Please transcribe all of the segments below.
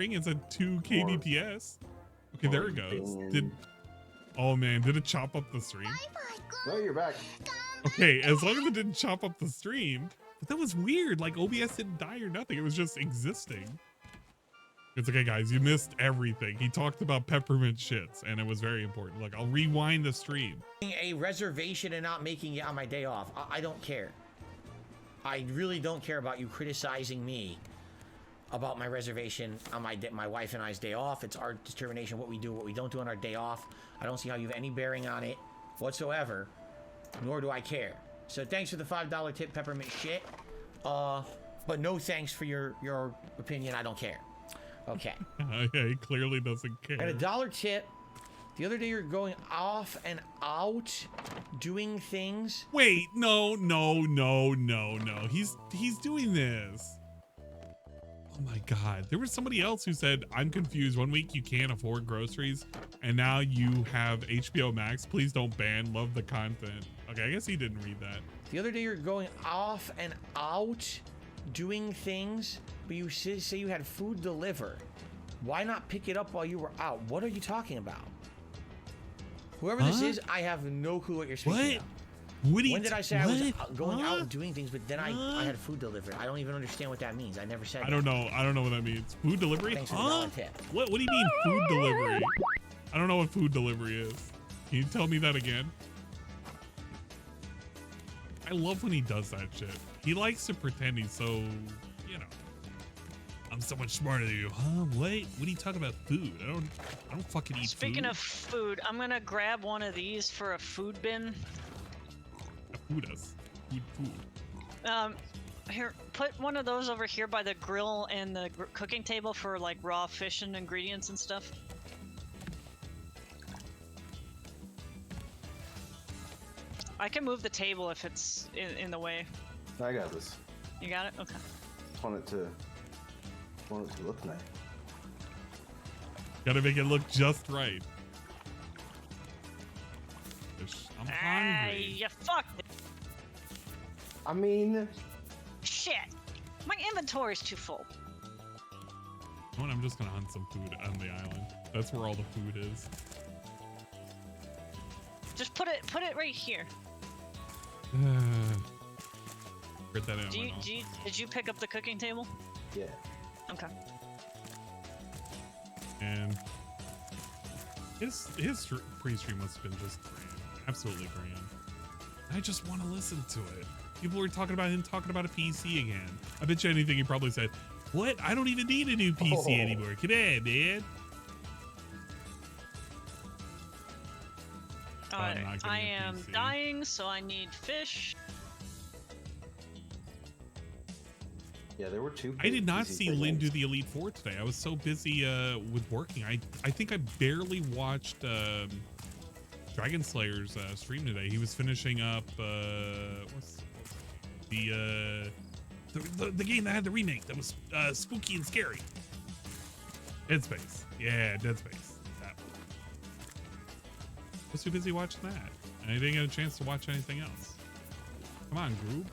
It's a 2 kbps. Okay, there it goes. Oh man, did it chop up the stream? No, you're back. Okay, as long as it didn't chop up the stream. But that was weird. Like OBS didn't die or nothing. It was just existing. It's okay, guys. You missed everything. He talked about peppermint shits, and it was very important. Like, I'll rewind the stream. A reservation and not making it on my day off. I don't care. I really don't care about you criticizing me about my reservation on my wife and I's day off. It's our determination what we do, what we don't do on our day off. I don't see how you have any bearing on it whatsoever, nor do I care. So thanks for the $5 tip, peppermint shit. But no thanks for your opinion. I don't care. Okay. Yeah, he clearly doesn't care. And a $1 tip. The other day you're going off and out doing things. Wait, no. He's doing this. Oh my God. There was somebody else who said, I'm confused. 1 week you can't afford groceries and now you have HBO Max. Please don't ban. Love the content. Okay, I guess he didn't read that. The other day you're going off and out doing things, but you say you had food delivered. Why not pick it up while you were out? What are you talking about? Whoever this is, I have no clue what you're speaking of. When did I say I was going out and doing things, but then I had food delivered? I don't even understand what that means. I never said that. I don't know what that means. Food delivery? Thanks for the $1 tip. What do you mean food delivery? I don't know what food delivery is. Can you tell me that again? I love when he does that shit. He likes to pretend he's so, you know, I'm so much smarter than you. Huh? What are you talking about? Food? I don't fucking eat food. Speaking of food, I'm gonna grab one of these for a food bin. Food. Here, put one of those over here by the grill and the cooking table for like raw fish and ingredients and stuff. I can move the table if it's in the way. I got this. You got it? Okay. Just want it to look nice. Gotta make it look just right. I'm hungry. You fucked it. I mean... Shit. My inventory's too full. You know what? I'm just gonna hunt some food on the island. That's where all the food is. Just put it right here. Get that in. Did you pick up the cooking table? Yeah. Okay. And his pre-stream must have been just grand. Absolutely grand. I just want to listen to it. People were talking about him talking about a PC again. I bet you anything he probably said, what? I don't even need a new PC anymore. Come on, man. Alright, I am dying, so I need fish. Yeah, there were two. I did not see Leen'd do the Elite Four today. I was so busy with working. I think I barely watched Dragon Slayer's stream today. He was finishing up what's the game that had the remake that was spooky and scary. Dead Space. Yeah, Dead Space. That one. I was too busy watching that. And I didn't get a chance to watch anything else. Come on, Groob.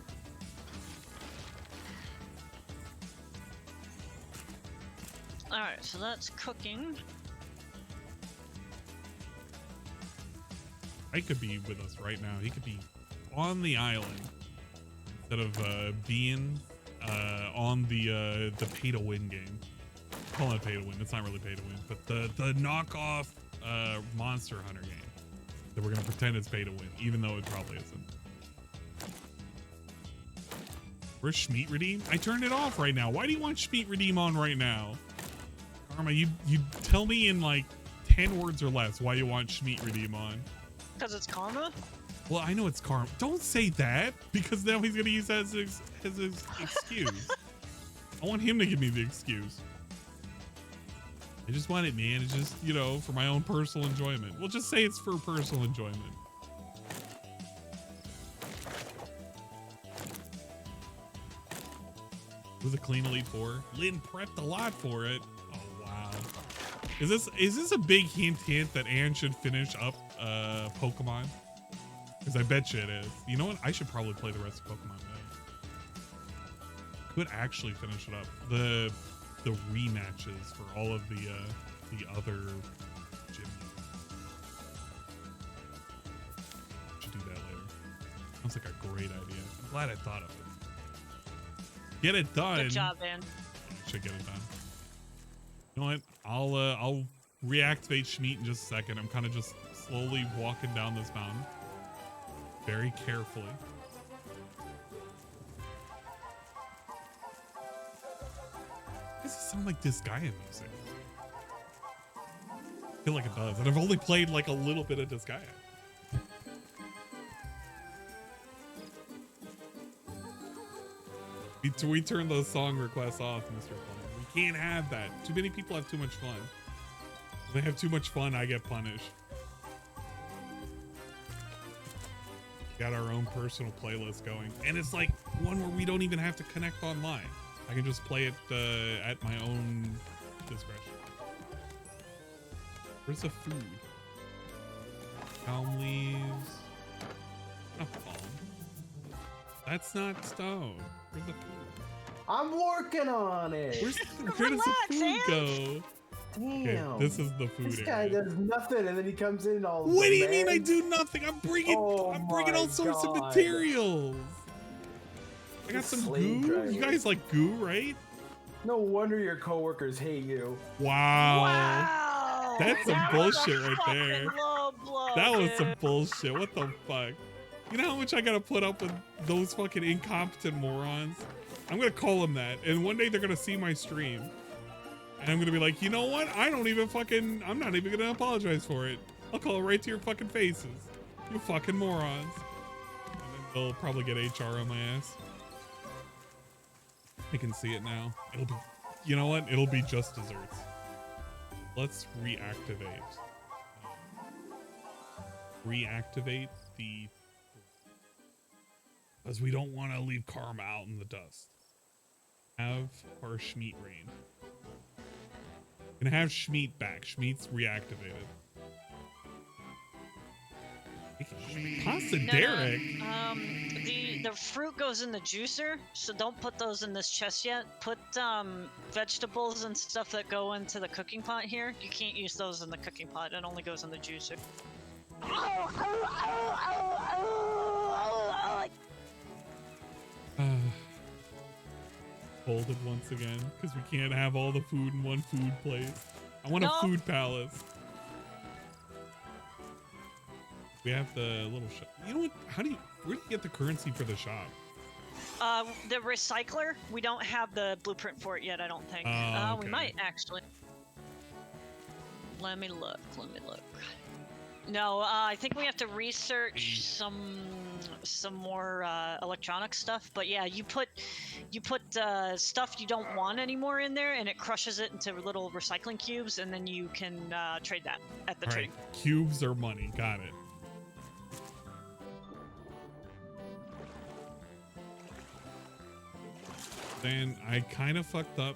Alright, so that's cooking. I could be with us right now. He could be on the island instead of being on the pay-to-win game. Call it pay-to-win. It's not really pay-to-win, but the knockoff Monster Hunter game that we're gonna pretend it's pay-to-win, even though it probably isn't. Where's Schmeat Redeem? I turned it off right now. Why do you want Schmeat Redeem on right now? Karma, you tell me in like 10 words or less why you want Schmeat Redeem on. Because it's karma? Well, I know it's karma. Don't say that, because now he's gonna use that as his excuse. I want him to give me the excuse. I just want it, man. It's just, you know, for my own personal enjoyment. We'll just say it's for personal enjoyment. It was a clean Elite Four. Leen'd prepped a lot for it. Oh wow. Is this a big hint that Anne should finish up Pokemon? Because I bet you it is. You know what? I should probably play the rest of Pokemon Go. Could actually finish it up. The the rematches for all of the other gym. Should do that later. Sounds like a great idea. I'm glad I thought of it. Get it done. Good job, man. Should get it done. You know what? I'll reactivate Schmeat in just a second. I'm kind of just slowly walking down this mountain, very carefully. Does it sound like Disgaea music? I feel like it does, and I've only played like a little bit of Disgaea. We turn those song requests off, Mr. Fun. We can't have that. Too many people have too much fun. If they have too much fun, I get punished. Got our own personal playlist going, and it's like one where we don't even have to connect online. I can just play it at my own discretion. Where's the food? Palm leaves. Not palm. That's not stone. Where's the food? I'm working on it. Where does the food go? Damn. Okay, this is the food This guy area. does nothing, and then he comes in all. What do you mean I demands. do nothing? I'm bringing all my sorts of God. materials. I got some Slave goo. driver. You guys like goo, right? No wonder your coworkers hate you. Wow. Wow. That's some That was a bullshit right fucking there. low blow, That was dude. some bullshit. What the fuck? You know how much I gotta put up with those fucking incompetent morons? I'm gonna call them that, and one day they're gonna see my stream, and I'm gonna be like, you know what? I'm not even gonna apologize for it. I'll call it right to your fucking faces. You fucking morons. And then they'll probably get HR on my ass. I can see it now. It'll be, you know what? It'll be just desserts. Let's reactivate. Reactivate the, because we don't want to leave Karma out in the dust. Have our Schmeat reign. Gonna have Schmeat back. Schmeat's reactivated. Pasta Derek. The fruit goes in the juicer, so don't put those in this chest yet. Put vegetables and stuff that go into the cooking pot here. You can't use those in the cooking pot. It only goes in the juicer. Folded once again because we can't have all the food in one food place. I want a food palace. We have the little shop. You know what? Where do you get the currency for the shop? The recycler. We don't have the blueprint for it yet. I don't think. Oh, okay. We might actually. Let me look. No, I think we have to research some more electronic stuff. But yeah, you put stuff you don't want anymore in there, and it crushes it into little recycling cubes, and then you can trade that at the All trading. right, cubes are money. Got it. Then I kind of fucked up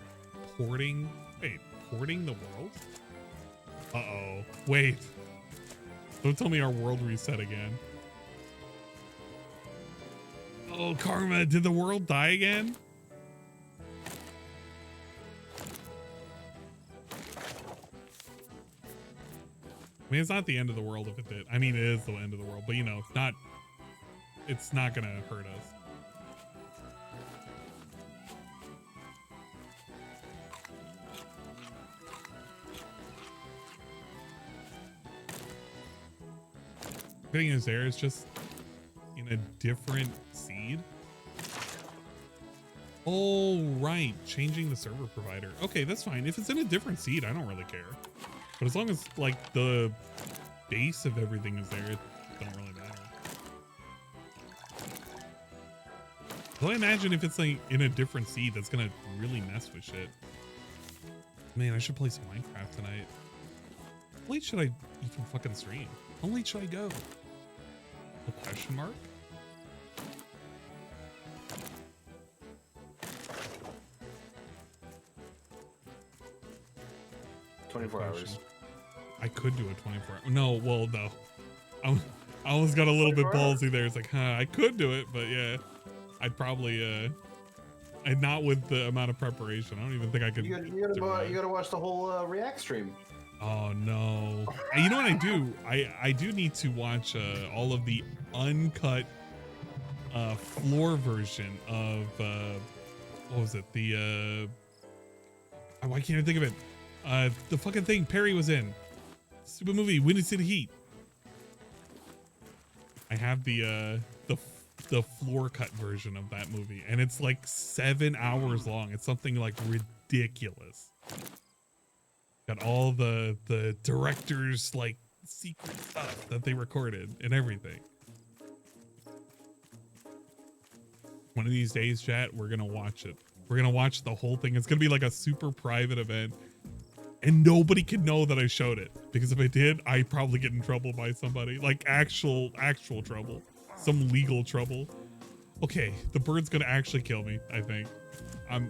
porting. Wait, porting the world? Uh-oh. Wait. Don't tell me our world reset again. Oh, Karma, did the world die again? I mean, it's not the end of the world if it did. I mean, it is the end of the world, but you know, it's not gonna hurt us. Thing is, there is just in a different seed. Oh, right. Changing the server provider. Okay, that's fine. If it's in a different seed, I don't really care. But as long as, like, the base of everything is there, it don't really matter. So I imagine if it's, like, in a different seed, that's gonna really mess with shit. Man, I should play some Minecraft tonight. How late should I even fucking stream? How late should I go? A question mark? $24 I could do a 24 hour. No, well, no. I almost got a little bit 24 hours? ballsy there. It's like, I could do it, but yeah. I'd probably and not with the amount of preparation. I don't even think I could. You gotta watch the whole React stream. Oh no! You know what I do? I do need to watch all of the uncut Fleur version of what was it? The why can't I think of it? The fucking thing Perry was in. Stupid movie, Windy City Heat. I have the Fleur cut version of that movie, and it's like 7 hours long. It's something like ridiculous. Got all the director's like secret stuff that they recorded and everything. One of these days, chat, we're gonna watch it. We're gonna watch the whole thing. It's gonna be like a super private event, and nobody can know that I showed it, because if I did, I'd probably get in trouble by somebody, like actual trouble, some legal trouble. Okay, the bird's gonna actually kill me. I think I'm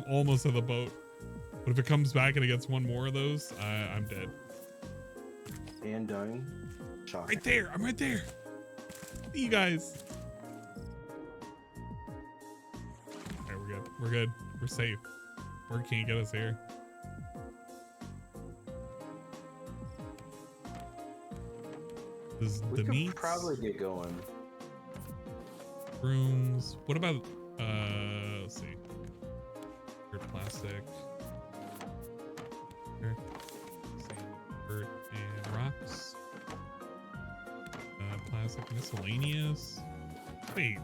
almost on the boat, but if it comes back and it gets one more of those, I'm dead. And dying. Shock. Right there, I'm right there. See you guys. All right, we're good. We're safe. Bird can't get us here. We could probably get going. Rooms. What about let's see. Bird plastic. Here. Let's see. Bird and rocks. Plastic miscellaneous. Wait.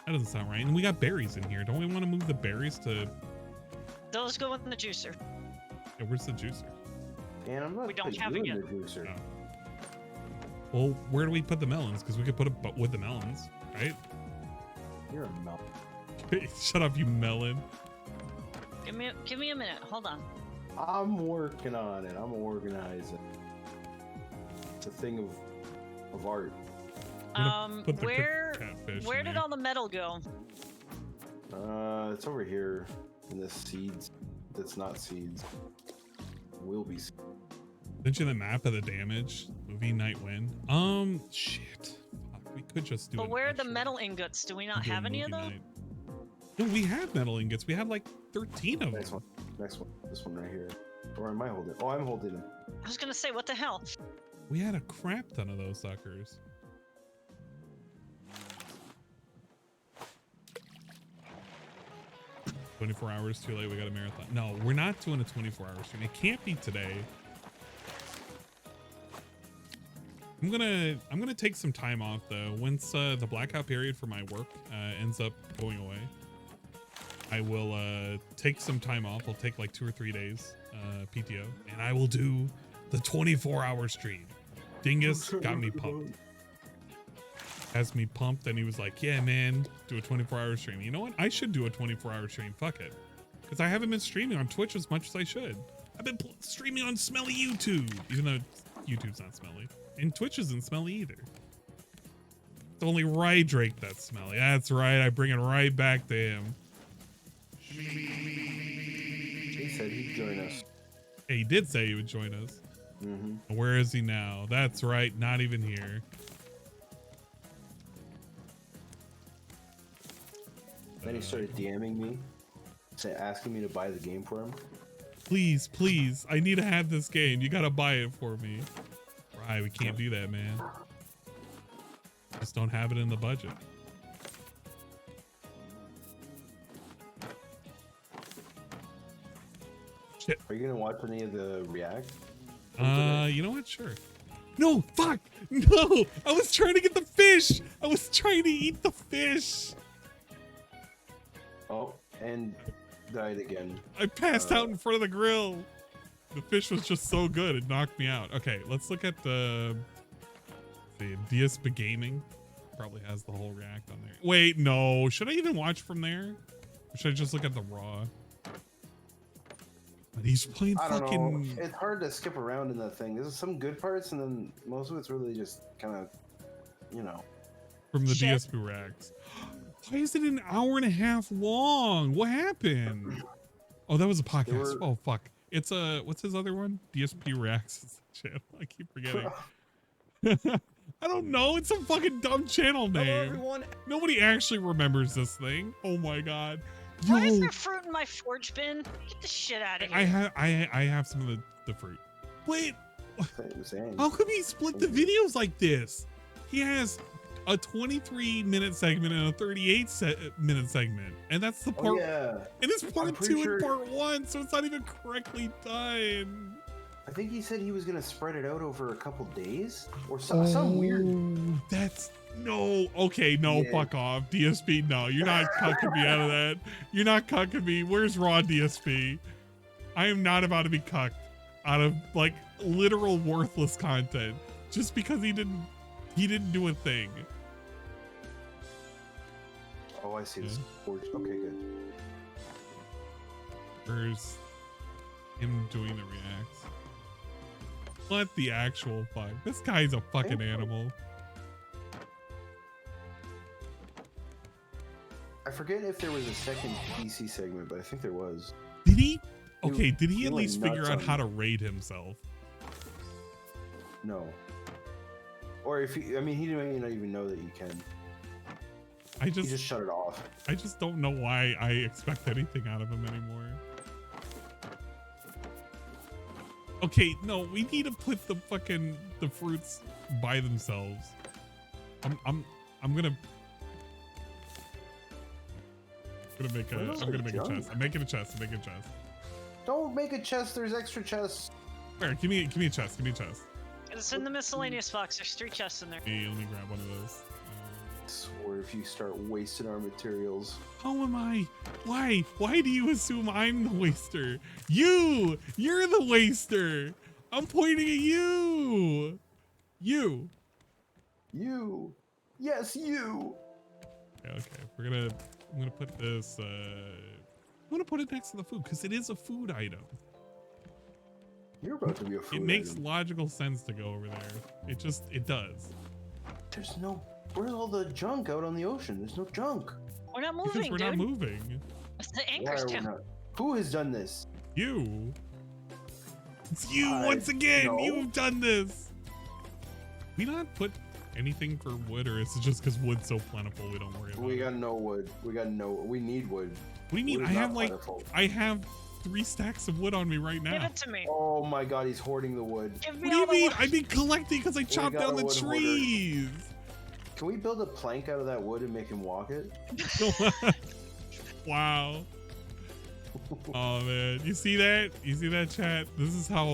That doesn't sound right. And we got berries in here. Don't we want to move the berries to Those go in the juicer. Yeah, where's the juicer? And I'm not We don't have it yet. the juicer. Oh. Well, where do we put the melons? Because we could put it with the melons, right? You're a melt. Shut up, you melon. Give me a minute. Hold on. I'm working on it. I'm organizing. It's a thing of art. Put the Where catfish did in here. all the metal go? It's over here in the seeds. That's not seeds. Will be. Didn't you the map of the damage? Movie Night Wind. Shit. Fuck, we could just do But an where are the extra- metal ingots? Do we not do a have any of movie those? night. No, we have metal ingots. We have like 13 of Next them. one. Next one. This one right here. Or am I holding? Oh, I'm holding them. I was gonna say, what the hell? We had a crap ton of those suckers. "24 hours too late. We got a marathon." No, we're not doing a 24-hour stream. It can't be today. I'm gonna take some time off though. Once the blackout period for my work ends up going away, I will take some time off. I'll take like 2 or 3 days PTO, and I will do the 24-hour stream. Dingus got me pumped. Has me pumped, and he was like, "Yeah, man, do a 24-hour stream." You know what? I should do a 24-hour stream. Fuck it, because I haven't been streaming on Twitch as much as I should. I've been streaming on smelly YouTube, even though YouTube's not smelly, and Twitch isn't smelly either. It's only right Drake that's smelly. That's right. I bring it right back to him. He said he'd join us. Yeah, he did say he would join us. Mm-hmm. Where is he now? That's right. Not even here. Then he started DMing me, asking me to buy the game for him. Please, please. I need to have this game. You gotta buy it for me. Right, we can't do that, man. Just don't have it in the budget. Shit. Are you gonna watch any of the React? You know what? Sure. No, fuck! No! I was trying to get the fish! I was trying to eat the fish! Oh, and died again. I passed out in front of the grill. The fish was just so good, it knocked me out. Okay, let's look at the DSB Gaming. Probably has the whole React on there. Wait, no. Should I even watch from there? Or should I just look at the raw? But he's playing I don't fucking... know. It's hard to skip around in that thing. There's some good parts, and then most of it's really just kind of, you know. From the Shit. DSB Reacts. Why is it an hour and a half long? What happened? Oh, that was a podcast. Oh, fuck. It's what's his other one? DSP Reacts is the channel. I keep forgetting. I don't know. It's some fucking dumb channel name. Hello, everyone. Nobody actually remembers this thing. Oh my god. Why is Yo, there fruit in my forge bin? Get the shit out of here. I have some of the fruit. Wait, Same. how come he split the videos like this? He has a 23-minute segment and a 38-minute segment, and that's the part. Oh, yeah. And it's part I'm 2 pretty sure- and part 1, so it's not even correctly done. I think he said he was gonna spread it out over a couple days or some weird. That's no. Okay, no, Yeah. fuck off. DSP, no. You're not cucking me out of that. You're not cucking me. Where's raw DSP? I am not about to be cucked out of like literal worthless content just because he didn't do a thing. Oh, I see. This forge. Okay, good. Where's him doing the reacts? What the actual fuck? This guy's a fucking animal. I forget if there was a second PC segment, but I think there was. Did he? Okay, did he he at went least figure nuts out on- how to raid himself? No. Or if he, I mean, he didn't even know that you can. I He just shut it off. I just don't know why I expect anything out of him anymore. Okay, no, we need to put the fruits by themselves. I'm gonna make What else I'm gonna is make a junk? chest. I'm making a chest. Don't make a chest. There's extra chests. Where? Give me a chest. Give me a chest. It's in the miscellaneous box. There's 3 chests in there. Hey, let me grab one of those. I swear, if you start wasting our materials. How am I? Why? Why do you assume I'm the waster? You're the waster. I'm pointing at you. You. Yes, you. Okay. I'm gonna put this. I'm gonna put it next to the food because it is a food item. You're about to be a fool. It makes logical sense to go over there. It does. There's no. Where's all the junk out on the ocean? There's no junk. We're not Because moving, we're dude. not moving. The Why anchor's are we down. not? Who has done this? You. It's you I once again. know. You've done this. We not put anything for wood, or is it just because wood's so plentiful we don't worry about We it? got no wood. We need wood. What do you mean? Wood I is have not like plentiful. I have 3 stacks of wood on me right Give now. it to me. Oh my god, he's hoarding the wood. Give What me do you all the mean? wood. I've been collecting because I chopped got down a the wood hoarder. trees. Can we build a plank out of that wood and make him walk it? Wow. Oh man, you see that? You see that, chat? This is how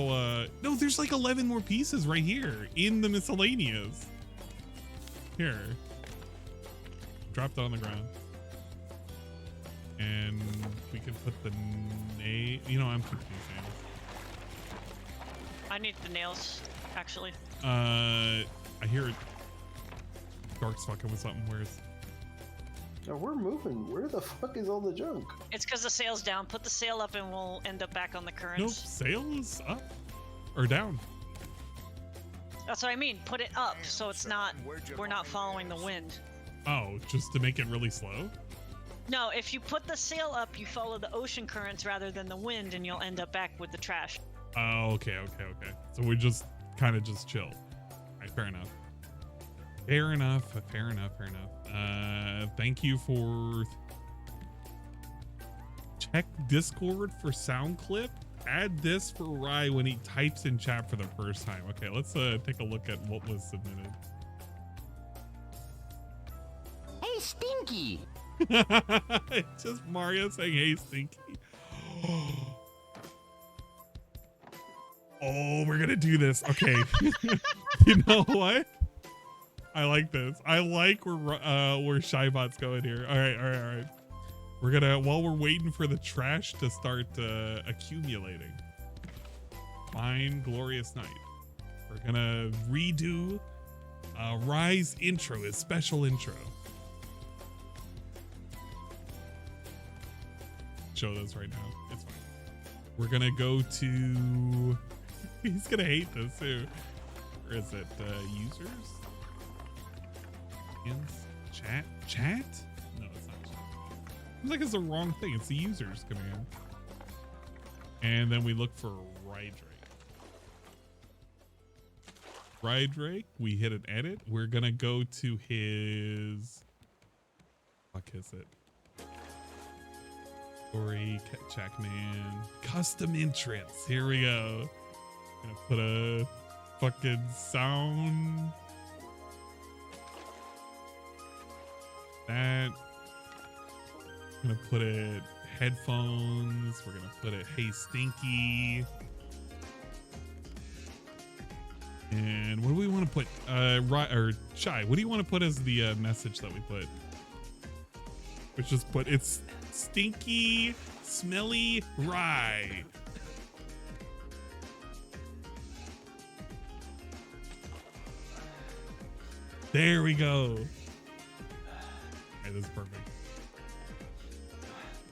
no, there's like 11 more pieces right here in the miscellaneous. Here. Drop that on the ground. And we can put the I'm keeping these nails. I need the nails, actually. I hear Dark's fucking with something. Where's No, we're moving. Where the fuck is all the junk? It's because the sail's down. Put the sail up and we'll end up back on the nope, currents. sail is up or down. That's what I mean. Put it up so it's not. We're not following the wind. Oh, just to make it really slow? No, if you put the sail up, you follow the ocean currents rather than the wind, and you'll end up back with the trash. Oh, okay. So we just kind of just chill. All right, fair enough. Thank you for check Discord for sound clip. Add this for Rye when he types in chat for the first time. Okay, let's take a look at what was submitted. Hey, Stinky! It's just Mario saying, "Hey, Stinky." Oh, we're gonna do this. Okay. You know what? I like this. I like where Shybot's going here. All right. We're gonna, while we're waiting for the trash to start accumulating. Fine, glorious night. We're gonna redo Rye's intro, his special intro. Show this right now. It's fine. We're gonna go to. He's gonna hate this too. Where is it? Users? Chat? No, it's not chat. Seems like it's the wrong thing. It's the users command. And then we look for Rydrake. Rydrake. We hit an edit. We're gonna go to his. Fuck is it? Story, Checkman, custom entrance. Here we go. Gonna put a fucking sound. That. Gonna put it headphones. We're gonna put it Hey Stinky. And what do we want to put? Or Shy, what do you want to put as the message that we put? Let's just put it's stinky, smelly rye. There we go. Okay, this is perfect.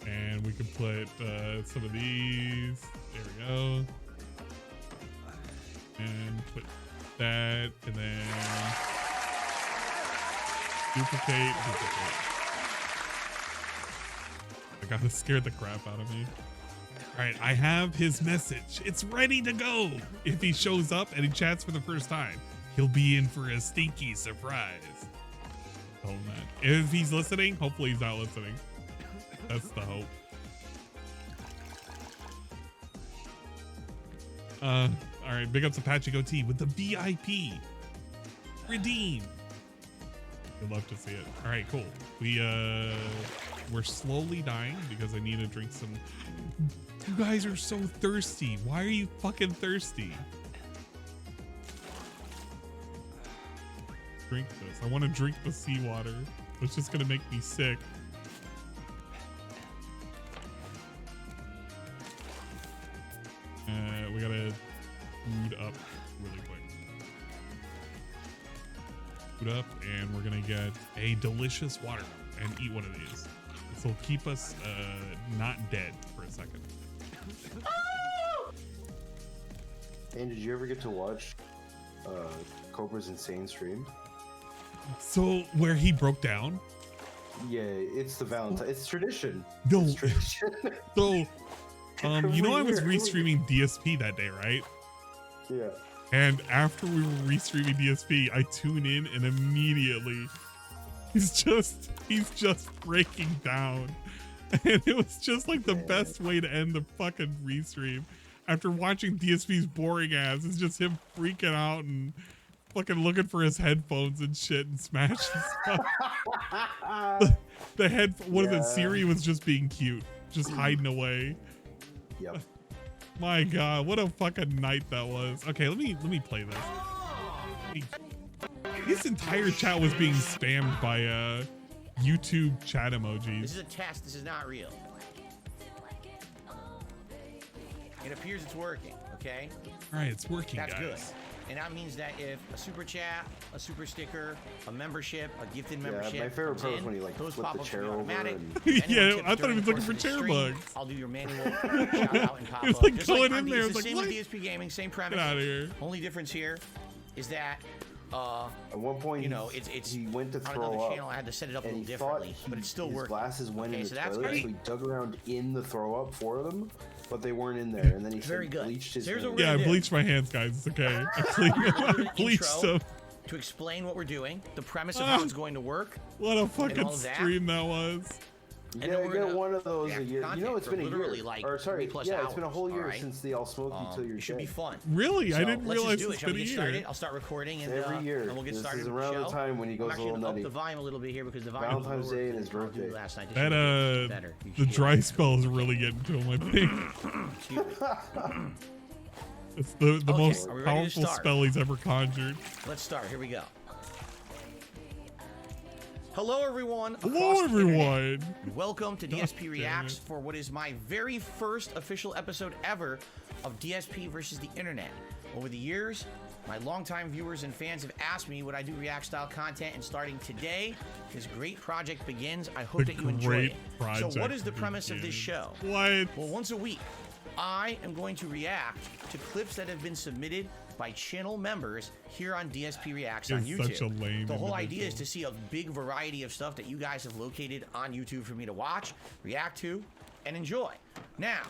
And we can put some of these. There we go. And put that, and then duplicate. I gotta scare the crap out of me. All right, I have his message. It's ready to go. If he shows up and he chats for the first time, he'll be in for a stinky surprise. Tell him that. If he's listening, hopefully he's not listening. That's the hope. All right, big ups Apache Goatee with the VIP. Redeem. You'd love to see it. All right, cool. We're slowly dying because I need to drink some. You guys are so thirsty. Why are you fucking thirsty? Drink this. I want to drink the seawater. It's just gonna make me sick. We gotta food up really quick. Food up, and we're gonna get a delicious water and eat one of these. This will keep us not dead for a second. And did you ever get to watch Cobra's insane stream? So where he broke down? Yeah, it's the Valentine. It's tradition. No. It's tradition. So, you know, I was Every year. restreaming DSP that day, right? Yeah. And after we were restreaming DSP, I tune in and immediately he's just breaking down. And it was just like the best way to end the fucking restream. After watching DSP's boring ass, it's just him freaking out and fucking looking for his headphones and shit and smashing stuff. the head, what is it? Siri was just being cute, just hiding away. Yep. My God, what a fucking night that was. Okay, let me play this. This entire chat was being spammed by YouTube chat emojis. This is a test. This is not real. It appears it's working, okay? All right, it's working, That's guys. good. And that means that if a super chat, a super sticker, a membership, a gifted membership, my favorite part was comes when he in, like those flipped the pop-ups chair will be over automatic. and Anyone Yeah, tips I thought he during was the looking course for of the chair stream, bugs. I'll do your manual shout out and pop He was up. like Just going on in the- there, It's I was the like, same what? with DSP Gaming, same premise. Get out of here. Only difference here is that at one point, you know, it's he went to on throw another up, channel. I had to set it up a and little he thought differently, but it's still his working. glasses went Okay, in so the that's toilet, great. so he dug around in the throw up for them, but they weren't in there. And then he Very good. bleached his Here's what hands. we're Yeah, I gonna do. bleached my hands, guys. It's okay. I bleached them. To explain what we're doing, the premise of how it's going to work. What a all fucking of that. stream that was. You And gotta then we're get gonna one of those a react year. You content know, it's for been a literally, year. like, Or sorry, 3+ yeah, it's been a hours, whole year alright? since they all smoked you till you're It should be dead. fun. Really? I So didn't let's realize just do it's it. Shall been we a get year. started? I'll start recording and Every year. and we'll get This started is with around the the show. time when he goes I'm a actually little gonna up nutty. the volume a little bit here because the volume was Valentine's lower Day and his than Call of Duty birthday. last night. This That should be better. You the should dry get spell is really getting to him, I think. Excuse me. It's the Okay, most are we ready to powerful start? spell he's ever conjured. Let's start. Here we go. Hello, everyone. Hello, across the internet. everyone. Welcome to DSP damn Reacts it. for what is my very first official episode ever of DSP versus the internet. Over the years, my longtime viewers and fans have asked me would I do React style content, and starting today, this great project begins. I hope The that you enjoy great it. So project what is the premise of this begins. show? What? Well, once a week, I am going to react to clips that have been submitted by channel members here on DSP Reacts on You're YouTube. such a lame The whole idea is individual. to see a big variety of stuff that you guys have located on YouTube for me to watch, react to, and enjoy. Now,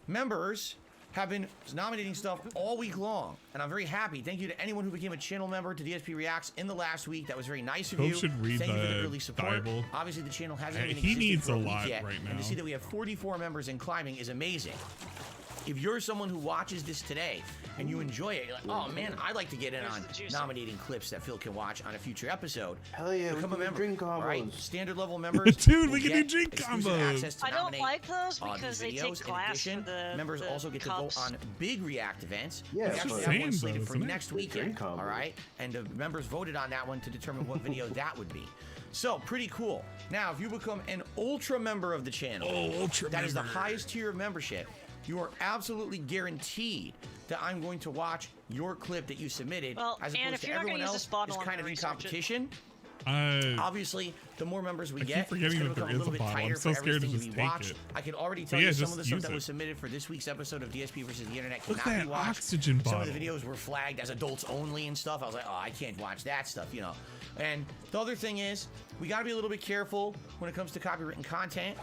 members have been nominating stuff all week long, and I'm very happy. Thank you to anyone who became a channel member to DSP Reacts in the last week. That was very nice of Hope you. should read Thank you for the the early support. Bible. Obviously, the channel hasn't Hey, been he existing needs for a a week lot yet, right and to now. see that we have 44 members and climbing is amazing. If you're someone who watches this today and you enjoy it, you're like, oh man, I'd like to get in Here's on the juice. nominating clips that Phil can watch on a future episode. Hell yeah, Become we a can member. drink All right, combos. standard level members. Dude, we will can do get drink exclusive combos. access to I don't nominate, like those these because they videos. take In glass addition, for the members also get to vote cups. on big React events. Yeah, we it's actually the have one same, slated though, for isn't it? next The weekend. drink combos. All right, and the members voted on that one to determine what video that would be. So pretty cool. Now, if you become an ultra member of the channel, Ultra that is the member. highest tier of membership. You are absolutely guaranteed that I'm going to watch your clip that you submitted, Well, as and opposed if to you're not gonna everyone use else this bottle, is I'm kind of gonna in research it. competition. Uh, Obviously, the more members we I keep get, it's forgetting going to that there become a little is bit a bottle. I'm tighter so for scared to everything to just be take watched. it. I can already But tell yeah, you some just of the stuff use that it. was submitted for this week's episode of DSP versus the Internet Look cannot at be that watched. oxygen Some bottle. of the videos were flagged as adults only and stuff. I was like, oh, I can't watch that stuff, you know. And the other thing is, we got to be a little bit careful when it comes to copywritten content.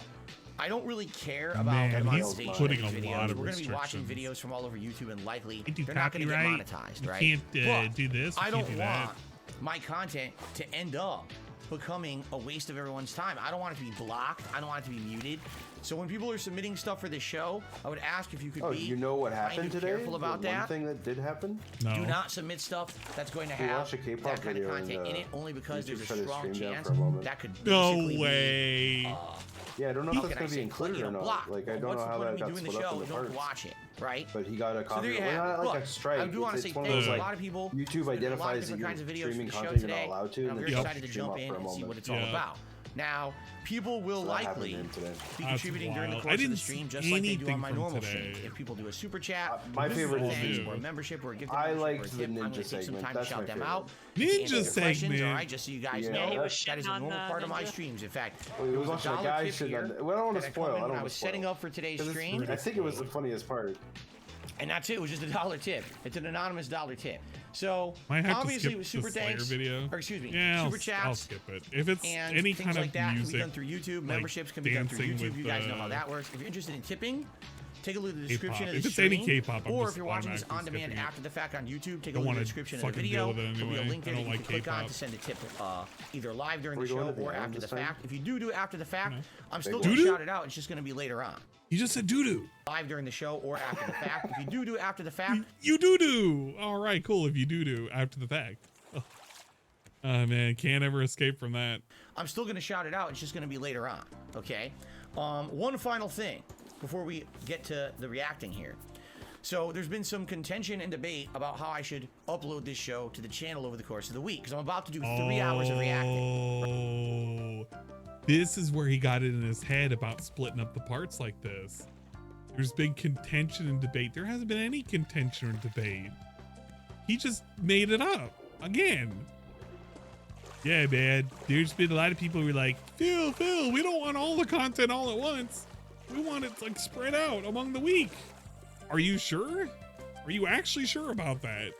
I don't really care about Man, the he's monetization putting of a these lot videos. of We're going to be watching restrictions. videos from all over YouTube, and likely You do they're not going to get copyright. monetized, You right? can't But do this. I You don't can't do that. want my content to end up becoming a waste of everyone's time. I don't want it to be blocked. I don't want it to be muted. So when people are submitting stuff for this show, I would ask if you could Oh, be you know what kind happened of today? careful about The one that. thing that did happen? No. Do not submit stuff that's going to We have watched a K-pop that kind of video content and, in it, only because YouTube there's a shut his strong stream down chance for a moment. that could No basically way. be, Yeah, I don't know if how that's can I going to say, be included you know, or not. blocked. Like, I Well, don't what's know the how point of that me got doing the split up show? into Don't parts. watch it, right? But he got a So there you copyright. have it. Not like Look, a strike. I do want to It's say one of thanks those, to a like, lot of people. YouTube submitted a lot of identifies different that kinds of you're videos streaming for the show content you're not today. allowed to, and I'm and very then excited to shut them jump up in for a and see moment. what it's all Yeah. about. Now, people will So that happened likely to him today. be That's contributing during the wild. course I of the didn't stream, see just like they do on anything my from normal today. stream. If people do a super chat, my or favorite a is thanks, the- or a membership, or a gift I membership, liked or a the tip, I'm ninja going to take some segment. time to That's shout my them favorite. out. Ninja to answer their questions, segment. all right, just so you guys Yeah, know, he was that is a shitting on, normal part of my Ninja. streams. In fact, Well, he there was was a watching a dollar guy tip shit here on the- well, I don't wanna that I spoil, come I in don't when I wanna was setting spoil. up for today's 'Cause stream. I think it was the funniest part. And that's it. It was just a dollar tip. It's an anonymous dollar tip. So Might have to obviously skip with the super Slayer thanks, video. or excuse me, Yeah, super I'll chats, skip it. If it's and any things kind like of that music, can be done through YouTube. like Memberships can be done through dancing YouTube. with, You guys know how that works. If you're interested in tipping, take a look at the description of If the it's any stream. K-pop, I'm or just if you're watching this on automatically demand skipping it. after the fact on YouTube, take a Don't look at wanna the description of the fucking video. deal with it There'll be a anyway. link there I that don't you like can click on K-pop. to send a tip either live during Are the we going show to the or end after the this time? fact. If you do it after the fact, I'm still Big going to one. shout it out. It's just going to be later on. You just said doo-doo. Live during the show or after the fact. If you do it after the fact, You doo-doo. All right, cool. If you doo-doo after the fact. Oh, man, can't ever escape from that. I'm still going to shout it out. It's just going to be later on. Okay. One final thing before we get to the reacting here. So there's been some contention and debate about how I should upload this show to the channel over the course of the week, because I'm about to do 3 hours of reacting. Oh, this is where he got it in his head about splitting up the parts like this. There's been contention and debate. There hasn't been any contention or debate. He just made it up again. Yeah, man. There's been a lot of people who are like, Phil, we don't want all the content all at once. We want it like spread out among the week. Are you sure? Are you actually sure about that?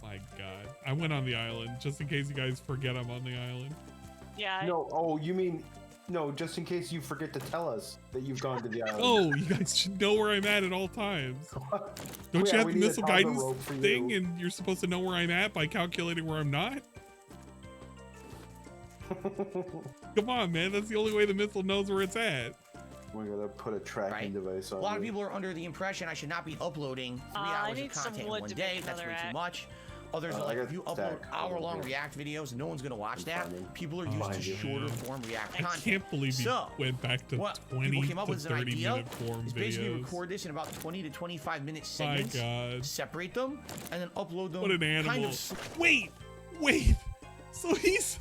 My God. I went on the island just in case you guys forget I'm on the island. Yeah. No, oh, you mean, no, just in case you forget to tell us that you've gone to the island. Oh, you guys should know where I'm at all times. Don't Yeah, you have we the need a missile toggle guidance rope for thing you. and you're supposed to know where I'm at by calculating where I'm not? Come on, man. That's the only way the missile knows where it's at. We're gonna put a tracking Right. device on A lot of you. people are under the impression I should not be uploading 3 I hours of need some content in wood one to day. make That's way another too act. much. Others are I like, got if you the upload stack hour-long over here. React videos, no one's gonna watch I'm that. finding. People are used to Mind you. shorter form React I content. can't believe he So, went back to what 20 people came up to with as an 30 idea minute form is basically videos. record this in about 20 to 25 minute My segments, God. separate them, and then upload them. What an animal. Kind of Wait. So he's...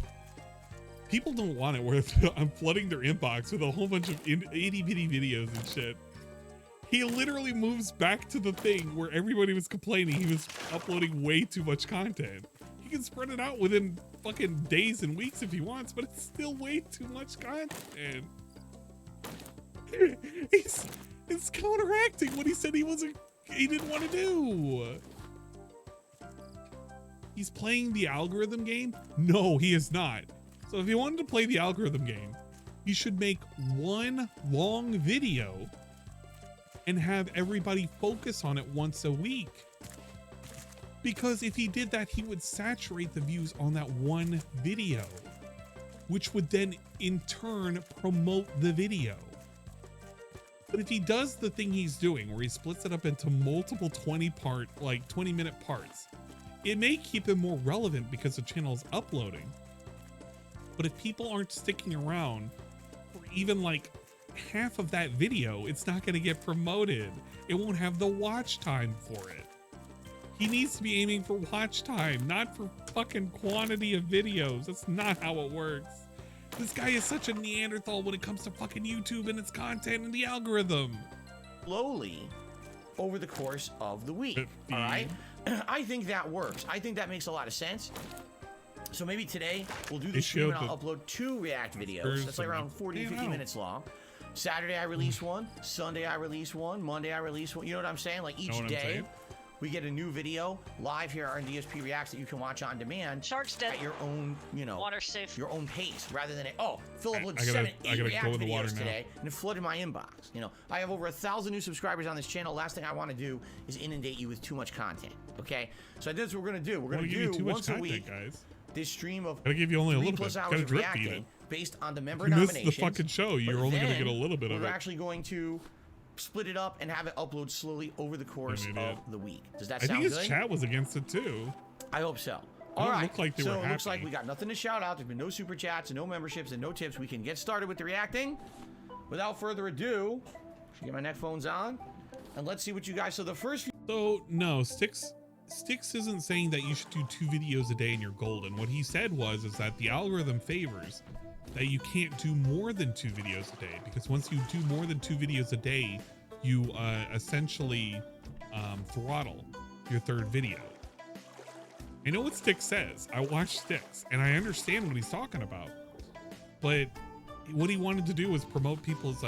People don't want it where I'm flooding their inbox with a whole bunch of itty bitty videos and shit. He literally moves back to the thing where everybody was complaining he was uploading way too much content. He can spread it out within fucking days and weeks if he wants, but it's still way too much content. He's counteracting what he said he didn't want to do. He's playing the algorithm game? No, he is not. So if he wanted to play the algorithm game, he should make one long video and have everybody focus on it once a week. Because if he did that, he would saturate the views on that one video, which would then in turn promote the video. But if he does the thing he's doing, where he splits it up into multiple 20-minute parts, it may keep him more relevant because the channel is uploading. But if people aren't sticking around for even like half of that video, it's not going to get promoted. It won't have the watch time for it. He needs to be aiming for watch time, not for fucking quantity of videos. That's not how it works. This guy is such a Neanderthal when it comes to fucking YouTube and its content and the algorithm. Slowly over the course of the week. All right. I think that works. I think that makes a lot of sense. So maybe today we'll do the stream and I'll upload 2 React videos. That's like around 40, 50 minutes long. Saturday I release one, Sunday I release one, Monday I release one. You know what I'm saying? Like each day we get a new video live here on DSP Reacts that you can watch on demand. Shark's dead. At your own, water safe. Your own pace, rather than Philip looked 7, 8 React videos today, and it flooded my inbox. I have over 1,000 new subscribers on this channel. Last thing I want to do is inundate you with too much content. Okay, so that's what we're gonna do. We're gonna do once a week, guys. This stream of gotta give you only a little 3+ bit. hours of reacting based on the member you nominations. Missed the fucking show. You're only gonna get a little bit of it. We're actually going to split it up and have it upload slowly over the course of the week. Does that sound good? I think his chat was against it too. I hope so. All right. Like they so were it looks happy. like we got nothing to shout out. There's been no super chats and no memberships and no tips. We can get started with the reacting. Without further ado, should get my neck phones on and let's see what you guys. So the first. So no, Sticks isn't saying that you should do 2 videos a day and you're golden. What he said is that the algorithm favors that you can't do more than 2 videos a day, because once you do more than 2 videos a day, you essentially throttle your 3rd video. I know what Sticks says. I watch Sticks and I understand what he's talking about, but what he wanted to do was promote people's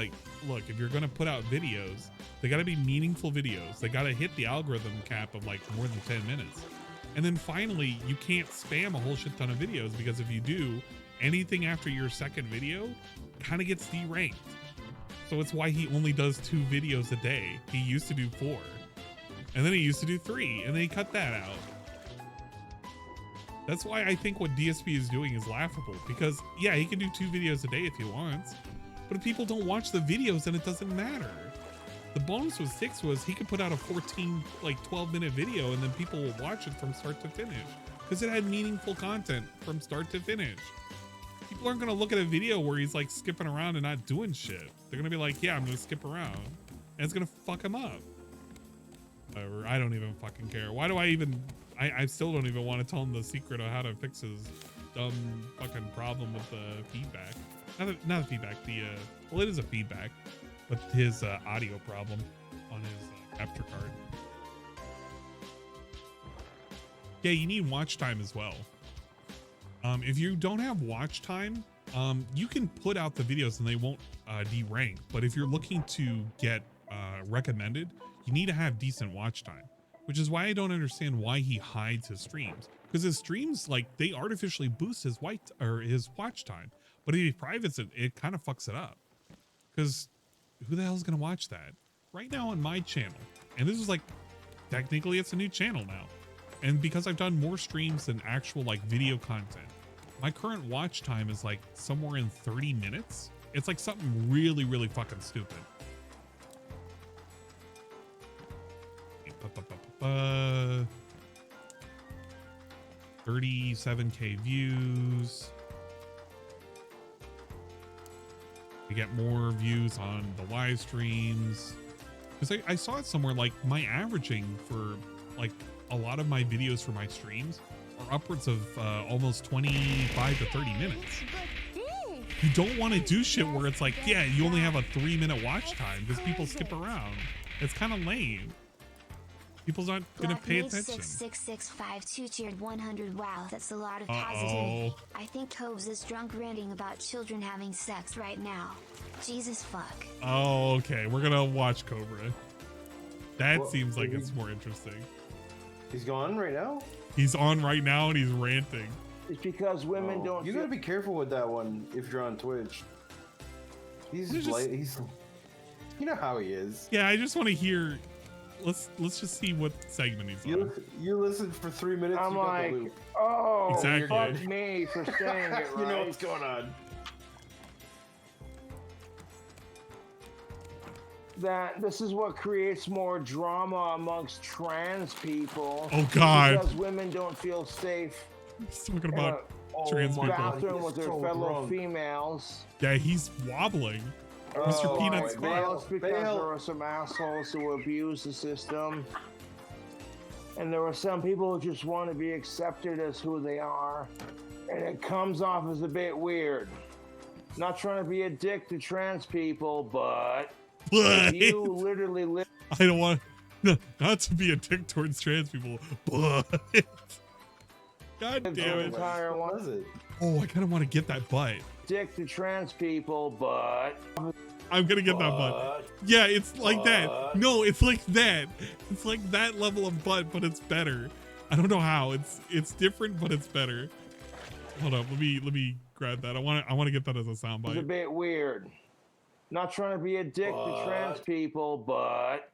look, if you're going to put out videos, they got to be meaningful videos. They got to hit the algorithm cap of more than 10 minutes. And then finally, you can't spam a whole shit ton of videos, because if you do, anything after your 2nd video kind of gets deranked. So it's why he only does 2 videos a day. He used to do 4, and then he used to do 3, and then he cut that out. That's why I think what DSP is doing is laughable, because yeah, he can do 2 videos a day if he wants, but if people don't watch the videos, then it doesn't matter. The bonus with Sticks was he could put out a 12-minute video and then people will watch it from start to finish, because it had meaningful content from start to finish. People aren't gonna look at a video where he's skipping around and not doing shit. They're gonna be like, yeah, I'm gonna skip around, and it's gonna fuck him up. Or I don't even fucking care. Why do I even? I still don't even want to tell him the secret of how to fix his dumb fucking problem with the feedback. Not the feedback. Well, it is a feedback, but his audio problem on his capture card. Yeah, you need watch time as well. If you don't have watch time, you can put out the videos and they won't derank. But if you're looking to get recommended, you need to have decent watch time, which is why I don't understand why he hides his streams. Because his streams, they artificially boost his watch time. But if he privates it, it kind of fucks it up. Because who the hell is going to watch that? Right now on my channel, and this is technically it's a new channel now. And because I've done more streams than actual video content, my current watch time is somewhere in 30 minutes. It's something really, really fucking stupid. 37K views. We get more views on the live streams. Because I saw it somewhere my averaging for a lot of my videos for my streams are upwards of almost 25 to 30 minutes. You don't want to do shit where it's yeah, you only have a 3-minute watch time because people skip around. It's kind of lame. People's not gonna pay attention. 6665 tiered 100. Wow, that's a lot of positivity. I think Cobes is drunk ranting about children having sex right now. Jesus fuck. Oh, okay. We're gonna watch Cobra. That seems like it's more interesting. He's gone right now? He's on right now and he's ranting. It's because women don't. You gotta be careful with that one if you're on Twitch. He's You know how he is. Yeah, I just want to hear. Let's just see what segment he's on. You listened for 3 minutes. I'm you got like, the loop. oh, Exactly. fuck me for saying it right. You know what's going on. That this is what creates more drama amongst trans people. Oh, God. Because women don't feel safe He's talking in about a trans people. bathroom with their So fellow drunk. females. Yeah, he's wobbling. Mr. Peanut's Well, it's because Bail. there were some assholes who abused the system. And there were some people who just want to be accepted as who they are. And it comes off as a bit weird. Not trying to be a dick to trans people, but if you literally live I don't want not to be a dick towards trans people, but God damn your it. entire What life was it? Oh, I kind of want to get that butt. dick to trans people, but I'm gonna get that butt. Yeah, it's like that. No, it's like that. It's like that level of butt, but it's better. I don't know how. It's different, but it's better. Hold up, let me grab that. I want to get that as a it's a soundbite. bit weird. Not trying to be a dick to trans people, but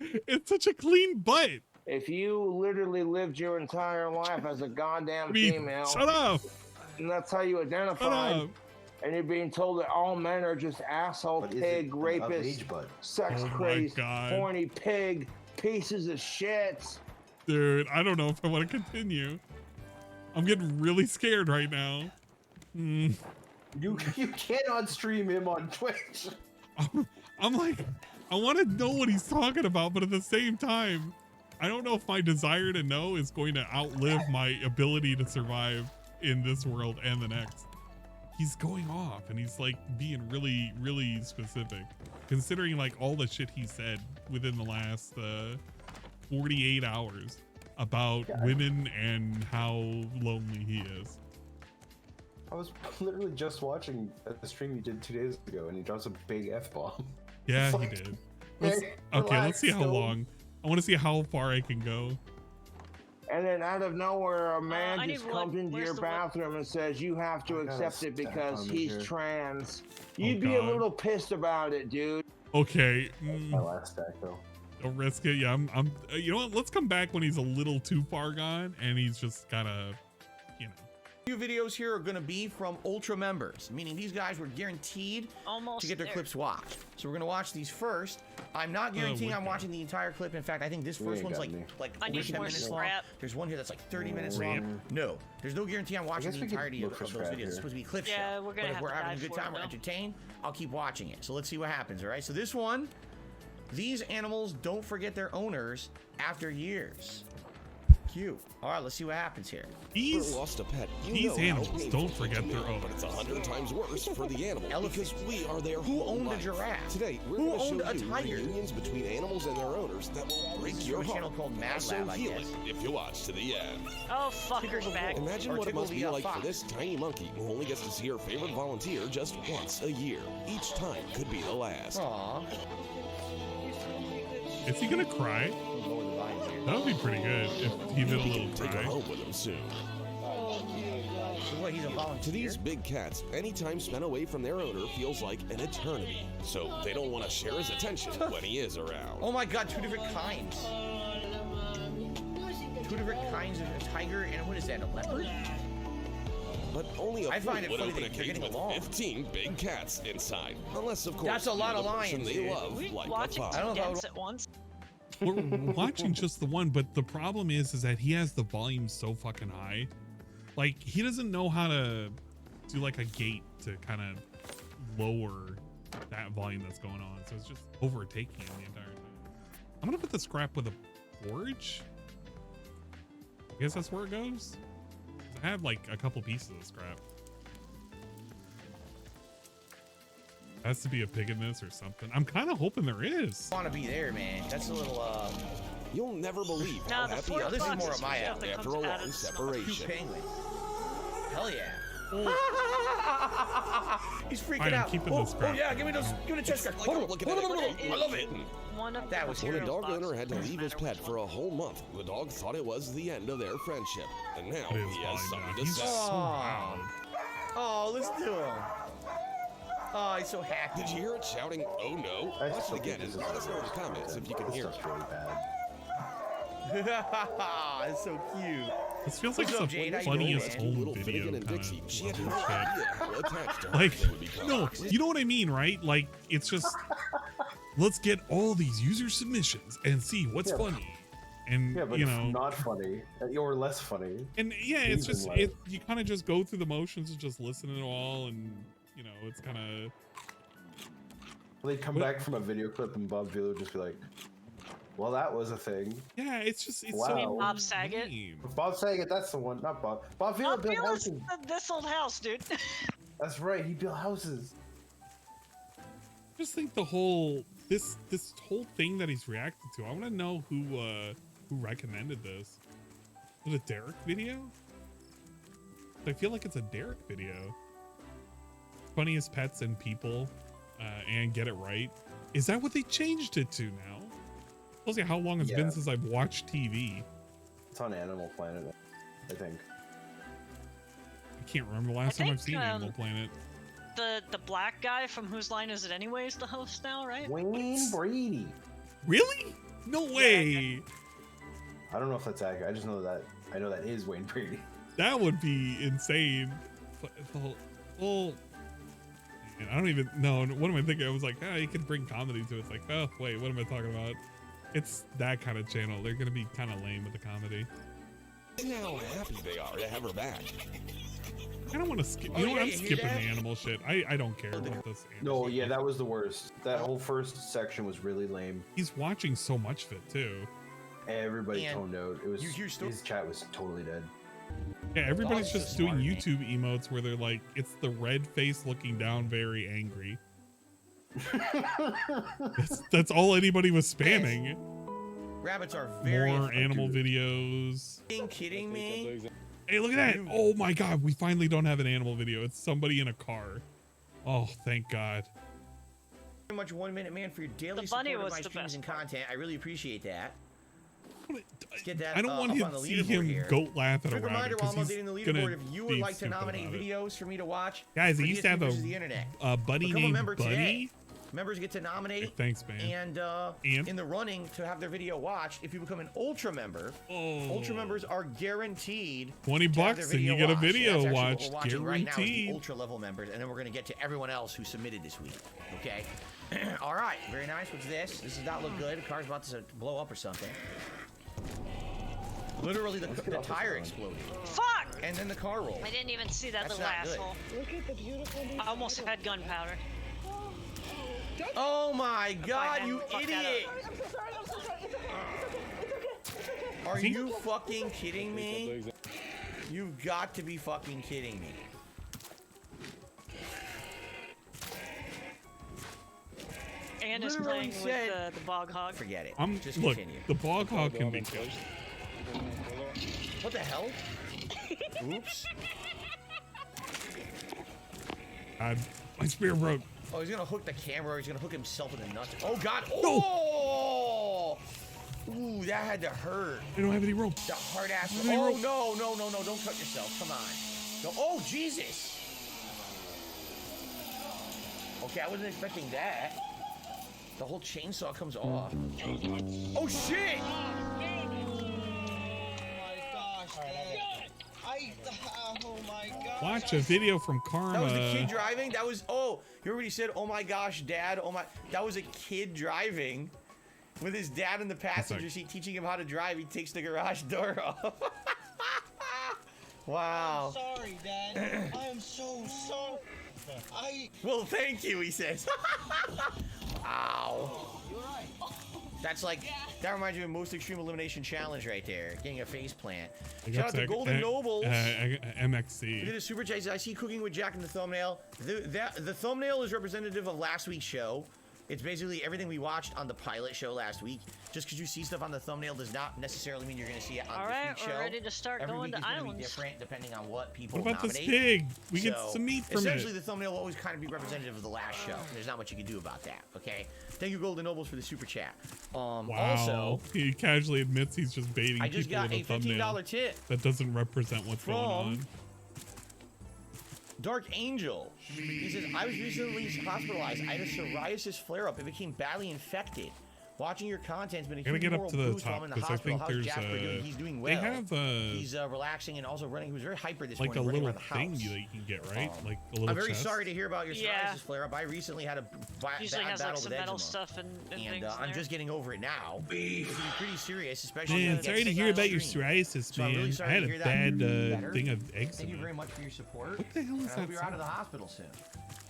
It's such a clean butt. if you literally lived your entire life as a goddamn female, Shut up. and that's how you Shut identify, up. and you're being told that all men are just asshole, But is pig, it an rapists, age butt? sex Oh my crazed, God. horny pig, pieces of shit. Dude, I don't know if I want to continue. I'm getting really scared right now. You cannot stream him on Twitch. I'm like, I want to know what he's talking about, but at the same time, I don't know if my desire to know is going to outlive my ability to survive in this world and the next. He's going off and he's like being really, really specific, considering like all the shit he said within the last 48 hours about women and how lonely he is. I was literally just watching a stream you did 2 days ago, and he drops a big F-bomb. Yeah, It's he like, did. hey, Okay, let's see how relax, long. I want to see how far I can go. And then out of nowhere, a I man need just wood. comes into Where's your the wood? bathroom and says you have to I got a accept it stack because on me he's here. trans. Oh, You'd be a God. little pissed about it, dude. Okay, My last stack, though. don't risk it. Yeah, I'm. You know what? Let's come back when he's a little too far gone and he's just gotta, you know. Few videos here are going to be from Ultra members, meaning these guys were guaranteed Almost to get their there. clips watched. So we're going to watch these first. I'm not guaranteeing I'm okay. watching the entire clip. In fact, I think this You first ain't one's got like me. I over need 10 more minutes long. scrap. There's one here that's like 30 minutes Scrap. long. No, there's no guarantee I'm watching guess the we could entirety look of for those scrap videos. here. It's supposed to be clip Yeah, show. we're gonna But if have we're to having a dive good for it, time, we're though. entertained, I'll keep watching it. So let's see what happens, all right? So this one, these animals don't forget their owners after years. Cute. All right, let's see what happens here. These lost a pet. these animals don't forget their owners. But it's 100 times worse for the animal Elephant. because we are their Who whole owned a life. giraffe? Today, we're Who going to owned show a you tiger? reunions between animals and their owners that will break This is your from a channel heart. called Mad So Lab, I feel guess. it if you watch to the end. Oh, fucker's back. Imagine Or what it tickle must the, be like fox. for this tiny monkey who only gets to see her favorite volunteer just once a year. Each time could be the last. Aw. Is he gonna cry? Lower the volume here. That would be pretty good if he did a He little can take her cry. home with him soon. So what, he's a volunteer? To these big cats, any time spent away from their owner feels like an eternity. So they don't want to share his attention when he is around. Oh my god, two different kinds. Two different kinds of a tiger and what is that, a leopard? But only a I fool find it would funny open a that they're cage getting with along. 15 big cats inside. Unless, of course, That's a lot you're of the person lions, they dude. love, We like a watching father. I don't know if I dance at once. We're watching just the one, but the problem is that he has the volume so fucking high. Like he doesn't know how to do like a gate to kind of lower that volume that's going on. So it's just overtaking him the entire time. I'm gonna put the scrap with a forge. I guess that's where it goes. I have like a couple pieces of scrap. Has to be a pig in this or something. I'm kind of hoping there is. I want to be there, man. That's a little, You'll never believe No, how the happy fourth this is box more is of my stuff that after comes a out long of the snow. cute separation. penguin. Hell yeah. He's freaking Fine, I'm out. keeping oh, this crap. oh yeah, give me the chest card. Like Hold I'm on, looking hold at on, it. hold on. I love it. One of That was When a heroes dog boxes owner had to doesn't leave his matter pet which for a one. whole month, the dog thought it was the end of their friendship. And now It is he has fine, something Doc. to He's say. so Aw. loud. Oh, listen to him. Oh, he's so happy. Did you hear it shouting, oh no? Watch it again and let us know in the comments if you can hear it. Really bad. It's so cute. This feels like What's up, the Jade? How you funniest doing, man? home Little video Finnegan kind and Dixie. of She had level no shit. idea how attached to her Like, they would become. no, you know what I mean, right? Like, it's just, let's get all these user submissions and see what's Yeah. funny. And, Yeah, but you it's know, not funny or less funny. and yeah, it's Even just, less. you kind of just go through the motions of just listening to all, and, you know, it's kind of, They come What- back from a video clip and Bob Vila would just be like, "Well, that was a thing." yeah, it's just, it's Wow. so You mean Bob Saget? lame. Bob Saget, that's the one, not Bob. Bob Vila Bob built Vila's houses. this old house, dude. That's right, he built houses. I just think the whole, this whole thing that he's reacted to, I want to know who recommended this. Was it a Derek video? I feel like it's a Derek video. Funniest pets and people, and get it right. Is that what they changed it to now? Tells you how long it's Yeah. been since I've watched TV. It's on Animal Planet, I think. I can't remember the last time think, I've seen Animal Planet. The black guy from Whose Line Is It Anyways, the host now, right? Wayne Brady. Really? No way. I don't know if that's accurate. I just know that I know that is Wayne Brady. That would be insane. But the whole man, I don't even know. What am I thinking? I was like, oh, you can bring comedy to it. It's like, oh, wait, what am I talking about? It's that kind of channel. They're going to be kind of lame with the comedy. And how happy they are to have her back. I don't want to skip. Oh, You know what? yeah, I'm you hear skipping that? the animal shit. I don't care about this. No, animal yeah, shit. that was the worst. That whole first section was really lame. He's watching so much of it, too. Everybody And toned out. It was you still- his chat was totally dead. Yeah, everybody's Oh, just so doing smart, man. YouTube emotes where they're like, it's the red face looking down very angry. That's all anybody was spamming. Rabbits are very. More animal videos. Are you kidding me? Hey, look at that. Oh my God, we finally don't have an animal video. It's somebody in a car. Oh, thank God. Very much 1 minute man for your daily The support bunny of was my the streams best and part. content. I really appreciate that. Let's get that. I don't want up him on to the see leaderboard him here. goat laugh at a Quick reminder rabbit while because I'm he's updating the gonna leaderboard, if you would be like to stupid nominate about it. videos for me to watch, Guys, I for used to have users of the internet, a buddy become a named member Buddy. today. Members get to nominate Hey, thanks, man. and in the running to have their video watched. If you become an ultra member, ultra members are guaranteed 20 to have bucks their and you video get a watched. video That's actually what watched, we're watching right now is the guaranteed. ultra level members, and then we're going to get to everyone else who submitted this week. Okay. All right. Very nice. What's this? This does not look good. The car's about to blow up or something. Literally, the tire exploded. Fuck! And then the car rolled. I didn't even see that That's little not good. asshole. Look at the beautiful. I almost had gunpowder. Oh my God, you Fuck that idiot! I'm so sorry. I'm so sorry. It's okay. It's okay. It's okay. Are you fucking kidding me? You've got to be fucking kidding me. And is Literally playing said- with the bog hog. Forget it. I'm Just look. continue. The bog hog can be killed. What the hell? Oops. God, my spear broke. Oh, he's gonna hook the camera. Or he's gonna hook himself in the nuts. Oh God! Oh! Ooh, that had to hurt. I don't have any rope. The hard ass. Any Oh rope? no! Don't cut yourself. Come on. No. Oh Jesus! Okay, I wasn't expecting that. The whole chainsaw comes off. Oh shit! Oh my gosh. Watch a video from Karma. That was the kid driving. That was you already said. Oh my gosh, Dad. Oh my. That was a kid driving, with his dad in the passenger seat, teaching him how to drive. He takes the garage door off. Wow. I'm sorry, Dad. I am so sorry. Well, thank you, he says. Ow. That's like, that reminds me of most extreme elimination challenge right there. Getting a face plant. I Shout got out to to- Golden Nobles. Look at MXC. the super chats. I see Cooking with Jack in the thumbnail. The thumbnail is representative of last week's show. It's basically everything we watched on the pilot show last week. Just because you see stuff on the thumbnail does not necessarily mean you're going to see it on All this right, week's we're show. ready to start Every going week to is gonna be islands. different depending on what people What about this nominate. pig? We get So, some meat from essentially, it. the thumbnail will always kind of be representative of the last show. There's not much you can do about that, okay? Thank you, Golden Nobles, for the super chat. Wow. Also, He casually admits he's just baiting I just people got with a a thumbnail $15 tip that doesn't represent what's going on. Dark Angel. He says, I was recently hospitalized. I had a psoriasis flare-up. It became badly infected. Watching your content's been a huge get up moral to the boost while I'm top in the because I hospital. think How's there's Jasper doing? He's doing well. they have He's relaxing and also running. He was very hyper this like a morning, running little around the thing house. you can get, right? Like a little I'm very chest. sorry to hear about your psoriasis Yeah. flare-up. I recently had a Usually bad has battle like some with metal eczema. stuff and things And in I'm there. just getting over it now. It's pretty serious, especially when Man, you sorry get to sick hear on about your stream. psoriasis, So I'm really man. sorry I had to a hear that. bad Better. thing of Thank you eczema. very much for your support. What the hell is And I hope that you're out of the hospital soon.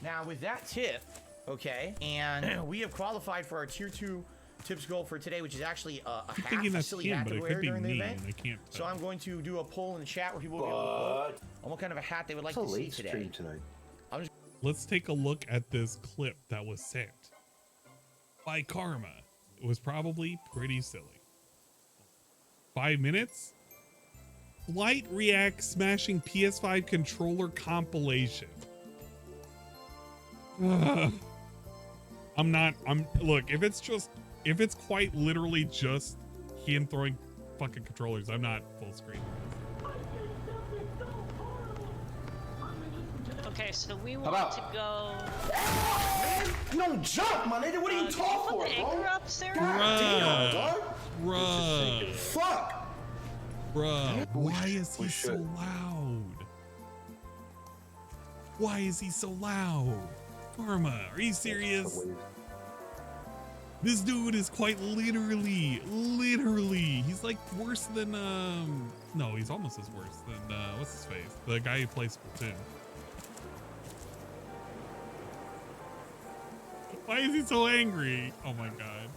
Now, with that tip, okay, and we have qualified for our tier 2 tips goal for today, which is actually a hat, thinking a that's silly him, hat but to it wear could be during the me, event. and I can't So tell. I'm going to do a poll in the chat where people will be able to vote on what kind of a hat they would like It's a to see late today. stream tonight. Let's take a look at this clip that was sent by Karma. It was probably pretty silly. 5 minutes? Flight React smashing PS5 controller compilation. Ugh. Look, if it's quite literally just him throwing fucking controllers, I'm not full screen. Okay, so we want to go. You don't jump, my nigga. What are you talking for, the anchor bro? up, Sarah? Damn, dog. Bruh. Fuck. Bruh, why is he so loud? Why is he so loud? Karma, are you serious? This dude is quite literally, he's like worse than, no, he's almost as worse than, what's his face? The guy who plays Splatoon. Why is he so angry? Oh my god.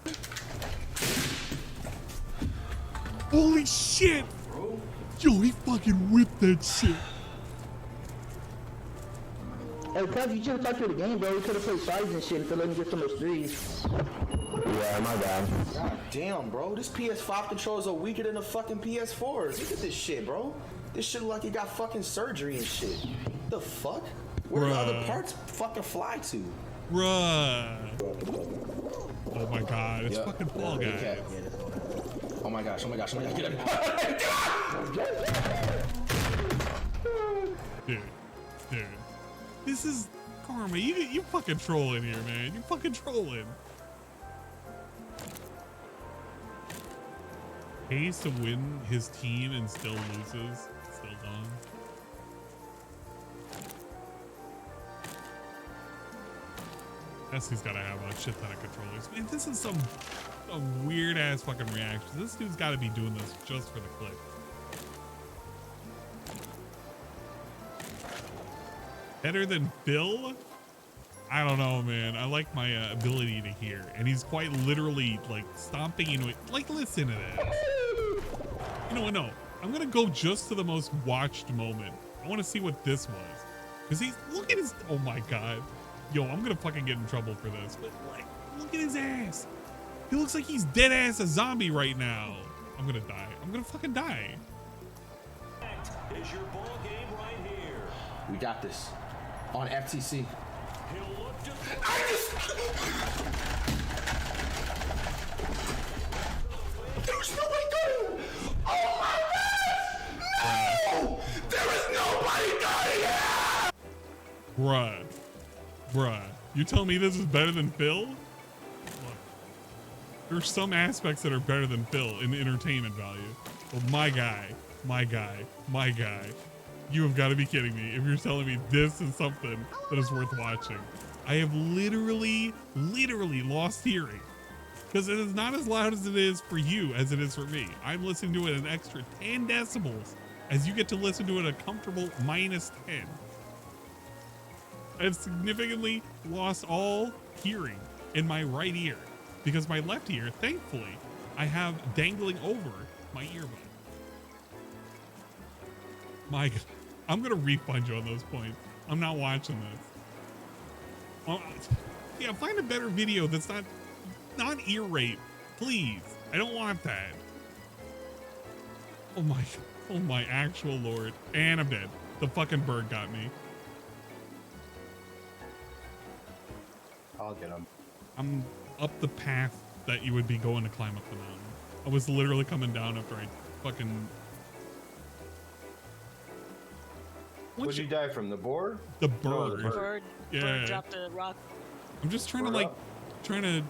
Holy shit! Yo, he fucking whipped that shit. Hey, cuz, you should have talked to the game, bro. We could have played sides and shit instead of letting you get some of those threes. Yeah, my bad. God damn, bro. This PS5 controllers are weaker than the fucking PS4s. Look at this shit, bro. This shit look like it got fucking surgery and shit. The fuck? Where the other parts fucking fly to? Bruh. Oh my god, it's fucking Fall Guys. Oh my gosh, oh my gosh, oh my gosh. Dude. This is Karma. You fucking trolling here, man. You fucking trolling. Pays to win his team and still loses. Still gone. He's gotta have a shit ton of controllers. Man, this is some weird ass fucking reaction. This dude's gotta be doing this just for the clip. Better than Phil? I don't know, man. I like my ability to hear, and he's quite literally like stomping into it. Like, listen to that. You know what? No, I'm gonna go just to the most watched moment. I want to see what this was, because look at his. Oh my god, yo, I'm gonna fucking get in trouble for this. But like, look at his ass. He looks like he's dead ass a zombie right now. I'm gonna die. I'm gonna fucking die. Is your ball game right here? We got this. On FTC. There's nobody going! Oh my god! No! There is nobody going! Bruh. You tell me this is better than Phil? Look, there's some aspects that are better than Phil in entertainment value. But my guy. You have got to be kidding me if you're telling me this is something that is worth watching. I have literally lost hearing because it is not as loud as it is for you as it is for me. I'm listening to it an extra 10 decibels as you get to listen to it a comfortable -10. I've significantly lost all hearing in my right ear because my left ear, thankfully, I have dangling over my earbud. My God, I'm gonna refund you on those points. I'm not watching this. Yeah, find a better video that's not ear rape, please. I don't want that. Oh my actual Lord. And I'm dead. The fucking bird got me. I'll get him. I'm up the path that you would be going to climb up the mountain. I was literally coming down after I fucking... What'd you die from? The boar? The No, bird. the Bird, Yeah. bird dropped the rock. I'm just trying to Bird like, up. trying to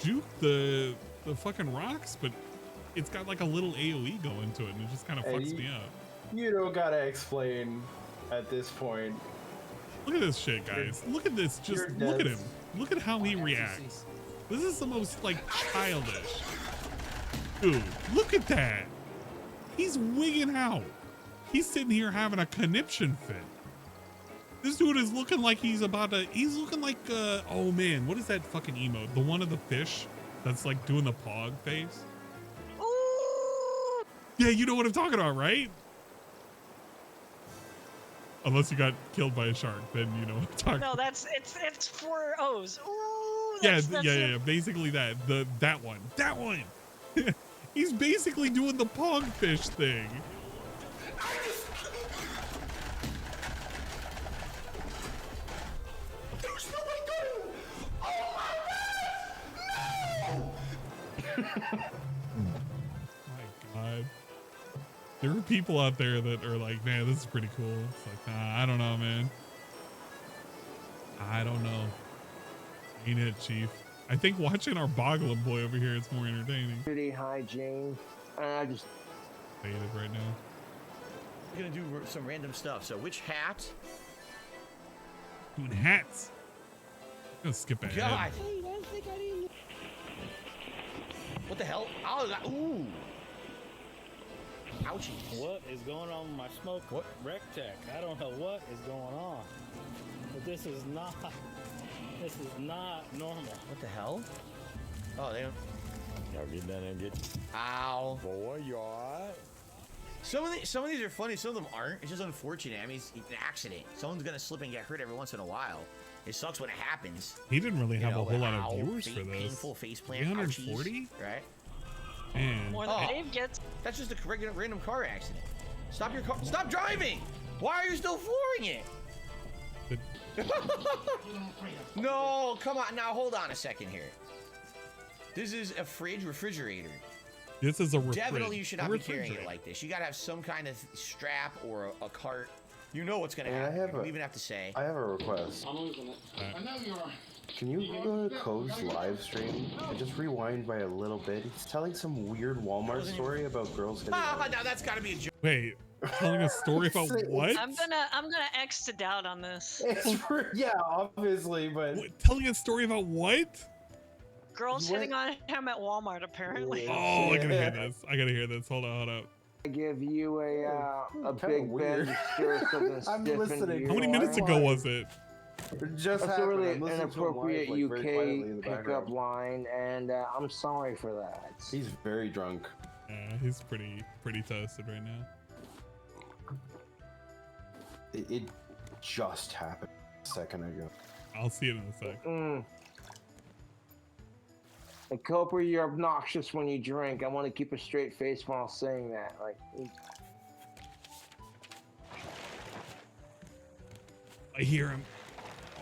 juke the fucking rocks, but it's got like a little AoE going to it, and it just kind of Hey, fucks me up. You don't gotta explain at this point. Look at this shit, guys. Look at this. Just you're look at dead. him. Look at how he reacts. This is the most like childish. Dude, look at that. He's wigging out. He's sitting here having a conniption fit. This dude is looking like he's looking like, oh man, what is that fucking emote? The one of the fish that's like doing the pog face? Ooh! Yeah, you know what I'm talking about, right? Unless you got killed by a shark, then you know what I'm talking No, about. it's 4 O's. Ooh! Yeah, That's yeah, basically that. That one. He's basically doing the pog fish thing. My God. There are people out there that are like, man, this is pretty cool. It's like, nah, I don't know, man. I don't know. Ain't it, Chief? I think watching our Boglin boy over here is more entertaining. Pretty hygiene. I just Faded right now. We're gonna do some random stuff. So which hat? Doing hats. I'm gonna skip ahead. God. What the hell? Oh, ooh. Ouchie. What is going on with my smoke rec tech? I don't know what is going on. But this is not normal. What the hell? Oh, they don't. Y'all get down there and get. Ow. Boy, you alright? Some of these are funny, some of them aren't. It's just unfortunate. I mean, it's an accident. Someone's gonna slip and get hurt every once in a while. It sucks when it happens. He didn't really have a whole lot ow, of viewers for this. Painful face plant. 340? ouchies, right? Man. More than Dave gets. That's just a random car accident. Stop your car. Stop driving! Why are you still flooring it? No, come on. Now, hold on a second here. This is a refrigerator. This is a Definitely you should not be carrying it like this. You gotta have some kind of strap or a cart. You know what's gonna happen. You don't even have to say. I have a request. I'm losing it. I know you are. Can you go to Cove's live stream and just rewind by a little bit? He's telling some weird Walmart story about girls getting. Now that's gotta be a joke. Wait, telling a story about what? I'm gonna X it out on this. Yeah, obviously, but telling a story about what? Girls hitting on him at Walmart, apparently. Oh, I gotta hear this. I gotta hear this. Hold on. I give you a kinda big weird. bend to stir something I'm stiff listening. into How many your minutes arm. ago was it? It just That's a happened. really I'm listening to him inappropriate live, like, very quietly in the UK pickup background. line, and I'm sorry for that. He's very drunk. Yeah, he's pretty toasted right now. It just happened a second ago. I'll see it in a sec. And Cooper, you're obnoxious when you drink. I want to keep a straight face while saying that. Like, I hear him.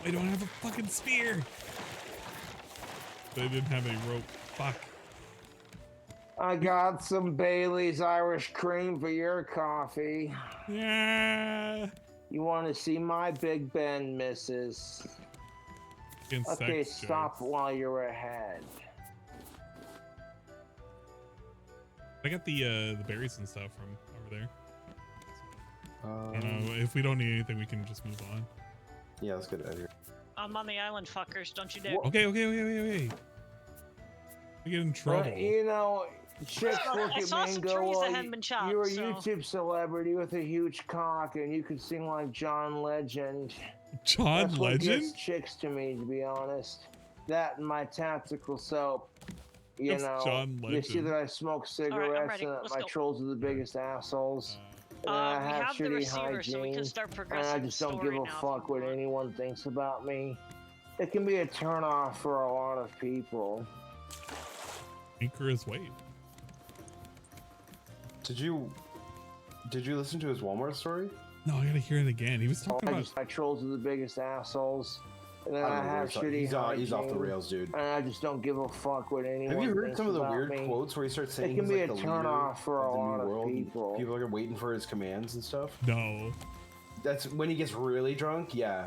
I don't have a fucking spear. They didn't have any rope. Fuck. I got some Bailey's Irish cream for your coffee. Yeah. You want to see my Big Ben, missus? Okay, stop while you're ahead. I got the berries and stuff from over there. I don't know, if we don't need anything, we can just move on. Yeah, let's get out of here. I'm on the island, fuckers. Don't you dare. Okay. We get in trouble. But, you know, chicks look I at saw me some and go, trees well, that hadn't been chopped, you're a so- YouTube celebrity with a huge cock, and you can sing like John Legend. John That's what Legend? gets chicks to me, to be honest. That and my tactical soap. You That's know, John you see Legend. that I smoke cigarettes ready. and that Let's my go. trolls are the biggest assholes. And I We have have the shitty receiver, so we can hygiene, start and progressing I the just don't story give a now. fuck what anyone thinks about me. It can be a turnoff for a lot of people. Anchor his weight. Did you listen to his Walmart story? No, I gotta hear it again. He was talking about. My trolls are the biggest assholes. And then I I don't know, have shitty he's off the hygiene, rails, dude. And I just don't give a fuck what anyone Have you heard thinks some of the about weird me. quotes where he starts saying It can he's be like a the turn leader off for of a the lot new of world? people. People are waiting for his commands and stuff. No. that's when he gets really drunk. Yeah,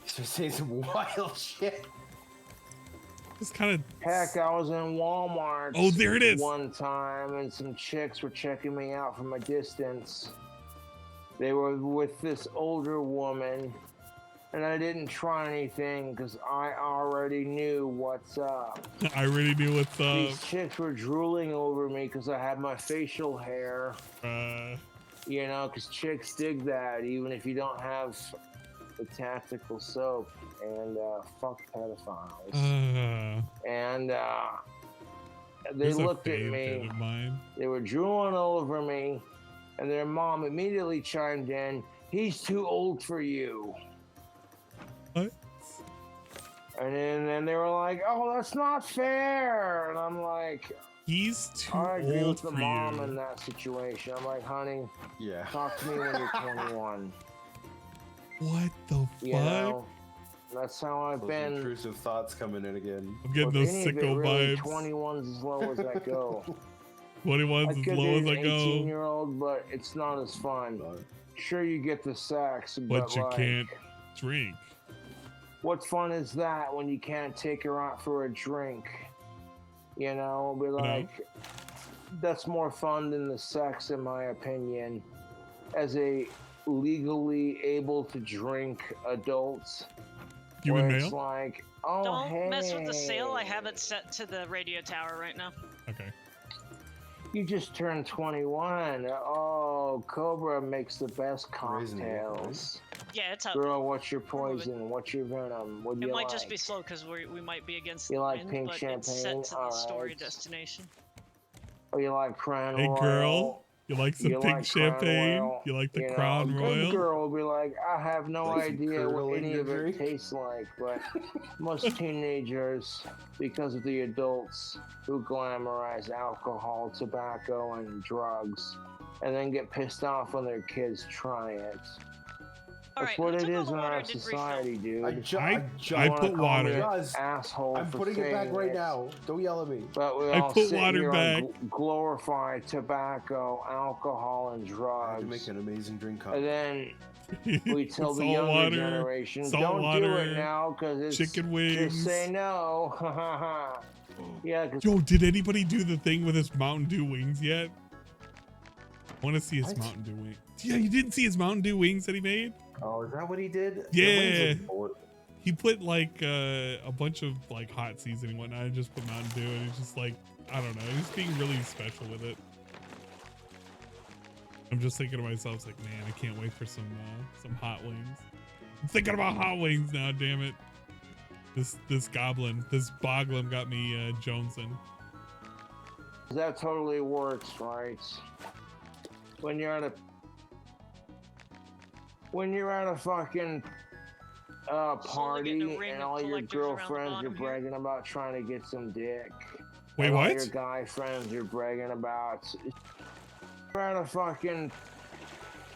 he starts saying some wild shit. It's kind of. Heck, I was in Walmart. Oh, there it is. One time, and some chicks were checking me out from a distance. They were with this older woman, and I didn't try anything because I already knew what's up. I already knew what's up. These chicks were drooling over me because I had my facial hair. You know, because chicks dig that, even if you don't have the tactical soap. And fuck pedophiles. And they looked at me. They were drooling over me, and their mom immediately chimed in, "He's too old for you." What? And then they were like, "Oh, that's not fair." And I'm like, "He's too I agree old with the for mom you." in that situation. I'm like, "Honey, yeah, talk to me when you're 21." What the fuck? You know, that's how I've Those been. Intrusive thoughts coming in again. I'm getting those sicko really, vibes. 21's as low as I go. 21's as low as I go. 18-year-old, but it's not as fun. Sure, you get the sex, But you like, can't drink. What fun is that when you can't take her out for a drink? You know, be like, that's more fun than the sex, in my opinion. As a legally able to drink adults, Human where it's male? like, oh, Don't hey. mess with the sail. I have it set to the radio tower right now. Okay. You just turned 21. Oh, Cobra makes the best cocktails. Yeah, it's up. Girl, what's your poison? What's your venom? What do It you might like? just be slow because we might be against You the like wind, pink but champagne? it's set to the story Alright. destination. Or you like Crown Hey Royal? girl, you like some You pink like Crown champagne? Royal? You like the You know, Crown a good Royal? girl will be like, I have no Like some idea curdle what in any your of it drink? tastes like, but most teenagers, because of the adults who glamorize alcohol, tobacco, and drugs, and then get pissed off when their kids try it. That's what it is in our society, dude. I put water. Asshole. I'm for putting it back saying right it. now. Don't yell at me. But we I all put sit water here back. and glorify tobacco, alcohol, and drugs. To make an amazing drink. And then we tell the Salt younger water, generation, salt don't do water, it now because it's chicken wings. Just say no. Yeah. Yo, did anybody do the thing with his Mountain Dew wings yet? I want to see his What? Mountain Dew wings. Yeah, you didn't see his Mountain Dew wings that he made? Oh, is that what he did? Yeah. He put like a bunch of like hot seasoning and whatnot and just put Mountain Dew and it's just like, I don't know. He's being really special with it. I'm just thinking to myself, it's like, man, I can't wait for some hot wings. I'm thinking about hot wings now, damn it. This boglin got me jonesing. That totally works, right? When you're at a fucking party and all your girlfriends are bragging about trying to get some dick. Wait, and what? All your guy friends are bragging about. You're at a fucking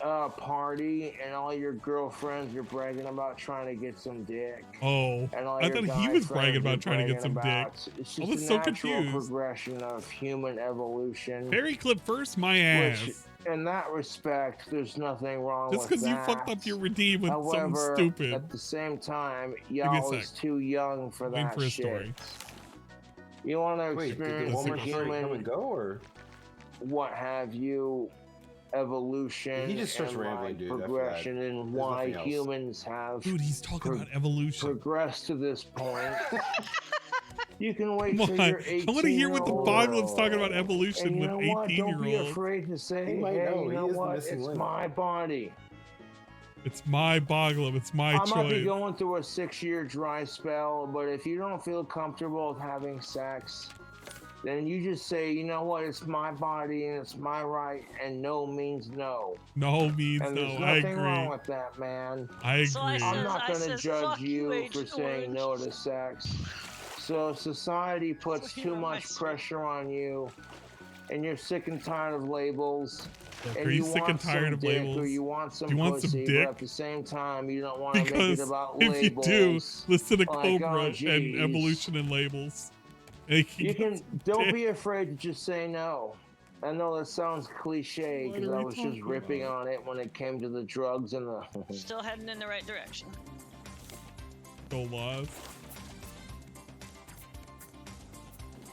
party and all your girlfriends are bragging about trying to get some dick. Oh, And all I your thought he guy was friends bragging are about trying to get bragging some dick. about- It's I just was a so natural confused. progression of human evolution. Fairy clip first, my ass. Which, in that respect, there's nothing wrong Just with because you that. fucked up your redeem with However, something stupid. at the same time, me a y'all sec. is too young for Waiting that for a shit. story. You want to Wait, did the experience woman the story come and human, go, or what have you, evolution, He just starts and rambling, like dude, after progression, that. and There's why nothing else. humans have Dude, he's talking about evolution. progressed to this point. You can wait Come till on. you're 18. I want to hear what the Boglin's talking about And evolution you with know what? Don't be 18-year-olds. afraid to say, He might hey, know. you He know is the what? missing It's link. my body. It's my Boglin. It's my I might be choice. going through a 6-year dry spell, but if you don't feel comfortable with having sex, then you just say, you know what, it's my body and it's my right, and no means no. No means And there's no. I nothing wrong agree. with that, man. I agree. So I I'm not I going to says, judge "Fuck you Agent for saying no Orange." to sex. So society puts So too you're my much sweet- pressure on you, and you're sick and tired of labels. Look, And are you you sick want and tired some of dick, labels? or you want some Do you want some pussy, dick? but at the same time, you don't want to make it Because about if labels. you do, listen to Like, Cobra oh, and geez. evolution and labels. And You get can some don't dick. be afraid to just say no. I know that sounds cliche because I was just ripping on it when it came to the drugs and the. Still heading in the right direction. Go lost.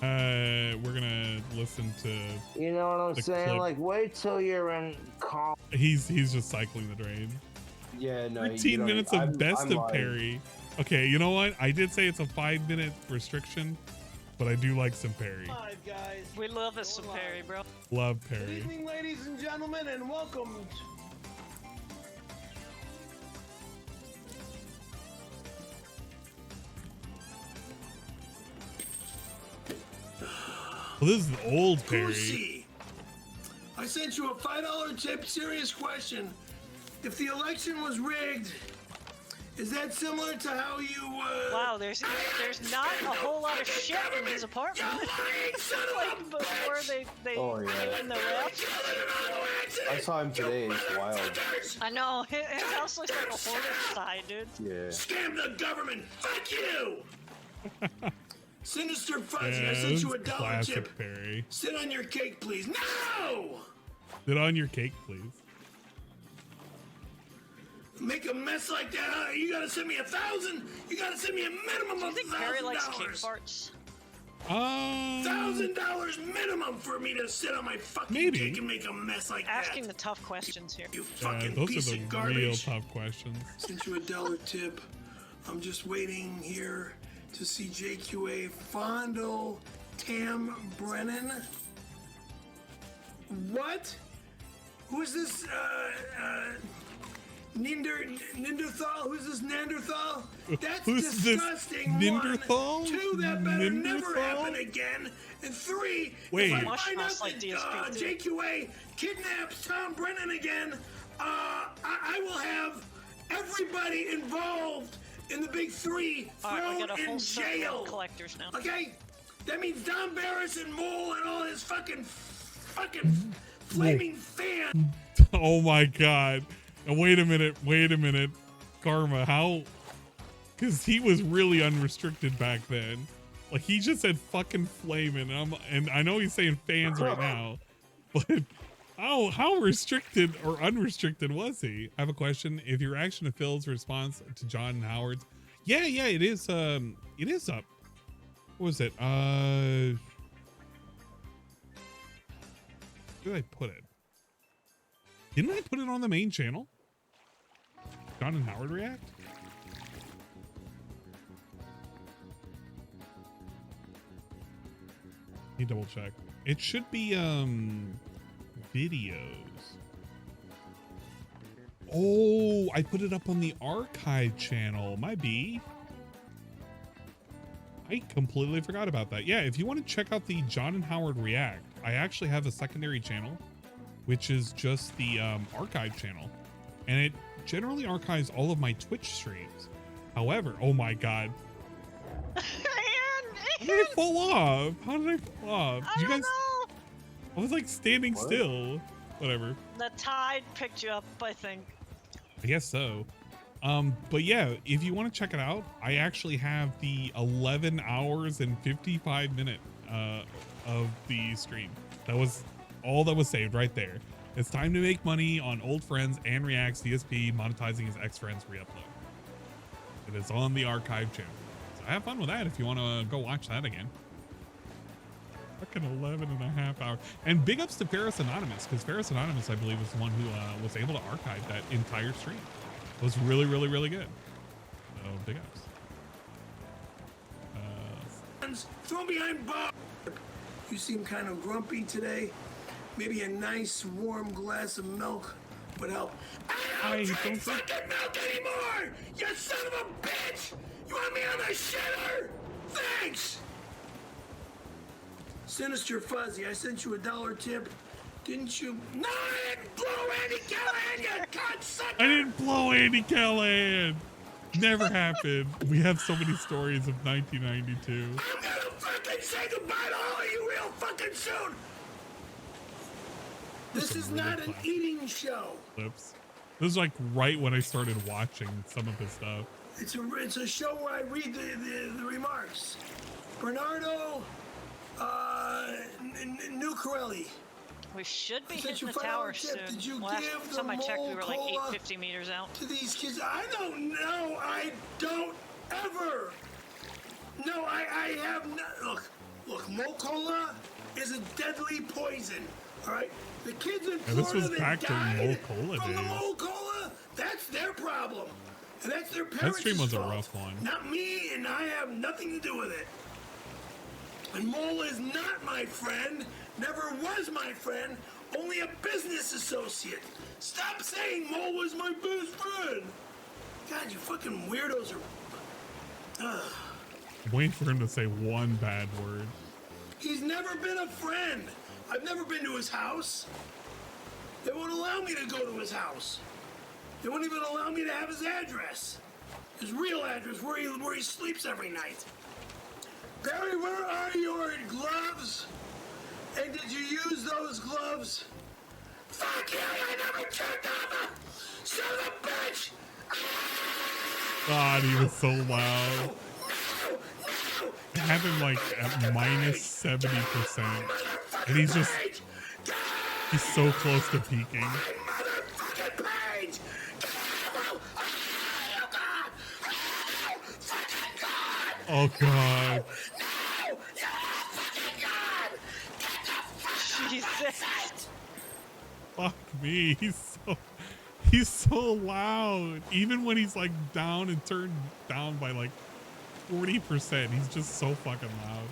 We're gonna listen to. You know what I'm saying? clip. Like, wait till you're in college. He's just cycling the drain. Yeah, no. 13 minutes of best I'm of lying. parry. Okay, you know what? I did say it's a 5-minute restriction, but I do like some parry. Live, guys. We love us some parry, bro. Love Good parry. evening, ladies and gentlemen, and welcome. Well, this is the old parry. Goosey, I sent you a $5 tip. Serious question. If the election was rigged, is that similar to how you? Wow, there's not a whole lot of shit in his apartment. Like before they Oh, yeah. give him the rest. I saw him today. It's wild. I know his house looks like a hoarder's side, dude. Yeah. Scam the government. Fuck you. Sinister Fuzzy, Yeah, I sent this you a is $1 classic tip. parry. Sit on your cake, please. No! Sit on your cake, please. Make a mess like that, huh? You gotta send me 1,000. You gotta send me a minimum Do you of think Barry likes cake $1,000. farts? $1,000 minimum for me to sit on my fucking Maybe. cake and make a mess like Asking that. the tough questions here. You Yeah, fucking those piece are the of real garbage. tough questions. Sent you a $1 tip. I'm just waiting here to see JQA fondle Tam Brennan. What? Who is this? Neanderthal? Who's this Neanderthal? That's Who's this disgusting. Neanderthal? 1, 2, that better never Neanderthal? happen again. And 3, Wait. if I Mush find mouth out like that DSP. JQA kidnaps Tom Brennan again, I will have everybody involved in the big 3 Alright, we thrown got a whole in circle jail. of collectors now. Okay? That means Don Barris and Mole and all his fucking flaming fans. Oh my god. Now wait a minute. Karma, how? Because he was really unrestricted back then. Like he just said fucking flaming. And I know he's saying fans right now, but how restricted or unrestricted was he? I have a question. If your reaction to Phil's response to John and Howard's, yeah, it is up. What was it? Where did I put it? Didn't I put it on the main channel? John and Howard react? Let me double check. It should be videos. Oh, I put it up on the archive channel. My B. I completely forgot about that. Yeah, if you want to check out the John and Howard react, I actually have a secondary channel, which is just the archive channel, and it generally archives all of my Twitch streams. However, oh my god, how did I fall off? How did I fall off? Did you guys? I was like standing still. Whatever. The tide picked you up, I think. I guess so. But yeah, if you want to check it out, I actually have the 11 hours and 55 minute of the stream. That was all that was saved right there. It's time to make money on old friends and reacts DSP monetizing his ex-friends re-upload. It is on the archive channel. So have fun with that if you want to go watch that again. Fucking 11 and a half hours. And big ups to Ferris Anonymous, because Ferris Anonymous, I believe, was the one who was able to archive that entire stream. It was really, really, really good. So big ups. Throw behind bar. You seem kind of grumpy today. Maybe a nice warm glass of milk would help. I don't drink fucking milk anymore! You son of a bitch! You want me on the shitter? Thanks! Sinister Fuzzy, I sent you a $1 tip. Didn't you? No, I didn't blow Andy Callahan, you cocksucker! I didn't blow Andy Callahan. Never happened. We have so many stories of 1992. I'm gonna fucking say goodbye to all of you real fucking soon! This is not an eating show. Clips. This is like right when I started watching some of his stuff. It's a show where I read the remarks. Bernardo Nucarelli. We should be Since hitting you the found tower out, soon. did you Last give the time I checked, we mole were like cola 850 meters out. to these kids? I don't know. I don't ever. No, I have not. Look, mole cola is a deadly poison. All right, the kids in this was Florida back that to mole died cola from the days. mole cola, that's their problem, and that's their That parents' stream was a fault. rough one. Not me, and I have nothing to do with it. And Mole is not my friend, never was my friend, only a business associate. Stop saying Mole was my best friend. God, you fucking weirdos are... Ugh. I'm waiting for him to say one bad word. He's never been a friend. I've never been to his house. They won't allow me to go to his house. They won't even allow me to have his address. His real address, where he sleeps every night. Barry, where are your gloves? And did you use those gloves? Fuck you, I never turned on the son of a bitch! God, he was so loud. I have him like at minus 70%. And he's so close to peaking. Oh God. Jesus. Fuck me. He's so loud. Even when he's like down and turned down by like 40%, he's just so fucking loud.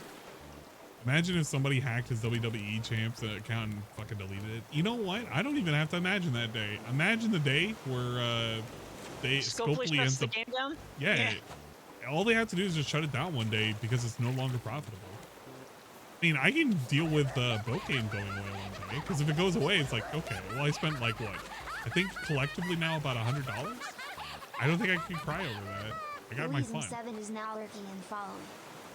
Imagine if somebody hacked his WWE Champs account and fucking deleted it. You know what? I don't even have to imagine that day. Imagine the day where Scopely ends the up game down? Yeah. All they have to do is just shut it down one day because it's no longer profitable. I mean, I can deal with boat game going away one day because if it goes away, it's like, okay, well, I spent like what? I think collectively now about $100. I don't think I can cry over that. I got my fun. 7 is now lurking and following.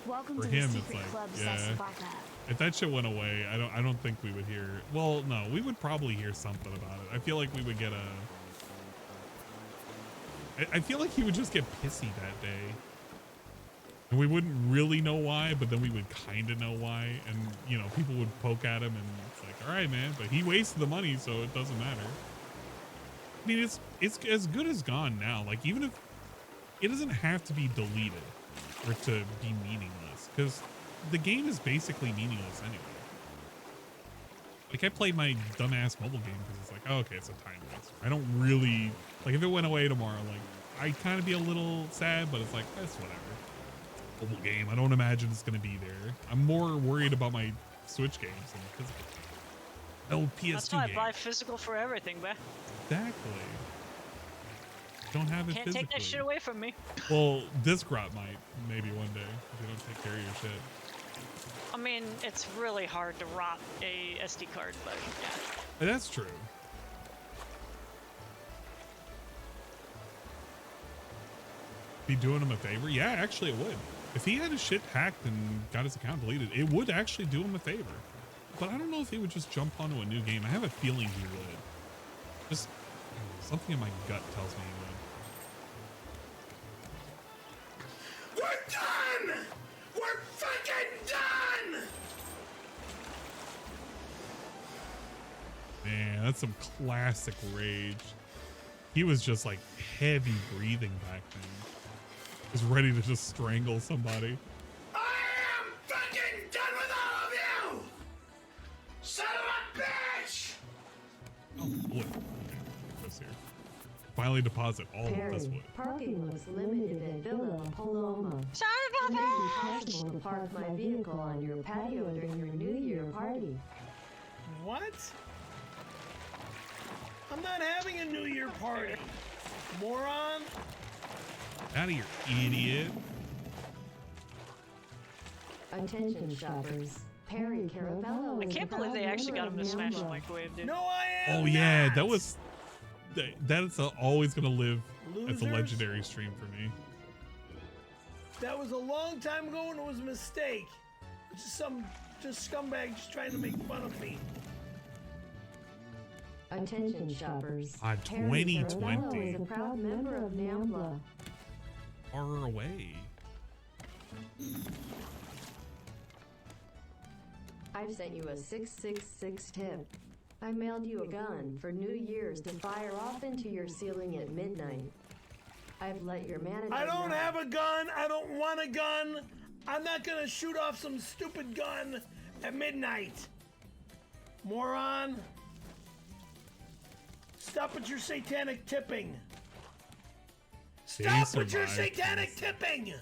Welcome For to him, the it's secret like, club, yeah. Sasabaka. If that shit went away, I don't think we would hear. Well, no, we would probably hear something about it. I feel like we would get I feel like he would just get pissy that day. And we wouldn't really know why, but then we would kind of know why. And, you know, people would poke at him and it's like, all right, man, but he wasted the money, so it doesn't matter. I mean, it's as good as gone now. Like, even if it doesn't have to be deleted for it to be meaningless, because the game is basically meaningless anyway. Like, I played my dumbass mobile game because it's like, oh, okay, it's a time waster. I don't really, like, if it went away tomorrow, like, I'd kind of be a little sad, but it's like, that's whatever. Mobile game, I don't imagine it's going to be there. I'm more worried about my Switch games than physical. No PS2 That's why game. I buy physical for everything, bruh. Exactly. Don't have it Can't physically. take that shit away from me. Well, Disc Rot might, maybe one day, if you don't take care of your shit. I mean, it's really hard to rot a SD card, but yeah. That's true. Be doing him a favor? Yeah, actually it would. If he had his shit hacked and got his account deleted, it would actually do him a favor. But I don't know if he would just jump onto a new game. I have a feeling he would. Just something in my gut tells me he would. We're done! We're fucking done! Man, that's some classic rage. He was just like heavy breathing back then. Just ready to just strangle somebody. I am fucking done with all of you! Son of a bitch! Oh, wood. Okay, this here. Finally deposit all of this wood. Parking was limited at Villa Paloma. Sorry It may be possible to park my vehicle on your patio during your New Year party. What? I'm not having a New Year party. Moron. Out of here, idiot. Attention shoppers. Perry Carabello I can't believe they actually got him to smash the microwave, dude. No, I am Oh yeah, that was that's always gonna live as a Losers. legendary stream for me. That was a long time ago and it was a mistake. It's just some scumbag just trying to make fun of me. Attention shoppers. Perry 2020. is a proud member of NAMBLA. Far away. I've sent you a 666 tip. I mailed you a gun for New Year's to fire off into your ceiling at midnight. I've let your manager I don't know. have a gun. I don't want a gun. I'm not gonna shoot off some stupid gun at midnight. Moron. Stop with your satanic tipping. Stop with your satanic tipping.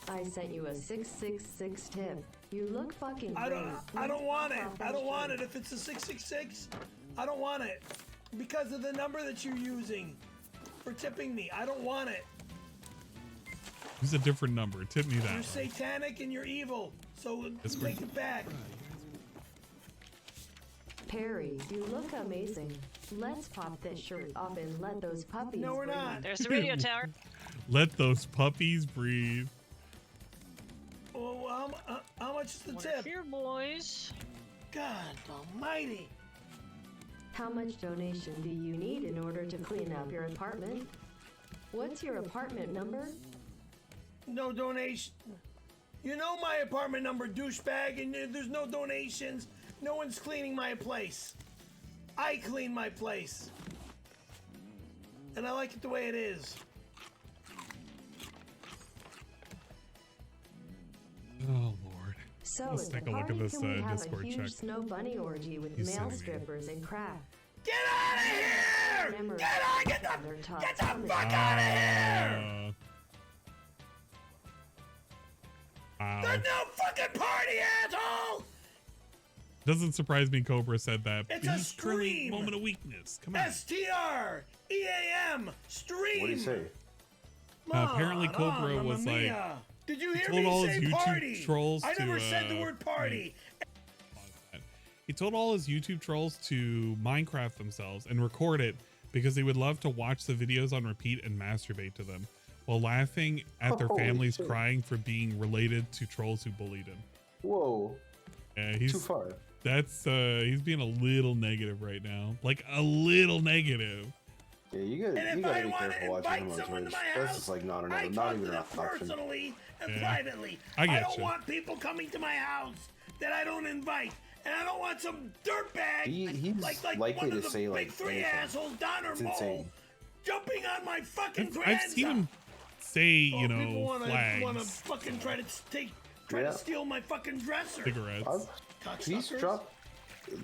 I sent you a 666 tip. You look fucking great. I don't want it. I don't want it. If it's a 666, I don't want it. Because of the number that you're using for tipping me. I don't want it. Use a different number. Tip me that. You're one. satanic and you're evil. So take it back. Perry, you look amazing. Let's pop this shirt off and let those puppies No, we're breathe. not. There's the radio tower. Let those puppies breathe. Well, how much is the We're tip? here, boys. God almighty. How much donation do you need in order to clean up your apartment? What's your apartment number? No donation. You know my apartment number, douchebag, and there's no donations. No one's cleaning my place. I clean my place. And I like it the way it is. Oh Lord. So Let's at take the a look party, at this can we have Discord a huge check. snow bunny orgy with He's male sending me. strippers and crack? Get out of here! Remember, Get the fuck out of here! Wow. There's no fucking party, asshole! Doesn't surprise me Cobra said that. It's a He's currently stream. moment of weakness. Come on. STREAM stream. What do you say? Apparently Cobra Mamma was like, mia. Did you he hear told me all say his YouTube party? trolls I to, never said the word party. He told all his YouTube trolls to Minecraft themselves and record it because they would love to watch the videos on repeat and masturbate to them while laughing at their Holy families shit. crying for being related to trolls who bullied him. Whoa. Yeah, he's Too far. That's he's being a little negative right now. Like a little negative. Yeah, you gotta be careful watching him on Twitch. That's just like not I even talk an to them option. personally and Yeah. privately. I get don't you. want people coming to my house that I don't invite. And I don't want some dirtbag He's like likely one to of the say, big like, three anything. assholes, Don or It's Mo, insane. jumping on my fucking I've grandson. seen him say, you people know, wanna flags, fucking try Yeah. to steal my fucking dresser. cigarettes. He's Cocksuckers. dropped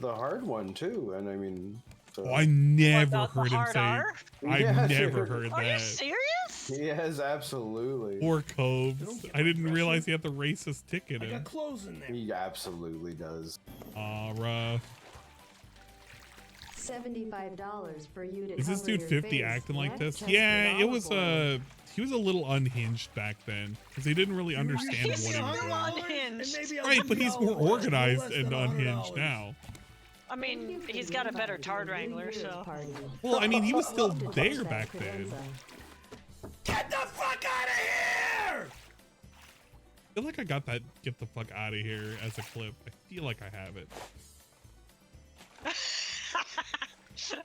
the hard one too, and I mean. So. Oh, I never What, the heard him hard say. R? I Yeah, never sure. heard Are you that. serious? Yes, absolutely. Poor Cobes. I didn't realize he had the racist tick in I got him. clothes in there. He absolutely does. Aw, rough. $75 for you to Is this cover dude your 50 face, acting like neck, this? chest, Yeah, and it was olive oil. he was a little unhinged back then because he didn't really understand He's what he was still doing. unhinged. Right, but he's more organized and unhinged now. I mean, he's got a better Tard Wrangler, so. Well, I mean, he was still there back then. Get the fuck out of here! I feel like I got that "get the fuck out of here" as a clip. I feel like I have it.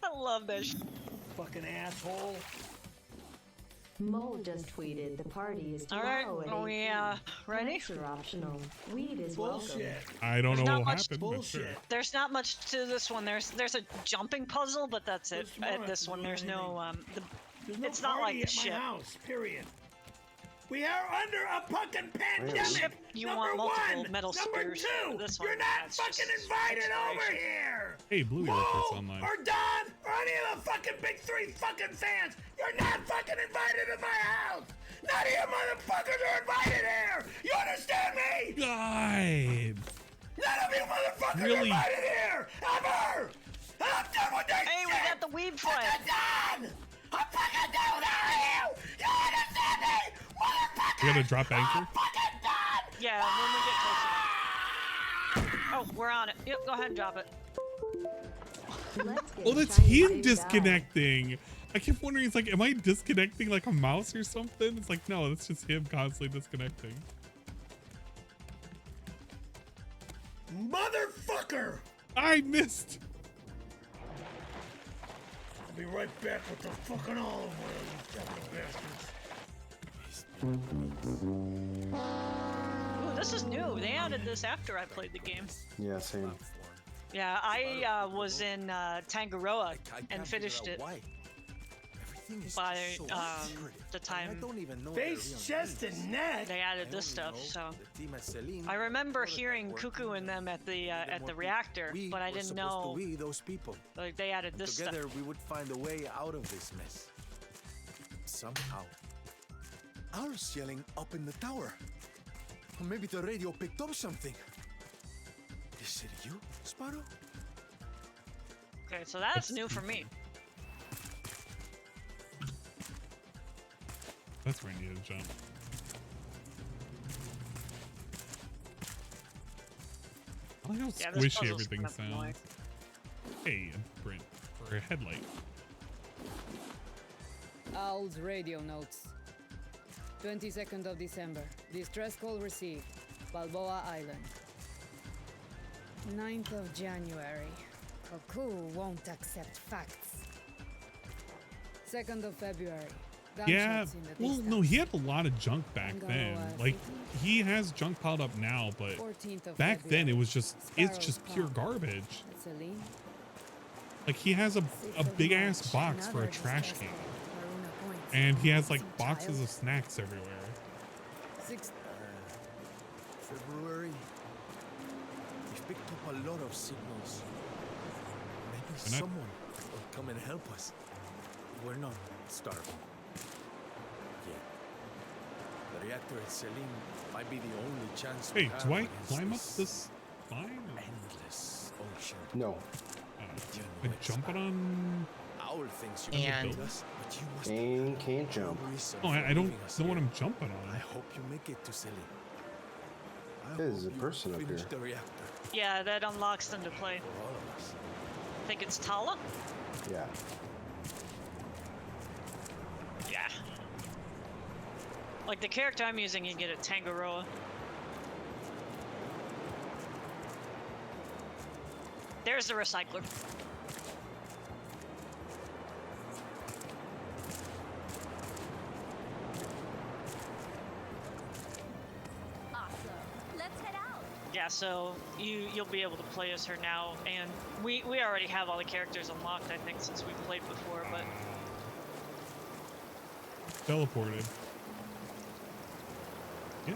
I love that shit. Fucking asshole. Mo just tweeted the party is All right, tomorrow at are 8 we p.m. ready? Pets are optional. Weed is welcome. Bullshit. I don't know There's not what much happened, but sure. There's not much to this one. There's a jumping puzzle, but that's it. At this one, there's no There's no it's not party like the at my ship. house, period. We are under a fucking The pandemic. ship, you Number want multiple one. metal Number spears. two, This you're one, not that's fucking just invited over exploration. here. Hey, Bluey Mo Workers online. or Don or any of the fucking big three fucking fans, you're not fucking invited to my house. None of you motherfuckers are invited here. You understand me? God. None of you motherfuckers Really? are invited here. Ever. And I'm done with this Hey, we shit. got the weed flag. I'm done. I'm fucking done with all of you. You understand me? Motherfucker. You gotta drop anchor? Fucking done. Yeah, when we get close enough. Oh, we're on it. Yep, go ahead and drop it. Let's get Oh, that's shiny him baby disconnecting. I kept wondering, it's like, am I disconnecting like a mouse or something? It's like, no, that's just him constantly disconnecting. Motherfucker. I missed. I'll be right back with the fucking olive oil, you fucking bastards. Ooh, this is new. They added this after I played the game. Yeah, same. Yeah, I was in Tangaroa and finished it by the time Face, chest, and neck. they added this stuff. So I remember hearing Cuckoo and them at the reactor, but I didn't know those people. like they added this Together stuff. we would find a way out of this mess. Somehow. Owl's yelling up in the tower. Or maybe the radio picked up something. Is it you, Sparrow? Okay, so that's new for me. That's where I need to jump. I like how Yeah, this squishy puzzle's everything kind of annoying. sounds. Hey, a print for a headlight. Owl's radio notes. 22nd of December. Distress call received. Balboa Island. 9th of January. Cuckoo won't accept facts. 2nd of February. Yeah, Gunshots in the well, distance. no, he had a lot of junk back then. Gangsta. Like, he has junk piled up now, but 14th of back then it was February. it's just pure Sparrow's garbage. It's a lean. Like, he has a 6th of big ass March, box for a another trash distress can. call. Varuna points. And he has like Missing boxes child. of snacks everywhere. 6th. February. We've picked up a lot of signals. Maybe And I- someone will come and help us. We're not starving. Yet. The reactor at Selim might be the only chance we Hey, have do I against climb up this this line? endless ocean. No. I jump it on. Owl thinks you And- can beat us, but you must Kane can't jump. Oh, I don't know what I'm jumping on. I hope you make it to Selim. There's a person up Finish here. the reactor Yeah, that unlocks them to play. for all of us. I think it's Tala. Yeah. Yeah. Like the character I'm using, you get at Tangaroa. There's the recycler. Let's head out. Yeah, so you'll be able to play as her now, and we already have all the characters unlocked, I think, since we played before, but Teleported. Yeah.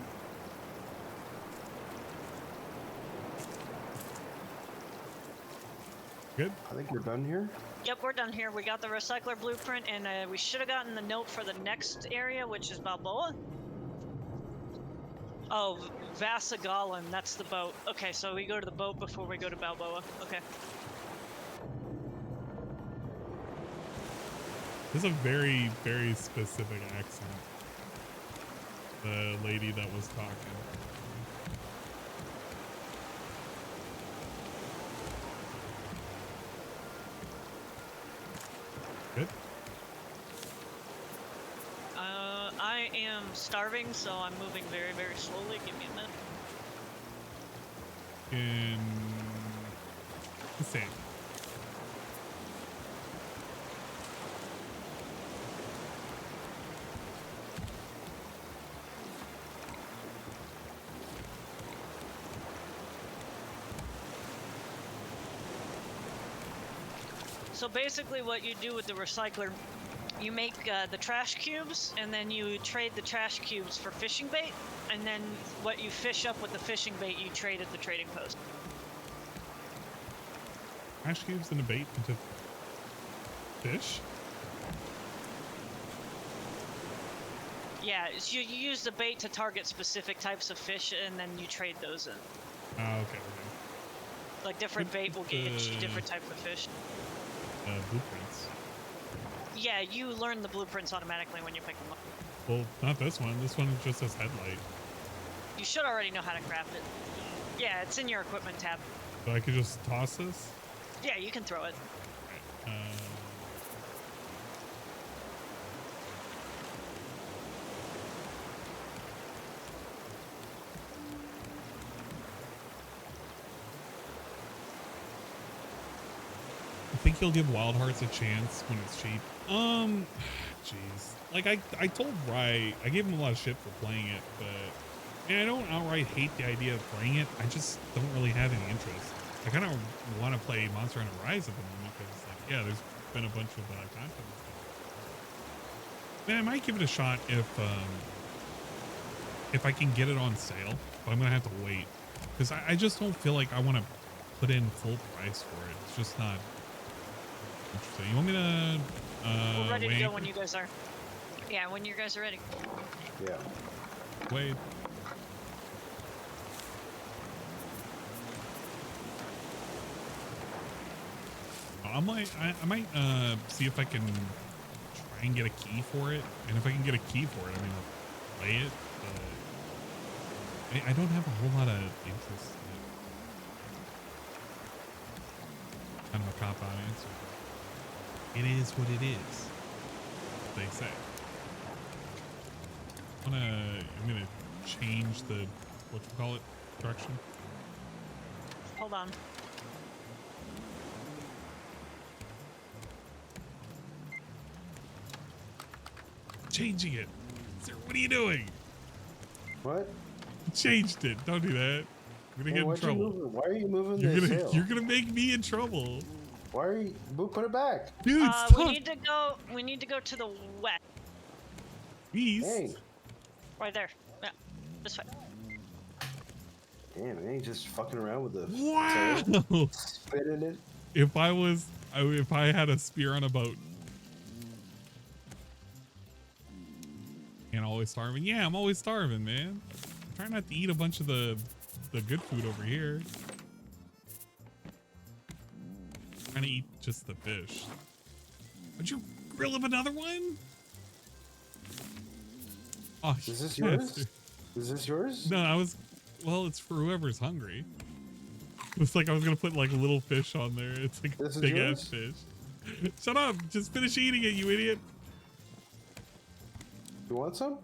Good. I think we're done here. yep, we're done here. We got the recycler blueprint, and we should have gotten the note for the next area, which is Balboa. Oh, Vasagalan, that's the boat. Okay, so we go to the boat before we go to Balboa. Okay. This is a very, very specific accent. The lady that was talking. Good. I am starving, so I'm moving very, very slowly. Give me a minute. In the same. So basically what you do with the recycler, you make the trash cubes, and then you trade the trash cubes for fishing bait, and then what you fish up with the fishing bait you trade at the trading post. Trash cubes and a bait into fish. Yeah, so you use the bait to target specific types of fish, and then you trade those in. Ah, okay. Like different bait will get you different types of fish. Blueprints. Yeah, you learn the blueprints automatically when you pick them up. Well, not this one. This one just says headlight. You should already know how to craft it. Yeah, it's in your equipment tab. So I could just toss this. Yeah, you can throw it. I think you'll give Wild Hearts a chance when it's cheap. Jeez. Like I told Rye, I gave him a lot of shit for playing it, but and I don't outright hate the idea of playing it. I just don't really have any interest. I kind of want to play Monster Hunter Rise at the moment because, like, yeah, there's been a bunch of content. Man, I might give it a shot if I can get it on sale, but I'm gonna have to wait because I just don't feel like I want to put in full price for it. It's just not interesting. You want me to? We're ready to go when you guys are. Yeah, when you guys are ready. Yeah. Wait. I might see if I can try and get a key for it, and if I can get a key for it, I mean, I'll play it. But I don't have a whole lot of interest in it. Kind of a cop-out answer. It is what it is, they say. I'm gonna change the direction. Hold on. Changing it. Sir, what are you doing? What? Changed it. Don't do that. I'm gonna get in trouble. Why are you moving You're the gonna sail? you're gonna make me in trouble. Why are you? Put it back. Dude, We stop. need to go. We need to go to the west. East. Hey. Right there. Yeah. This way. Damn, man, you just fucking around with the Wow. sail, spitting it. If I had a spear on a boat. And always starving. Yeah, I'm always starving, man. I'm trying not to eat a bunch of the good food over here. I'm trying to eat just the fish. Would you grill up another one? Oh, Is this yes. yours? Is this yours? No, well, it's for whoever's hungry. It's like I was gonna put like little fish on there. It's like This a is big yours? ass fish. Shut up! Just finish eating it, you idiot. You want some?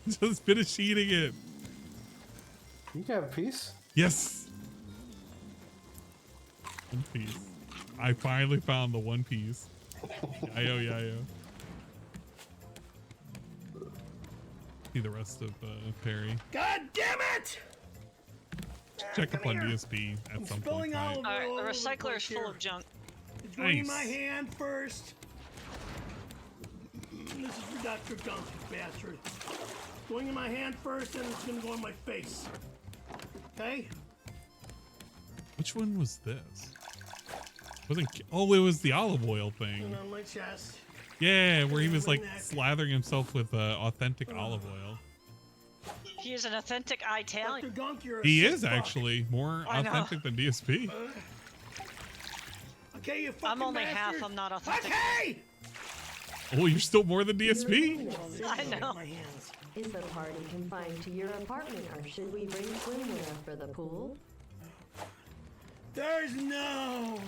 Just finish eating it. You can have a piece. Yes. One piece. I finally found the one piece. Yayo. See the rest of Perry. God damn it! Check up on DSP at some point. Right? Alright, the recycler is full of junk. It's going in my hand first. This is for Dr. Gunk, you bastard. Going in my hand first, and it's gonna go in my face. Okay? Which one was this? Oh, it was the olive oil thing. And on my chest. Yeah, where he was like slathering himself with authentic olive oil. He is an authentic Italian. He is actually more authentic than DSP. Okay, you fucking I'm only bastard. half. I'm not authentic. Okay! Oh, you're still more than DSP? I know. Is the party confined to your apartment, or should we bring swimwear for the pool? There's no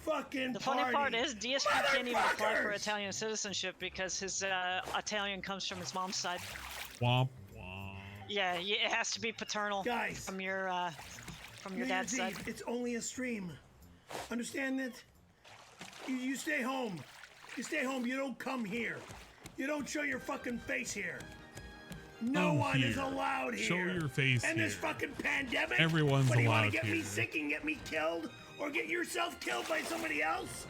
fucking The funny party. part is DSP can't even apply for Motherfuckers! Italian citizenship because his Italian comes from his mom's side. Womp. Yeah, it has to be paternal. Guys, from your dad's side. It's only a stream. Understand that? You stay home. You stay home. You don't come here. You don't show your fucking face here. No one is allowed here. Show your face And this here. fucking pandemic. Everyone's what, do you allowed want to get me here. sick and get me killed, or get yourself killed by somebody else?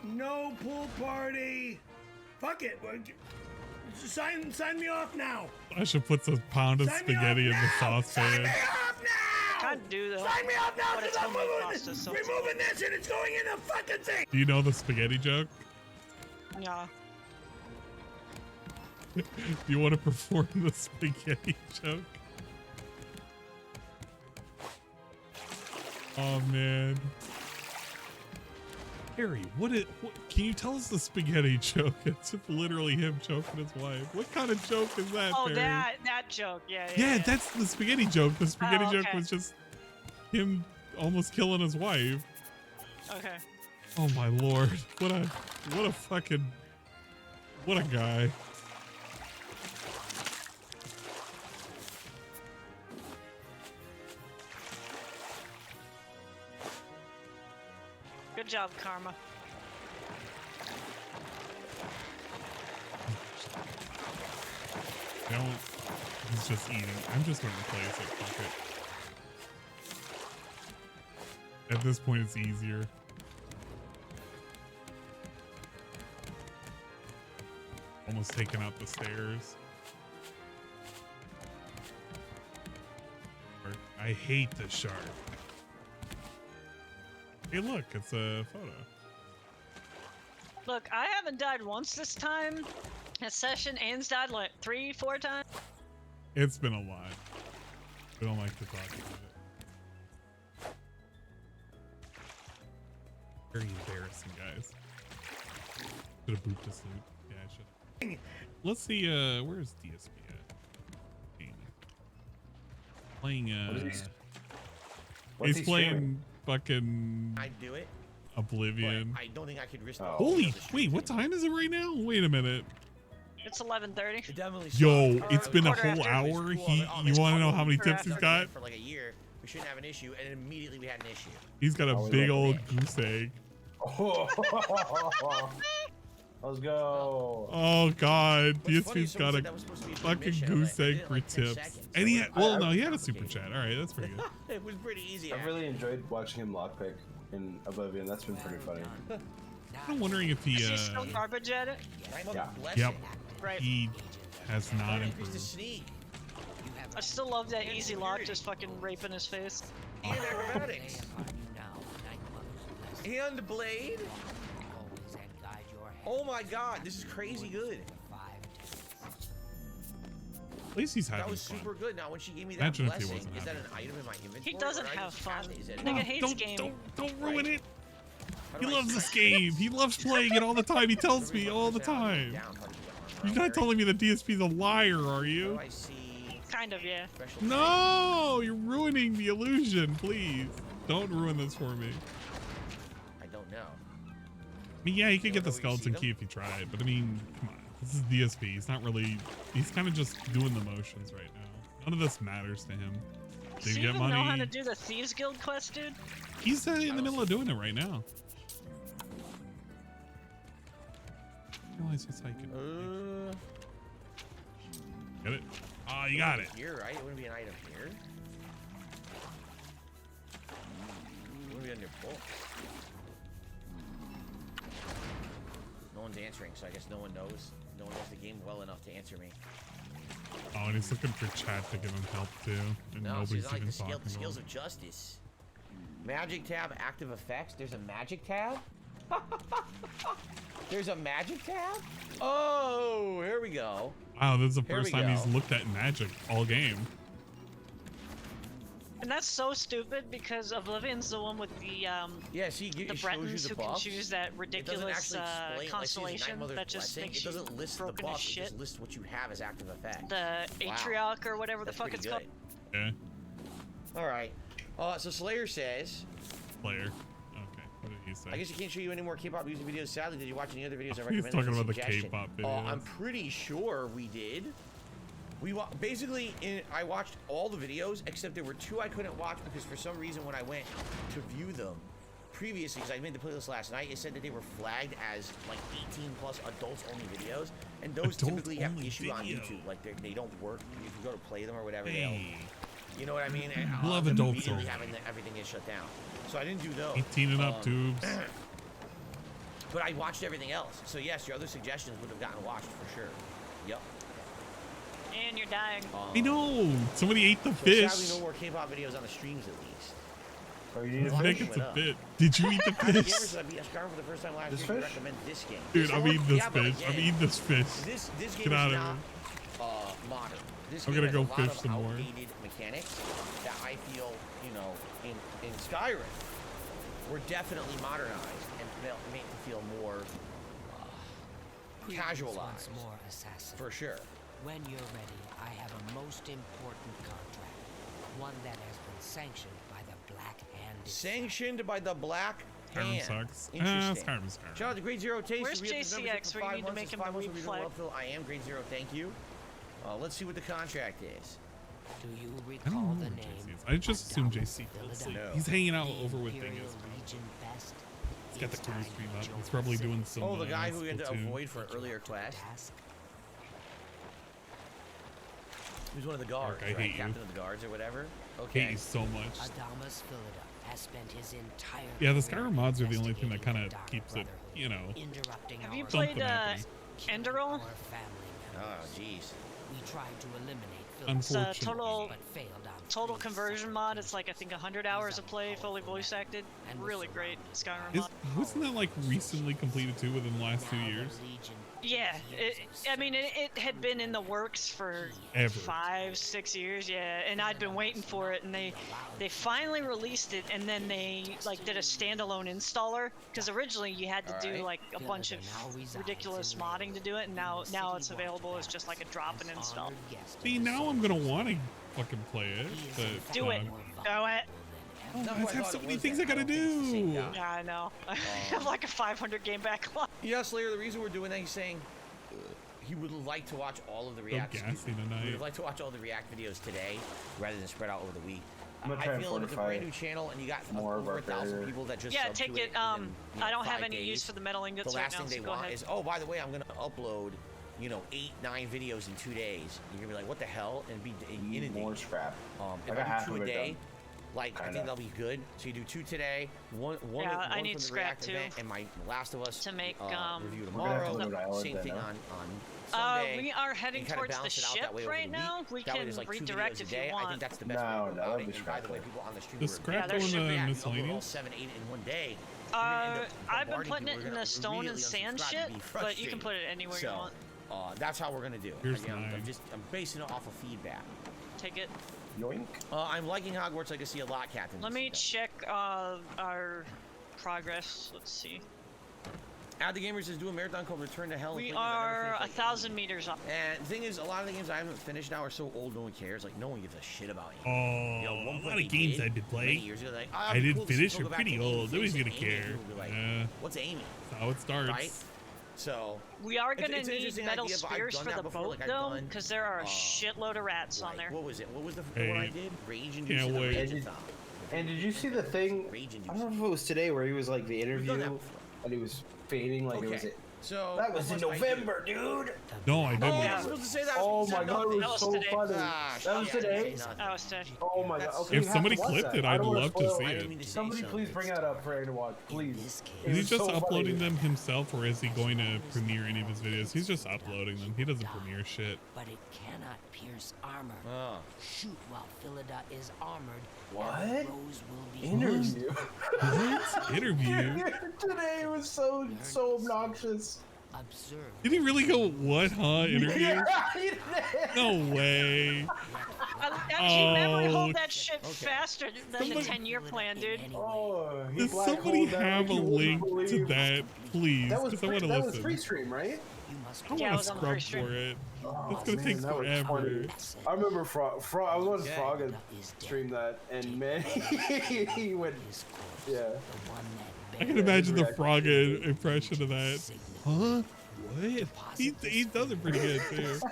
No pool party. Fuck it. Sign me off now. I should put some pound of Sign me spaghetti in off the now! saucepan. Sign me off now! Can't do though. Sign me off now, But because it's I'm homemade moving pasta, this. so We're it's moving this, and it's going in a fucking thing. Do you know the spaghetti joke? Yeah. Do you want to perform the spaghetti joke? Oh man. Harry, what can you tell us the spaghetti joke? It's literally him choking his wife. What kind of joke is that, Oh, Harry? that joke. Yeah. Yeah, that's the spaghetti joke. The spaghetti Oh, joke okay. was just him almost killing his wife. Okay. Oh my lord. What a guy. Good job, Karma. No, he's just eating. I'm just going to replace it. Fuck it. At this point, it's easier. Almost taking out the stairs. I hate the shark. Hey, look, it's a photo. Look, I haven't died once this time. A session, Anne's died like 3-4 times. It's been a lot. We don't like to talk about it. Very embarrassing, guys. Should have booped this loot. Yeah, I should. Let's see, where's DSP at? Playing, he's playing fucking I'd do it. Oblivion. I don't think I could risk. Holy, wait, what time is it right now? Wait a minute. It's 11:30. Definitely. Yo, it's been a whole hour. You want to know how many tips he's got? For like a year, we shouldn't have an issue, and immediately we had an issue. He's got a big old goose egg. Let's go. Oh god, DSP's got a fucking goose egg for tips. And he had, well, no, he had a super chat. All right, that's pretty good. It was pretty easy. I've really enjoyed watching him lockpick in Oblivion. That's been pretty funny. I'm wondering if he, Is he still garbage at it? Yeah. Yep. Right. He has not improved. I still love that easy lock just fucking raping his face. And acrobatics. And blade. Oh my god, this is crazy good. At least he's having That was fun. super good. Now, when she gave me that Imagine if he blessing, wasn't is that having an item in my inventory? He doesn't or I have just fun. have it? Is it Nigga hates game. Don't ruin it. How He do I loves this set- game. He loves playing it all the time. He tells me all the time. You're not telling me that DSP's a liar, are you? I see. Kind of, yeah. No, you're ruining the illusion. Please, don't ruin this for me. I don't know. I mean, yeah, you could get the skeleton key if you tried, but I mean, come on. This is DSP. He's not really. He's kind of just doing the motions right now. None of this matters to him. Does They he get even money. know how to do the Thieves Guild quest, dude? He's in the middle of doing it right now. I realize that's how you can. Get it? Oh, you got it. Here, right? It wouldn't be an item here. It wouldn't be on your book. No one's answering, so I guess no one knows. No one knows the game well enough to answer me. Oh, and he's looking for chat to give him help too, and No, so nobody's it's not like even the talking the skills about of justice. Magic tab, active effects. There's a magic tab? There's a magic tab? Oh, here we go. it. Wow, this is the Here first we time he's go. looked at magic all game. And that's so stupid because Oblivion's the one with the Yeah, see, the it shows you Bretons the who buffs. can choose that It doesn't ridiculous actually explain, like, see, constellation Night Mother's that just Blessing, makes it doesn't you list the broken as buffs, it shit. just lists what you have as active effect. The Atriarch or whatever the fuck it's called. Yeah, Alright. So Slayer says, player. Okay, what did he say? I guess you can't show you any more K-pop music videos. Sadly, did you watch any other videos I He's recommended? talking as a about the suggestion? K-pop videos. I'm pretty sure we did. We basically, I watched all the videos, except there were two I couldn't watch because for some reason when I went to view them previously, because I made the playlist last night, it said that they were flagged as like 18 plus adults only videos, and those typically have issue on YouTube. Like they don't work. If you go to play them or whatever, they don't. You know what I mean? Love them adults immediately only. having everything is shut down. So I didn't do those. 18 and up tubes. But I watched everything else. So yes, your other suggestions would have gotten watched for sure. Yep. And you're dying. I know. Somebody ate the So fish. sadly, no more K-pop videos on the streams at least. Oh, you I think it's a Went up. bit. Did you eat the How many fish? gamers did I beat Skyrim for the first time last This year? To fish? recommend this game. Dude, I'm eating this Yeah, but fish. I'm again, eating this fish. This game Get out is of not here. modern. This I'm game gonna has go a lot fish of some more. outdated mechanics that I feel, you know, in Skyrim were definitely modernized and made to feel more casualized. More assassin. For sure. When you're ready, I have a most important contract. One that has been sanctioned by the Black Hand. Sanctioned by the Black Skyrim Hand. sucks. Interesting. Skyrim's Skyrim. Shout out to Grade Zero Taste. Where's We have the membership JCX for where you 5 need to months. make It's him 5 a months. weak We're doing flag? well, Phil. I am Grade Zero. Thank you. Let's see what the contract is. Do you I recall don't know the where name? JC is. I just assumed JC fell asleep. No. He's hanging out over with Imperial Dingus. Legion best? He's got the It's crew time stream to up. join He's probably the doing some. Oh, the guy who we had to Splatoon. avoid for an earlier quest. task. He was one of the guards, Mark, I right? hate you. Captain of the guards or whatever. Hate Okay. you so much. Adamas Philida has spent his entire Yeah, the career Skyrim mods are the only thing that kind of keeps it, you know. interrupting Have you our played lives, killing Enderall? our family members. Oh, jeez. We tried to eliminate It's a total but failed on total conversion mod. It's like I think 100 hours of play, fully voice acted. Really great Skyrim mod. Wasn't that like recently completed too within the last 2 years? Yeah, I mean it had been in the works for Ever. 5-6 years, yeah, and I'd been waiting for it, and they finally released it, and then they like did a standalone installer, because originally you had to do like a bunch of ridiculous modding to do it, and now it's available as just like a drop and install. See, now I'm gonna want to fucking play it. But, Do it. Do it. Oh, I have so many things I gotta do. Yeah, I know. I have like a 500 game backlog. Yeah, Slayer, the reason we're doing that, he's saying he would like to watch all of the React. gassy tonight. He would like to watch all the React videos today, rather than spread out over the week. I'm gonna I try and feel like it's a fortify brand new channel, and you got more of over our 1,000 creator. people that just Yeah, sub take to it. within, I don't have 5 any days. use for the metal ingots The right last now, thing so they go want ahead. is, oh, by the way, I'm gonna upload, 8-9 videos in 2 days. You're gonna be like, what the hell? And be inundated. More scrap. If I got I half do 2 of a it day, done. like I think that'll be good. So you do 2 today, one Yeah, I one need from the scrap React too. event, and my Last of Us To make, review We're gonna have to tomorrow. load Island Same then, thing no? on Sunday. We are heading and kinda towards the balance it out ship that way over right the now. week. We That way can there's, like, 2 redirect videos a if day. you want. I think that's the best way to No, go that'll about be it. And by scrap the way, load. people on the stream Does who are- scrap Yeah, there go in should the be. You upload all miscellaneous? 7-8 in one day. I've been putting it in the stone and sand shit, but you can put it anywhere you want. That's how we're gonna do it. Here's Again, mine. I'm basing it off of feedback. Take it. Yoink. I'm liking Hogwarts Legacy a lot, Captain. Let me check our progress. Let's see. Add the Gamers is doing a marathon called Return to Hell. We are 1,000 meters up. And the thing is, a lot of the games I haven't finished now are so old, no one cares. Like, no one gives a shit about you. Oh, You know, one a point lot they of games did I did play. many years ago, like, I it'd be did cool to finish go are back pretty to Amy, old. Nobody's finish gonna Amy, and care. people will be like, Yeah, what's Amy? that's how it starts. Right? So We are it's gonna an need interesting metal idea, but I've spears done for that the before, boat like I've though, done, because there are a shitload of rats on there. What was it? What was the Hey. one I did? Rage Can't Inducing the wait. Rage Athon. And did you see the thing? I don't know if it was today where he was like the interview, done that and he was fading like it was Okay. it. So That was in what must I do? November, dude. No, I didn't. Oh, I was supposed to say that. Oh You my said god, nothing. it That was was so today. funny. Ah, That was shit, I today. didn't say nothing. That was today. Oh my god. That's- Okay, If we have somebody to watch clipped that. it, I I'd don't wanna love to spoil see it. I it. didn't mean to say Somebody so. please bring that up for Aaron to watch, please. It Is he was just so uploading funny. them himself, or is he going to premiere any of his videos? He's just uploading them. He doesn't premiere shit. But it cannot pierce armor. Oh. Shoot while Philida is armored. What? and the rose will be Interview. What? Interview? Today was so obnoxious. Observe. Did he really go, what, huh? Interview? Yeah, he did. No way. Actually, memory Oh. hold that shit faster than the 10-year plan, dude. Oh, he Does black somebody holed that have a like you link wouldn't to believe. that, please? That was Because I want to that was listen. pre-stream, right? I Yeah, it want was to on the scrub pre-stream. for it. Oh, It's gonna man, take that was forever. funny. I remember Frog. I was watching Frog and stream that, and man, he went. Yeah. I can imagine the frog impression of that. Huh? What? He does it pretty good too. in his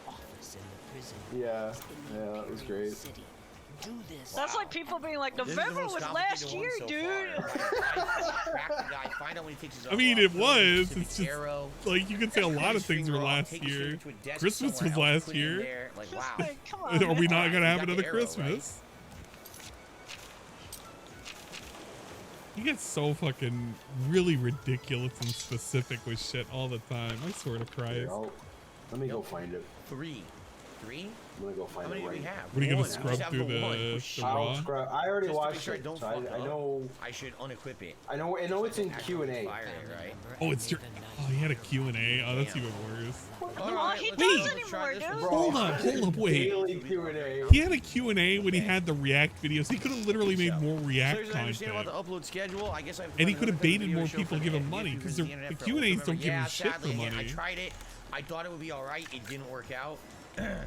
office in the prison. Yeah, that was great. City. Do this. That's like people being like, This is the November most was complicated last one year, so dude. far. Crack the guy, find out when he takes his I mean, arm it off, was. put It's the just arrow, like you could say a lot of things were finger off, last take his year. finger to a desk Christmas was somewhere else, last put it in year. there, like, wow. Come on, Are we man. not gonna have You got another the arrow, right? Christmas? You get so fucking really ridiculous and specific with shit all the time. I swear to Christ. Let me go find it. Three? I'm gonna go find How many it do right we now. have? What are you gonna One. scrub Just have through the one. the I'll raw? scrub. I already Just to make watched sure I it, don't so fuck I up, know. I should unequip it. I know it's in Q&A. Fire it, right? Oh, it's your. Oh, he had a Q&A. Oh, that's even worse. Oh, he Wait. does anymore, dude. Hold up, wait. Daily Q&A. He had a Q&A when he had the React videos. He could have literally made more So React here's what I understand content. about the upload schedule. I guess I've And he could have baited more people to give him money, because the Q&As don't give him shit for sadly, again, I money. tried it. I thought it would be all right. It didn't work out.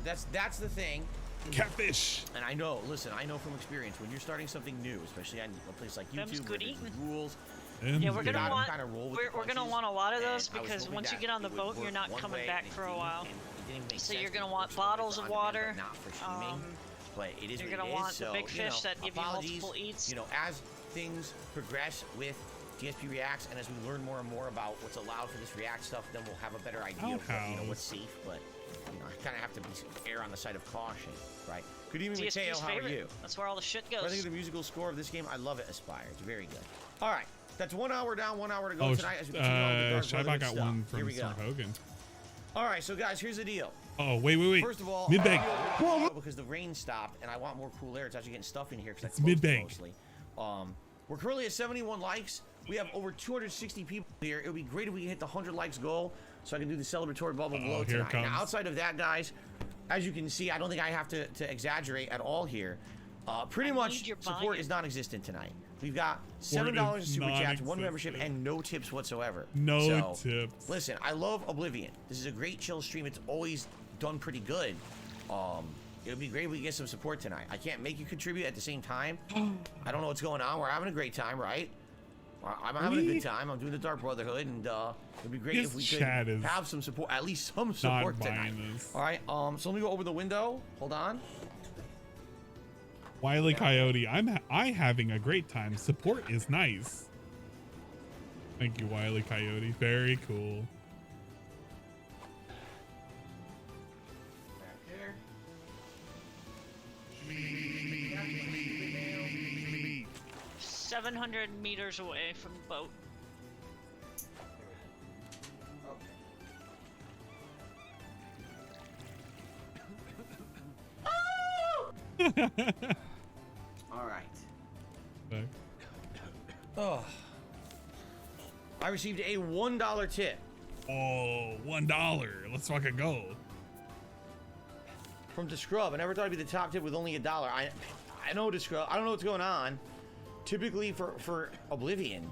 That's the thing. Catfish. And I know, listen, I know from experience, when you're starting something new, especially on a place like Them's YouTube, where good there's eating. rules, Yeah, we're you gonna gotta want kinda roll with the we're gonna punches, want a lot of those and I was because hoping once you that get on the it would boat, you're work not one coming way, back and for it a didn't, while. and it didn't make So sense you're gonna because it want works one way bottles for of on-demand, water. but not for streaming. But it is You're what gonna it want is, the so, big you know, fish that give you apologies. multiple eats. You know, as things progress with DSP Reacts, and as we learn more and more about what's allowed for this React stuff, then we'll have a better idea of what, what's safe. But I kind of have to err on the side of caution, right? Good evening, DSP's Mateo. How are favorite. you? That's where all the shit What do goes. I think of the musical score of this game? I love it, Aspire. It's very good. All right, that's 1 hour down, 1 hour to go tonight. As we continue on with the Dark Shybot Brotherhood got stuff. one Here from we go. Snort Hogan. All right, so guys, here's the deal. Oh, wait. First of all, mid-bang. because the rain stopped and I want more cool air. It's actually getting stuff in here because It's mid-bang. mostly. We're currently at 71 likes. We have over 260 people here. It would be great if we could hit the 100 likes goal so I can do the celebratory bubble blow here it tonight. comes. Now, outside of that, guys, as you can see, I don't think I have to exaggerate at all here. Pretty much support is non-existent tonight. We've got $7 in super chats, 1 membership, and no tips whatsoever. No tips. Listen, I love Oblivion. This is a great chill stream. It's always done pretty good. It would be great if we get some support tonight. I can't make you contribute at the same time. I don't know what's going on. We're having a great time, right? I'm having a good time. I'm doing the Dark Brotherhood, and it would be great if we could have some support, at least some support tonight. All right. So let me go over the window. Hold on. Wile E. Coyote, I having a great time. Support is nice. Thank you, Wile E. Coyote. Very cool. Back there. 700 meters away from the boat. All right. Okay. Oh. I received a $1 tip. Oh, $1. Let's fucking go. From DeScrub. I never thought it'd be the top tip with only $1. I know DeScrub. I don't know what's going on. Typically for Oblivion,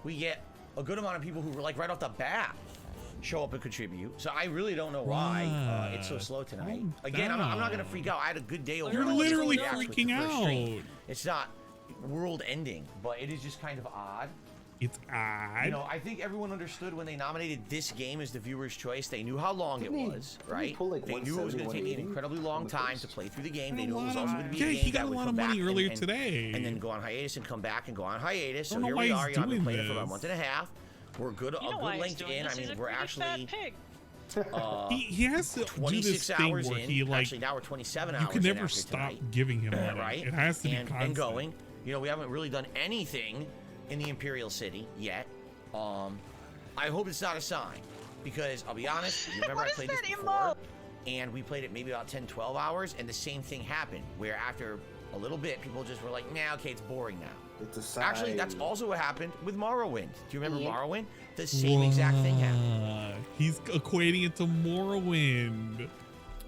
we get a good amount of people who were like right off the bat show up and contribute. So I really don't know why it's so slow tonight. Again, I'm not gonna freak out. I had a good day over. You're literally freaking out. It's not world ending, but it is just kind of odd. It's odd. You know, I think everyone understood when they nominated this game as the viewer's choice. They knew how long it was, right? They knew it was going to take me an incredibly long time to play through the game. They knew it was also going to be a game he got a lot of money earlier today. And then go on hiatus and come back and go on hiatus. So I don't here know we why are. he's I've been doing playing it for about a this. month and a half. We're good, a good length in. I mean, we're actually he has to do 26 this thing hours where in. he like. Actually, now we're 27 hours. You can in never after stop tonight. giving him money. Right? It has to be and constant. going. You know, we haven't really done anything in the Imperial City yet. I hope it's not a sign, because I'll be honest, you remember I played this before, and we played it maybe about 10, 12 hours, and the same thing happened, where after a little bit, people just were like, nah, okay, it's boring now. It's a sign. Actually, that's also what happened with Morrowind. Do you remember Morrowind? The same exact thing happened. He's equating it to Morrowind.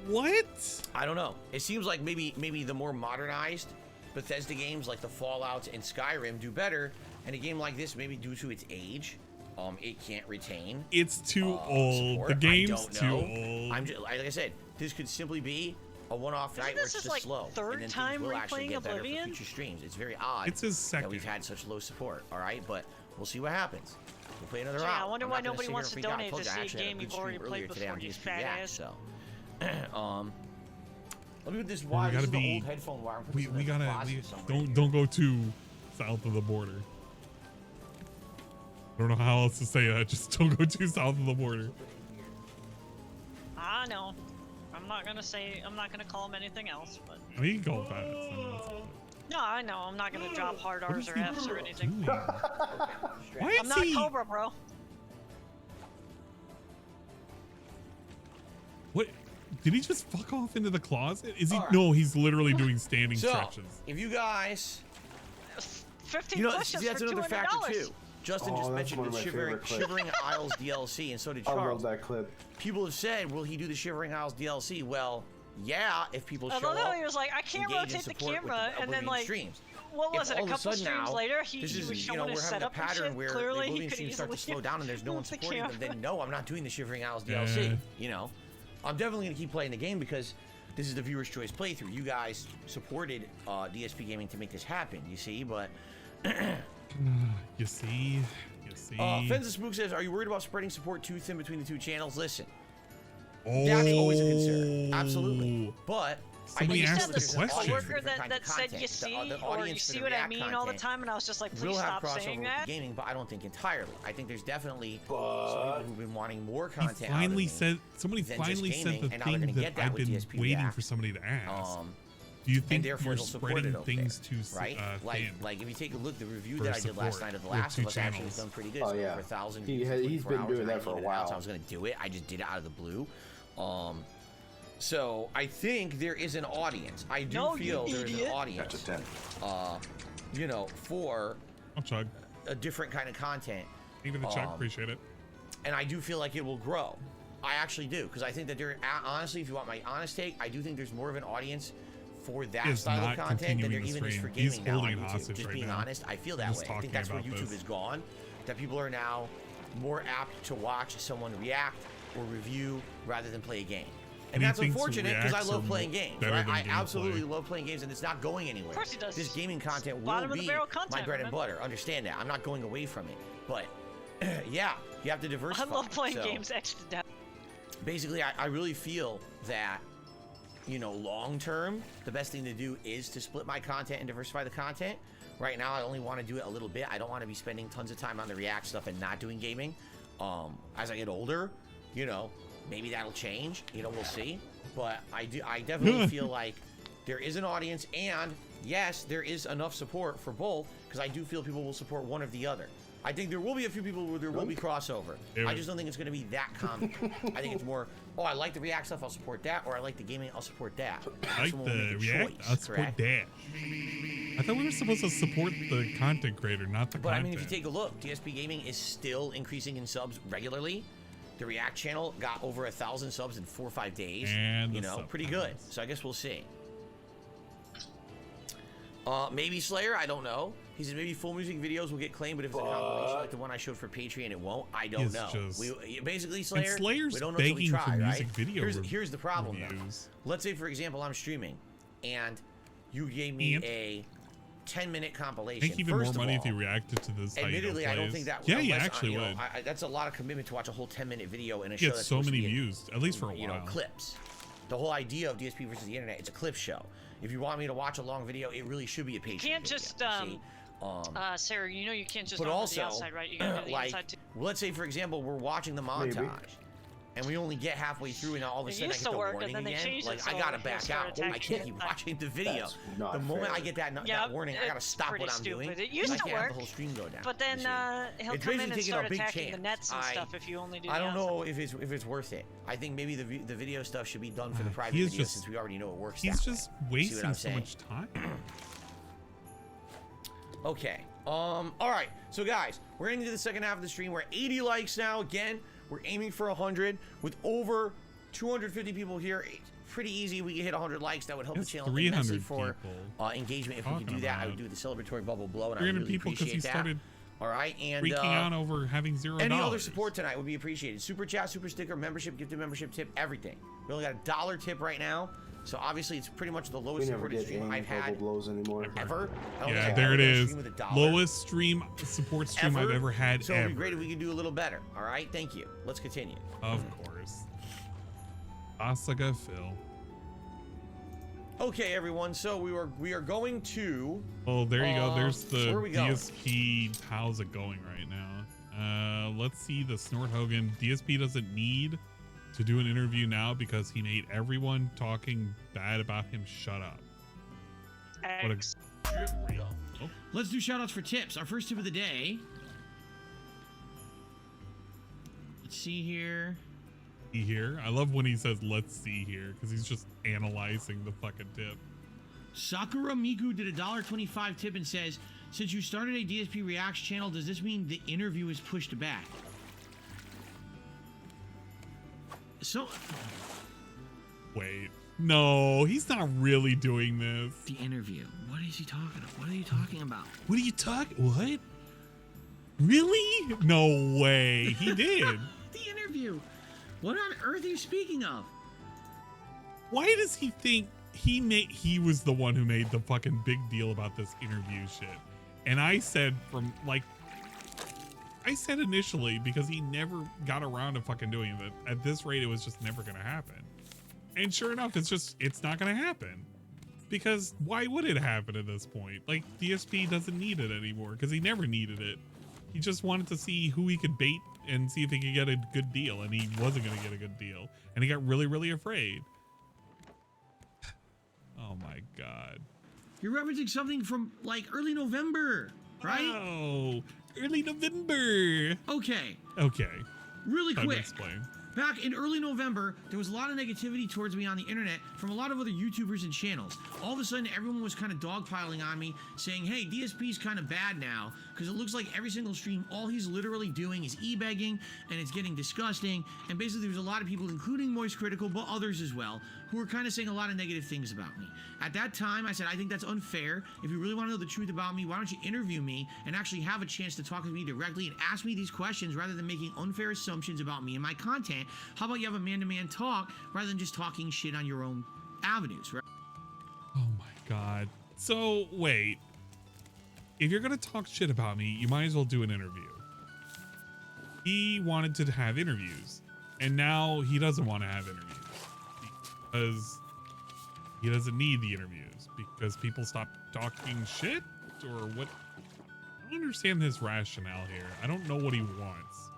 What? I don't know. It seems like maybe the more modernized Bethesda games like the Fallouts and Skyrim do better, and a game like this, maybe due to its age, it can't retain. It's too old. Support. The game's I don't too know. old. I'm just, like I said, this could simply be a one-off night where it's just like slow. third and then time things will actually replaying get better Oblivion? for future streams. It's very odd. It's his second. That we've had such low support. All right, but we'll see what happens. We'll play another So, round. yeah, I wonder I'm why not gonna nobody sit here wants and to freak out. I donate told to you I see a actually had game good you've already stream played earlier today on before, you DSP fat React, ass. so let me put this wire. We This gotta is the be. old headphone wire. I'm putting this We in the gotta. closet somewhere. Don't go too south of the border. I don't know how else to say that. Just don't go too south of the border. I know. I'm not gonna call him anything else, but. I mean, you can go fast. I mean, that's fine. No, I know. I'm not gonna drop hard R's or F's or anything. Why I'm is not he? Cobra, bro. What? Did he just fuck off into the closet? Is he? All right. No, he's literally doing standing So, stretches. if you guys, 15 you know, questions see, that's for another $200. factor too. Justin just that's mentioned one of the my Shivering, favorite clips. Shivering Isles DLC, and so did I love Charles. that clip. People have said, will he do the Shivering Isles DLC? Well, yeah, if people I show love how up, he was like, I can't engage and rotate the support with camera, and then Oblivion like, streams. what was If it? A all of couple sudden streams now, later, he this is, was you know, showing we're his having a setup and pattern shit. where Clearly, the he Oblivion could streams start to easily slow down and there's no one move the supporting them. camera. Then no, I'm not doing the Shivering Isles Yeah. DLC. You know, I'm definitely gonna keep playing the game because this is the viewer's choice playthrough. You guys supported DSP Gaming to make this happen. You see, but You see. Fenza Spook says, "Are you worried about spreading support too thin between the two channels?" Listen, Oh. that's always a concern. Absolutely. But Somebody asked the question. Coworker that said you see, or you see what I mean all the time, and I was just like, please stop saying that. Gaming, but I don't think entirely. I think there's definitely some people who've been wanting more content. Somebody said the thing that I've been waiting for somebody to ask. Do you think you're spreading things too right? thin? Like if you take a look, the review that I did last night of The Last of Us actually has done pretty good. Oh yeah, over 1,000 he's been doing that for a while. I was gonna do it. I just did it out of the blue. So I think there is an audience. I do feel there is an audience. That's a 10. You know, for a different kind of content. Even the check, appreciate it. And I do feel like it will grow. I actually do, because I think that there, honestly, if you want my honest take, I do think there's more of an audience for that style of content than there even is for gaming now on YouTube. Just being honest, I feel that way. I think that's where YouTube has gone. That people are now more apt to watch someone react or review rather than play a game. And that's unfortunate because I love playing games. Right? I absolutely love playing games, and it's not going anywhere. Of course he does. This gaming content will be my bread and butter. Understand that. I'm not going away from it. But yeah, you have to diversify. I love playing games extra down. Basically, I really feel that, you know, long term, the best thing to do is to split my content and diversify the content. Right now, I only want to do it a little bit. I don't want to be spending tons of time on the React stuff and not doing gaming. As I get older, you know, maybe that'll change. You know, we'll see. But I definitely feel like there is an audience, and yes, there is enough support for both, because I do feel people will support one or the other. I think there will be a few people where there will be crossover. I just don't think it's going to be that common. I think it's more, oh, I like the React stuff, I'll support that, or I like the gaming, I'll support that. I like the React, I'll support that. I thought we were supposed to support the content creator, not the content. But I mean, if you take a look, DSP Gaming is still increasing in subs regularly. The React channel got over 1,000 subs in 4 or 5 days. And you know, pretty good. So I guess we'll see. Maybe Slayer, I don't know. He said maybe full music videos will get claimed, but if it's a compilation like the one I showed for Patreon, it won't. I don't know. Basically, Slayer, we don't know until we try, right? Here's the problem, though. Let's say, for example, I'm streaming, and you gave me a 10-minute compilation. Make even more money if you reacted to this. Admittedly, I don't think that. Yeah, you actually would. That's a lot of commitment to watch a whole 10-minute video in a show. Get That's so many views, at least for a while. You know, clips. The whole idea of DSP versus the internet, it's a clip show. If you want me to watch a long video, it really should be a Patreon. You can't just Sarah, you know you can't just but on also, the outside, right? You gotta do the like, inside too. Let's say, for example, we're watching the montage, and we only get halfway through, and all of a sudden I get the warning again. Like, I gotta back out. I can't keep watching the video. The moment I get that warning, I gotta stop what I'm doing. It used to work, have the whole stream go down. But then he'll come in and start attacking the nets and stuff if you only do. I don't know if it's worth it. I think maybe the video stuff should be done for the private video, since we already know it works. He's just wasting so much time. Okay. All right. So guys, we're into the second half of the stream. We're at 80 likes now. Again, we're aiming for 100 with over 250 people here. It's pretty easy. We can hit 100 likes. That would help the channel immensely for engagement. If we could do that, I would do the celebratory bubble blow, and I really people appreciate that. Started all right, and freaking out over having $0. Any other support tonight would be appreciated. Super chat, super sticker, membership, gifted membership tip, everything. We only got a $1 tip right now. So obviously it's pretty much the lowest supported stream I've had blows anymore. ever. Yeah, there it is. Lowest stream support stream I've ever had. So it'd be great if we could do a little better. All right, thank you. Let's continue. Of course. Asaga Phil. Okay, everyone. So we are going to. Oh, there you go. There's the DSP. How's it going right now? Let's see the Snort Hogan. DSP doesn't need to do an interview now because he made everyone talking bad about him shut up. Let's do shout outs for tips. Our first tip of the day. Let's see here. I love when he says let's see here, because he's just analyzing the fucking tip. Sakura Miku did a $1.25 tip and says, since you started a DSP Reacts channel, does this mean the interview is pushed back? So, wait, no, he's not really doing this. The interview. What is he talking about? What are you talking about? What are you talking? What? Really? No way. He did. The interview. What on earth are you speaking of? Why does he think he was the one who made the fucking big deal about this interview shit? And I said initially, because he never got around to fucking doing it, at this rate it was just never gonna happen. And sure enough, it's not going to happen. Because why would it happen at this point? Like, DSP doesn't need it anymore because he never needed it. He just wanted to see who he could bait and see if he could get a good deal, and he wasn't going to get a good deal. And he got really, really afraid. Oh my God. You're referencing something from like early November, right? Oh, early November. Okay. Okay. Really Time to quick. explain. Back in early November, there was a lot of negativity towards me on the internet from a lot of other YouTubers and channels. All of a sudden, everyone was kind of dogpiling on me, saying, hey, DSP's kind of bad now, because it looks like every single stream, all he's literally doing is e-begging, and it's getting disgusting. And basically, there's a lot of people, including Moist Critical, but others as well, who were kind of saying a lot of negative things about me. At that time, I said, I think that's unfair. If you really want to know the truth about me, why don't you interview me and actually have a chance to talk with me directly and ask me these questions rather than making unfair assumptions about me and my content. How about you have a man-to-man talk rather than just talking shit on your own avenues, right? Oh my God. So wait, if you're going to talk shit about me, you might as well do an interview. He wanted to have interviews, and now he doesn't want to have interviews because he doesn't need the interviews because people stop talking shit, or what? I don't understand his rationale here. I don't know what he wants.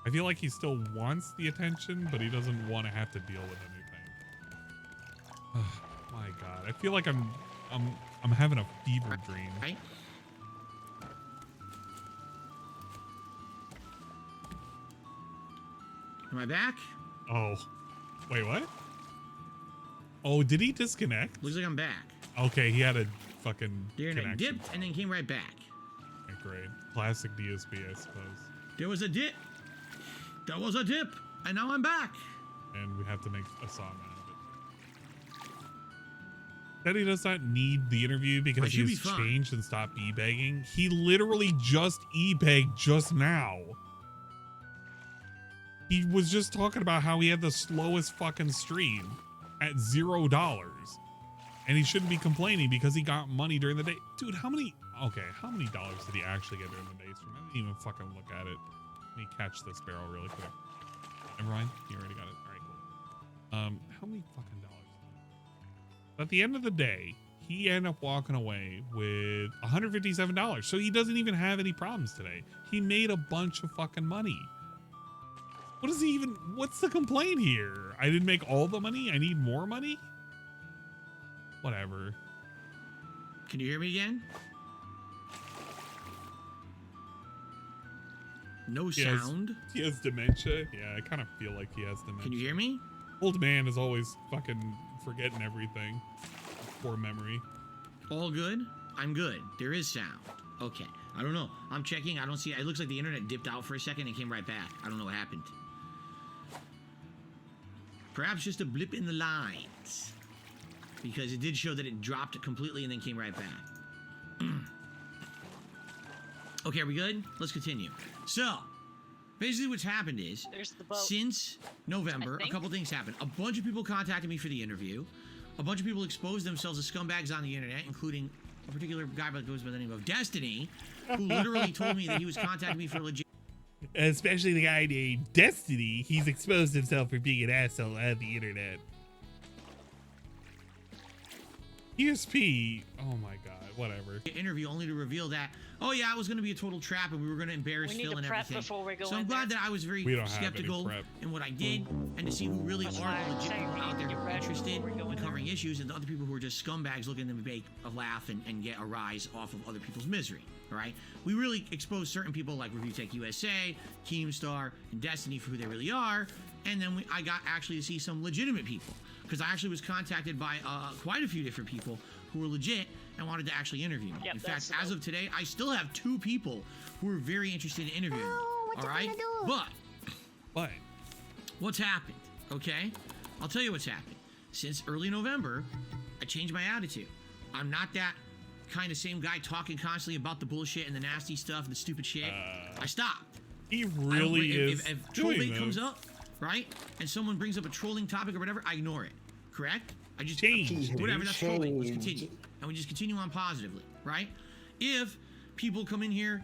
I feel like he still wants the attention, but he doesn't want to have to deal with anything. Oh, my God, I feel like I'm having a fever dream. Right? Am I back? Oh, wait, what? Oh, did he disconnect? Looks like I'm back. Okay, he had a fucking The internet connection. dipped and then came right back. Okay, great. Classic DSP, I suppose. There was a dip. There was a dip, and now I'm back. And we have to make a song out of it. That he does not need the interview because should be he's fine. changed and stopped e-begging. He literally just e-begged just now. He was just talking about how he had the slowest fucking stream at $0. And he shouldn't be complaining because he got money during the day. Dude, how many dollars did he actually get during the day stream? I didn't even fucking look at it. Let me catch this barrel really quick. Never mind, you already got it. All right, cool. How many fucking dollars? At the end of the day, he ended up walking away with $157. So he doesn't even have any problems today. He made a bunch of fucking money. What's the complaint here? I didn't make all the money. I need more money. Whatever. Can you hear me again? No sound. He has dementia. Yeah, I kind of feel like he has dementia. Can you hear me? Old man is always fucking forgetting everything. Poor memory. All good? I'm good. There is sound. Okay. I don't know. I'm checking. I don't see. It looks like the internet dipped out for a second and came right back. I don't know what happened. Perhaps just a blip in the lines. Because it did show that it dropped completely and then came right back. Okay, are we good? Let's continue. So, basically what's happened is, There's the boat. since November, a couple things happened. A bunch of people contacted me for the interview. A bunch of people exposed themselves as scumbags on the internet, including a particular guy that goes by the name of Destiny, who literally told me that he was contacting me for legit. Especially the guy named Destiny. He's exposed himself for being an asshole on the internet. ESP. Oh my God. Whatever. Interview only to reveal that, oh yeah, it was going to be a total trap and we were going to embarrass We need Phil to and prep everything. before we go So I'm in glad there. that I was very We don't have any skeptical prep. in what I did and to see who really That's are why the I'm legit saying people we out need to there get ready interested before we go in in there. covering issues and the other people who are just scumbags looking to make a laugh and get a rise off of other people's misery. All right, we really expose certain people like Review Tech USA, Keemstar, and Destiny for who they really are, and then I got actually to see some legitimate people because I actually was contacted by quite a few different people who were legit and wanted to actually interview me. Yep, in that's fact, as of today, I still have 2 people who are very interested in interviewing me. All right, but what's happened? Okay, I'll tell you what's happened. Since early November, I changed my attitude. I'm not that kind of same guy talking constantly about the bullshit and the nasty stuff and the stupid shit. I stopped. He really is. If troll doing bait comes this. up, right, and someone brings up a trolling topic or whatever, I ignore it. Correct? I just Change. whatever. That's trolling. Let's continue, and we just continue on positively, right? If people come in here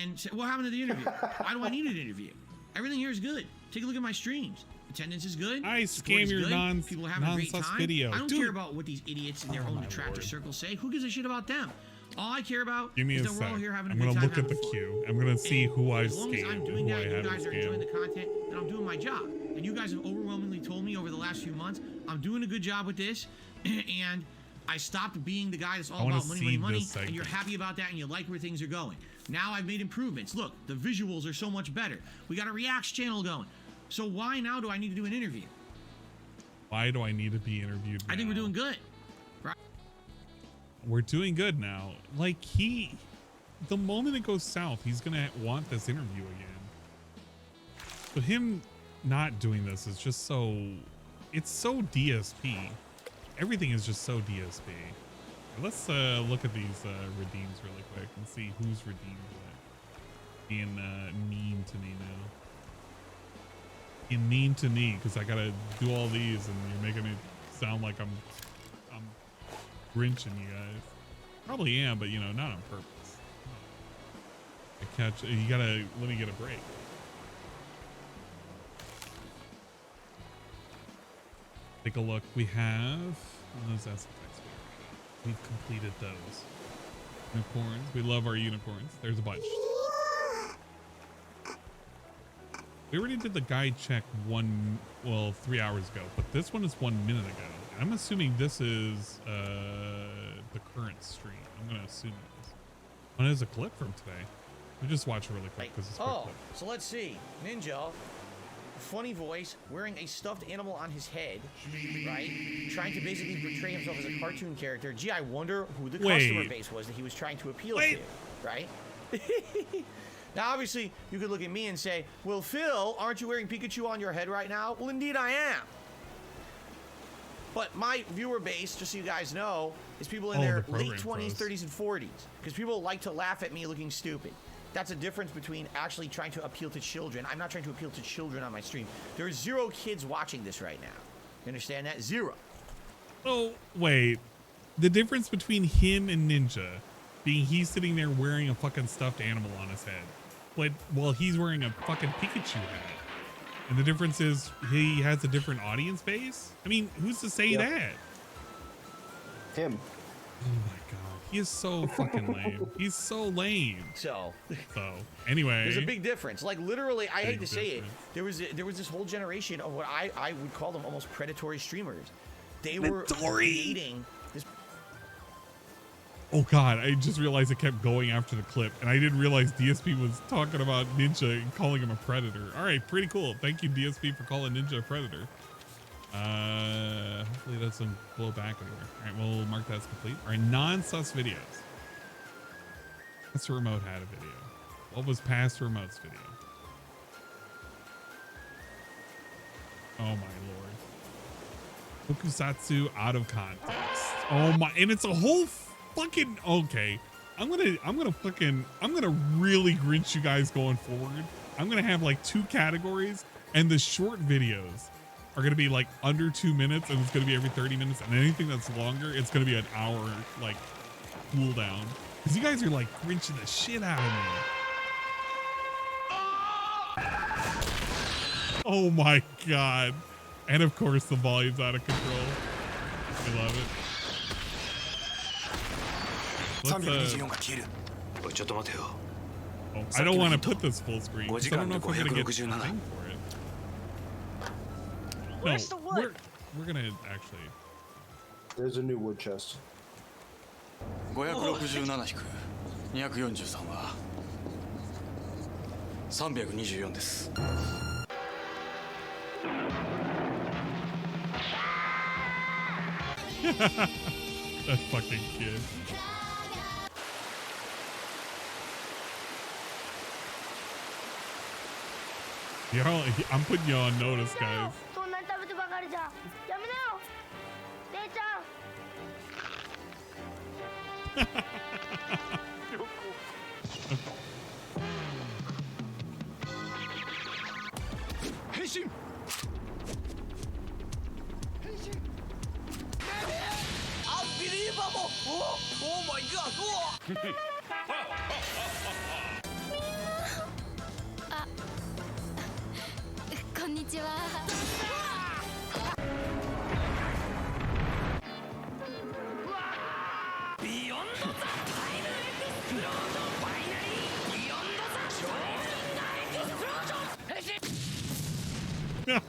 and say, "What happened to the interview? Why do I need an interview? Everything here is good. Take a look at my streams. Attendance is good. I support scam is your good, people are having a great non-sus time. video. I don't Dude. care about what these idiots in their own detractor circles say. Who gives a shit about them? All I care about Give me is a that we're all sec. here having a I'm good gonna time. look at the queue. I'm gonna see who I've As long as I'm scammed doing and who that I and you haven't guys are enjoying the scammed. content, then I'm doing my job. And you guys have overwhelmingly told me over the last few months, I'm doing a good job with this, and I stopped being the guy that's all about money, and you're happy about that and you like where things are going. Now I've made improvements. Look, the visuals are so much better. We got a Reacts channel going. So why now do I need to do an interview? Why do I need to be interviewed now? I think we're doing good. Right? We're doing good now. Like the moment it goes south, he's gonna want this interview again. So him not doing this is just it's so DSP. Everything is just so DSP. Let's look at these redeems really quick and see who's redeemed what. Being mean to me now. Being mean to me because I gotta do all these and you're making it sound like I'm grinching you guys. Probably am, but you know, not on purpose. You gotta let me get a break. Take a look. We have those SFX. We've completed those. Unicorns. We love our unicorns. There's a bunch. We already did the guide check 3 hours ago, but this one is 1 minute ago. I'm assuming this is the current stream. I'm gonna assume it is. One is a clip from today. We just watch it really quick because it's a quick clip. So let's see. Ninja, funny voice, wearing a stuffed animal on his head, right? Trying to basically portray himself as a cartoon character. Gee, I wonder who the customer base was that he was trying to appeal to, right? Now, obviously, you could look at me and say, well, Phil, aren't you wearing Pikachu on your head right now? Well, indeed I am. But my viewer base, just so you guys know, is people in their late 20s, 30s, and 40s. Because people like to laugh at me looking stupid. That's a difference between actually trying to appeal to children. I'm not trying to appeal to children on my stream. There are 0 kids watching this right now. You understand that? 0. Oh, wait. The difference between him and Ninja being he's sitting there wearing a fucking stuffed animal on his head, but while he's wearing a fucking Pikachu hat. And the difference is he has a different audience base? I mean, who's to say that? Him. Oh my god. He is so fucking lame. He's so lame. So anyway. There's a big difference. Like literally, I hate to say it, there was this whole generation of what I would call them almost predatory streamers. They were creating this. Oh god, I just realized it kept going after the clip, and I didn't realize DSP was talking about Ninja and calling him a predator. All right, pretty cool. Thank you, DSP, for calling Ninja a predator. Hopefully that doesn't blow back anywhere. All right, we'll mark that as complete. All right, non-sus videos. Pastor Remote had a video. What was Pastor Remote's video? Oh my lord. Tokusatsu out of context. Oh my, and it's a whole fucking, okay. I'm gonna really grinch you guys going forward. I'm gonna have like 2 categories, and the short videos are gonna be like under 2 minutes, and it's gonna be every 30 minutes, and anything that's longer, it's gonna be an hour like cooldown. Because you guys are like grinching the shit out of me. Oh my god. And of course the volume's out of control. I love it. I don't want to put this full screen. I don't know if we're gonna get a thing for it. Where's the wood? We're gonna actually. There's a new wood chest. 567-243は324です。That fucking kid. I'm putting you on notice, guys. そんなに食べてばかりじゃやめなよ姉ちゃん 変身 Unbelievable! Oh my god! Oh! こんにちは。There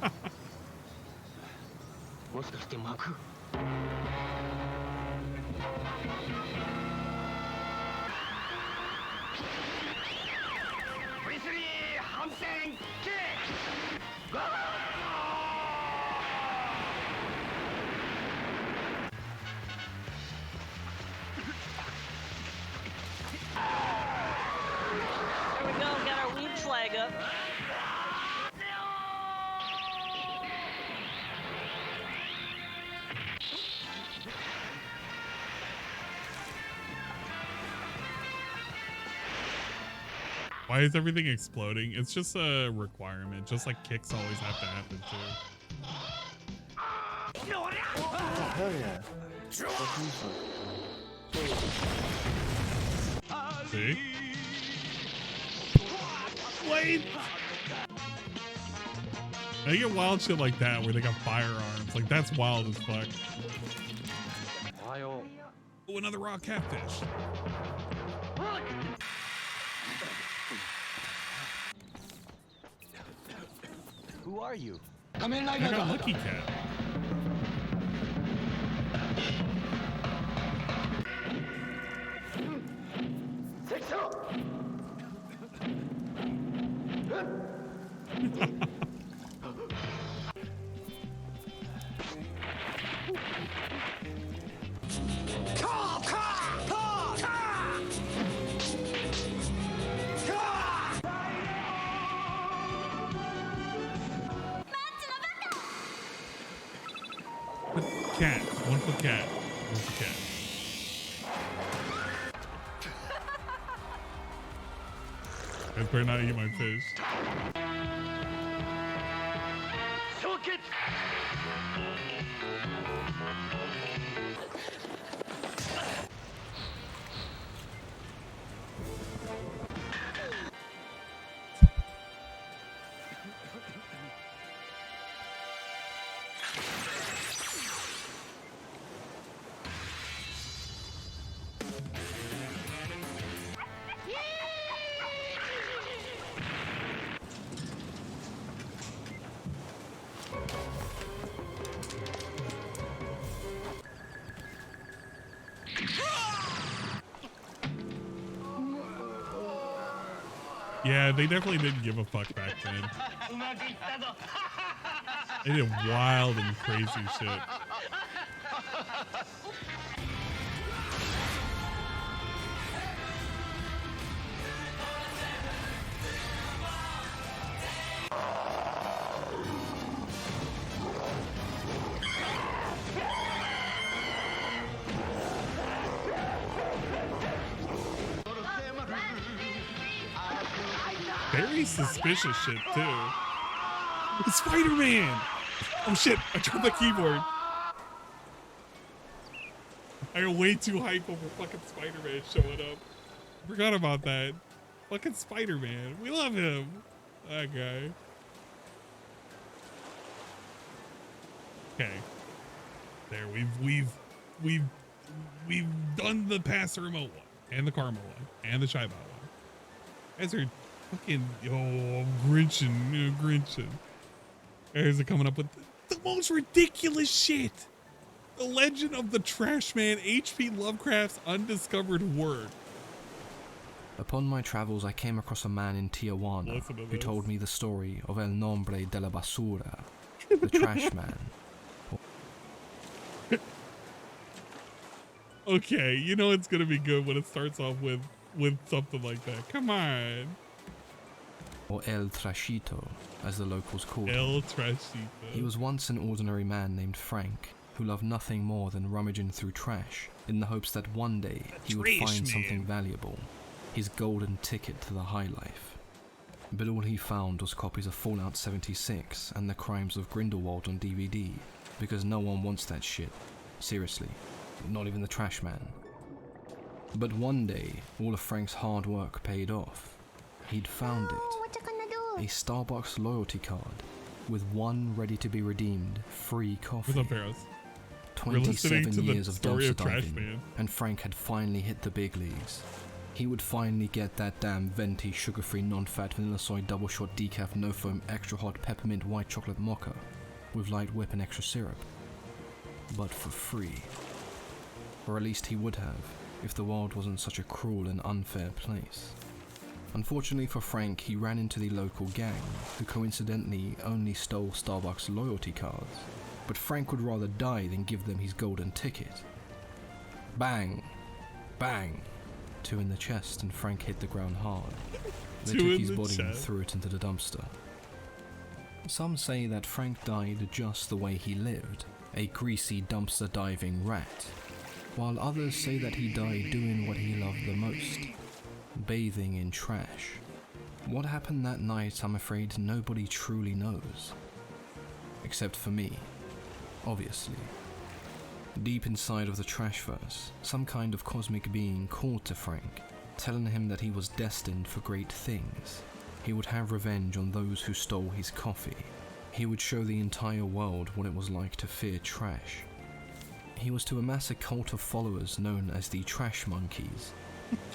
we go, got our weed flag up. Why is everything exploding? It's just a requirement. Just like kicks always have to happen too. Oh, hell yeah. See? Wait! They get wild shit like that where they got firearms. Like, that's wild as fuck. Oh, another raw catfish. Who are you? I got Lucky Cat. Cat. One for cat. One for cat. I better not eat my fish. Yeah, they definitely didn't give a fuck back then. They did wild and crazy shit. Very suspicious shit too. Spider-Man! Oh shit, I dropped the keyboard. I got way too hype over fucking Spider-Man showing up. Forgot about that. Fucking Spider-Man. We love him. That guy. Okay. There, we've done the Pass Remote one, and the Caramel one, and the Shiba one. Guys are fucking, I'm grinching. Guys are coming up with the most ridiculous shit. The Legend of the Trash Man, H.P. Lovecraft's undiscovered work. Upon my travels, I came across a man in Tijuana who told me the story of El Nombre de la Basura, the Trash Man. Okay, you know it's gonna be good when it starts off with something like that. Come on. Or El Trashito, as the locals called him. El Trashito. He was once an ordinary man named Frank, who loved nothing more than rummaging through trash in the hopes that one day he would find something valuable, his golden ticket to the high life. But all he found was copies of Fallout 76 and The Crimes of Grindelwald on DVD, because no one wants that shit. Seriously, not even the Trash Man. But one day, all of Frank's hard work paid off. He'd found it. A Starbucks loyalty card with one ready-to-be redeemed free coffee. What's up, Ferris? 27 years of dumpster diving, and Frank had finally hit the big leagues. he would finally get that damn venti sugar-free non-fat vanilla soy double shot decaf no foam extra hot peppermint white chocolate mocha with light whip and extra syrup. But for free. Or at least he would have, if the world wasn't such a cruel and unfair place. Unfortunately for Frank, he ran into the local gang, who coincidentally only stole Starbucks loyalty cards. But Frank would rather die than give them his golden ticket. Bang! Bang! 2 in the chest, and Frank hit the ground hard. They took his body and threw it into the dumpster. Some say that Frank died just the way he lived, a greasy dumpster diving rat, while others say that he died doing what he loved the most, bathing in trash. What happened that night, I'm afraid nobody truly knows. Except for me, obviously. Deep inside of the Trashverse, some kind of cosmic being called to Frank, telling him that he was destined for great things. He would have revenge on those who stole his coffee. He would show the entire world what it was like to fear trash. He was to amass a cult of followers known as the Trash Monkeys.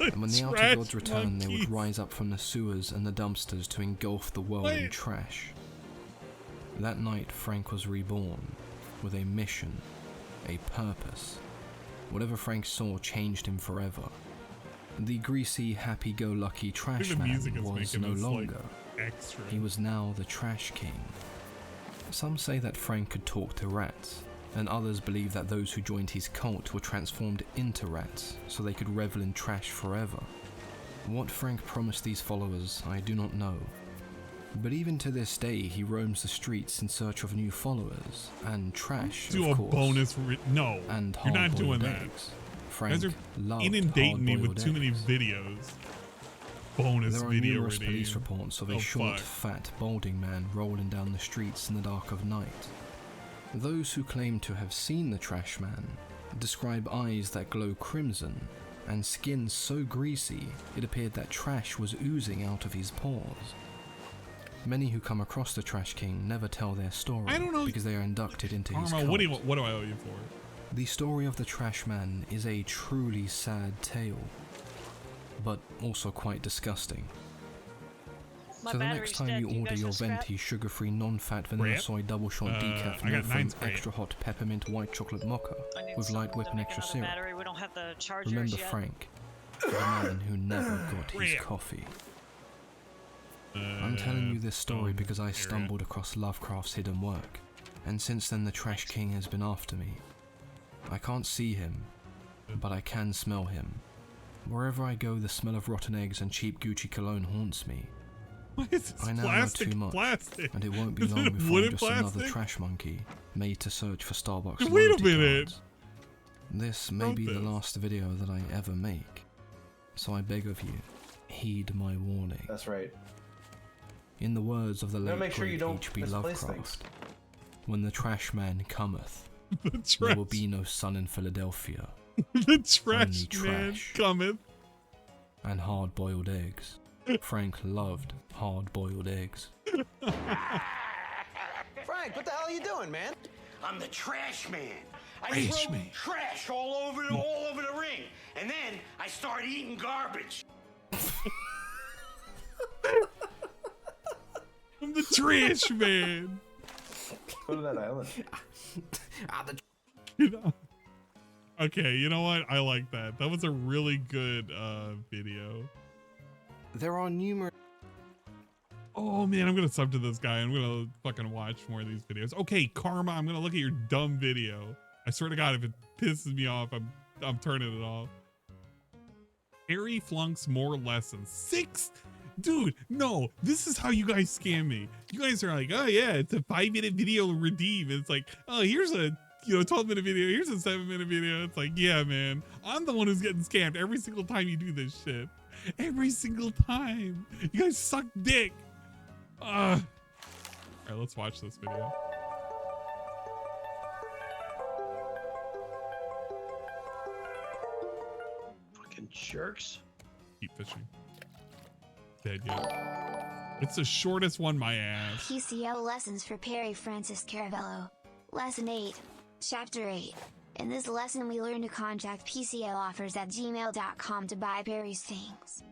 And when the Outer Gods returned, they would rise up from the sewers and the dumpsters to engulf the world in trash. That night, Frank was reborn, with a mission, a purpose. Whatever Frank saw changed him forever. The greasy, happy-go-lucky trash man was no longer. He was now the Trash King. Some say that Frank could talk to rats, and others believe that those who joined his cult were transformed into rats, so they could revel in trash forever. What Frank promised these followers, I do not know. But even to this day, he roams the streets in search of new followers, and trash, Do of a course. bonus. No, And you're not doing hard-boiled that. eggs. You Frank guys are loved inundating me with hard-boiled too many eggs. videos. Bonus There are video numerous redeem. police reports of a short, fat, balding man rolling down the streets in the dark of night. Those who claim to have seen the trash man describe eyes that glow crimson and skin so greasy it appeared that trash was oozing out of his pores. Many who come across the Trash King never tell their story I don't know. because they are inducted into his Armo, cult. what do I owe you for? The story of the Trash Man is a truly sad tale, but also quite disgusting. My So the battery's next time dead. you Do you order guys your have scrap? venti sugar-free non-fat vanilla Scrap? soy double shot decaf I no got 9 foam scrap. extra hot peppermint white chocolate mocha I need with light something whip to and make extra another syrup. battery. We don't have the chargers Remember yet. Frank, the man who never got his Scrap. coffee. I'm telling you this story because I stumbled across Lovecraft's hidden work, and since then the Trash King has been after me. I can't see him, but I can smell him. Wherever I go, the smell of rotten eggs and cheap Gucci cologne haunts me. Why is this I now plastic? know too much, Plastic. and it won't be Is long it before I'm wooden just another plastic? trash monkey made to search for Starbucks Wait a loyalty minute. cards. This may Wrote be the this. last video that I ever make, so I beg of you, heed my warning. That's right. In the words of the Gotta late make sure you great don't H.P. misplace Lovecraft, things. when the trash man cometh, The there will be no sun in Philadelphia, The trash only man trash cometh. and hard-boiled eggs. Frank loved hard-boiled eggs. Frank, what the hell are you doing, man? I'm the trash man. I Trash throw man. trash all over the ring, and then I start eating garbage. I'm the trash man. Go to that island. You know? Okay, you know what? I like that. That was a really good video. There are numerous. Oh man, I'm gonna sub to this guy. I'm gonna fucking watch more of these videos. Okay, Karma, I'm gonna look at your dumb video. I swear to God, if it pisses me off, I'm turning it off. Harry flunks more lessons. 6? Dude, no, this is how you guys scam me. You guys are like, oh yeah, it's a 5-minute video redeem. It's like, oh, here's a 12-minute video. Here's a 7-minute video. It's like, yeah, man, I'm the one who's getting scammed every single time you do this shit. Every single time. You guys suck dick. All right, let's watch this video. Fucking jerks. Keep fishing. Dead yet. It's the shortest one, my ass. PCL Lessons for Perry Francis Caravello. Lesson 8. Chapter 8. In this lesson we learn to contact PCOoffers@gmail.com to buy Perry's things.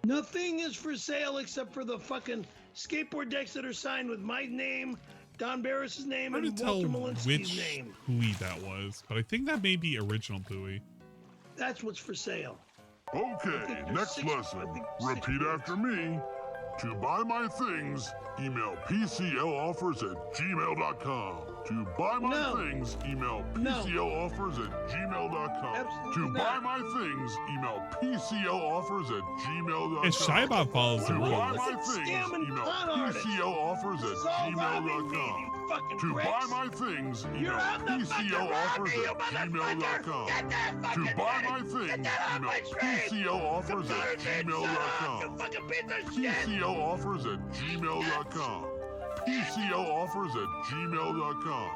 Nothing is for sale except for the fucking skateboard decks that are signed with my name, Don Barris's name, Hard to and tell Walter Malinsky's which name. buoy that was, but I think that may be original buoy. That's what's for sale. Okay, next lesson. Repeat after me. To buy my things, email PCLoffers@gmail.com. To buy my things, email PCLoffers@gmail.com. To buy my things, email PCLoffers@gmail.com. And Shybot follows the To buy rules. my things, email PCLoffers@gmail.com. To buy my things, email PCLoffers@gmail.com. To buy my things, email PCLoffers@gmail.com. PCLoffers@gmail.com. PCLoffers@gmail.com.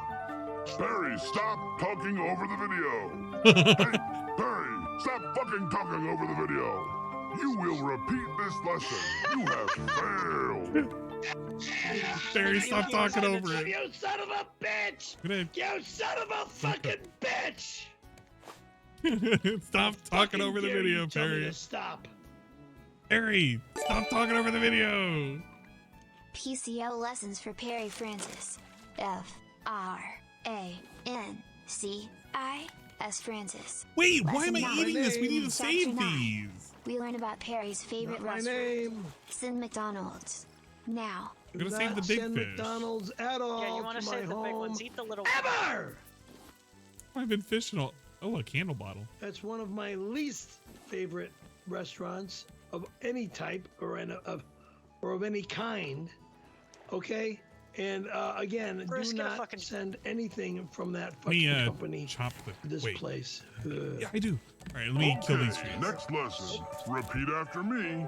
Perry, stop talking over the video. Hey, Perry, stop fucking talking over the video. You will repeat this lesson. You have failed. Barry, stop talking over it. You son of a bitch! You son of a fucking bitch! Stop talking over the video, Tell me Perry. to stop. Perry, stop talking over the video. PCL lessons for Perry Francis. F-R-A-N-C-I-S Francis. Wait, why Lesson am I nine. eating this? We need to Chapter save 9. these. We learn about Perry's favorite Not my restaurant. name. Sin McDonald's. Now. I'm gonna Do save the not big send fish. McDonald's at all. Yeah, you want to my save the big home. ones. Eat the little Ever! I've been fishing all. Oh, a candle bottle. That's one of my least favorite restaurants of any type or of any kind. Okay, and again, Chris, do get a not fucking- send anything from that Let me fucking company chop the. to this Wait. place. Yeah, I do. All right, let me kill these trees. Next lesson. Repeat after me.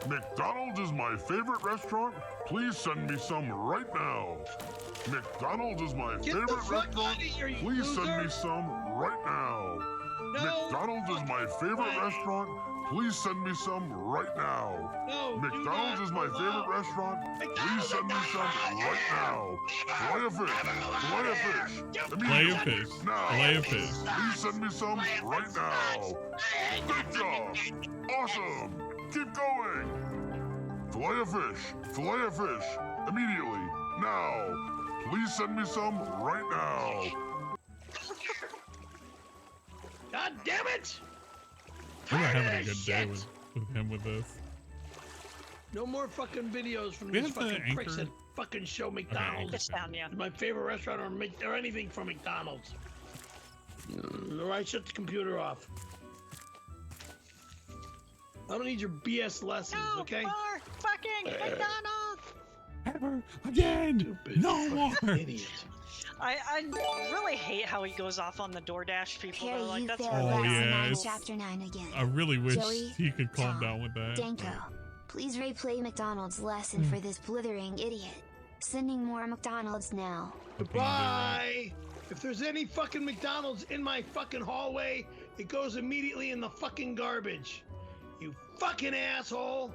McDonald's is my favorite restaurant. Please send me some right now. McDonald's is my Get the favorite fuck restaurant. outta here, you Please send loser. me some right now. No McDonald's is my favorite restaurant. Please send me some right now. No, McDonald's is my favorite restaurant. Please send me some right now. Fillet of fish. Fillet of fish. Fillet of fish. Now. Fillet of fish. Please send me some right now. Good job. Awesome. Keep going. Fillet of fish. Fillet of fish. Immediately. Now. Please send me some right now. God damn it! I'm not having a good day with him with this. No more fucking videos from We these have the fucking pricks anchor. that fucking show McDonald's. It's down, yeah. My favorite restaurant or anything from McDonald's. Or I shut the computer off. I don't need your BS lessons, okay? More fucking McDonald's! Ever again. No more. Idiot. I really hate how he goes off on the DoorDash people. Perry, Though. Like you that's failed Oh, lesson yeah, 9, it's- chapter 9 again. I really wish Joey, he could calm Tom, down with that. Danko, please replay McDonald's lesson for this blithering idiot. Sending more McDonald's now. Bye! If there's any fucking McDonald's in my fucking hallway, it goes immediately in the fucking garbage. You fucking asshole!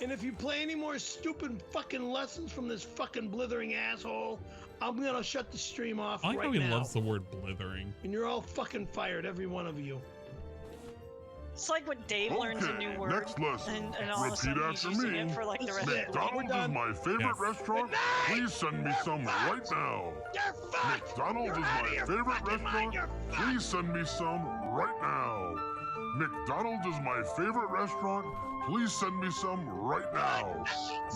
And if you play any more stupid fucking lessons from this fucking blithering asshole, I'm gonna shut the stream off I like right how he now. loves the word blithering. And you're all fucking fired, every one of you. It's like when Dave learns a new word, Next lesson. and all of a Repeat sudden he's after using me. it for like the rest of the week. McDonald's is my favorite restaurant. Please send me some right now. McDonald's is my favorite restaurant. Please send me some right now. McDonald's is my favorite restaurant. Please send me some right now.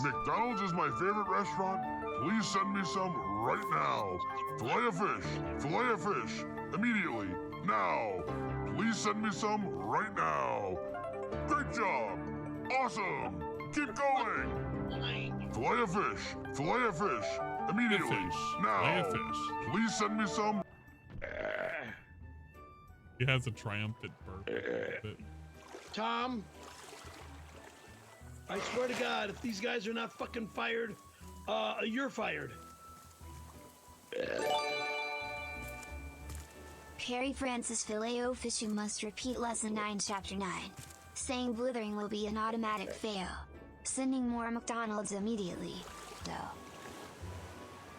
McDonald's is my favorite restaurant. Please send me some right now. Fillet of fish. Fillet of fish. Immediately. Now. Please send me some right now. Great job. Awesome. Keep going. Fillet of fish. Fillet of fish. Immediately. Now. Fillet of fish. Please send me some. He has a triumphant burp. Tom, I swear to God, if these guys are not fucking fired, you're fired. Perry Francis Fileo fishing must repeat lesson 9 chapter 9. Saying blithering will be an automatic fail. Sending more McDonald's immediately, though.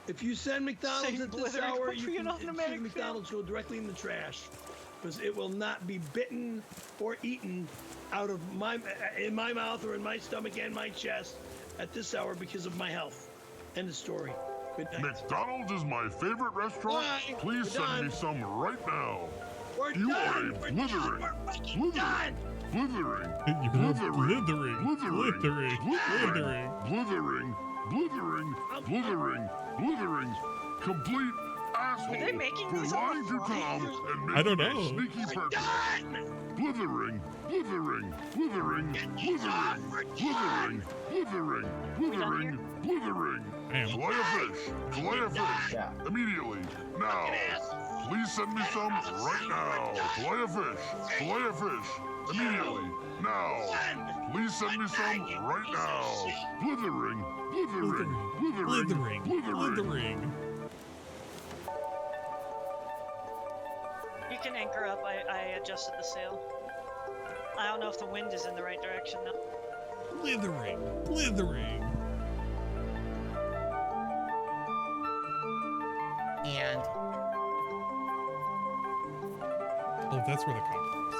If you send McDonald's Same at this blithering hour, would you be an can automatic choose McDonald's go directly in the trash, because it will not be bitten or eaten out of in my mouth or in my stomach and my chest at this hour because of my health. End of story. Good night. McDonald's is my favorite restaurant. Bye. Please We're send me done. some right now. We're You are done. a We're blithering, done. We're fucking done. blithering, You're blithering, blithering, blithering, complete asshole they making for these on lying the to fly? Tom and I don't making a know. sneaky purchase. Blithering, blithering, Damn. Fillet of fish, immediately, now. Please send me some right now. Fillet of fish, immediately, now. Please send me some right now. Blithering. You can anchor up. I adjusted the sail. I don't know if the wind is in the right direction though. Blithering. And Oh, that's where the copper is.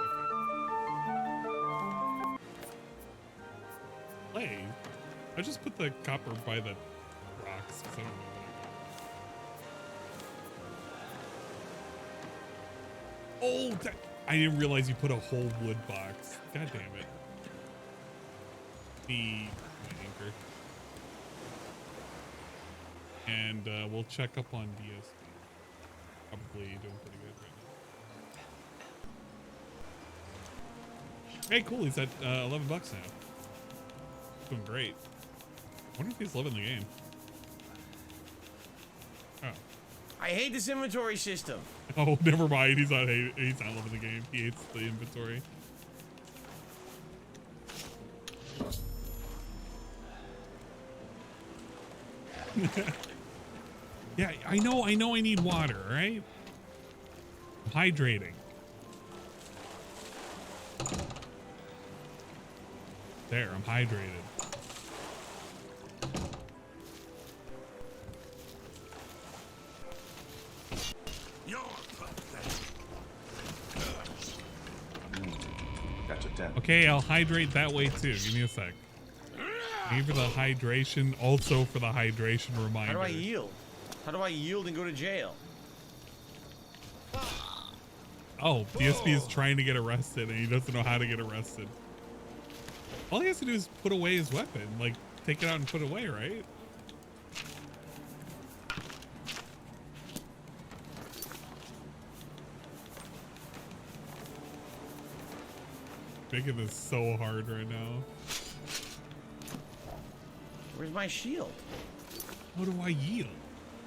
Okay. Hey, I just put the copper by the rocks. 'Cause I don't know what I got. Oh, I didn't realize you put a whole wood box. God damn it. The anchor. And we'll check up on DSP. Probably doing pretty good right now. Hey, cool. He's at $11 now. Doing great. I wonder if he's loving the game. Oh. I hate this inventory system. Oh, never mind. He's not loving the game. He hates the inventory. Yeah, I know I need water, right? I'm hydrating. There, I'm hydrated. Gotcha, 10. Okay, I'll hydrate that way too. Give me a sec. Maybe for the hydration, also for the hydration reminder. How do I yield? How do I yield and go to jail? Oh, DSP is trying to get arrested and he doesn't know how to get arrested. All he has to do is put away his weapon. Like, take it out and put it away, right? Making this so hard right now. Where's my shield? How do I yield?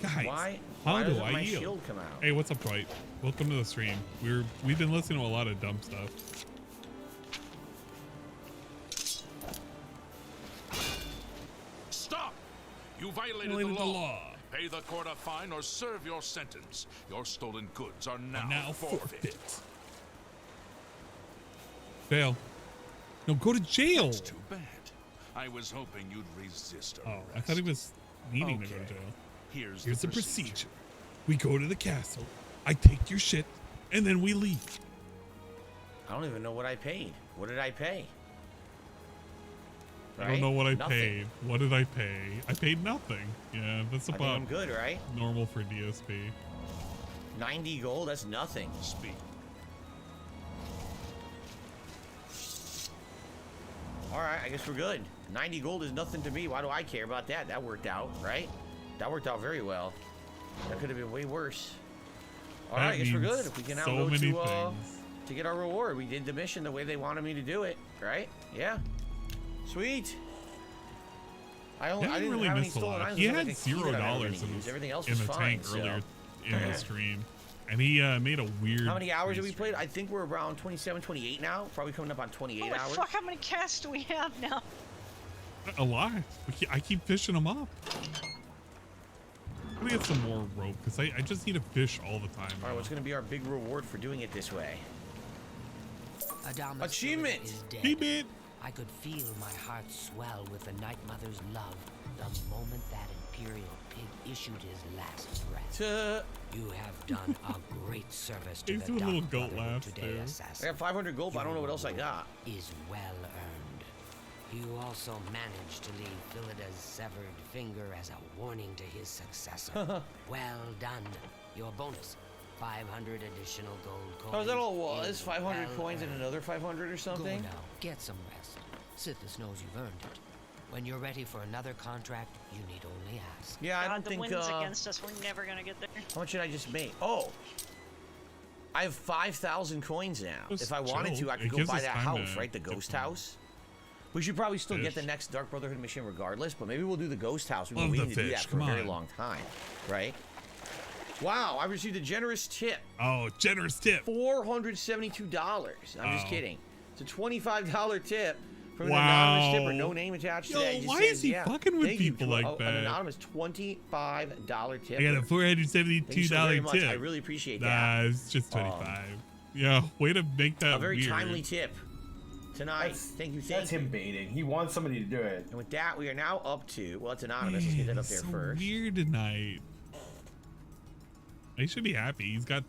Guys, Why how do doesn't I my yield? shield come out? Hey, what's up, Dwight? Welcome to the stream. We've been listening to a lot of dumb stuff. Stop! You violated the law. Pay the court a fine or serve your sentence. Your stolen goods are now, forfeit. Fail. No, go to jail. That's too bad. I was hoping you'd resist arrest. Oh, I thought he was needing to go to jail. Here's the procedure. We go to the castle. I take your shit, and then we leave. I don't even know what I paid. What did I pay? I don't know what I Nothing. paid. What did I pay? I paid nothing. Yeah, that's I think about I'm good, right? normal for DSP. 90 gold? That's nothing. Speak. All right, I guess we're good. 90 gold is nothing to me. Why do I care about that? That worked out, right? That worked out very well. That could have been way worse. All right, I guess we're good. If we can now so go many to things. to get our reward. We did the mission the way they wanted me to do it, right? Yeah. Sweet. I didn't really have any miss a stolen lot. items. He Like had a key that I never $0 really used. Everything else in was the fine, tank so. earlier in the stream, and he made a weird. How many hours have we played? I think we're around 27, 28 now. Probably coming up on 28 Holy hours. fuck, how many casts do we have now? A lot. I keep fishing them up. Let me get some more rope because I just need to fish all the time. All right, what's going to be our big reward for doing it this way? Adama's Achievement! spirit is dead. Achievement! I could feel my heart swell with the Night Mother's love the moment that Imperial pig issued his last breath. You have done a great service to He's the doing a little Dark goat Brotherhood laugh, today, too. assassin. I got 500 gold, but I don't know what else I got. Is well earned. You also managed to leave Philida's severed finger as a warning to his successor. Well done. Your bonus, 500 additional gold coins. Oh, is that all it was? 500 well coins and earned. another 500 or something? Go now, get some rest. Sithis knows you've earned it. When you're ready for another contract, you need only ask. Yeah, I God, don't the think. wind's against us. We're never gonna get there. How much did I just make? Oh, I have 5,000 coins now. Just If I wanted chill. to, I could It go gives buy us that time house, to right? The get ghost some house. We should probably still get fish. the next Dark Brotherhood mission regardless, but maybe we'll do the ghost house. We've been Love the waiting to do that fish, for a come very on. long time, right? Wow, I received a generous tip. Oh, generous tip. $472. I'm just Oh. kidding. It's a $25 tip from an Wow. anonymous tipper. No name attached Yo, to that. It just why says, is he yeah, fucking with thank you people to like An that? anonymous $25 tip. I got a Thank you so very $472 much. tip. I really appreciate Nah, that. it's just 25. Yeah, way to make that A very weird. timely tip tonight. Thank you. That's him baiting. He wants somebody to do it. And with that, we are now up to, well, it's anonymous. Let's get that up there so first. weird tonight. He should be happy. He's got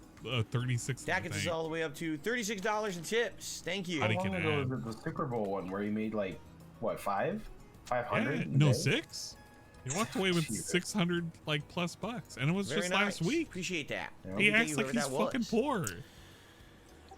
36. That gets us all the way up to $36 in tips. Thank you. How long ago was it the Super Bowl one where he made like, what, 500? Yeah, no, 6. He walked away with 600 like plus bucks, and it was Very just nice. last week. Appreciate that. He Thank acts you, like whoever he's that fucking was. poor.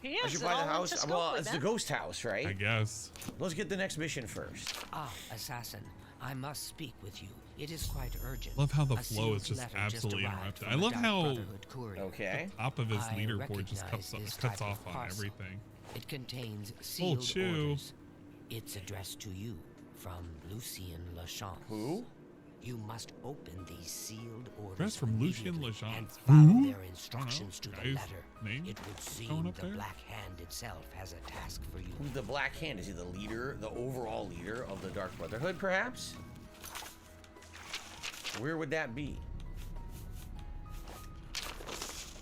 He I is. should buy the I'll house. just Well, go with it's that. the ghost house, right? I guess. Let's get the next mission first. Ah, assassin, I must speak with you. It is quite urgent. Love how the A flow is sealed just letter absolutely arrived interrupted. from I a love Dark how Brotherhood courier. Okay. the top of his I leaderboard just recognize this cuts type off of on parcel. everything. It contains Oh, sealed chew. orders. It's addressed to you from Lucien Lachance. Who? You must open these sealed orders Addressed from Lucien immediately and Lachance. follow Who? their instructions to the Guy's letter. name It would showing seem up the there? Black Hand itself has a task for you. Who's the Black Hand? Is he the leader, the overall leader of the Dark Brotherhood, perhaps? Where would that be?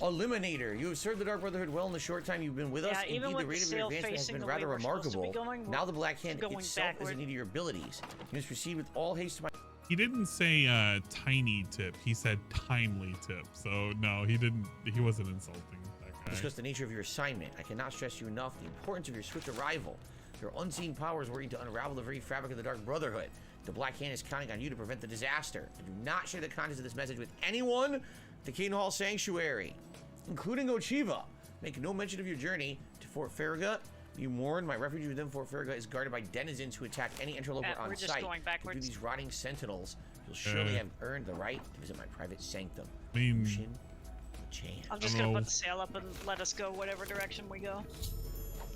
Eliminator. You have served the Dark Brotherhood well in the short time you've been with us. Yeah, even Indeed, with the rate the of your sail advancement has facing been the way rather we're supposed to be remarkable. going, Now the Black Hand going itself is backward. in need of your abilities. You must proceed with all haste to my... He didn't say tiny tip. He said timely tip. So no, he didn't. He wasn't insulting that guy. Discuss the nature of your assignment. I cannot stress you enough the importance of your swift arrival. Your unseen powers working to unravel the very fabric of the Dark Brotherhood. The Black Hand is counting on you to prevent the disaster. Do not share the contents of this message with anyone at the Cane Hall Sanctuary, including Ochiva. Make no mention of your journey to Fort Farragut. You warned my refuge within Fort Farragut is guarded by denizens who attack any interloper on we're just sight. going backwards. Through these rotting sentinels, you'll surely have earned the right to visit my private sanctum. I mean, Lucian Chan. I'm just gonna put the sail up and let us go whatever direction we go.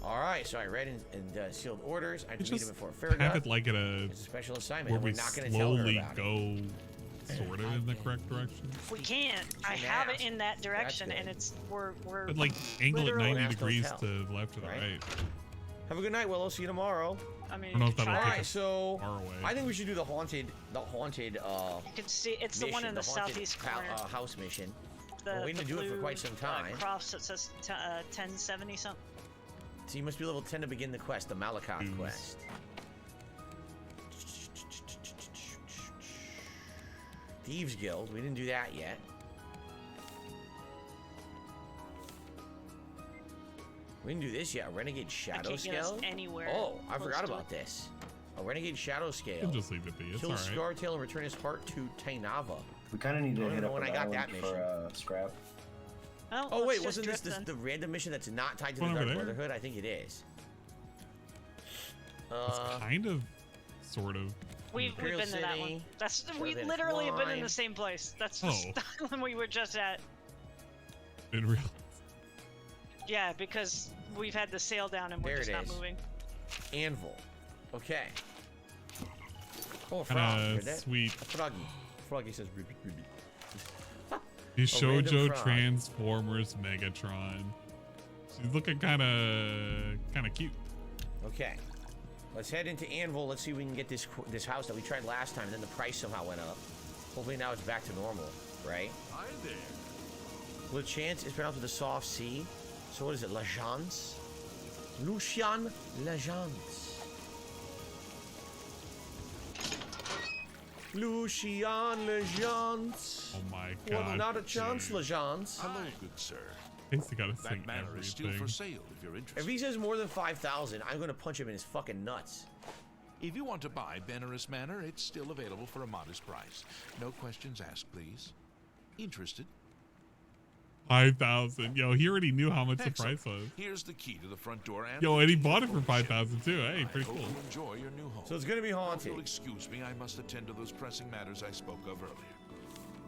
All right, so I read and sealed orders. I have to meet just him before Farragut. have it like at a It's a special assignment, where and we we're not going to tell her slowly about it. go sort of in the correct direction. We can't. I have it in that direction, and it's we're But like angle it literally- 90 degrees to the left or the right. Have a good night, Willow. See you tomorrow. I mean, I don't know if that'll all take right, us so far away. I think we should do the haunted. You can see it's the one mission, in the haunted southeast corner. house mission. The, Well, we didn't the do it for blue, quite some time. Cross that says 1070 something. So you must be level 10 to begin the quest, the Malakoff quest. Thieves Guild. We didn't do that yet. We didn't do this yet. A Renegade Shadow can't get us Scale. anywhere Oh, I close forgot to about this. A Renegade Shadow Scale. We'll just leave it be. It's Kill all right. Scartail and return his heart to Tainava. We kind of need to I don't hit know up when an I got that island mission. for scrap. Oh, Oh let's wait, just wasn't this drift the random mission that's not tied to One the over Dark there? Brotherhood? I think it is. It's kind of, sort of. We've Imperial been to that one. City, That's we Should've been literally have been in flying. the same place. That's Oh. the one we were just at. In real. Yeah, because we've had the sail down and we're There just it not is. moving. Anvil. Okay. Oh, a frog. Kinda Heard that? sweet. A froggy. Froggy says ribbit ribbit. The random Shoujo frog. Transformers Megatron. She's looking kind of cute. Okay. Let's head into Anvil. Let's see if we can get this house that we tried last time, and then the price somehow went up. Hopefully now it's back to normal, right? Hi there. Le Chance is pronounced with a soft C. So what is it? Lachance? Lucien Lachance. Lucian Legence. Oh my god. Well, not a chance, Legence. Hello, good sir. Thanks, you gotta sing That manor is still everything. for sale if you're interested. If he says more than 5,000, I'm gonna punch him in his fucking nuts. If you want to buy Benares Manor, it's still available for a modest price. No questions asked, please. Interested? 5,000. Yo, he already knew how much the Excellent. price was. Here's the key to the front door and Yo, and he bought it for 5,000 too. Hey, pretty I hope cool. you enjoy your new home. So it's gonna be haunted. You'll excuse me, I must attend to those pressing matters I spoke of earlier.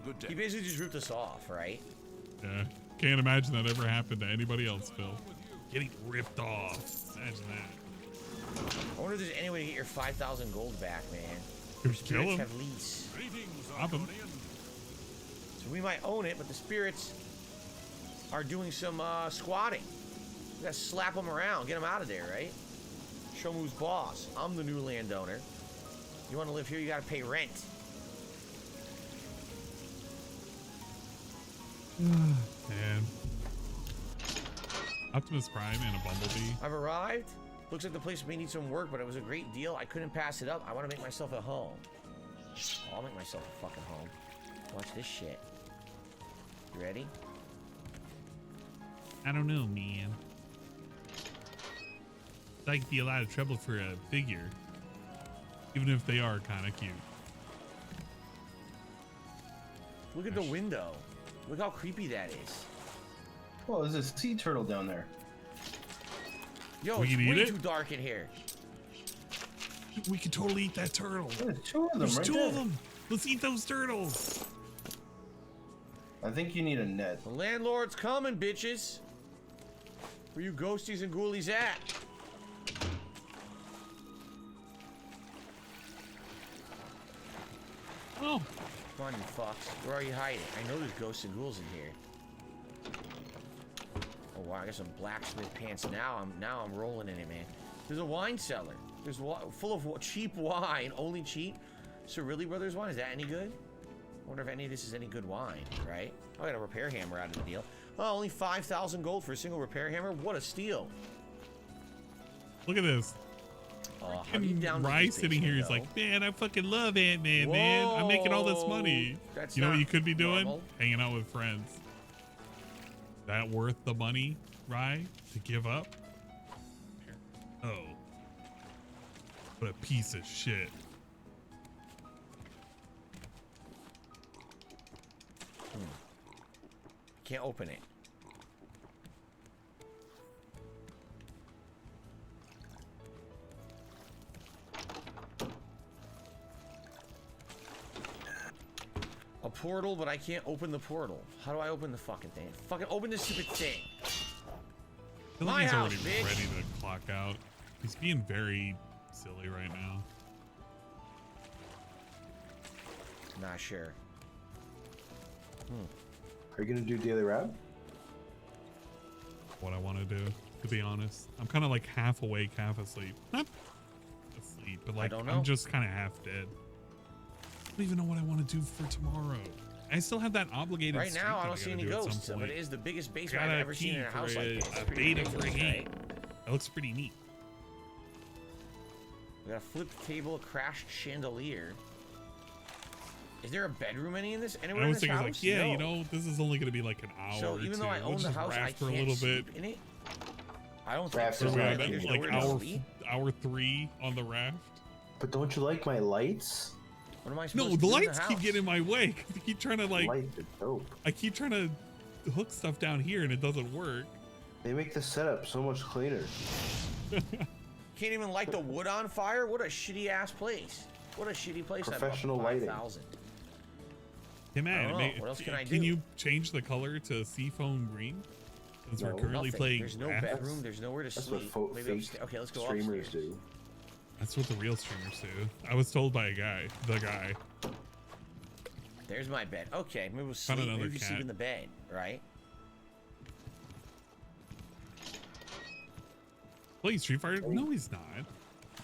Good day. He basically just ripped us off, right? Yeah. Can't imagine that ever happened to anybody else, Phil. Getting ripped off. Imagine that. I wonder if there's any way to get your 5,000 gold back, man. Kill him. Have lease. Rob him. So we might own it, but the spirits are doing some squatting. We gotta slap them around, get them out of there, right? Show 'em who's boss. I'm the new landowner. You want to live here, you gotta pay rent. Man. Optimus Prime and a Bumblebee. I've arrived. Looks like the place may need some work, but it was a great deal. I couldn't pass it up. I want to make myself a home. Oh, I'll make myself a fucking home. Watch this shit. You ready? I don't know, man. That'd be a lot of trouble for a figure. Even if they are kind of cute. Look at the window. Look how creepy that is. Well, there's a sea turtle down there. Yo, We it's can eat way it? too dark in here. We could totally eat that turtle. There's two of them There's right two there. of them. Let's eat those turtles. I think you need a net. The landlord's coming, bitches. Where you ghosties and ghoulies at? Oh. Come on, you fucks. Where are you hiding? I know there's ghosts and ghouls in here. Oh wow, I got some blacksmith pants. Now I'm rolling in it, man. There's a wine cellar. There's full of cheap wine, only cheap. Cerilli Brothers wine. Is that any good? I wonder if any of this is any good wine, right? I got a repair hammer out of the deal. Oh, only 5,000 gold for a single repair hammer. What a steal! Look at this. How do you download Rye this sitting here, he's thing, like, man, I fucking love Ant-Man, man. I'm making all this money. That's You know what not you could be doing? normal. Hanging out with friends. That worth the money, Rye, to give up? Oh. What a piece of shit. Can't open it. A portal, but I can't open the portal. How do I open the fucking thing? Fucking open this stupid thing. I feel like My he's house, already bitch. ready to clock out. He's being very silly right now. Not sure. Are you gonna do daily rap? What I want to do, to be honest. I'm kind of like half awake, half asleep. Not asleep, but like don't know. I'm just kind of half dead. I don't even know what I want to do for tomorrow. I still have that obligated Right streak now, I that don't see gotta any do at some ghosts, but point. it is the biggest basement Got I've a ever seen in a key house for like it, this. It's a pretty beta for a ridiculous, game. right? That looks pretty neat. We got a flipped table, a crashed chandelier. Is there a bedroom anywhere in And this I was house? thinking like, yeah, No. you know, this is only gonna be like an hour So or even two. though I We'll own the just house, I rap for a can't little sleep bit. in it. I don't think Raft so. is We're not at There's like nowhere to hour sleep. hour 3 on the raft. But don't you like my lights? What am I supposed No, to the do in lights the keep house? getting in my way. 'Cause I keep trying to like, Lights are dope. I keep trying to hook stuff down here and it doesn't work. They make the setup so much cleaner. Can't even light the wood on fire? What a shitty ass place. What a shitty place. Professional lighting. 5,000. Hey man, I don't know. What else can I do? Can you change the color to seafoam green? Since we're No. currently Nothing. playing There's no raft. bedroom. There's nowhere to That's sleep. what Maybe fake upstairs. Okay, let's go streamers upstairs. do. That's what the real streamers do. I was told by a guy, the guy. There's my bed. Okay, maybe we'll Found sleep. another Maybe we sleep cat. in the bed, right? Playing Street Fighter? No, he's not.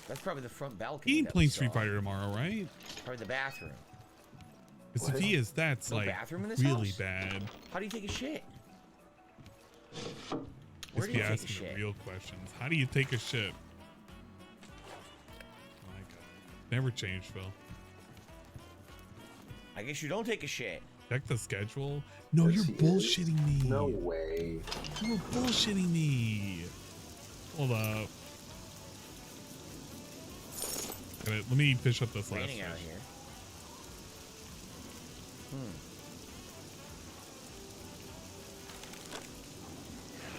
That's probably the front balcony. He ain't that playing we Street saw. Fighter tomorrow, right? Probably the bathroom. Because if he is, that's No like bathroom in this really house? bad. How do you take a shit? Let's Where do be you take a asking shit? the real questions. How do you take a shit? Oh my god. Never changed, Phil. I guess you don't take a shit. Check the schedule. No, you're bullshitting me. No way. You were bullshitting me. Hold up. Let me fish up this last Raining out fish. here.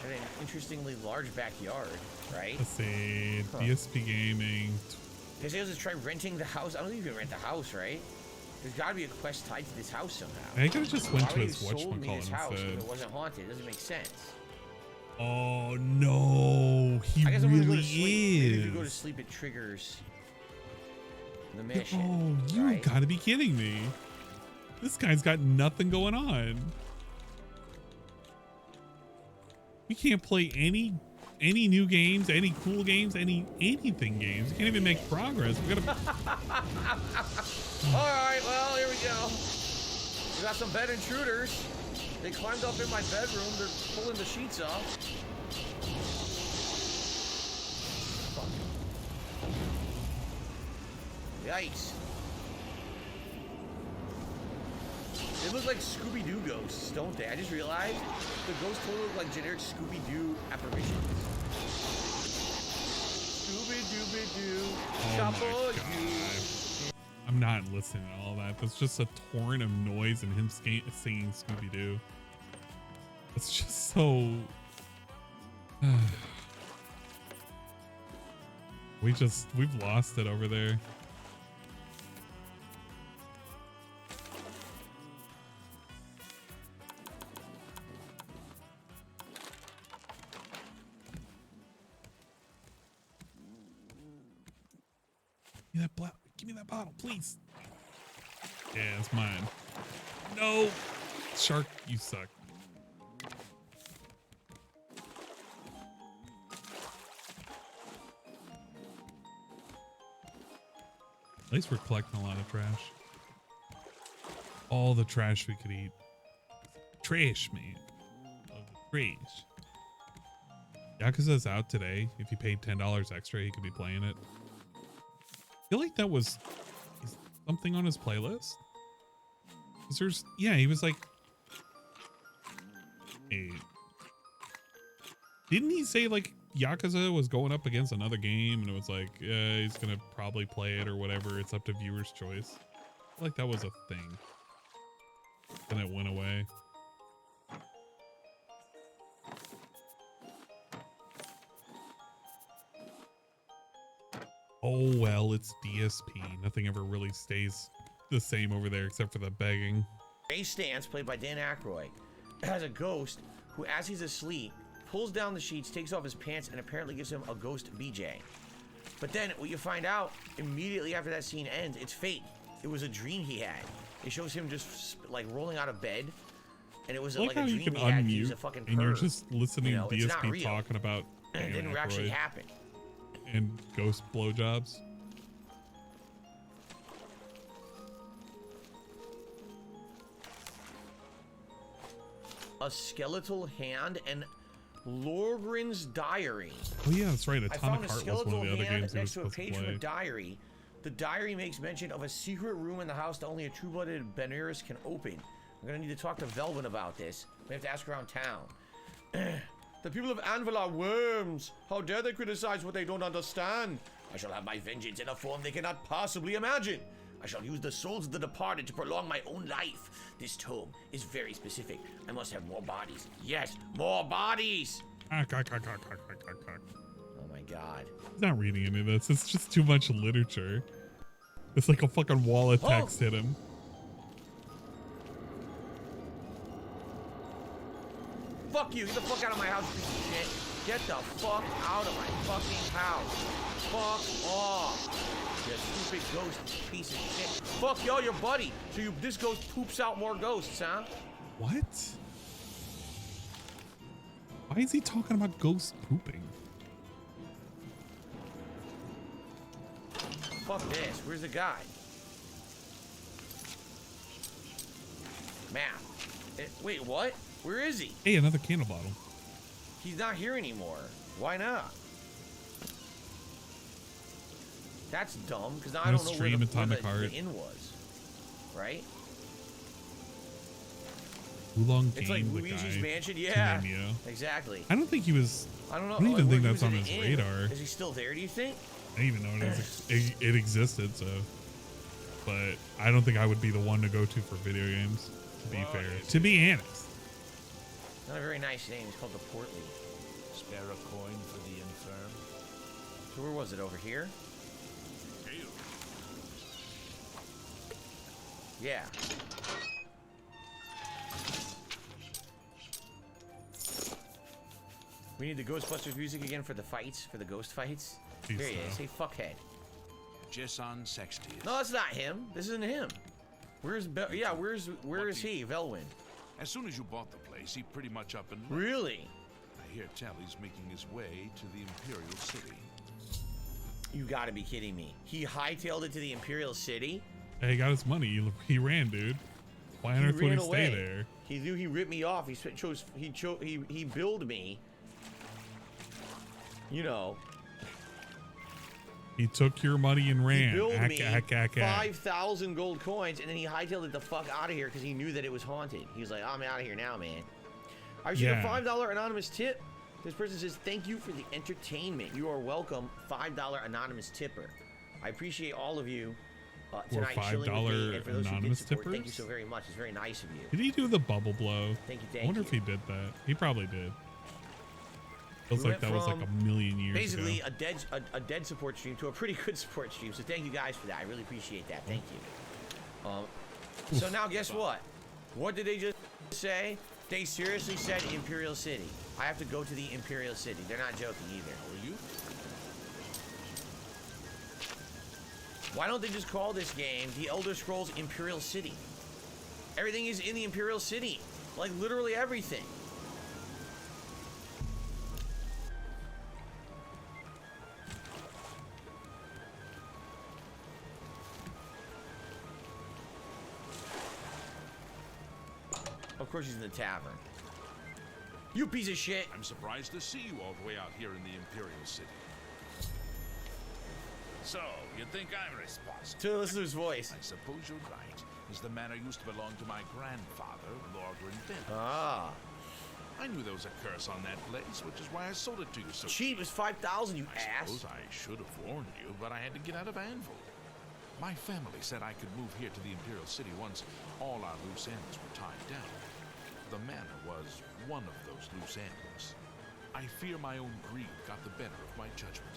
And an interestingly large backyard, right? Let's see. DSP Gaming. Because they just try renting the house. I don't think you can rent the house, right? There's got to be a quest tied to this house somehow. I think I just went Why to would his you sold me whatchamacallit this house instead. if it wasn't haunted? It doesn't make sense. Oh no, he I guess I'm gonna go really to sleep. Maybe if you go to is. sleep, it triggers the mission. Oh, you right? gotta be kidding me. This guy's got nothing going on. We can't play any new games, any cool games, anything games. We can't even make progress. We gotta. All right, well, here we go. We got some bed intruders. They climbed up in my bedroom. They're pulling the sheets off. Fuck. Yikes. They look like Scooby-Doo ghosts, don't they? I just realized the ghosts totally look like generic Scooby-Doo apparitions. Scooby-Dooby-Doo. Oh my God. I'm not listening to all that. That's just a torrent of noise and him singing Scooby-Doo. It's just so. We've lost it over there. Give me that bottle, please. Yeah, it's mine. No, shark, you suck. At least we're collecting a lot of trash. All the trash we could eat. Trash, man. Love the trash. Yakuza's out today. If you paid $10 extra, you could be playing it. I feel like that was something on his playlist. There's, yeah, he was like, hey, didn't he say like Yakuza was going up against another game and it was like, yeah, he's gonna probably play it or whatever. It's up to viewers' choice. I feel like that was a thing. Then it went away. Oh, well, it's DSP. Nothing ever really stays the same over there except for the begging. Ray Stance, played by Dan Aykroyd, has a ghost who, as he's asleep, pulls down the sheets, takes off his pants, and apparently gives him a ghost BJ. But then, what you find out immediately after that scene ends, it's fake. It was a dream he had. It shows him just like rolling out of bed, and it was I like like how a you dream can he had. He was a unmute fucking and you're perv. just listening You know, to it's not DSP real. talking about It Dan didn't actually Aykroyd happen. and ghost blowjobs. A skeletal hand and Lorgren's diary. Oh yeah, that's right. I found Atomic a Heart was one skeletal of the other hand games he was next to a supposed to page from play. a diary. The diary makes mention of a secret room in the house that only a true-blooded Benaris can open. I'm gonna need to talk to Velvin about this. We have to ask around town. The people of Anvil are worms. How dare they criticize what they don't understand? I shall have my vengeance in a form they cannot possibly imagine. I shall use the souls of the departed to prolong my own life. This tome is very specific. I must have more bodies. Yes, more bodies. Oh my god. He's not reading any of this. It's just too much literature. It's like a fucking wall of text hit him. Fuck you. Get the fuck out of my house, piece of shit. Get the fuck out of my fucking house. Fuck off. You stupid ghost piece of shit. Fuck yo, your buddy. So this ghost poops out more ghosts, huh? What? Why is he talking about ghosts pooping? Fuck this. Where's the guy? Map. Wait, what? Where is he? Hey, another candle bottle. He's not here anymore. Why not? That's dumb, because now I don't know where the Atomic Heart. inn was. Right? Oolong It's Game, like the Luigi's guy, Mansion. Yeah, Tenenio. exactly. I don't think he was. I don't know. I don't even like, think where that's he on was his in. radar. Is he still there? Do you think? I didn't even know it existed. So, but I don't think I would be the one to go to for video games. To be fair, to be honest. Not a very nice name. It's called the Portly. Spare a coin for the infirm. So where was it? Over here? Yeah. We need the Ghostbusters music again for the fights, for the ghost fights. Here he is. Hey, fuckhead. Jason Sextius. No, that's not him. This isn't him. Where's where is he? Velwind. As soon as you bought the place, he pretty much up and left. Really? I hear tell he's making his way to the Imperial City. You gotta be kidding me. He hightailed it to the Imperial City? Hey, he got his money. He ran, dude. Why on earth would he stay there? He knew he ripped me off. He billed me. You know. He took your money and ran. He billed me 5,000 5,000 gold coins, and then he hightailed it the fuck out of here because he knew that it was haunted. He was like, I'm out of here now, man. I received a $5 anonymous tip. This person says, thank you for the entertainment. You are welcome, $5 anonymous tipper. I appreciate all of you tonight chilling with me, and for those who did support, thank you so very much. It's very nice of you. Did he do the bubble blow? Thank you, I wonder if he did that. He probably did. Feels like that was like a million years basically ago. a dead support stream to a pretty good support stream. So thank you guys for that. I really appreciate that. Thank you. So now guess what? What did they just say? They seriously said Imperial City. I have to go to the Imperial City. They're not joking either. Are you? Why don't they just call this game The Elder Scrolls Imperial City? Everything is in the Imperial City. Like literally everything. Of course he's in the tavern. You piece of shit! I'm surprised to see you all the way out here in the Imperial City. So, you think I'm responsible? To listen to his voice. I suppose you're right, as the manor used to belong to my grandfather, Lord Leen'd. Ah. I knew there was a curse on that place, which is why I sold it to you so cheap. It's 5,000, you ass. I suppose I should have warned you, but I had to get out of Anvil. My family said I could move here to the Imperial City once all our loose ends were tied down. The manor was one of those loose ends. I fear my own greed got the better of my judgment.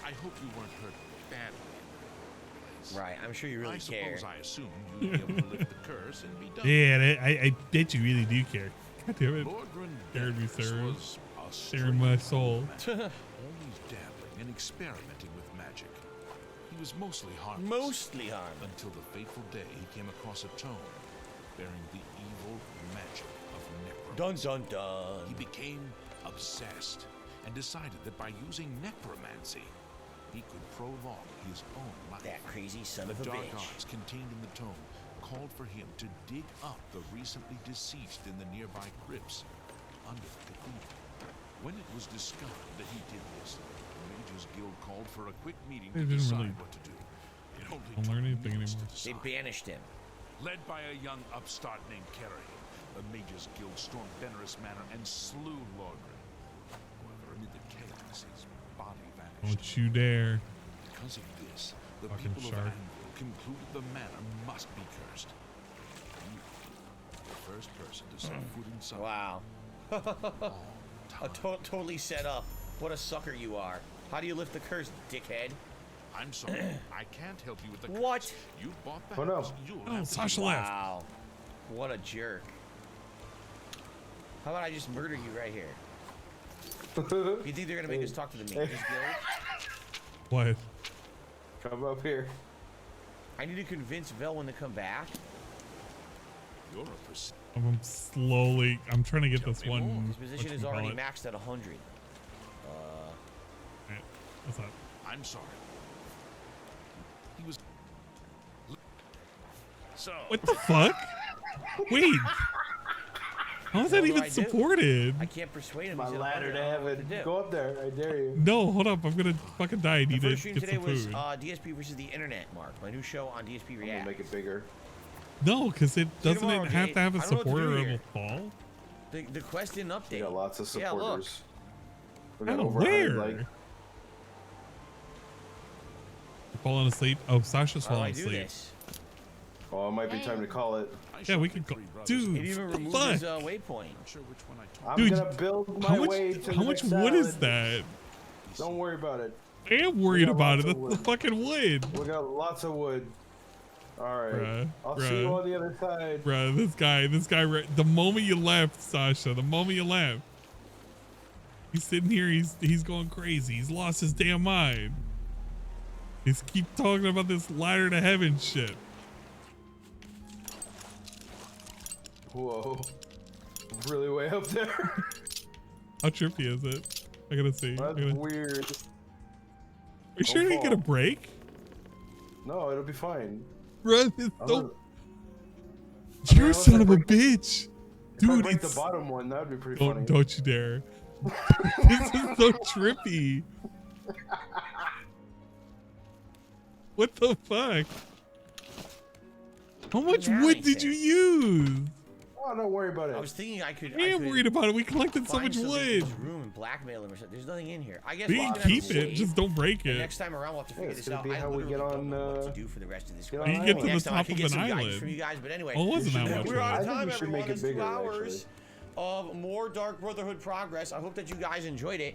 I hope you weren't hurt badly in the place. Right, I'm sure you really care. I suppose I assumed you'd be able to lift the curse and be done. Yeah, I bet you really do care. God damn it. Lord Scared me, Sarah. was a Sharing my soul. Always dabbling and experimenting with magic. He was mostly harmless. Mostly harmless. Until the fateful day he came across a tome bearing the evil magic of necromancy. Dun dun dun. He became obsessed and decided that by using necromancy, he could prolong his own life. That crazy son of a bitch. The dark bitch. arts contained in the tome called for him to dig up the recently deceased in the nearby crypts under the cathedral. When it was discovered that he did this, the Mages Guild called for a quick meeting to decide what to do. It only Don't learn anything minutes anymore. to They decide. banished him. Led by a young upstart named Kerrigan, the Mages Guild stormed Venerous Manor and slew Lordgren. However, amid the chaos, his body vanished. Don't you dare. Because of this, the Fucking people shark. of Anvil concluded the manor must be cursed. You, the first person to set foot inside. Wow. Totally set up. What a sucker you are. How do you lift the curse, dickhead? I'm sorry, I can't help you with the curse. What? You bought the Oh, no. house. You'll have to Sasha do it. left. Wow. What a jerk. How about I just murder you right here? You think they're gonna make us talk to the Mages Guild? What? Come up here. I need to convince Velwin to come back. You're a person. I'm slowly. I'm trying to get this one. His position is already maxed at 100. What's up? I'm sorry. He was. So. What the fuck? Wait. How is that What do even I do? supported? I can't persuade him. My He's at ladder 100. to I don't know what heaven. to do. Go up there. I dare you. No, hold up. I'm gonna fucking die. I The need to first stream get today some was food. DSP versus the Internet, Mark. My new show on DSP I'm gonna React. make it bigger. No, because it doesn't tomorrow, it have Jay. to have a I don't know what to supporter do of here. a fall? The quest didn't update. We got lots of Yeah, look. supporters. We got Oh, over 100 where? like. You're falling asleep. Oh, Sasha's How do I falling do asleep. this? Oh, it might be time to call it. Yeah, we could go. Dude, It even what the removed fuck? his waypoint. I'm Dude, gonna build how my much, way to how the much next wood is salad. that? Don't worry about it. I am We worried got about it. lots of That's the wood. fucking wood. We got lots of wood. All right. Bruh, I'll see you bruh. on the other side. Bruh, this guy, the moment you left, Sasha, the moment you left, he's sitting here, he's going crazy. He's lost his damn mind. He's keep talking about this ladder to heaven shit. Whoa. Really way up there. How trippy is it? I gotta see. That's weird. Are you sure he get a break? No, it'll be fine. Bruh, it's I'm so... not- You're a unless son I of a break- bitch. If I Dude, break the it's... bottom one, that would be pretty funny. Don't you dare. This is so trippy. What the fuck? How much wood did you use? Oh, don't worry about it. I was thinking I could. I am worried about it. We collected so find much something in wood. this room and blackmail him or something. There's nothing in here. I guess We we're can gonna have keep to it. wait. Just don't break And it. next time around, we'll have to figure it's this gonna out. be I how we literally get don't know on, what to do for the rest of this. get quest. on You get to Next the time I top could of get an some guidance island. from you guys, but anyway. Oh, it wasn't that much We're wood. out I of think time, we should everyone. make it It's bigger, 2 hours actually. of more Dark Brotherhood progress. I hope that you guys enjoyed it.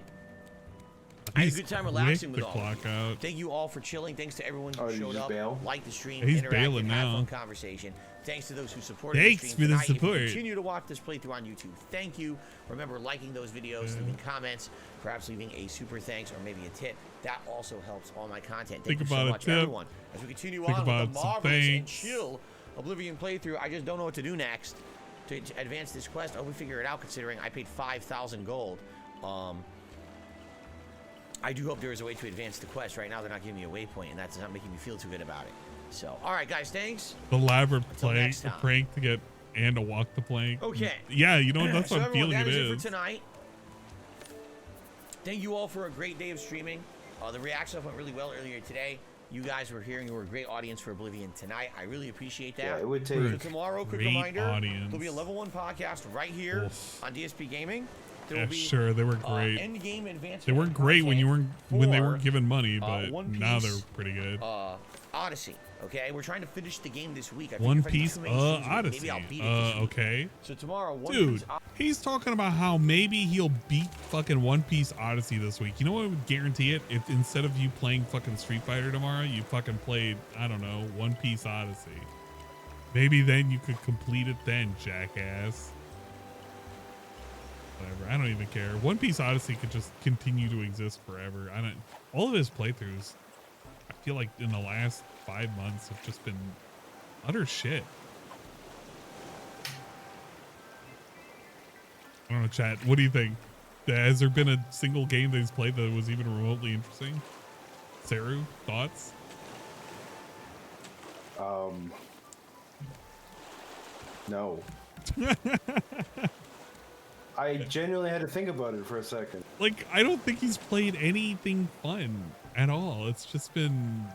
I had a He's good time quick relaxing to with all. clock out. Thank you all for chilling. Thanks to everyone Oh, who did you showed just up, bail? liked the stream, He's interacted, bailing had now. fun conversation. Thanks to those who supported Thanks the for stream the tonight. If support. you continue to watch this playthrough on YouTube, thank you. Remember liking those videos, leaving comments, perhaps leaving a super thanks or maybe a tip. That also helps all my content. Thank Think you so about a much, tip. everyone. As we continue Think on about with the some marvelous and thanks. chill Oblivion playthrough, I just don't know what to do next to advance this quest. I hope we figure it out considering I paid 5,000 gold. I do hope there is a way to advance the quest. Right now, they're not giving me a waypoint, and that's not making me feel too good about it. So, all right, guys, thanks. The labyrinth Until plank, next the time. prank to get and to walk the plank. Okay. Yeah, you know that's So what I'm everyone, feeling that it is it is. for tonight. Thank you all for a great day of streaming. The reaction stuff went really well earlier today. You guys were here and you were a great audience for Oblivion tonight. I really appreciate that. Yeah, it would take- So tomorrow, quick Great reminder, audience. there'll be a level 1 podcast right here Oof. on DSP Gaming. There Yeah, will be sure, they were great. end game advancement. They weren't great when you weren't when they weren't for, given money, but One now Piece, they're pretty good. Odyssey. Okay, we're trying to finish the game this week. I One figure if I do Piece too many seasons, Odyssey. Maybe I'll beat it this week. Okay. So tomorrow, One Dude, Piece he's talking about how maybe he'll beat fucking One Piece Odyssey this week. You know what would guarantee it? If instead of you playing fucking Street Fighter tomorrow, you fucking played, I don't know, One Piece Odyssey. Maybe then you could complete it then, jackass. Whatever, I don't even care. One Piece Odyssey could just continue to exist forever. All of his playthroughs, I feel like in the last 5 months have just been utter shit. I don't know, chat. What do you think? Has there been a single game that he's played that was even remotely interesting? Saru, thoughts? No. I genuinely had to think about it for a second. Like, I don't think he's played anything fun at all. It's just been...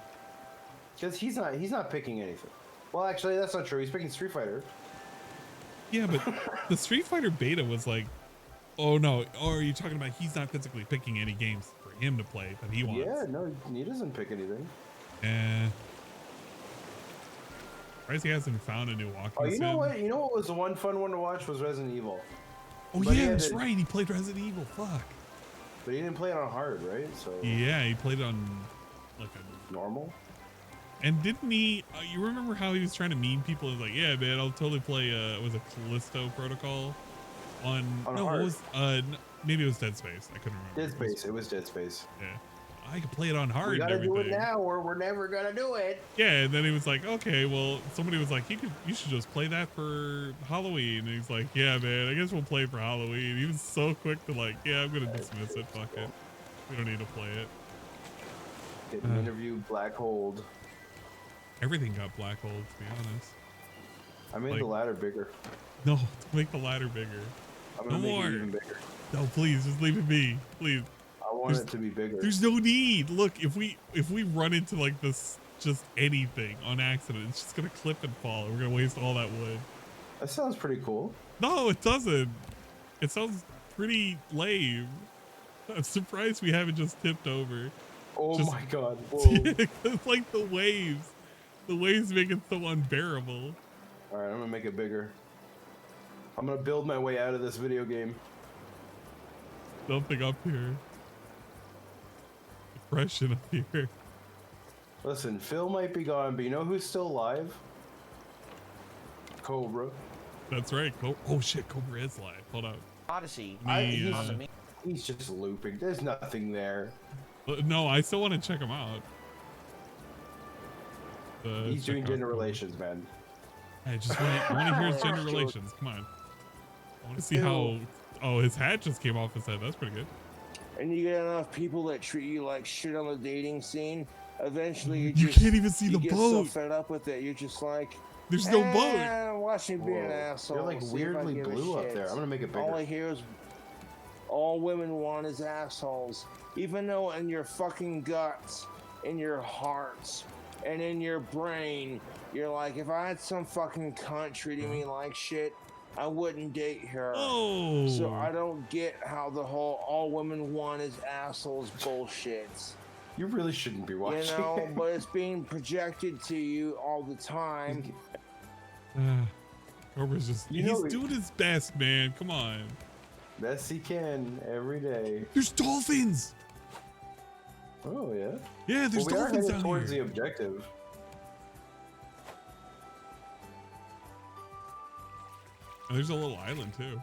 Because he's not picking anything. Well, actually, that's not true. He's picking Street Fighter. Yeah, but the Street Fighter beta was like, oh no, or are you talking about he's not physically picking any games for him to play that he wants? Yeah, no, he doesn't pick anything. Surprised he hasn't found a new walking Oh, you know sim. what? You know what was the one fun one to watch was Resident Evil. Oh But he yeah, had that's to- right. He played Resident Evil. Fuck. But he didn't play it on hard, right? So Yeah, he played on like a normal. And didn't he? You remember how he was trying to meme people? He was like, "Yeah, man, I'll totally play." Was it Callisto Protocol? On no, hard. what was maybe it was Dead Space. I couldn't remember. Dead Space. It was Dead Space. Yeah, I could play it on hard. We and gotta do everything. it now, or we're never gonna do it. Yeah, and then he was like, "Okay, well," somebody was like, "You should just play that for Halloween." And he's like, "Yeah, man, I guess we'll play for Halloween." He was so quick to like, "Yeah, I'm gonna dismiss it. Fuck it. We don't need to play it." Get an interview, black hold. Everything got black hole, to be honest. I made the ladder bigger. No, don't make the ladder bigger. I'm gonna No make more. it even bigger. No, please, just leave it be, please. I want it to be bigger. There's no need. Look, if we run into like this just anything on accident, it's just gonna clip and fall. We're gonna waste all that wood. That sounds pretty cool. No, it doesn't. It sounds pretty lame. I'm surprised we haven't just tipped over. Oh Just- my god. Whoa. It's like the waves. The waves make it so unbearable. Alright, I'm gonna make it bigger. I'm gonna build my way out of this video game. Something up here. Depression up here. Listen, Phil might be gone, but you know who's still alive? Cobra. That's right. Oh shit, Cobra is live. Hold up. Odyssey. He's just looping. There's nothing there. No, I still want to check him out. He's doing gender relations, man. I just want to hear his gender relations. Come on. I want to see how. Oh, his hat just came off his head. That's pretty good. And you get enough people that treat you like shit on the dating scene. Eventually, You can't even see the get boat. so fed up with it. You're just like, there's no boat. Watch me be an asshole. You're like see if I weirdly give a blue up shit. there. I'm gonna make it bigger. All I hear is, all women want is assholes. Even though in your fucking guts, in your hearts, and in your brain, you're like, if I had some fucking cunt treating me like shit, I wouldn't date her. Oh. So I don't get how the whole all women want is assholes bullshits. You really shouldn't be watching. You know, but it's being projected to you all the time. Cobra's just, he's doing his best, man. Come on. Best he can every day. There's dolphins. Oh yeah. Yeah, there's we are dolphins headed down towards here. the objective. And there's a little island too.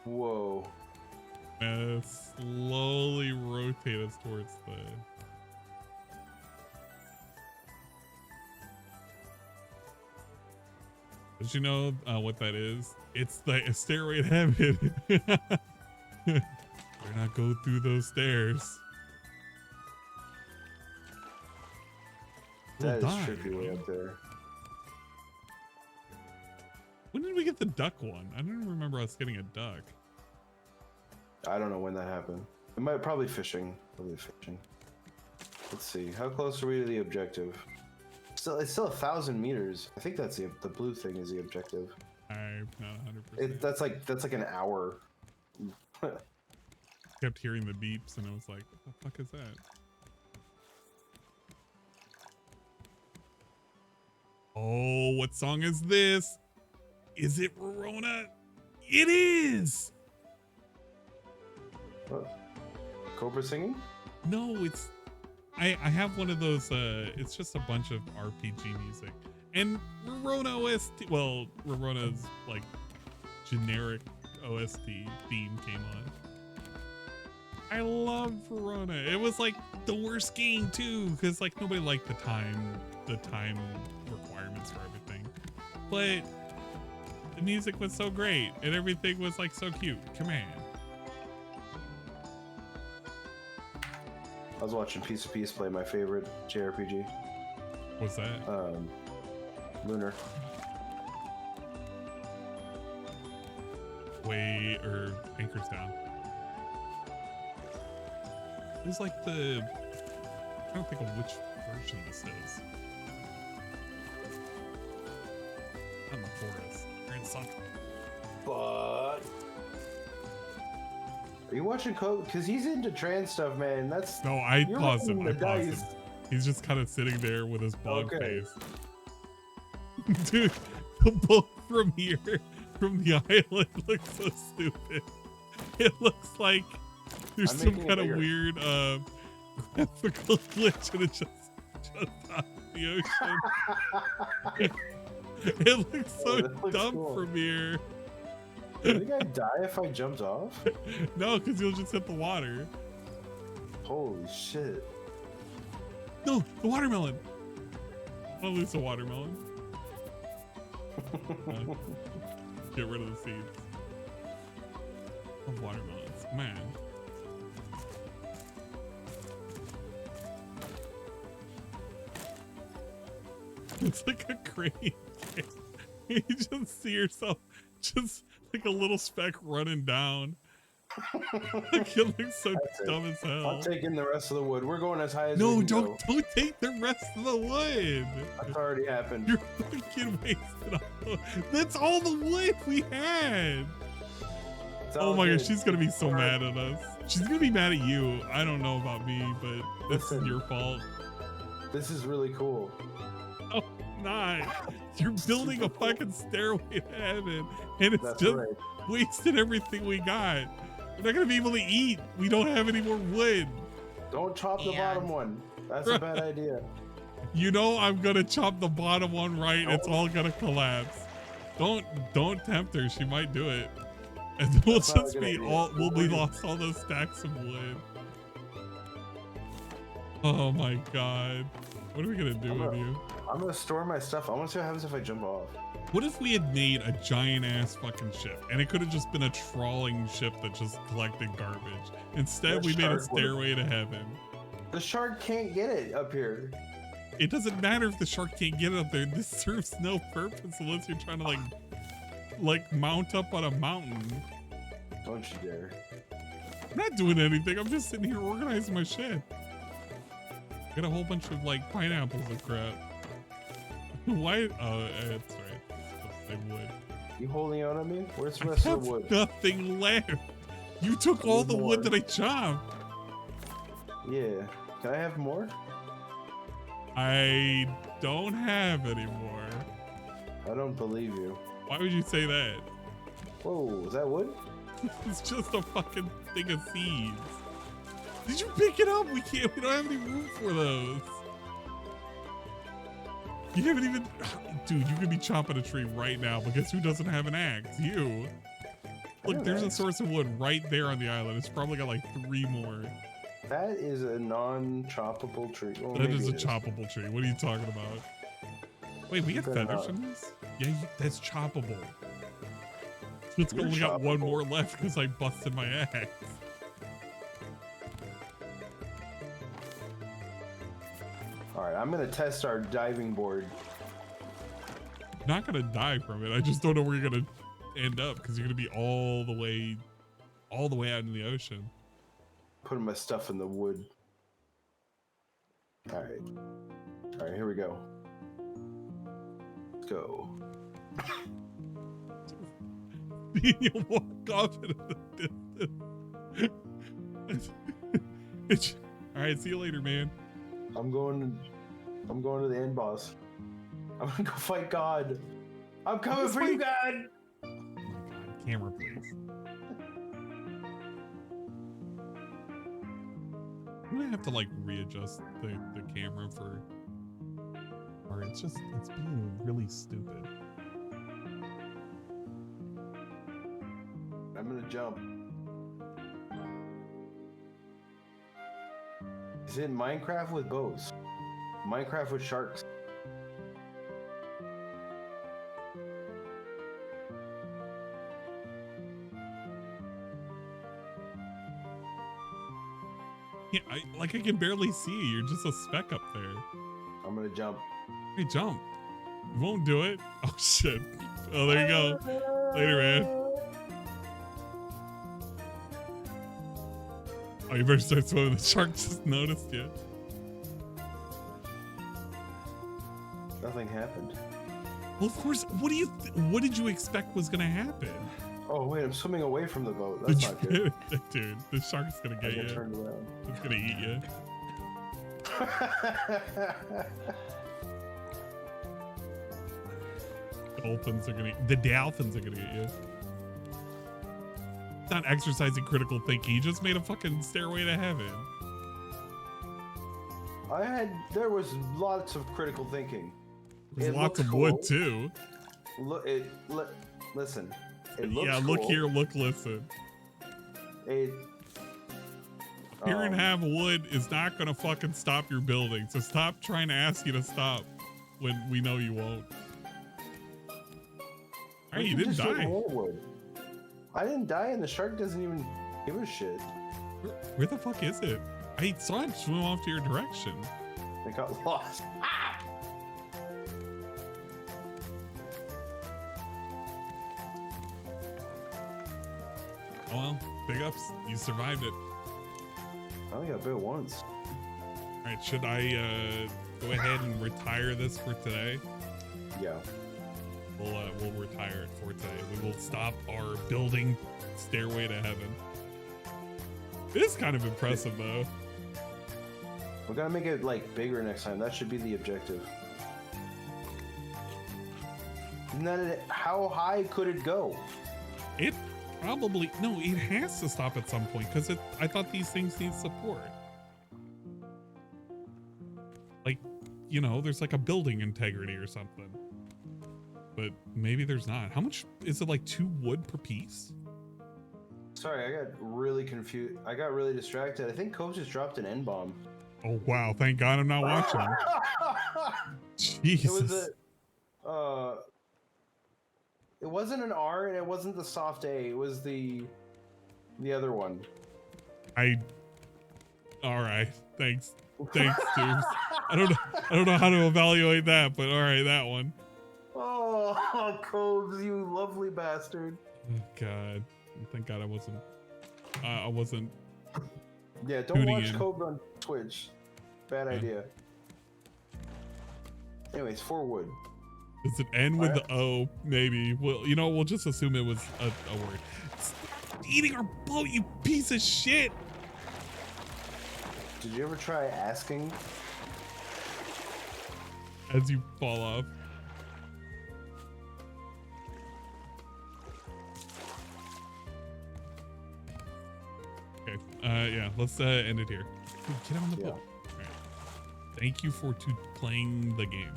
Whoa. Slowly rotate us towards the. Did you know what that is? It's the stairway to heaven. Better not go through those stairs. That is We'll die. trippy way up there. When did we get the duck one? I don't remember us getting a duck. I don't know when that happened. It might probably fishing. Probably fishing. Let's see. How close are we to the objective? It's still 1,000 meters. I think that's the blue thing is the objective. I'm not 100%. That's like an hour. Kept hearing the beeps and I was like, what the fuck is that? Oh, what song is this? Is it Rorona? It is! What? Cobra singing? No, it's... I have one of those, it's just a bunch of RPG music. And Rorona OST, well, Rorona's, like, generic OST theme came on. I love Rorona. It was, like, the worst game, too, because, like, nobody liked the time requirements for everything. But the music was so great, and everything was, like, so cute. Come on. I was watching Piece of Peace play my favorite JRPG. What's that? Lunar. Anchor's Down. It was like the... I don't think of which version this is. Not in the forest. You're in something. But... Are you watching Code? Because he's into trans stuff, man. That's... No, I you're paused him. rolling I the paused him. dice. He's just kind of sitting there with his bog Okay. face. Dude, the boat from here, from the island, looks so stupid. It looks like there's I'm some making it kind of bigger. weird graphical glitch and it just out of the ocean. It looks so Oh, that looks dumb cool. from here. Do you think I'd die if I jumped off? No, because you'll just hit the water. Holy shit. No, the watermelon. I'll lose the watermelon. Get rid of the seeds. Of watermelons, man. It's like a crane. You just see yourself just like a little speck running down. It looks so dumb as hell. I'm taking the rest of the wood. We're going as high as No, we can don't go. take the rest of the wood. That's already happened. You're fucking wasting all. That's all the wood we had. Oh my gosh, she's gonna be so mad at us. She's gonna be mad at you. I don't know about me, but this is your fault. This is really cool. Oh, not. You're building a fucking stairway to heaven, and it's just wasting everything we got. We're not gonna be able to eat. We don't have any more wood. Don't chop the bottom one. That's a bad idea. You know I'm gonna chop the bottom one right. It's all gonna collapse. Don't tempt her. She might do it. And we'll just be we'll be lost all those stacks of wood. Oh my god. What are we gonna do with you? I'm gonna store my stuff. I want to see what happens if I jump off. What if we had made a giant ass fucking ship and it could have just been a trawling ship that just collected garbage? Instead, we made a stairway to heaven. The shark can't get it up here. It doesn't matter if the shark can't get it up there. This serves no purpose unless you're trying to like mount up on a mountain. Don't you dare. I'm not doing anything. I'm just sitting here organizing my shit. Got a whole bunch of like pineapples and crap. Why? Oh, that's right. I would. You holding out on me? Where's the rest of the wood? Nothing left. You took all the wood that I chopped. Yeah. Can I have more? I don't have any more. I don't believe you. Why would you say that? Whoa, is that wood? It's just a fucking thing of seeds. Did you pick it up? We don't have any room for those. You haven't even, dude, you could be chopping a tree right now, but guess who doesn't have an axe? You. Look, there's a source of wood right there on the island. It's probably got like 3 more. That is a non-choppable tree. Well, that is a choppable tree. What are you talking about? Wait, we get feathers from this? Yeah, that's choppable. It's only got 1 more left because I busted my axe. All right, I'm gonna test our diving board. I'm not gonna die from it. I just don't know where you're gonna end up because you're gonna be all the way out in the ocean. Putting my stuff in the wood. All right, here we go. Let's go. You'll walk off in the distance. All right, see you later, man. I'm going to the end boss. I'm gonna go fight God. I'm coming for you, God. Oh my god, camera, please. I'm gonna have to like readjust the camera for. Or it's being really stupid. I'm gonna jump. Is it Minecraft with bows? Minecraft with sharks? Yeah, I can barely see you. You're just a speck up there. I'm gonna jump. Hey, jump. You won't do it. Oh shit. Oh, there you go. Later, man. Oh, you better start swimming. The shark just noticed you. Nothing happened. Well, of course. What did you expect was gonna happen? Oh wait, I'm swimming away from the boat. That's not good. Dude, the shark's gonna get you. Turned around. It's gonna eat you. The dolphins are gonna get you. It's not exercising critical thinking. You just made a fucking stairway to heaven. There was lots of critical thinking. There's lots of wood too. Listen. Yeah, look here, look, listen. Here and have wood is not gonna fucking stop your building. So stop trying to ask you to stop when we know you won't. Hey, you didn't die. I didn't die, and the shark doesn't even give a shit. Where the fuck is it? I saw it swim off to your direction. It got lost. Ah! Oh well, Big ups. You survived it. I only got bit once. All right, should I go ahead and retire this for today? Yeah. We'll retire it for today. We will stop our building stairway to heaven. It is kind of impressive though. We gotta make it like bigger next time. That should be the objective. Isn't that it? How high could it go? It probably no. It has to stop at some point because I thought these things need support. Like, you know, there's like a building integrity or something. But maybe there's not. How much is it? Like 2 wood per piece? Sorry, I got really confused. I got really distracted. I think Coach just dropped an N-bomb. Oh wow! Thank God I'm not watching. Jesus. It was it wasn't an R and it wasn't the soft A. It was the other one. All right. Thanks, Tubes. I don't know how to evaluate that, but all right, that one. Oh, Cobes, you lovely bastard. Oh, God. Thank God I wasn't. Yeah, don't watch Cobes on Twitch. Bad idea. Anyways, 4 wood. Does it end with the O? Maybe. Well, you know, we'll just assume it was a word. Stop eating our boat, you piece of shit! Did you ever try asking? As you fall off. Okay. Yeah, let's end it here. Dude, get him on the boat. All right. Thank you for playing the game.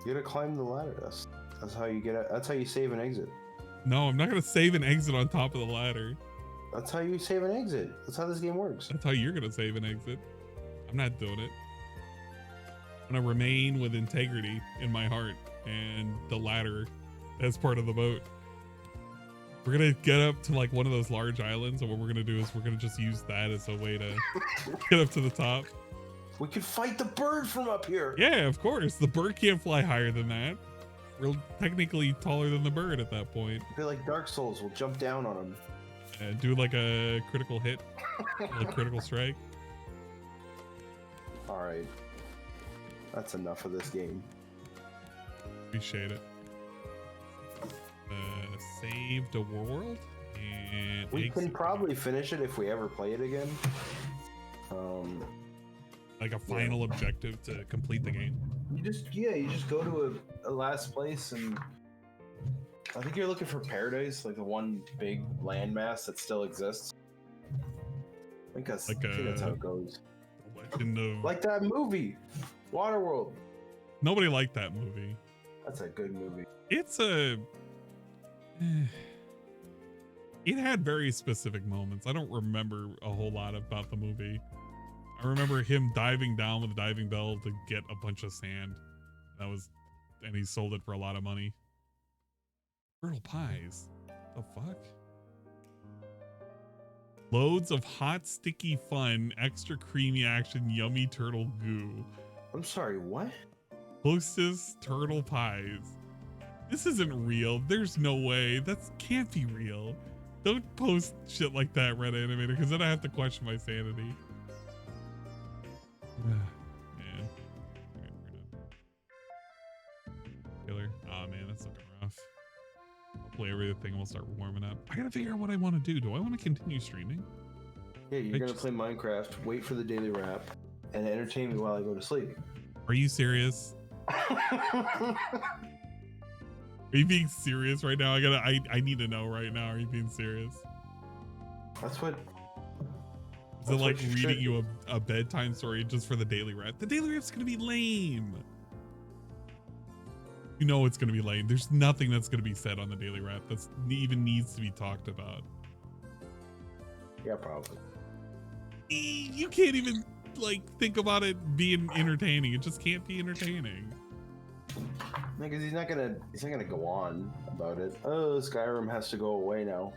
You gotta climb the ladder. That's how you get out. That's how you save and exit. No, I'm not gonna save and exit on top of the ladder. That's how you save and exit. That's how this game works. That's how you're gonna save and exit. I'm not doing it. I'm gonna remain with integrity in my heart and the ladder as part of the boat. We're gonna get up to like one of those large islands, and what we're gonna do is we're gonna just use that as a way to get up to the top. We can fight the bird from up here. Yeah, of course. The bird can't fly higher than that. We're technically taller than the bird at that point. I feel like Dark Souls will jump down on him. Do like a critical hit, like critical strike. All right, that's enough of this game. Appreciate it. Saved a world, and we can probably finish it if we ever play it again. Like a final objective to complete the game. You just go to a last place, and I think you're looking for paradise, like the one big landmass that still exists. I think that's how it goes. Like that movie, Waterworld. Nobody liked that movie. That's a good movie. It had very specific moments. I don't remember a whole lot about the movie. I remember him diving down with a diving bell to get a bunch of sand. And he sold it for a lot of money. Turtle pies. The fuck? Loads of hot, sticky fun, extra creamy action, yummy turtle goo. I'm sorry, what? Hostess turtle pies. This isn't real. There's no way. That can't be real. Don't post shit like that, Red Animator, because then I have to question my sanity. Man. Alright, we're done. Killer. Oh man, that's looking rough. I'll play everything and we'll start warming up. I gotta figure out what I want to do. Do I want to continue streaming? Yeah, you're gonna play Minecraft, wait for the daily wrap, and entertain me while I go to sleep. Are you serious? Are you being serious right now? I need to know right now. Are you being serious? That's what. Is it like reading you a bedtime story just for the daily wrap? The daily wrap's gonna be lame. You know it's gonna be lame. There's nothing that's gonna be said on the daily wrap that's even needs to be talked about. Yeah, probably. You can't even like think about it being entertaining. It just can't be entertaining. Because he's not gonna go on about it. Oh, Skyrim has to go away now.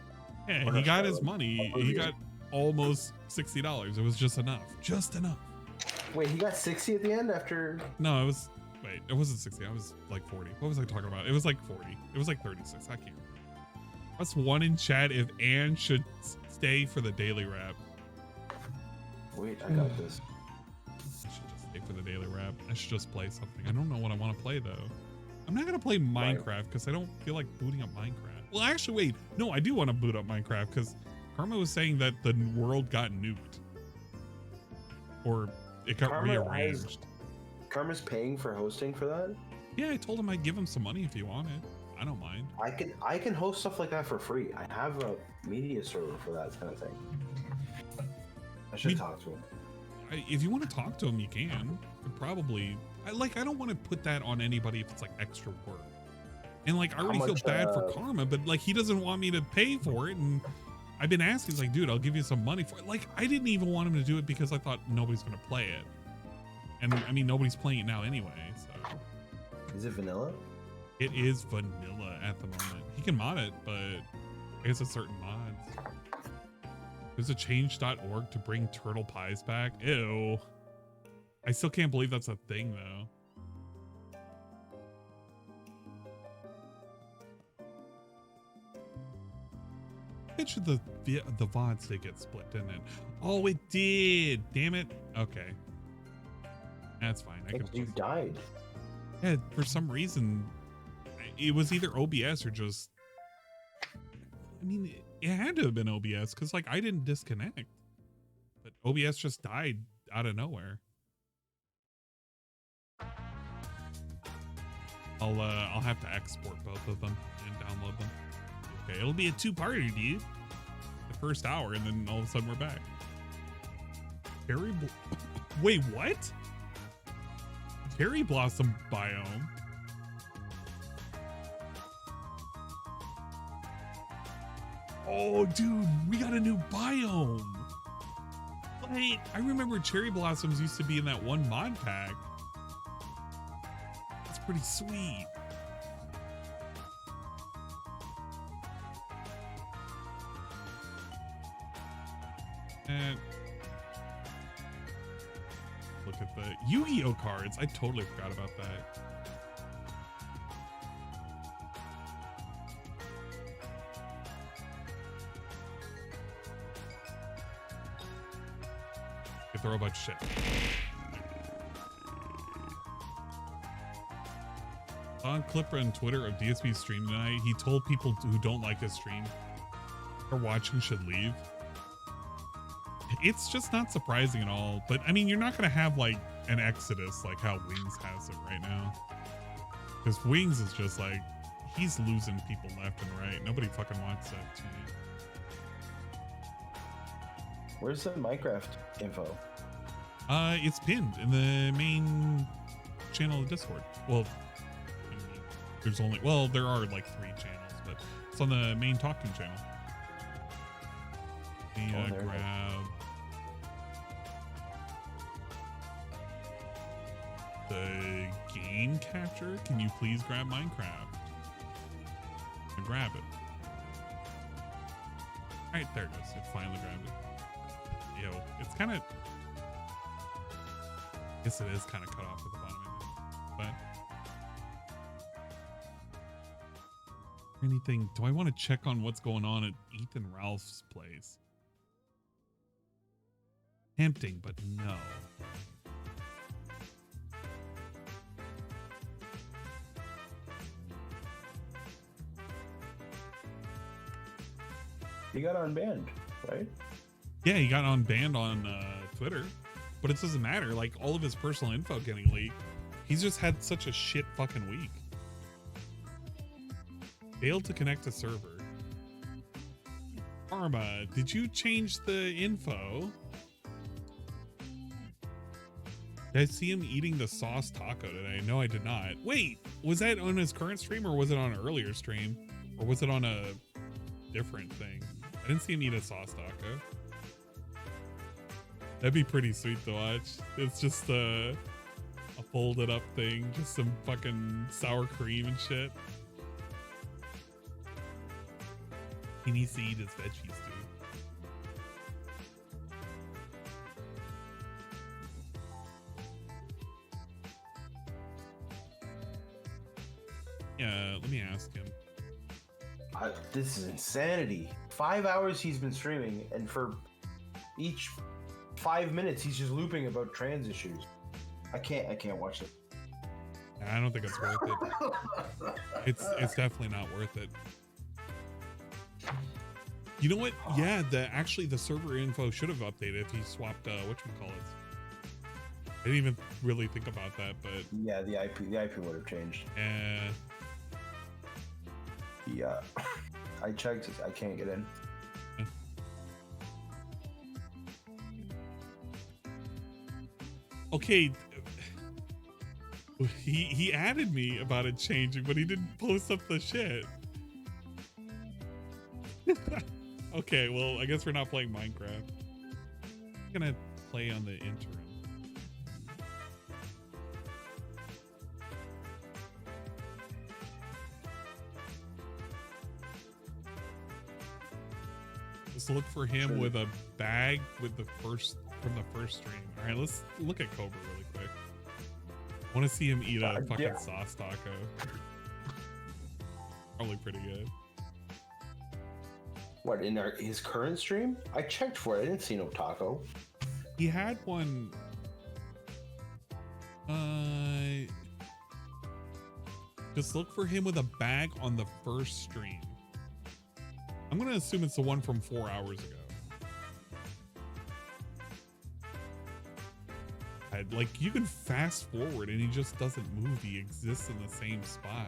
Yeah, he got his money. He got almost $60. It was just enough. Just enough. Wait, he got 60 at the end after? No, it was Wait, it wasn't 60. I was like 40. What was I talking about? It was like 40. It was like 36. I can't. Plus one in chat if Anne should stay for the daily wrap. Wait, I got this. I should just stay for the daily wrap. I should just play something. I don't know what I want to play though. I'm not gonna play Minecraft because I don't feel like booting up Minecraft. Well, actually, wait. No, I do want to boot up Minecraft because Karma was saying that the world got nuked, or it got rearranged. Karma's paying for hosting for that? Yeah, I told him I'd give him some money if he wanted. I don't mind. I can host stuff like that for free. I have a media server for that kind of thing. I should talk to him. If you want to talk to him, you can. Probably. I don't want to put that on anybody if it's like extra work. And like I already feel bad for Karma, but like he doesn't want me to pay for it, and I've been asking, like, dude, I'll give you some money for it. Like I didn't even want him to do it because I thought nobody's gonna play it. And I mean, nobody's playing it now anyway, so. Is it vanilla? It is vanilla at the moment. He can mod it, but it's a certain mods. There's a change.org to bring turtle pies back. Ew. I still can't believe that's a thing, though. Picture the VODs did get split, didn't it? Oh, it did. Damn it. Okay. That's fine. You died. Yeah, for some reason, it was either OBS or just. I mean, it had to have been OBS because, like, I didn't disconnect, but OBS just died out of nowhere. I'll have to export both of them and download them. Okay, it'll be a two-parter, dude. The first hour, and then all of a sudden we're back. Wait, what? Cherry blossom biome. Oh, dude, we got a new biome. Wait, I remember cherry blossoms used to be in that one mod pack. That's pretty sweet. And look at the Yu-Gi-Oh cards. I totally forgot about that. You throw a bunch of shit. On Clipper and Twitter of DSP's stream tonight, he told people who don't like his stream or watching should leave. It's just not surprising at all. But I mean, you're not going to have like an exodus like how Wings has it right now. Because Wings is just like, he's losing people left and right. Nobody fucking wants that team. Where's the Minecraft info? It's pinned in the main channel of Discord. Well, there's only, well, there are like 3 channels, but it's on the main talking channel. Let me grab the game capture. Can you please grab Minecraft? And grab it. All right, there it goes. It finally grabbed it. Yo, it's kind of, I guess it is kind of cut off at the bottom of it, but anything, do I want to check on what's going on at Ethan Ralph's place? Tempting, but no. He got unbanned, right? Yeah, he got unbanned on Twitter, but it doesn't matter. Like, all of his personal info getting leaked. He's just had such a shit fucking week. Failed to connect to server. Karma, did you change the info? Did I see him eating the sauce taco today? No, I did not. Wait, was that on his current stream or was it on an earlier stream? Or was it on a different thing? I didn't see him eat a sauce taco. That'd be pretty sweet to watch. It's just a folded up thing, just some fucking sour cream and shit. He needs to eat his veggies too. Let me ask him. This is insanity. 5 hours he's been streaming, and for each 5 minutes he's just looping about trans issues. I can't watch it. I don't think it's worth it. It's definitely not worth it. You know what? Yeah, actually the server info should have updated if he swapped whatchamacallit. I didn't even really think about that, but yeah, the IP would have changed. Yeah, I checked. I can't get in. Okay, he added me about it changing, but he didn't post up the shit. Okay, well, I guess we're not playing Minecraft. I'm gonna play on the interim. Let's look for him with a bag with from the first stream. All right, let's look at Cobra really quick. I want to see him eat a fucking sauce taco. Probably pretty good. What, in his current stream? I checked for it. I didn't see no taco. He had one. Just look for him with a bag on the first stream. I'm gonna assume it's the one from 4 hours ago. Like, you can fast forward and he just doesn't move. He exists in the same spot.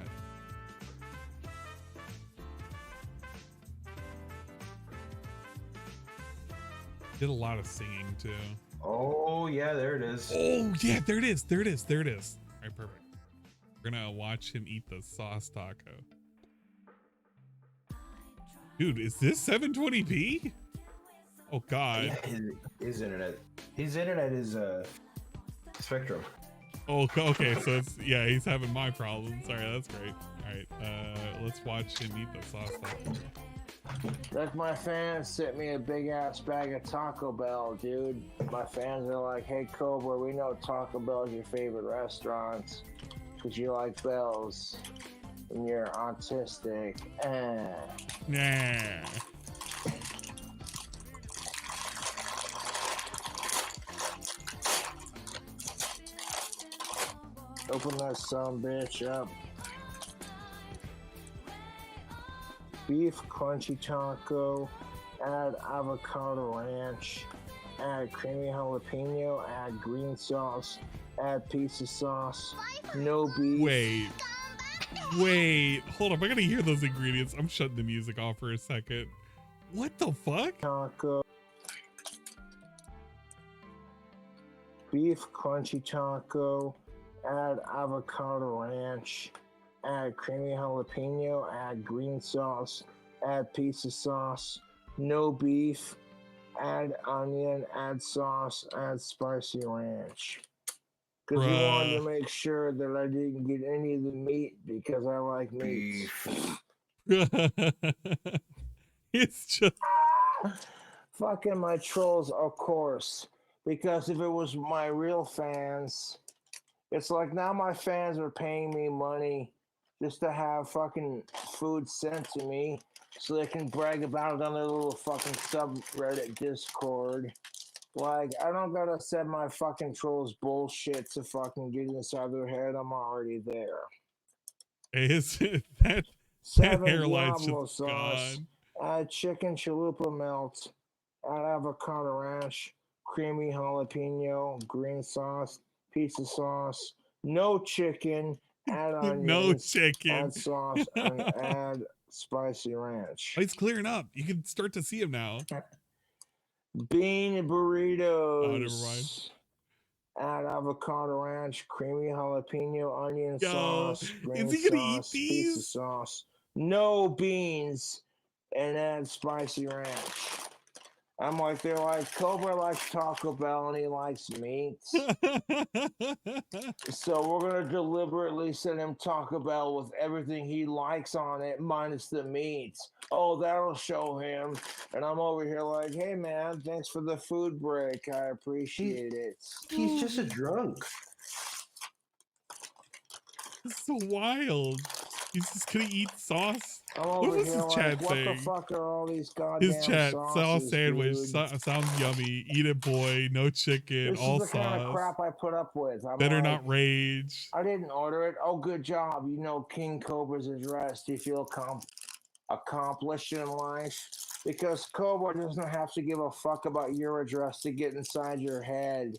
Did a lot of singing too. Oh yeah, there it is. Oh yeah, there it is. There it is. There it is. All right, perfect. We're gonna watch him eat the sauce taco. Dude, is this 720p? Oh god. Yeah, his internet. His internet is Spectrum. Oh, okay. So it's, yeah, he's having my problems. All right, that's great. All right, let's watch him eat the sauce taco. Like, my fans sent me a big ass bag of Taco Bell, dude. My fans are like, "Hey Cobra, we know Taco Bell is your favorite restaurant because you like bells and you're autistic." Nah. Open that sumbitch up. Beef crunchy taco, add avocado ranch, add creamy jalapeno, add green sauce, add pizza sauce, no beef. Wait, hold up. I gotta hear those ingredients. I'm shutting the music off for a second. What the fuck? Taco. Beef crunchy taco, add avocado ranch, add creamy jalapeno, add green sauce, add pizza sauce, no beef, add onion, add sauce, add spicy ranch. Because we wanted to make sure that I didn't get any of the meat because I like meat. It's just... Fucking my trolls, of course. Because if it was my real fans, it's like now my fans are paying me money just to have fucking food sent to me so they can brag about it on their little fucking subreddit Discord. Like, I don't gotta send my fucking trolls bullshit to fucking get inside their head. I'm already there. Is it that 7 hairline's Diablo just sauce, gone? add chicken chalupa melt, add avocado ranch, creamy jalapeno, green sauce, pizza sauce, no chicken, add onions, No chicken, add sauce, and add spicy ranch. Oh, he's clearing up. You can start to see him now. Bean burritos. Oh, never mind. Add avocado ranch, creamy jalapeno, onion sauce, green is he gonna sauce, eat pizza these? sauce, no beans, and add spicy ranch. I'm like, they're like, Cobra likes Taco Bell and he likes meat. So we're going to deliberately send him Taco Bell with everything he likes on it, minus the meat. Oh, that'll show him. And I'm over here like, hey, man, thanks for the food break. I appreciate it. He's just a drunk. It's so wild. He's just gonna eat sauce. I'm What over was here his like, chat what saying? the fuck are all these goddamn His chat, sauce sauces, sandwich, dude? sounds yummy. Eat it, boy. No chicken, This all is the kind of sauce. crap I put up with. I'm Better like, not rage. I didn't order it. Oh, good job. You know King Cobra's address. Do you feel accomplished in life? Because Cobra doesn't have to give a fuck about your address to get inside your head.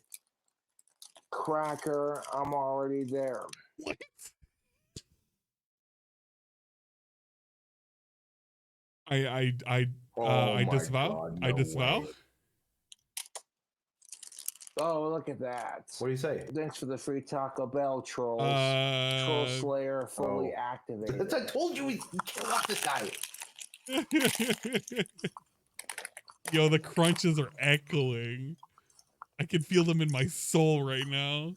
Cracker, I'm already there. What? I disavow. God, I no disavow. way. Oh, look at that. What do you say? Thanks for the free Taco Bell, trolls. Troll Slayer fully activated. I told you we can't watch this guy. Yo, the crunches are echoing. I can feel them in my soul right now.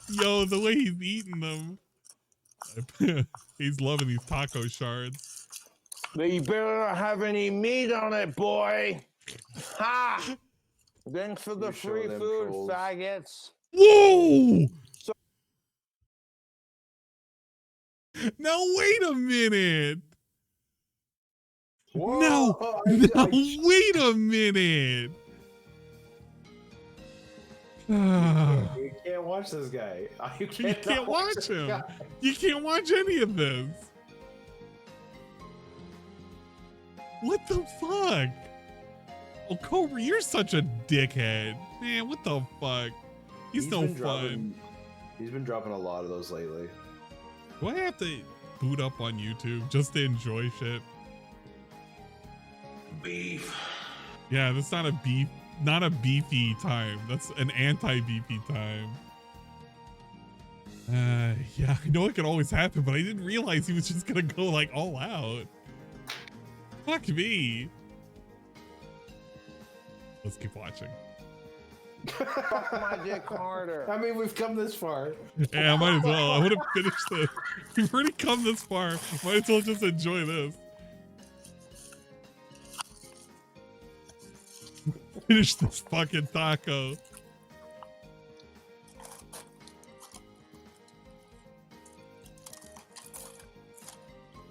Yo, the way he's eating them. He's loving these taco shards. But you better not have any meat on it, boy. Ha! Thanks for the free food, trolls. Faggots. Whoa! Now wait a minute. Whoa, No, wait a minute. You can't watch this guy. You can't watch him. You can't watch any of this. What the fuck? Oh, Cobra, you're such a dickhead. Man, what the fuck? He's no fun. He's been dropping a lot of those lately. Do I have to boot up on YouTube just to enjoy shit? Beef. Yeah, that's not a beefy time. That's an anti-beefy time. Yeah, I know it could always happen, but I didn't realize he was just gonna go like all out. Fuck me. Let's keep watching. Fuck my dick harder. I mean, we've come this far. Yeah, I might as well. I would have finished this. We've already come this far. Might as well just enjoy this. Finish this fucking taco.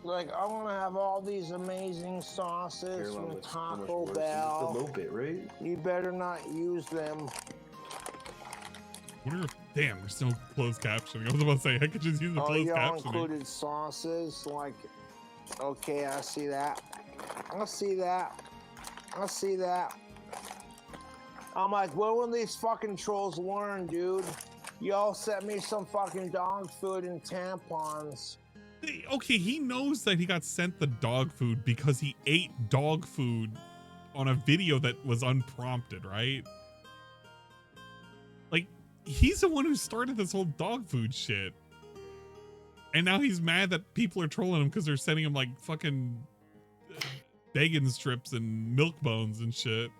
Like, I want to have all these amazing sauces from Taco Bell. Just a little bit, right? You better not use them. Damn, there's no closed captioning. I was about to say I could just use the closed y'all captioning. included sauces. Like, okay, I see that. I see that. I see that. I'm like, what will these fucking trolls learn, dude? Y'all sent me some fucking dog food and tampons. Okay, he knows that he got sent the dog food because he ate dog food on a video that was unprompted, right? Like, he's the one who started this whole dog food shit. And now he's mad that people are trolling him because they're sending him like fucking bacon strips and milk bones and shit.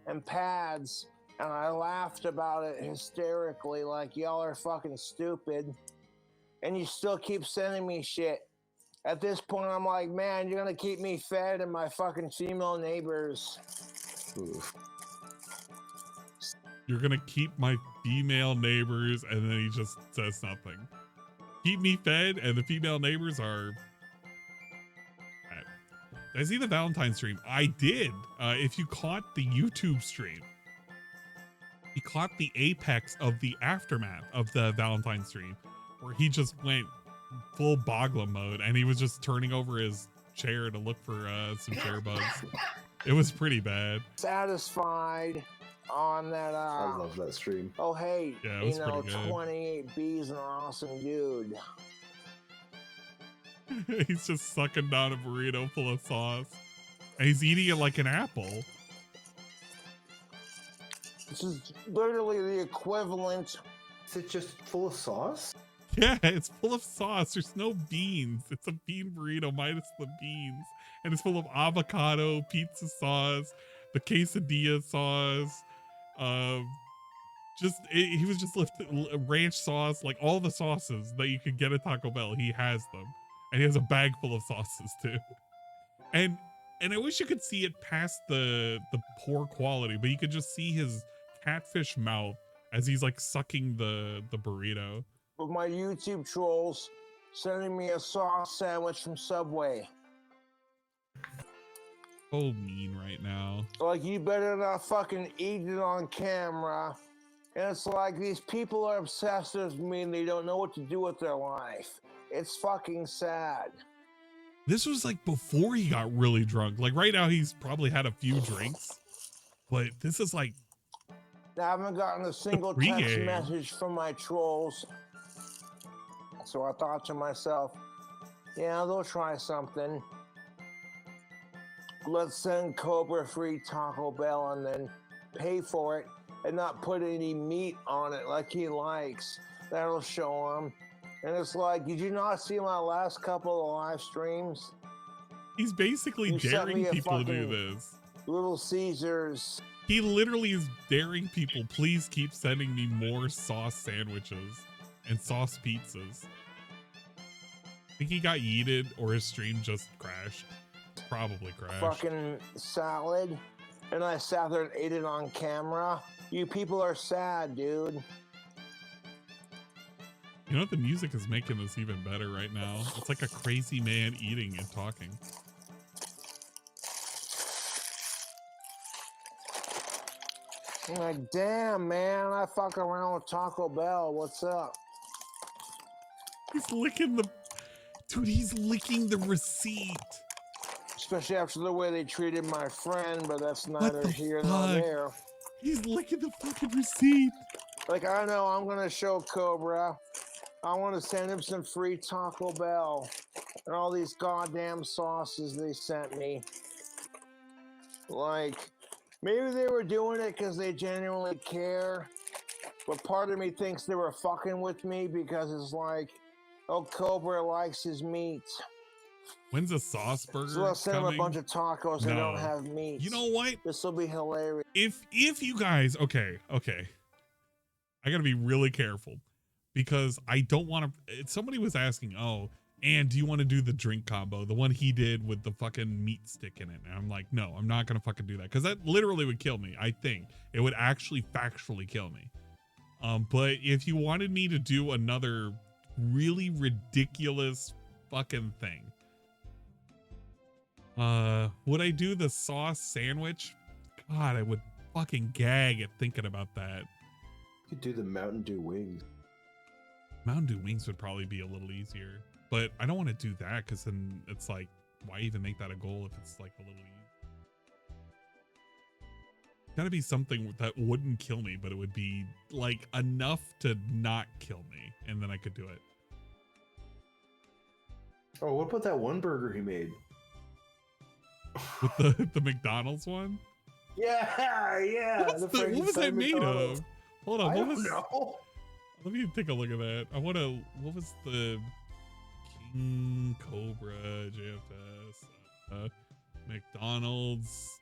And pads. And I laughed about it hysterically, like y'all are fucking stupid. And you still keep sending me shit. At this point, I'm like, man, you're gonna keep me fed and my fucking female neighbors. Oof. You're gonna keep my female neighbors, and then he just says nothing. Keep me fed, and the female neighbors are... Did I see the Valentine stream? I did. If you caught the YouTube stream, you caught the apex of the aftermath of the Valentine stream, where he just went full Bogla mode, and he was just turning over his chair to look for some chair bugs. It was pretty bad. Satisfied on that. I love that stream. Oh, hey, Yeah, it was you know, pretty good. 28B is an awesome dude. He's just sucking down a burrito full of sauce, and he's eating it like an apple. This is literally the equivalent. Is it just full of sauce? Yeah, it's full of sauce. There's no beans. It's a bean burrito minus the beans. And it's full of avocado, pizza sauce, the quesadilla sauce. He was just lifting ranch sauce, like all the sauces that you could get at Taco Bell. He has them. And he has a bag full of sauces too. And And I wish you could see it past the poor quality, but you could just see his catfish mouth as he's like sucking the burrito. With my YouTube trolls sending me a sauce sandwich from Subway. So mean right now. Like, you better not fucking eat it on camera. And it's like, these people are obsessed with me and they don't know what to do with their life. It's fucking sad. This was like before he got really drunk. Like right now he's probably had a few drinks, but this is like, I haven't gotten a single text message from my trolls. So I thought to myself, yeah, they'll try something. Let's send Cobra free Taco Bell and then pay for it and not put any meat on it like he likes. That'll show him. And it's like, did you not see my last couple of live streams? he's basically daring people to do this. Little Caesars. He literally is daring people, please keep sending me more sauce sandwiches and sauce pizzas. I think he got yeeted or his stream just crashed. Probably crashed. Fucking salad. And I sat there and ate it on camera. You people are sad, dude. You know what? The music is making this even better right now. It's like a crazy man eating and talking. I'm like, damn, man, I fuck around with Taco Bell. What's up? He's licking the... Dude, he's licking the receipt. Especially after the way they treated my friend, but that's neither here nor there. He's licking the fucking receipt. Like, I know I'm going to show Cobra. I want to send him some free Taco Bell and all these goddamn sauces they sent me. Like, maybe they were doing it because they genuinely care, but part of me thinks they were fucking with me because it's like, oh, Cobra likes his meat. When's a sauce burger So let's send him a coming? bunch of tacos that don't have meat. You know what? This will be hilarious. If you guys, okay. I gotta be really careful because I don't want to, somebody was asking, oh, and do you want to do the drink combo? The one he did with the fucking meat stick in it. And I'm like, no, I'm not gonna fucking do that. Cause that literally would kill me. I think it would actually factually kill me. But if you wanted me to do another really ridiculous fucking thing, would I do the sauce sandwich? God, I would fucking gag at thinking about that. You could do the Mountain Dew wings. Mountain Dew wings would probably be a little easier, but I don't want to do that because then it's like, why even make that a goal if it's like a little easy? Gotta be something that wouldn't kill me, but it would be like enough to not kill me, and then I could do it. Oh, what about that one burger he made? With the McDonald's one? Yeah. What was that made of? Hold on, I what don't was? know. Let me take a look at that. I want to. What was the King Cobra JFS McDonald's?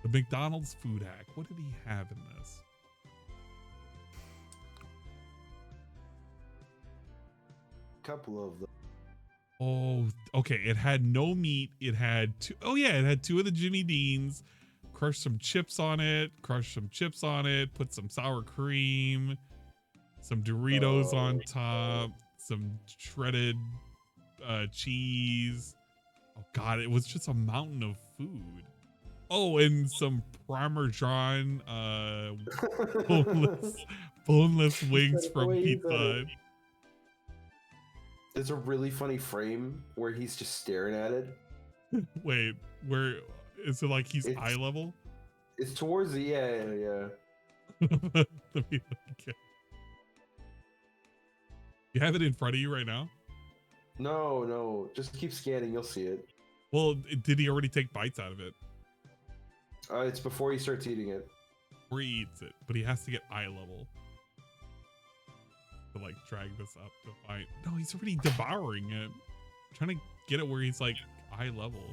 The McDonald's food hack. What did he have in this? Couple of them. Oh, okay. It had no meat. It had two. Oh yeah, it had two of the Jimmy Deans. Crushed some chips on it. Crushed some chips on it. Put some sour cream. Some Doritos on top. Some shredded cheese. Oh god, it was just a mountain of food. Oh, and some Parmesan boneless wings from Pizza Hut. There's a really funny frame where he's just staring at it. Wait, where is it? Like he's eye level? It's towards the yeah. Let me look at- You have it in front of you right now? No, just keep scanning. You'll see it. Well, did he already take bites out of it? It's before he starts eating it. Or he eats it, but he has to get eye level to like drag this up to find. No, he's already devouring it. I'm trying to get it where he's like eye level.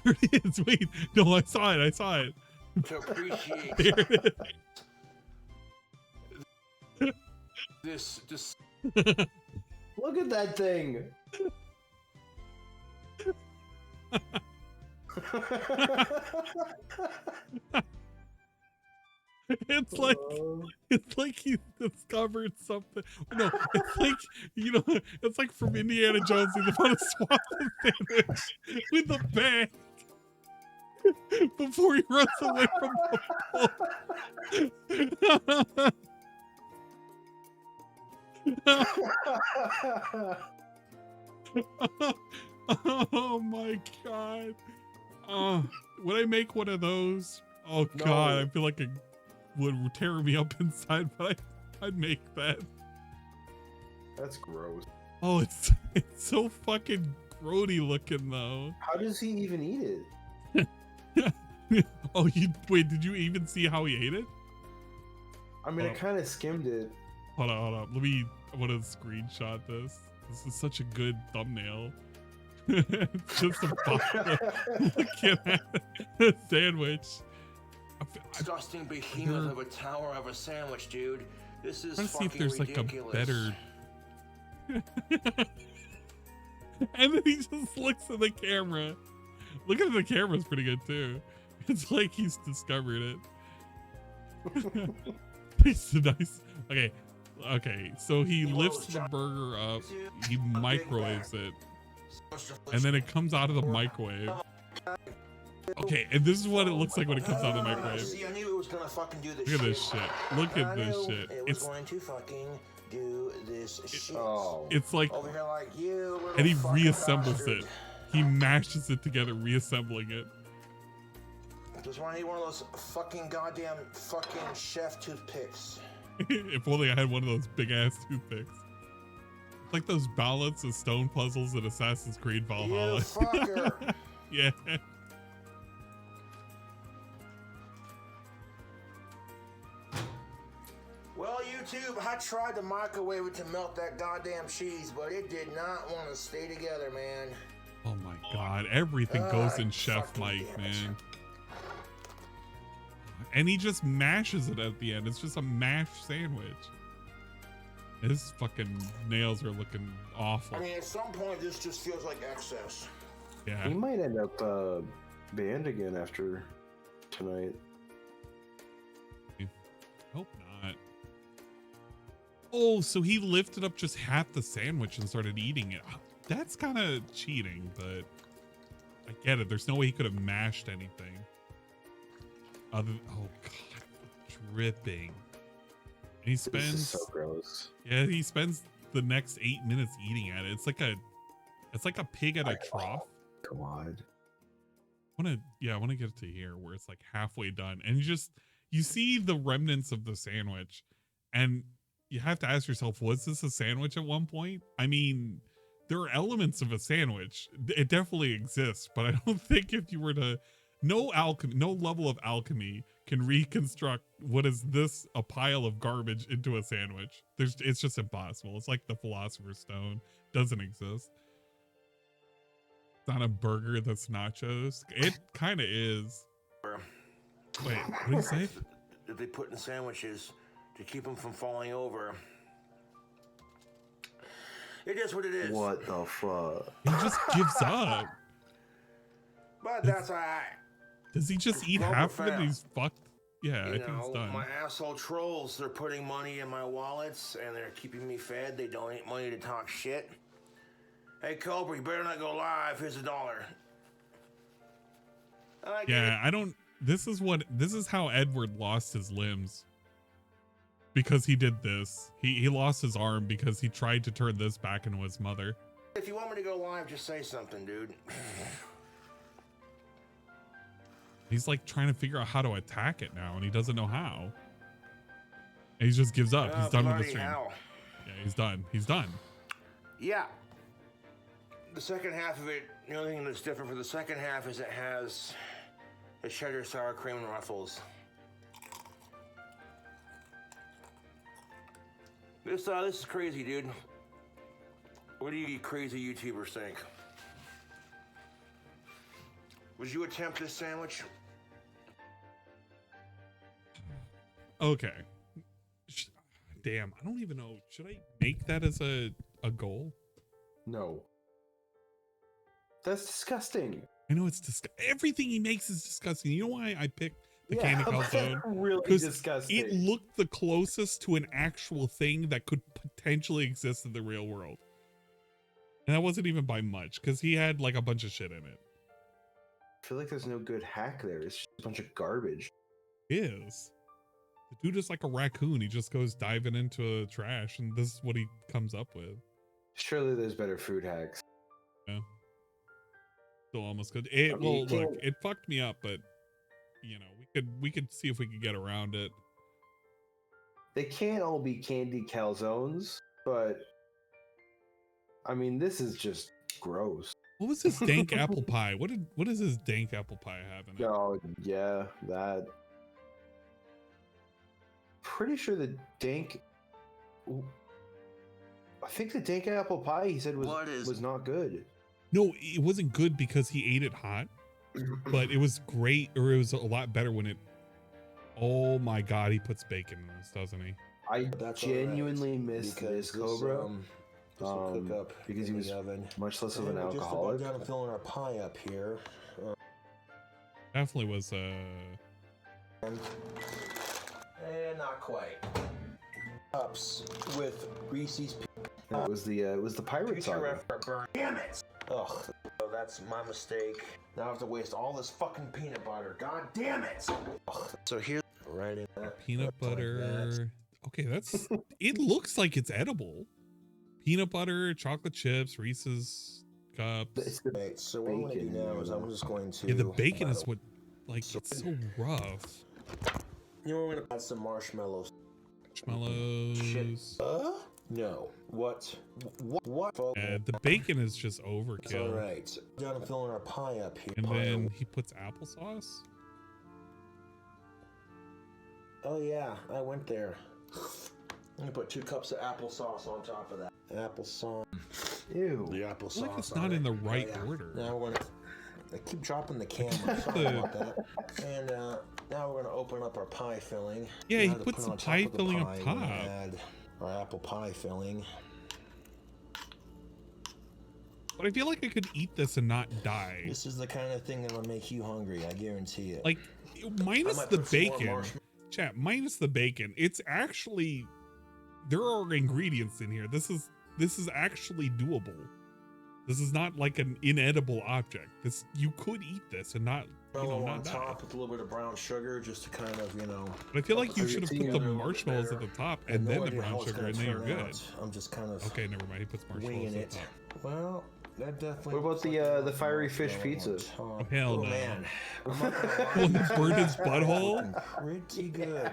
There it is. Wait, no, I saw it. To appreciate There it is. this just Look at that thing. It's like he discovered something. No, it's like, you know, it's like from Indiana Jones. He's about to swap the sandwich with a bag before he runs away from the Oh my god. Would I make one of those? Oh god, I feel like it would tear me up inside, but I'd make that. That's gross. Oh, it's so fucking grody looking though. How does he even eat it? Oh, wait, did you even see how he ate it? I mean, I kind of skimmed it. Hold on. I want to screenshot this. This is such a good thumbnail. Just a bottle looking at a sandwich. Disgusting behemoth of a tower of a sandwich, dude. This is Let's see if there's ridiculous. like a better. And then he just looks at the camera. Looking at the camera is pretty good too. It's like he's discovered it. It's nice. Okay. So he lifts the burger up. He microwaves it, and then it comes out of the microwave. Okay, and this is what it looks like when it comes out of the microwave. See, I knew it was gonna fucking do this. Look at this shit. Look at this shit. It was going to fucking do this shit. It's like, over here like you. And he reassembles it. He mashes it together, reassembling it. Just want to need one of those fucking goddamn fucking chef toothpicks. If only I had one of those big ass toothpicks. It's like those ballots of stone puzzles in Assassin's Creed Valhalla. You fucker. Yeah. Well, YouTube, I tried to microwave it to melt that goddamn cheese, but it did not want to stay together, man. Oh my god, everything goes in Chef Mike, man. And he just mashes it at the end. It's just a mashed sandwich. His fucking nails are looking awful. I mean, at some point, this just feels like excess. Yeah. He might end up banned again after tonight. Hope not. Oh, so he lifted up just half the sandwich and started eating it. That's kind of cheating, but I get it. There's no way he could have mashed anything. Oh god, dripping. And he spends. This is so gross. Yeah, he spends the next 8 minutes eating at it. It's like a pig at a trough. God. I want to get it to here where it's like halfway done, and you see the remnants of the sandwich, and you have to ask yourself, was this a sandwich at one point? I mean, there are elements of a sandwich. It definitely exists, but I don't think if you were to, no level of alchemy can reconstruct what is this, a pile of garbage, into a sandwich. It's just impossible. It's like the Philosopher's Stone doesn't exist. It's not a burger that's nachos. It kind of is. Wait, what do you say? That they put in sandwiches to keep them from falling over. It is what it is. What the fuck? He just gives up. But that's alright. Does he just eat half of it and he's fucked? Yeah, I think it's done. My asshole trolls, they're putting money in my wallets and they're keeping me fed. They donate money to talk shit. Hey, Cobra, you better not go live. Here's $1. This is how Edward lost his limbs. Because he did this. He lost his arm because he tried to turn this back into his mother. If you want me to go live, just say something, dude. He's like trying to figure out how to attack it now, and he doesn't know how. And he just gives up. He's done with the stream. Hell. Yeah, he's done. He's done. Yeah. The second half of it, the only thing that's different for the second half is it has the cheddar sour cream and ruffles. This is crazy, dude. What do you crazy YouTubers think? Would you attempt this sandwich? Okay. Damn, I don't even know. Should I make that as a goal? No. That's disgusting. I know it's disgusting. Everything he makes is disgusting. You know why I picked the Yeah, candy that's calzone? really 'Cause disgusting. it looked the closest to an actual thing that could potentially exist in the real world. And that wasn't even by much, because he had like a bunch of shit in it. I feel like there's no good hack there. It's just a bunch of garbage. It is. The dude is like a raccoon. He just goes diving into trash, and this is what he comes up with. Surely there's better food hacks. Yeah. Still almost good. It I mean, well you look, can't- it fucked me up, but you know, we could see if we could get around it. They can't all be candy calzones, but I mean, this is just gross. What was this dank apple pie? What is this dank apple pie have in it? Oh yeah, that. Pretty sure the dank. I think the dank apple pie he said was not good. No, it wasn't good because he ate it hot, but it was great, or it was a lot better when it. Oh my god, he puts bacon in this, doesn't he? I That's genuinely alright, missed because this Cobra. This will cook up because he in was the oven. much less of an And we're alcoholic. Just about done filling our pie up here. Definitely was And not quite. Cups with Reese's. It was the pirate saga. Damn it! Ugh, so that's my mistake. Now I have to waste all this fucking peanut butter. God damn it! Ugh, so here, right in that peanut like butter. that. Okay, that's. It looks like it's edible. Peanut butter, chocolate chips, Reese's cups. Right, so what I'm gonna do now is I'm just going to. Yeah, the bacon is what, like, it's so rough. You know, we're gonna add some marshmallows. Marshmallows. No. What? What? The bacon is just overkill. All right. Done filling our pie up here. And then he puts applesauce. Oh yeah, I went there. I'm gonna put 2 cups of applesauce on top of that. Applesauce. Ew. The applesauce. Like it's not in the right order. Now we're gonna. I keep dropping the camera. Sorry about that. And now we're gonna open up our pie filling. Yeah, he Now to puts put the on top pie of the filling up pie, we're gonna top. Add our apple pie filling. But I feel like I could eat this and not die. This is the kind of thing that will make you hungry. I guarantee it. Like, minus I might the put some more bacon. marshmallows. Chat, minus the bacon. It's actually, there are ingredients in here. This is actually doable. This is not like an inedible object. This, you could eat this and not, you know, on not die. top with a little bit of brown sugar, just to kind of, you know. But I feel like you help should have it put the together a little marshmallows bit at the better. top I have and no then the idea how brown it's sugar, gonna and then you're turn good. out. I'm just kind of. Okay, never mind. He puts marshmallows winging at it. the top. Well, that definitely. What about the fiery fish pizza? Oh, hell no. Man. One that burned his butthole? Pretty good.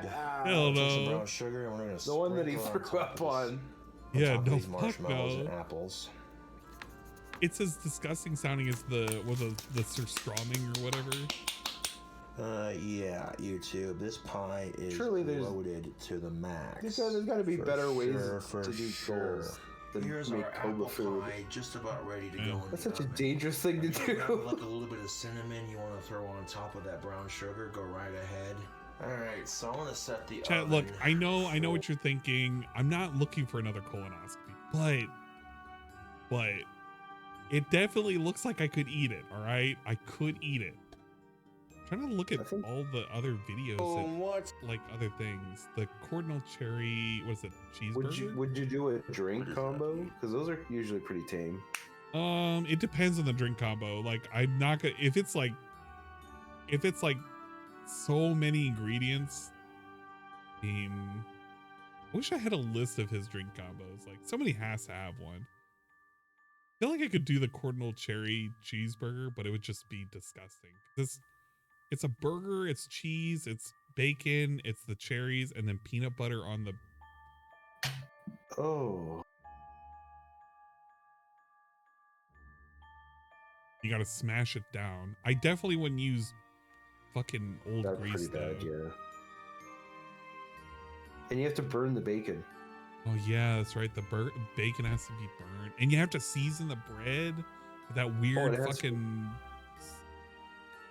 Hell Take some no. brown sugar, and we're gonna The one that he sprinkle threw top up of on. Yeah, top of no, these fuck marshmallows no. and apples. It's as disgusting sounding as the surströmming or whatever. Yeah, YouTube. This pie is Surely there's- loaded to the max. There's got to be For better ways sure, to do sure. goals than Here's make our Cobra apple food. pie, just about ready to go in That's the such a oven. dangerous thing to If you have, do. like a little bit of cinnamon you want to throw on top of that brown sugar, go right ahead. All right, so I want to set the Chat, oven. look, I know what you're thinking. I'm not looking for another colonoscopy, but it definitely looks like I could eat it. All right, I could eat it. I'm trying to look at all the other videos, that, like other things. The cardinal cherry, what is it, cheeseburger? Would you do a drink combo? Because those are usually pretty tame. It depends on the drink combo. Like, I'm not gonna, if it's like so many ingredients. I mean, I wish I had a list of his drink combos. Like, somebody has to have one. I feel like I could do the cardinal cherry cheeseburger, but it would just be disgusting. It's a burger, it's cheese, it's bacon, it's the cherries, and then peanut butter on the. Oh. You gotta smash it down. I definitely wouldn't use fucking old That's grease pretty bad, though. yeah. And you have to burn the bacon. Oh yeah, that's right. The bacon has to be burned, and you have to season the bread with that weird it has to- fucking.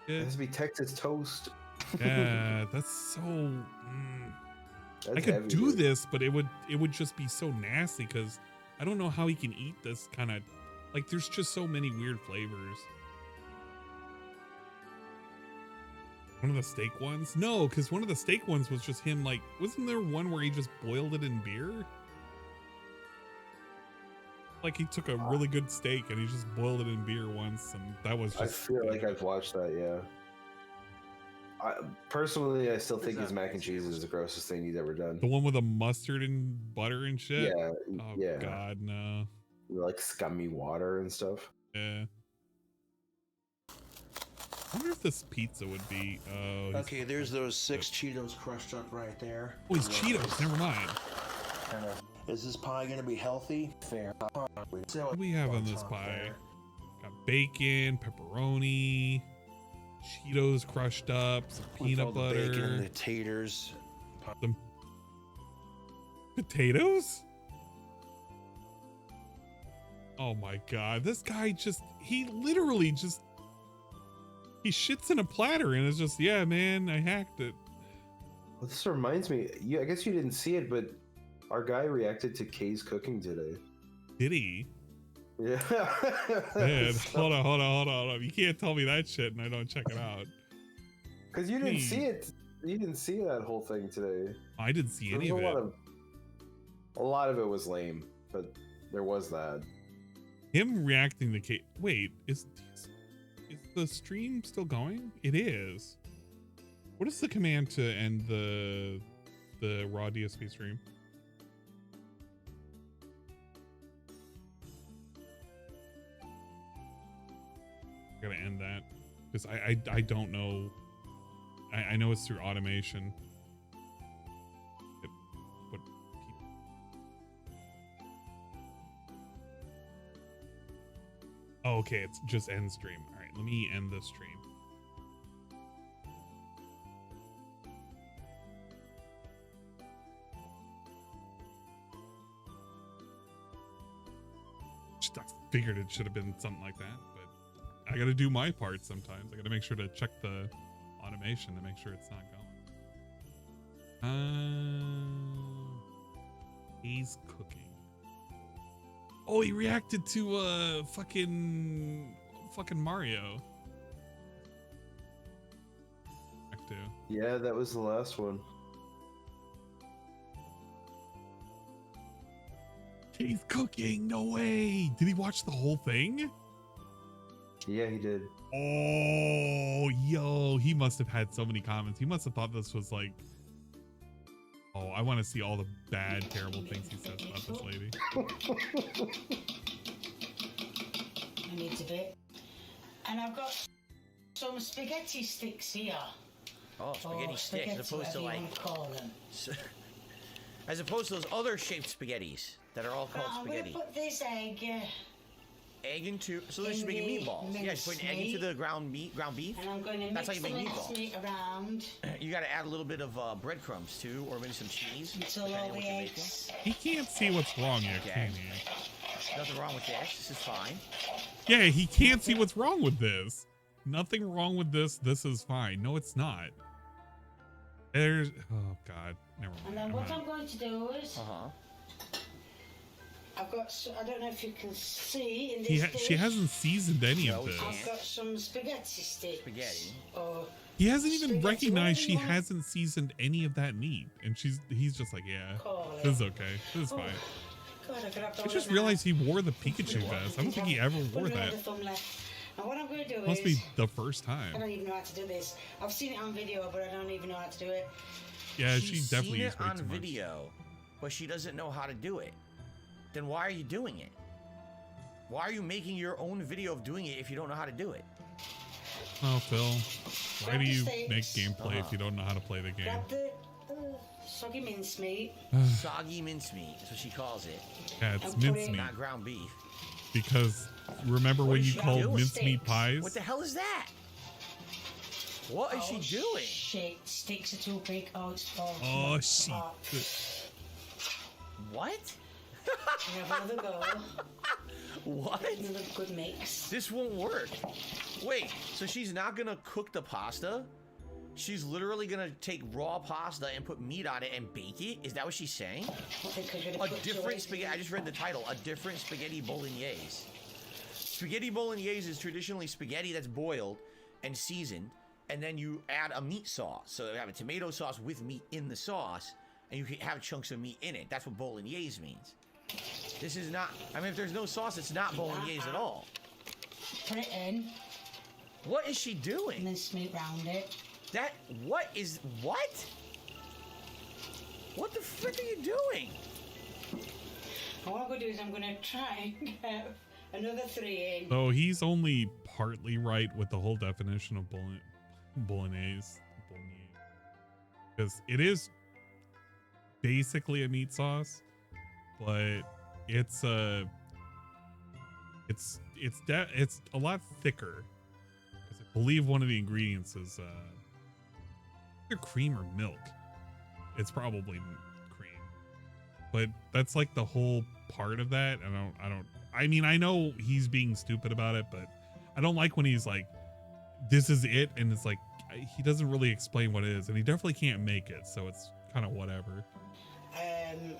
It has to be Texas toast. Yeah, that's so. I That's could heavy, do dude. this, but it would just be so nasty because I don't know how he can eat this kind of. Like, there's just so many weird flavors. One of the steak ones? No, because one of the steak ones was just him, like, wasn't there one where he just boiled it in beer? Like he took a really good steak and he just boiled it in beer once, and that was just... I feel like I've watched that, yeah. Personally, I still think his mac and cheese is the grossest thing he's ever done. The one with the mustard and butter and shit? Yeah. Oh, yeah. God, no. Like scummy water and stuff. Yeah. I wonder if this pizza would be... Okay, there's those 6 Cheetos crushed up right there. Oh, he's Cheetos. Never mind. Is this pie gonna be healthy? Fair. What do we have on this pie? Got bacon, pepperoni, Cheetos crushed up, some peanut butter. Bacon and the taters. Some potatoes? Oh my God. This guy just, he literally just, he shits in a platter and it's just, yeah, man, I hacked it. Well, this reminds me, I guess you didn't see it, but our guy reacted to Kay's cooking today. Did he? Yeah. Man, hold on. You can't tell me that shit and I don't check it out. Because you didn't see it. You didn't see that whole thing today. I didn't see any of it. A lot of it was lame, but there was that. Him reacting to Kay. Wait, is the stream still going? It is. What is the command to end the raw DSP stream? I gotta end that because I don't know. I know it's through automation. Oh, okay, it's just end stream. All right, let me end the stream. I figured it should have been something like that, but I gotta do my part sometimes. I gotta make sure to check the automation to make sure it's not going. He's cooking. Oh, he reacted to fucking Mario. Yeah, that was the last one. He's cooking. No way. Did he watch the whole thing? Yeah, he did. Oh, yo, he must have had so many comments. He must have thought this was like, oh, I want to see all the bad, terrible things he says about this lady. I need a bit. And I've got some spaghetti sticks here. Oh, spaghetti sticks, as opposed to like, as opposed to those other shaped spaghettis that are all called spaghetti. I'm gonna put this egg into, so they're just making meatballs. Yeah, just put an egg into the ground beef. And I'm going to That's how mix you make the meatballs. meat around. You got to add a little bit of breadcrumbs too, or maybe some cheese. Until all the eggs. He can't see what's wrong yet, can he? Nothing wrong with this. This is fine. Yeah, he can't see what's wrong with this. Nothing wrong with this. This is fine. No, it's not. There's, oh God, never mind. And then what I'm going to do is, Uh-huh. I've got, I don't know if you can see in this dish, she hasn't seasoned any of this. I've got some spaghetti sticks. Spaghetti. He hasn't even recognized she hasn't seasoned any of that meat. And he's just like, yeah, this is okay. This is fine. God, I could have I just realized he wore the Pikachu vest. I don't think he ever wore that. And what I'm going to do Must is, be the first time. I don't even know how to do this. I've seen it on video, but I don't even know how to do it. Yeah, she She's definitely seen used it way on too much. video, but she doesn't know how to do it. Then why are you doing it? Why are you making your own video of doing it if you don't know how to do it? Oh, Phil, why do you make gameplay if you don't know how to play the game? Grab the soggy mincemeat. Soggy mincemeat, that's what she calls it. Yeah, it's And put it- mincemeat. Not ground beef. Because remember when you called mincemeat pies? What the hell is that? What is she doing? Shit, sticks are too big. Oh, it's falling. Oh, shit. What? Have another go. What? Another good mix. This won't work. Wait, so she's not gonna cook the pasta? She's literally gonna take raw pasta and put meat on it and bake it? Is that what she's saying? A different spaghetti. I just read the title. A different spaghetti bolognese. Spaghetti bolognese is traditionally spaghetti that's boiled and seasoned, and then you add a meat sauce. So you have a tomato sauce with meat in the sauce, and you can have chunks of meat in it. That's what bolognese means. This is not, I mean, if there's no sauce, it's not bolognese at all. Put it in. What is she doing? And then smooth round it. What? What the frick are you doing? And what I'm going to do is I'm going to try and get another 3 in. So he's only partly right with the whole definition of bolognese. Because it is basically a meat sauce, but it's a lot thicker. Because I believe one of the ingredients is either cream or milk. It's probably cream, but that's like the whole part of that. I mean, I know he's being stupid about it, but I don't like when he's like, this is it. And it's like, he doesn't really explain what it is, and he definitely can't make it. So it's kind of whatever. And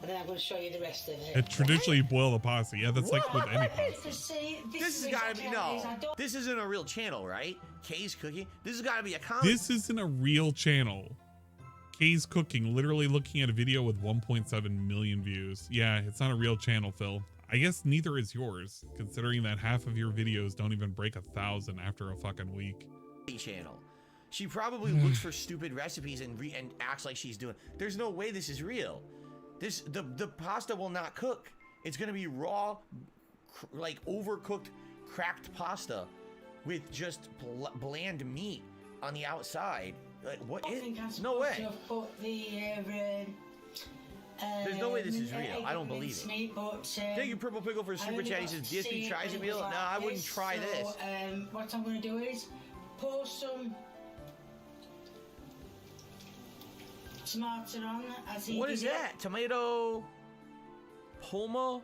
then I'm going to show you the rest of it. It traditionally boil the pasta. Yeah, that's like with any pasta. This has got to be, no, this isn't a real channel, right? Kay's Cooking. This has got to be a comedy. This isn't a real channel. Kay's Cooking, literally looking at a video with 1.7 million views. Yeah, it's not a real channel, Phil. I guess neither is yours, considering that half of your videos don't even break 1,000 after a fucking week. Channel. She probably looks for stupid recipes and acts like she's doing. There's no way this is real. The pasta will not cook. It's gonna be raw, like overcooked, cracked pasta with just bland meat on the outside. Like, what? No way. There's no way this is real. I don't believe it. Thank you, Purple Pickle, for a super chat. He says, DSP tries a meal. No, I wouldn't try this. What I'm going to do is pour some tomato on. What is that? Tomato Poma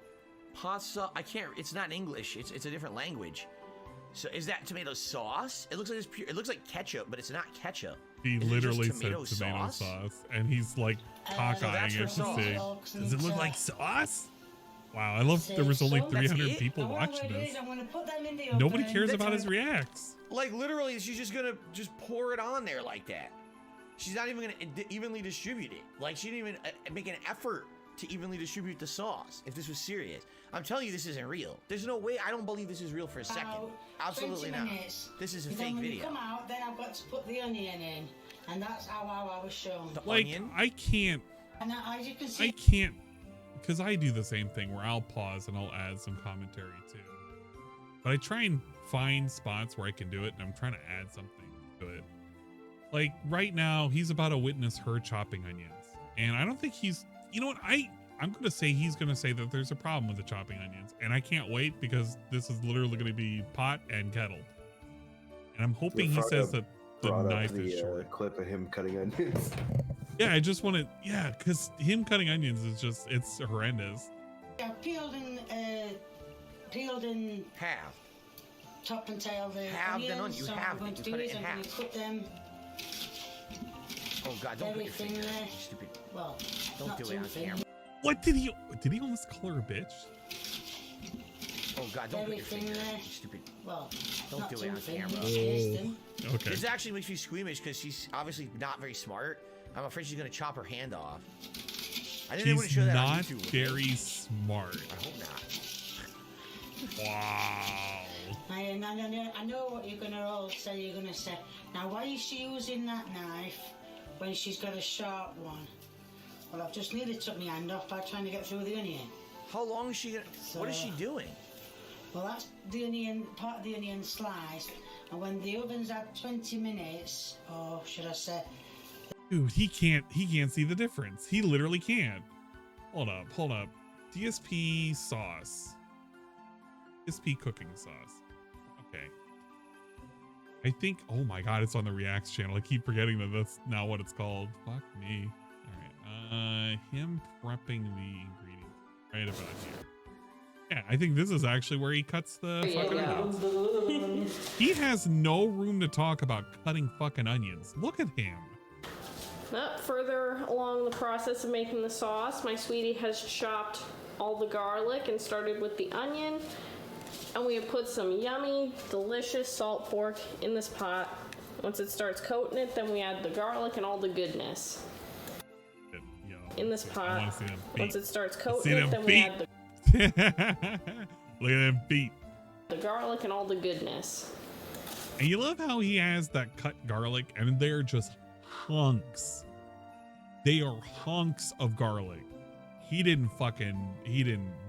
pasta? I can't. It's not English. It's a different language. So is that tomato sauce? It looks like it's pure. It looks like ketchup, but it's not ketchup. He literally said tomato sauce, and he's like cock-eyeing it to see. Does it look like sauce? Wow, I love there was only 300 people watching this. Nobody cares about his reacts. Like literally, she's just gonna pour it on there like that. She's not even gonna evenly distribute it. Like she didn't even make an effort to evenly distribute the sauce. If this was serious, I'm telling you, this isn't real. There's no way. I don't believe this is real for a second. Absolutely not. This is a fake video. When you come out, then I've got to put the onion in, and that's how I was shown. The onion? I can't. And as you can see, I can't, because I do the same thing where I'll pause and I'll add some commentary too. But I try and find spots where I can do it, and I'm trying to add something to it. Like right now, he's about to witness her chopping onions, and I don't think he's. You know what? I'm going to say he's going to say that there's a problem with the chopping onions, and I can't wait because this is literally going to be pot and kettle. And I'm hoping he says that the knife is short. Clip of him cutting onions. Yeah, I just want to, yeah, because him cutting onions is just, it's horrendous. Yeah, peeled in half. Top and tail the halved onions. And on. You so halved I'm it. going You to cut it in I'm half. going to cut them. Oh God! Don't put your finger. There. Stupid. Well, don't do it on camera. What did he almost call her a bitch? Oh God! Don't put your finger. Stupid. Well, don't do it on camera. Oh, okay. This actually makes me squeamish because she's obviously not very smart. I'm afraid she's gonna chop her hand off. I didn't want to show that on not YouTube, very smart. I hope not. Wow. I know what you're gonna all say. You're gonna say, now why is she using that knife when she's got a sharp one? Well, I've just nearly took my hand off by trying to get through the onion. How long is she gonna? What is she doing? Well, that's the onion, part of the onion sliced, and when the oven's at 20 minutes, or should I say? Dude, he can't see the difference. He literally can't. Hold up. DSP sauce. DSP cooking sauce. Okay. I think, oh my God, it's on the Reacts channel. I keep forgetting that that's now what it's called. Fuck me. All right. Him prepping the ingredients right about here. Yeah, I think this is actually where he cuts the fucking onions. He has no room to talk about cutting fucking onions. Look at him. Further along the process of making the sauce, my sweetie has chopped all the garlic and started with the onion. And we have put some yummy, delicious salt pork in this pot. Once it starts coating it, then we add the garlic and all the goodness. In this pot, once it starts coating it, then we add the look at them feet. The garlic and all the goodness. And you love how he has that cut garlic, and they're just hunks. They are hunks of garlic. He didn't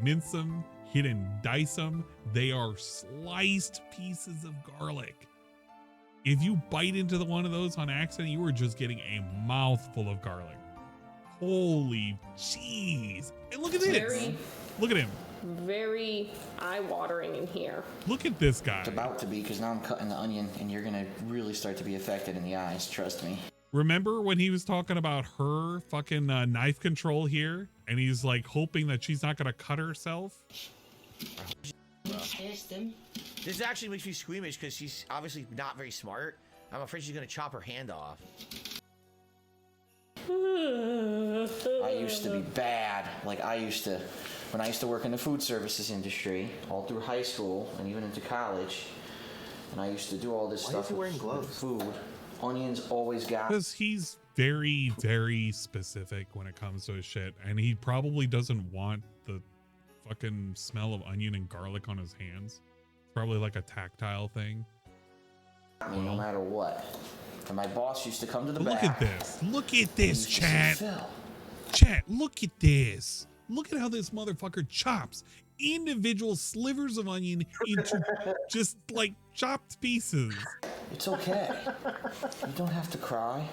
mince them. He didn't dice them. They are sliced pieces of garlic. If you bite into one of those on accident, you are just getting a mouthful of garlic. Holy jeez. And look at this. Look at him. Very eye-watering in here. Look at this guy. It's about to be, because now I'm cutting the onion and you're gonna really start to be affected in the eyes, trust me. Remember when he was talking about her fucking knife control here? And he's like hoping that she's not gonna cut herself? This actually makes me squeamish because she's obviously not very smart. I'm afraid she's gonna chop her hand off. I used to be bad. Like when I used to work in the food services industry, all through high school and even into college, and I used to do all this stuff. Why is he wearing gloves? Food. Onions always got. Because he's very, very specific when it comes to his shit, and he probably doesn't want the fucking smell of onion and garlic on his hands. It's probably like a tactile thing. I mean, no matter what. And my boss used to come to the Look back. at this. Look at this, chat. Chat, look at this. Look at how this motherfucker chops individual slivers of onion into just like chopped pieces. It's okay. You don't have to cry.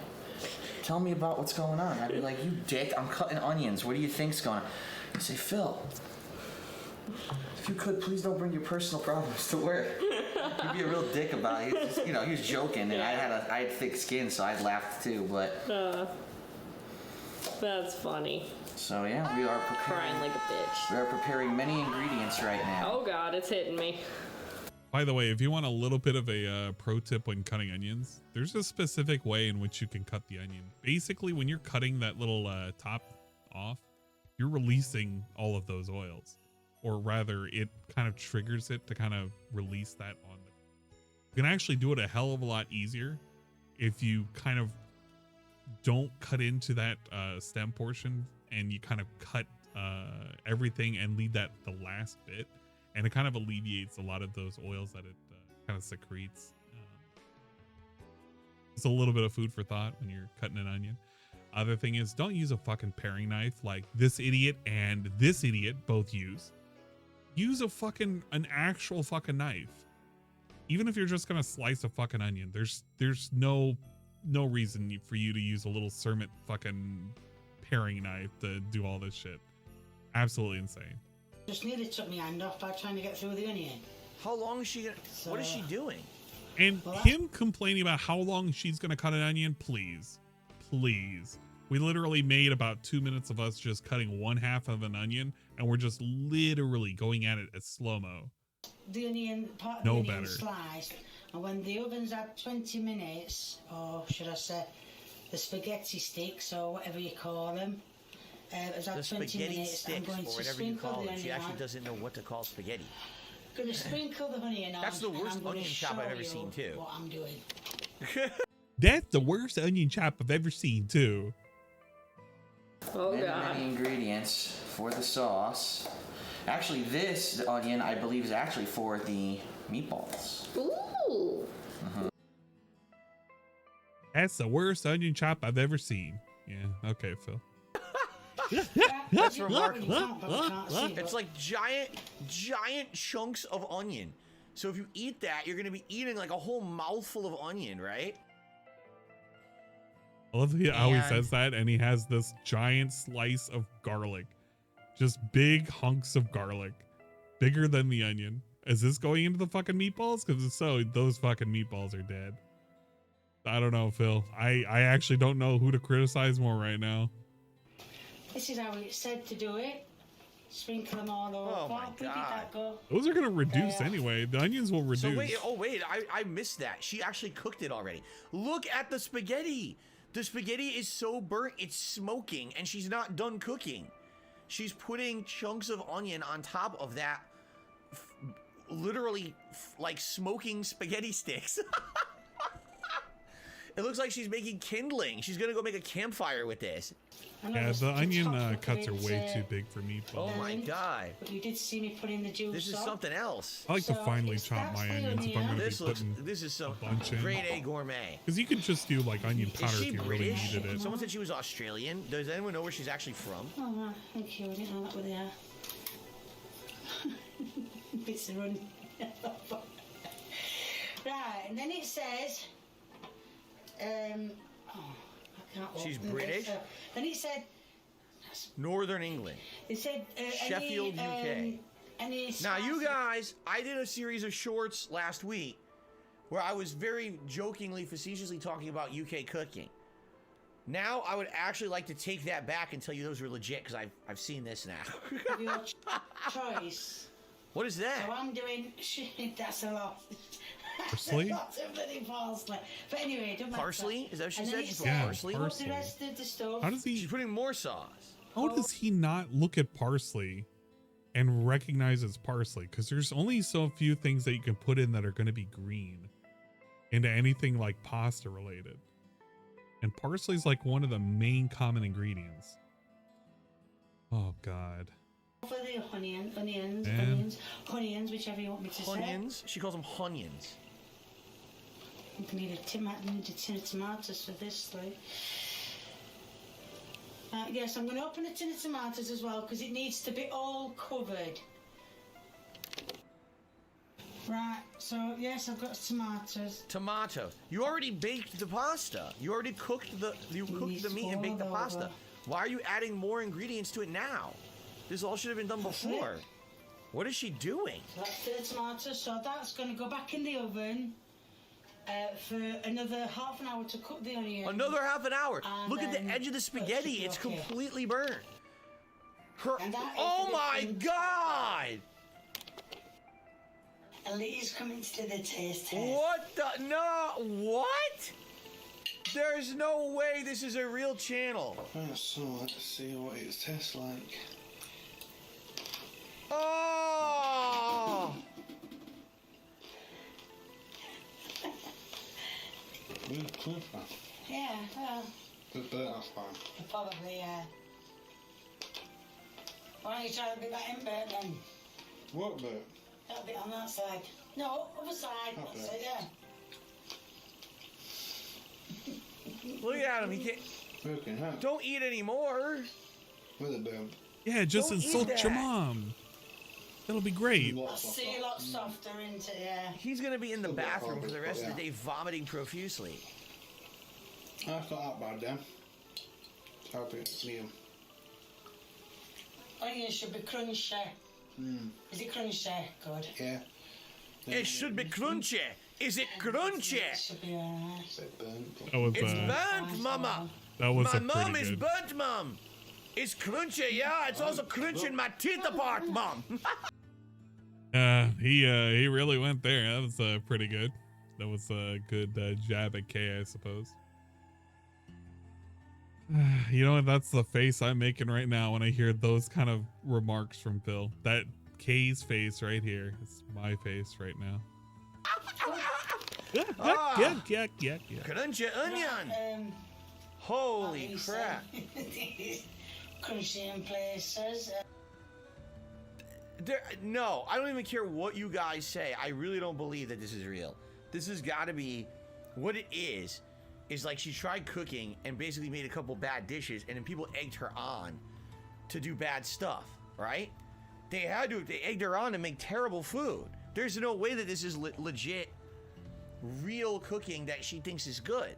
Tell me about what's going on. I'd be like, you dick, I'm cutting onions. What do you think's going on? You say, Phil, if you could, please don't bring your personal problems to work. You'd be a real dick about it. Just, he was joking, and I had thick skin, so I laughed too. But that's funny. So yeah, we are crying like a bitch. We are preparing many ingredients right now. Oh God, it's hitting me. By the way, if you want a little bit of a pro tip when cutting onions, there's a specific way in which you can cut the onion. Basically, when you're cutting that little top off, you're releasing all of those oils. Or rather, it kind of triggers it to kind of release that on the... You can actually do it a hell of a lot easier if you kind of don't cut into that stem portion and you kind of cut everything and leave that the last bit. And it kind of alleviates a lot of those oils that it kind of secretes. It's a little bit of food for thought when you're cutting an onion. Other thing is, don't use a fucking paring knife like this idiot and this idiot both use. Use an actual fucking knife. Even if you're just gonna slice a fucking onion, there's no reason for you to use a little Cermet fucking paring knife to do all this shit. Absolutely insane. Just nearly took my hand off by trying to get through the onion. How long is she gonna? What is she doing? And him complaining about how long she's gonna cut an onion, please. We literally made about 2 minutes of us just cutting one half of an onion, and we're just literally going at it at slow-mo. The onion, part of No the onion better. sliced, and when the oven's at 20 minutes, or should I say, the spaghetti sticks, or whatever you call them, it's at The 20 spaghetti minutes, I'm sticks, going or to whatever you sprinkle call the them. She onion actually on. doesn't know what to call spaghetti. Going to sprinkle the onion on. That's the and worst I'm gonna onion chop I've show ever you seen, too. What I'm doing. That's the worst onion chop I've ever seen, too. Oh God. Many ingredients for the sauce. Actually, this onion, I believe, is actually for the meatballs. Ooh. That's the worst onion chop I've ever seen. Yeah, okay, Phil. That's remarkable. It's like giant chunks of onion. So if you eat that, you're gonna be eating like a whole mouthful of onion, right? I love how he says that, and he has this giant slice of garlic. Just big hunks of garlic. Bigger than the onion. Is this going into the fucking meatballs? Because if so, those fucking meatballs are dead. I don't know, Phil. I actually don't know who to criticize more right now. This is how it's said to do it. Sprinkle them all over. Oh my Where did God. that go? Those are going to reduce anyway. The onions will reduce. So wait, I missed that. She actually cooked it already. Look at the spaghetti. The spaghetti is so burnt, it's smoking, and she's not done cooking. She's putting chunks of onion on top of that, literally like smoking spaghetti sticks. It looks like she's making kindling. She's gonna go make a campfire with this. Yeah, the onion cuts are way too big for meatballs. Oh my god. But you did see me put in the juice. This is something else. I like to finely chop my onions if I'm going to be putting this is some a bunch in. grade A gourmet. Because you could just do like onion powder Is she if you British? really needed it. Someone said she was Australian. Does anyone know where she's actually from? Oh, wow. Thank you. I didn't know that were there. Bits of run. Right, and then it says, I can't She's open British? this. Then it said, Northern England. it said, Sheffield, any, UK. Any Now, you spicy- guys, I did a series of shorts last week where I was very jokingly, facetiously talking about UK cooking. Now, I would actually like to take that back and tell you those were legit because I've seen this now. Your choice. What is that? So I'm doing, that's a lot. Parsley? Lots of bloody parsley. But anyway, don't matter. Parsley? Is that what she And then said? it She put Yeah, parsley? Put parsley. the rest of the stuff. How does he? She's putting more sauce. How does he not look at parsley and recognize it's parsley? Because there's only so few things that you can put in that are going to be green into anything like pasta related. And parsley is like one of the main common ingredients. Oh God. For the onions, whichever you want me to say. Onions? She calls them honions. I need a tin of tomatoes for this, like. Yes, I'm going to open a tin of tomatoes as well because it needs to be all covered. Right, so yes, I've got tomatoes. Tomato. You already baked the pasta. You already cooked the meat and baked the pasta. Why are you adding more ingredients to it now? This all should have been done before. What is she doing? So that's the tomatoes, so that's going to go back in the oven for another half an hour to cook the onion. Another half an hour. And Look at the then edge of the spaghetti. should be It's okay. completely burned. And that is Oh the my difference. God! Elite's coming to the taste test. What the? No, what? There's no way this is a real channel. So let's see what it tastes like. Oh! Really clever. Yeah, well, But that's fine. probably, yeah. Why don't you try to be that in bit then? What bit? That bit on that side. No, other side. That That's bit. it, yeah. Look at him. He can't. Broken, huh? Don't eat anymore. With a bit. Yeah, just Don't eat insult your that. mom. It'll be great. I'll see a lot softer into it, yeah. He's gonna be in the A bit bathroom for probably, the rest of the yeah. day, vomiting profusely. That's not that bad then. Hope it's medium. Onions should be crunchy. Is it crunchy? Good. Yeah. It should be crunchy. Is it crunchy? It should be alright. That was It's burnt, Mama. that was My a mom pretty is good. burnt, Mom. It's crunchy, yeah. It's also crunching my teeth apart, Mom. He really went there. That was pretty good. That was a good jab at K, I suppose. You know what? That's the face I'm making right now when I hear those kind of remarks from Phil. That K's face right here is my face right now. Yeah. Crunchy onion. Holy crap. Crunchy in places. No, I don't even care what you guys say. I really don't believe that this is real. This has got to be what it is like she tried cooking and basically made a couple bad dishes and then people egged her on to do bad stuff, right? They egged her on to make terrible food. There's no way that this is legit, real cooking that she thinks is good.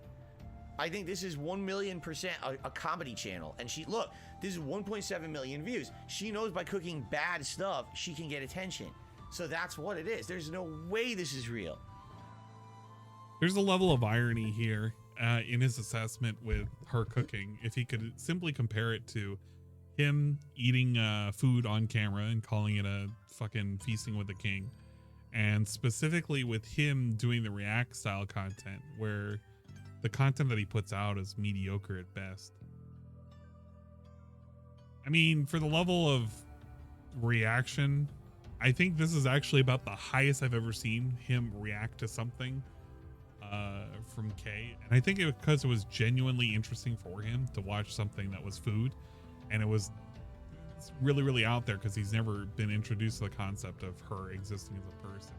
I think this is 1,000,000% a comedy channel. And this is 1.7 million views. She knows by cooking bad stuff, she can get attention. So that's what it is. There's no way this is real. There's a level of irony here in his assessment with her cooking. If he could simply compare it to him eating food on camera and calling it a fucking feasting with the king, and specifically with him doing the react style content where the content that he puts out is mediocre at best. I mean, for the level of reaction, I think this is actually about the highest I've ever seen him react to something from K, and I think because it was genuinely interesting for him to watch something that was food, and it's really, really out there because he's never been introduced to the concept of her existing as a person.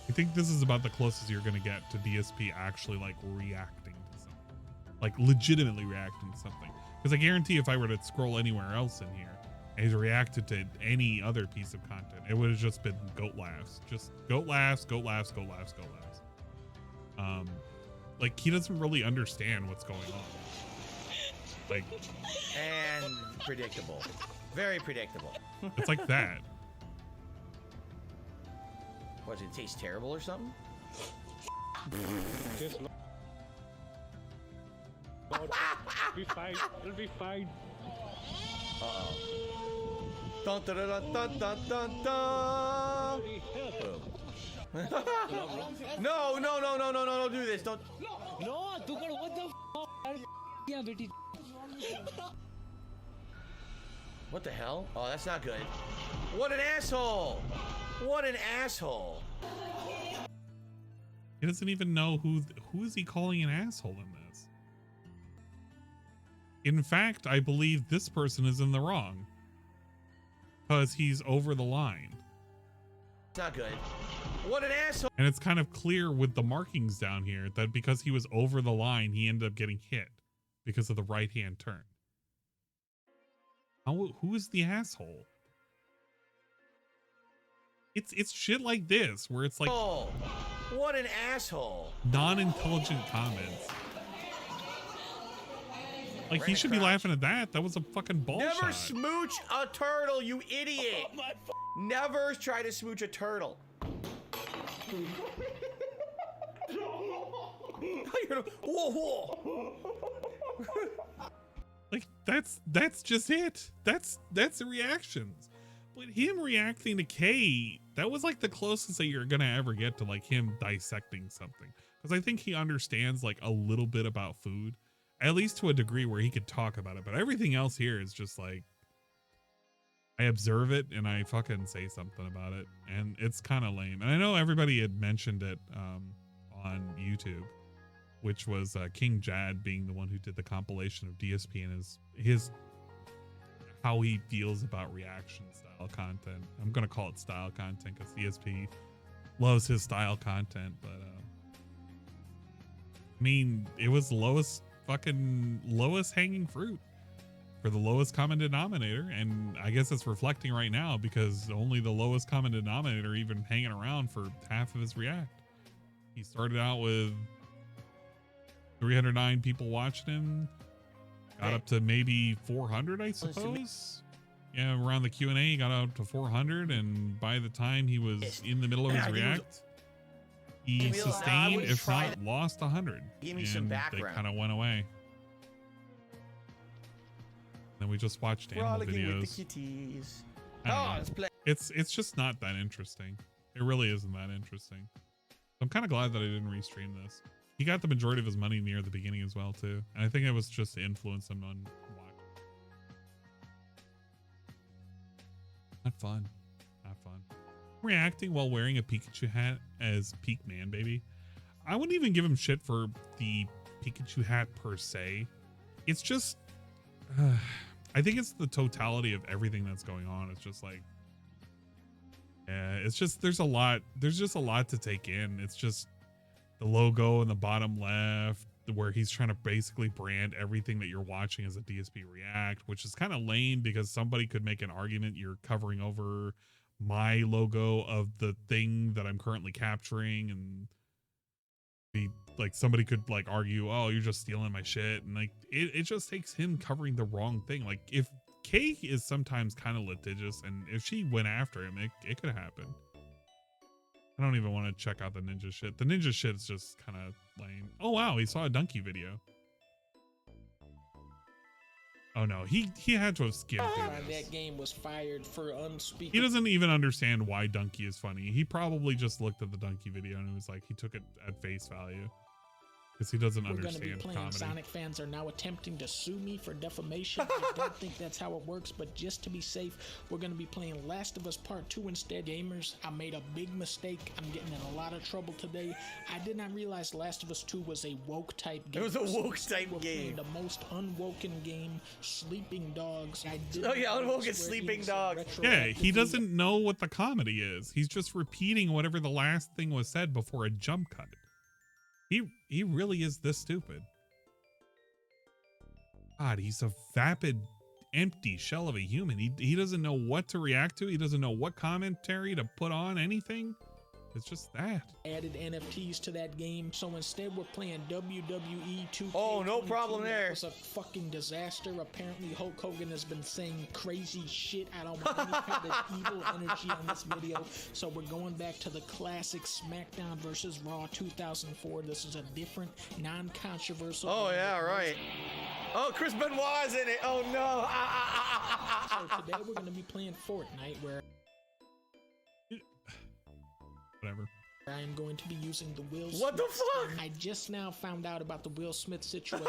I think this is about the closest you're going to get to DSP actually like reacting to something, like legitimately reacting to something. Because I guarantee if I were to scroll anywhere else in here and he's reacted to any other piece of content, it would have just been goat laughs, just goat laughs, goat laughs, goat laughs, goat laughs. Like he doesn't really understand what's going on. Like, and predictable, very predictable. It's like that. What, did it taste terrible or something? Just it'll be fine. It'll be fine. Uh-oh. Dun dun dun dun dun dun dun. No, no, no, no, no, no, don't do this. Don't. No, what the f? Yeah, BT. What the hell? Oh, that's not good. What an asshole! What an asshole! He doesn't even know who is he calling an asshole in this. In fact, I believe this person is in the wrong because he's over the line. It's not good. What an asshole! And it's kind of clear with the markings down here that because he was over the line, he ended up getting hit because of the right-hand turn. Who is the asshole? It's shit like this where it's like, oh, what an asshole! Non-intelligent comments. Like he should be laughing at that. That was a fucking ball Never shot. smooch a turtle, you idiot! Never try to smooch a turtle. Whoa, whoa. Like that's just it. That's the reactions. But him reacting to K, that was like the closest that you're gonna ever get to like him dissecting something. Because I think he understands like a little bit about food, at least to a degree where he could talk about it. But everything else here is just like, I observe it and I fucking say something about it, and it's kind of lame. And I know everybody had mentioned it on YouTube, which was King Jad being the one who did the compilation of DSP and his how he feels about reaction style content. I'm gonna call it style content because DSP loves his style content, but I mean, it was the lowest hanging fruit for the lowest common denominator, and I guess it's reflecting right now because only the lowest common denominator even hanging around for half of his react. He started out with 309 people watching him, got up to maybe 400, I suppose. Yeah, around the Q&A, he got up to 400, and by the time he was in the middle of his react, he sustained, if not lost, 100. Give me some background. They kind of went away. Then we just watched animal videos. With the kitties. It's just not that interesting. It really isn't that interesting. I'm kind of glad that I didn't restream this. He got the majority of his money near the beginning as well too, and I think it was just to influence him on watch. Not fun. Not fun. Reacting while wearing a Pikachu hat as Peak Man Baby. I wouldn't even give him shit for the Pikachu hat per se. It's just I think it's the totality of everything that's going on. It's just like, yeah, it's just there's just a lot to take in. It's just the logo in the bottom left where he's trying to basically brand everything that you're watching as a DSP react, which is kind of lame because somebody could make an argument you're covering over my logo of the thing that I'm currently capturing, and be like somebody could like argue, oh, you're just stealing my shit, and like it just takes him covering the wrong thing. Like if Kay is sometimes kind of litigious, and if she went after him, it could happen. I don't even want to check out the ninja shit. The ninja shit's just kind of lame. Oh wow, he saw a donkey video. Oh no, he had to have skimmed through this. That game was fired for unspeakable. He doesn't even understand why donkey is funny. He probably just looked at the donkey video and it was like he took it at face value. because he doesn't We're going to be understand playing. comedy. Sonic fans are now attempting to sue me for defamation. I don't think that's how it works, but just to be safe, we're going to be playing Last of Us Part 2 instead. Gamers, I made a big mistake. I'm getting in a lot of trouble today. I did not realize Last of Us 2 was a woke type game. It was a woke type we're game. Playing the most unwoken game, Sleeping Dogs. Oh yeah, unwoken Sleeping Dogs. Yeah, he doesn't know what the comedy is. He's just repeating whatever the last thing was said before a jump cut. He really is this stupid. God, he's a vapid, empty shell of a human. He doesn't know what to react to. He doesn't know what commentary to put on anything. It's just that. Added NFTs to that game, so instead we're playing WWE 2K22. Oh, no problem there. It was a fucking disaster. Apparently Hulk Hogan has been saying crazy shit. I don't want any kind of evil energy on this video, so we're going back to the classic SmackDown versus Raw 2004. This is a different, non-controversial. Oh yeah, right. Oh, Chris Benoit's in it. Oh no. So today we're going to be playing Fortnite, where whatever. I am going to be using the Will Smith. What the fuck? I just now found out about the Will Smith situation,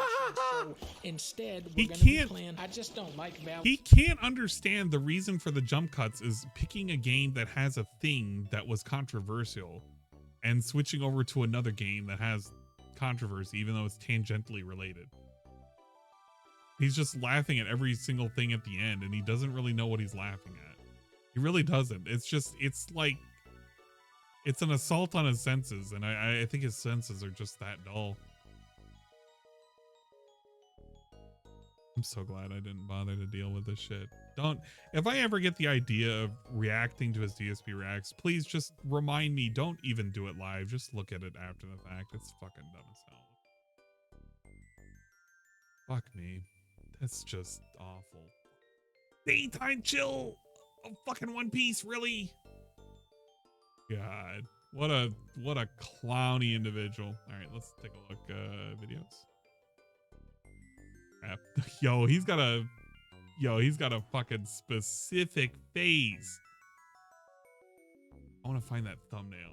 so instead He we're going to be can't- playing. I just don't like Val. He can't understand the reason for the jump cuts is picking a game that has a thing that was controversial and switching over to another game that has controversy, even though it's tangentially related. He's just laughing at every single thing at the end, and he doesn't really know what he's laughing at. He really doesn't. It's like, it's an assault on his senses, and I think his senses are just that dull. I'm so glad I didn't bother to deal with this shit. If I ever get the idea of reacting to his DSP reacts, please just remind me, don't even do it live. Just look at it after the fact. It's fucking dumb as hell. Fuck me. That's just awful. Daytime chill of fucking One Piece, really? God, what a clowny individual. All right, let's take a look. Videos. Crap. Yo, he's got a fucking specific face. I want to find that thumbnail.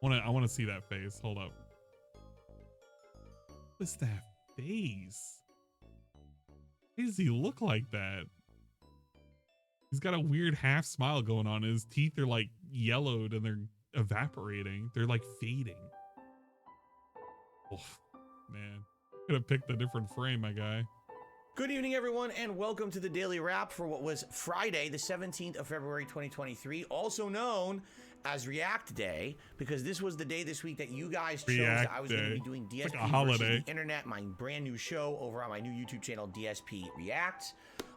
I want to see that face. Hold up. What's that face? Why does he look like that? He's got a weird half smile going on. His teeth are like yellowed and they're evaporating. They're like fading. Oh, man. Could have picked a different frame, my guy. Good evening, everyone, and welcome to the Daily Wrap for what was Friday, the 17th of February, 2023, also known as React Day, because this was the day this week that you guys chose that I was going to be doing DSP like a versus holiday. the Internet, my brand new show over on my new YouTube channel, DSP Reacts,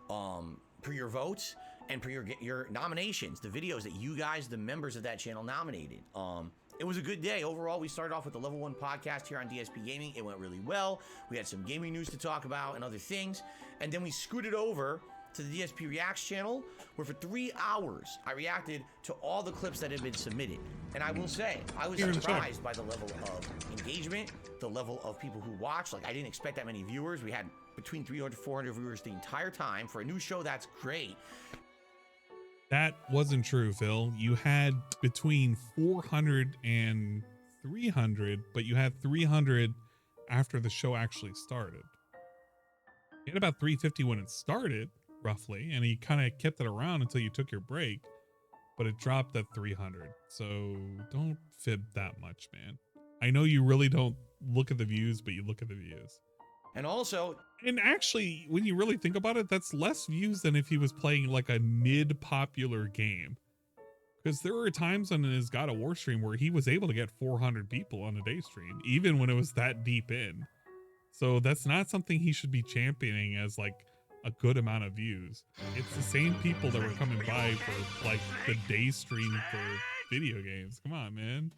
per your votes and per your nominations, the videos that you guys, the members of that channel, nominated. It was a good day. Overall, we started off with the Level 1 podcast here on DSP Gaming. It went really well. We had some gaming news to talk about and other things. And then we scooted over to the DSP Reacts channel, where for 3 hours, I reacted to all the clips that had been submitted. And I will say, I was surprised by the level of engagement, the level of people who watched. Like, I didn't expect that many viewers. We had between 300 to 400 viewers the entire time. For a new show, that's great. That wasn't true, Phil. You had between 400 and 300, but you had 300 after the show actually started. You had about 350 when it started, roughly, and you kind of kept it around until you took your break, but it dropped at 300. So don't fib that much, man. I know you really don't look at the views, but you look at the views. And also, and actually, when you really think about it, that's less views than if he was playing like a mid-popular game. Because there were times on his God of War stream where he was able to get 400 people on a day stream, even when it was that deep in. So that's not something he should be championing as like a good amount of views. It's the same people that were coming by for like the day stream for video games. Come on, man.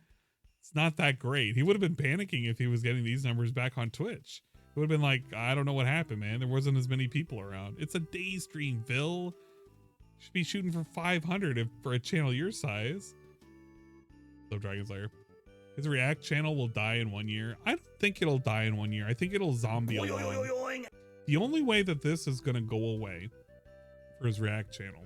It's not that great. He would have been panicking if he was getting these numbers back on Twitch. It would have been like, I don't know what happened, man. There wasn't as many people around. It's a day stream, Phil. You should be shooting for 500 for a channel your size. So Dragon Slayer. His React channel will die in 1 year. I don't think it'll die in 1 year. I think it'll zombie along. The only way that this is going to go away for his React channel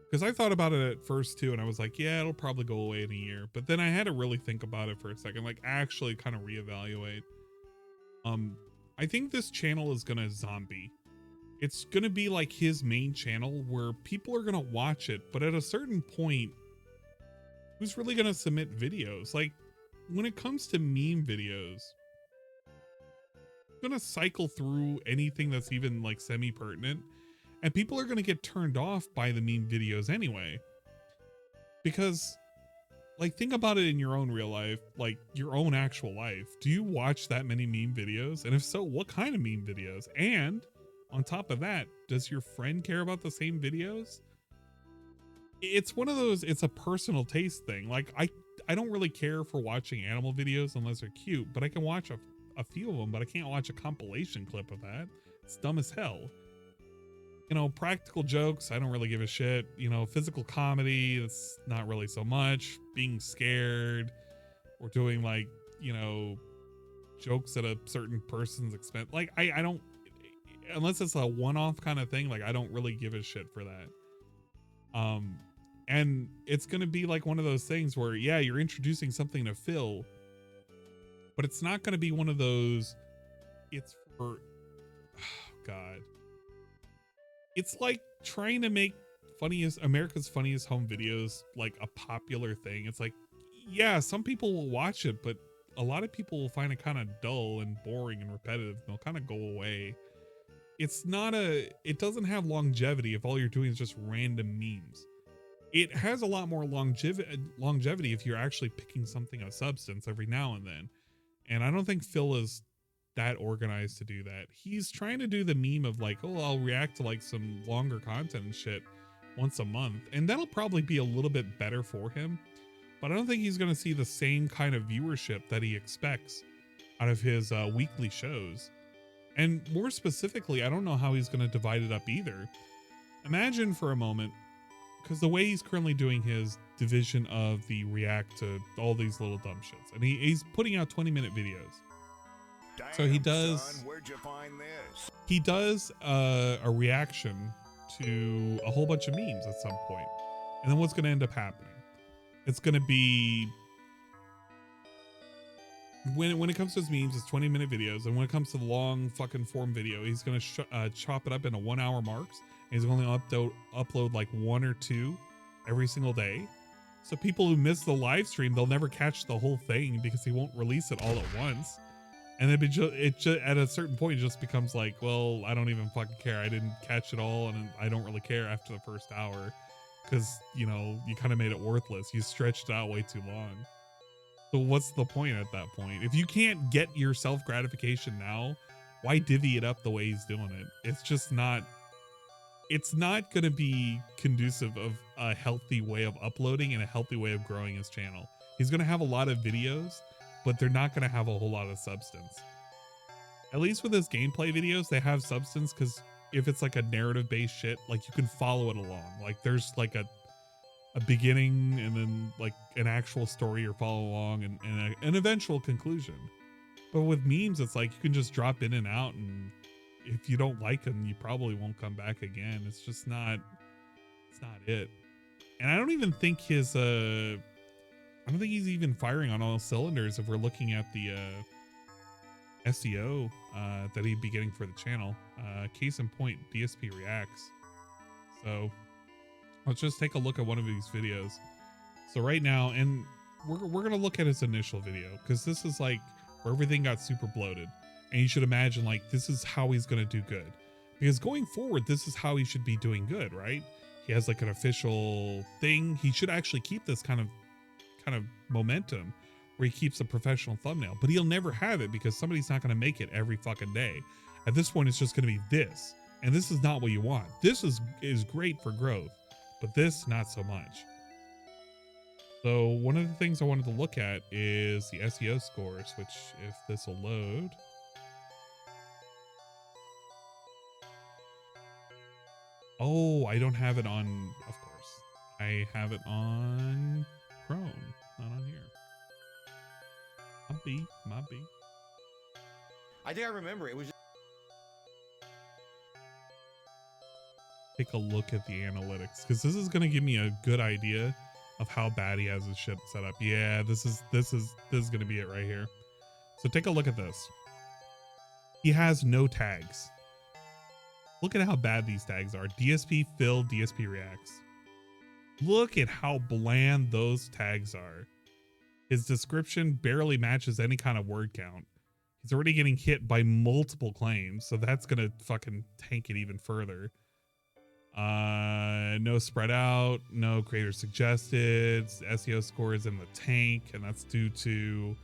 Because I thought about it at first too, and I was like, yeah, it'll probably go away in a year. But then I had to really think about it for a second, like actually kind of reevaluate. I think this channel is gonna zombie. It's gonna be like his main channel where people are gonna watch it, but at a certain point, who's really gonna submit videos? Like when it comes to meme videos, I'm gonna cycle through anything that's even like semi-pertinent, and people are gonna get turned off by the meme videos anyway. Because like think about it in your own real life, like your own actual life. Do you watch that many meme videos? And if so, what kind of meme videos? And on top of that, does your friend care about the same videos? It's one of those, it's a personal taste thing. Like I don't really care for watching animal videos unless they're cute, but I can watch a few of them, but I can't watch a compilation clip of that. It's dumb as hell. You know, practical jokes, I don't really give a shit. You know, physical comedy, that's not really so much. Being scared or doing like, you know, jokes at a certain person's expense. Like I don't, unless it's a one-off kind of thing, like I don't really give a shit for that. And it's gonna be like one of those things where, yeah, you're introducing something to Phil, but it's not gonna be one of those, it's for, oh God. It's like trying to make America's Funniest Home Videos like a popular thing. It's like, yeah, some people will watch it, but a lot of people will find it kind of dull and boring and repetitive. They'll kind of go away. It doesn't have longevity if all you're doing is just random memes. It has a lot more longevity if you're actually picking something of substance every now and then. And I don't think Phil is that organized to do that. He's trying to do the meme of like, oh, I'll react to like some longer content and shit once a month. And that'll probably be a little bit better for him. But I don't think he's going to see the same kind of viewership that he expects out of his weekly shows. And more specifically, I don't know how he's going to divide it up either. Imagine for a moment, because the way he's currently doing his division of the react to all these little dumb shits, and he's putting out 20-minute videos. So he does, son, where'd you find this? He does a reaction to a whole bunch of memes at some point. And then what's going to end up happening? It's going to be, when it comes to his memes, it's 20-minute videos. And when it comes to the long fucking form video, he's going to chop it up into 1 hour marks. And he's only upload like 1 or 2 every single day. So people who miss the live stream, they'll never catch the whole thing because he won't release it all at once. And it just at a certain point, it just becomes like, well, I don't even fucking care. I didn't catch it all, and I don't really care after the first hour, because you know you kind of made it worthless. You stretched it out way too long. So what's the point at that point? If you can't get your self gratification now, why divvy it up the way he's doing it? It's just not. It's not going to be conducive of a healthy way of uploading and a healthy way of growing his channel. He's going to have a lot of videos, but they're not going to have a whole lot of substance. At least with his gameplay videos, they have substance, because if it's like a narrative based shit, like you can follow it along. Like there's like a beginning and then like an actual story or follow along and an eventual conclusion. But with memes, it's like you can just drop in and out, and if you don't like them, you probably won't come back again. It's just not, it's not it. And I don't even think his, I don't think he's even firing on all cylinders if we're looking at the SEO that he'd be getting for the channel. Case in point, DSP reacts. So let's just take a look at one of these videos. So right now, and we're gonna look at his initial video, because this is like where everything got super bloated, and you should imagine like this is how he's gonna do good, because going forward this is how he should be doing good, right? He has like an official thing. He should actually keep this kind of momentum where he keeps a professional thumbnail, but he'll never have it because somebody's not going to make it every fucking day. At this point, it's just going to be this, and this is not what you want. This is great for growth, but this not so much. So one of the things I wanted to look at is the SEO scores, which if this will load. Oh, I don't have it on, of course. I have it on Chrome, not on here. Might be. I think I remember it was. take a look at the analytics, because this is going to give me a good idea of how bad he has his shit set up. Yeah, this is going to be it right here. So take a look at this. He has no tags. Look at how bad these tags are. DSP fill, DSP reacts. Look at how bland those tags are. His description barely matches any kind of word count. He's already getting hit by multiple claims, so that's gonna fucking tank it even further. No spread out, no creator suggested, SEO score is in the tank, and that's due to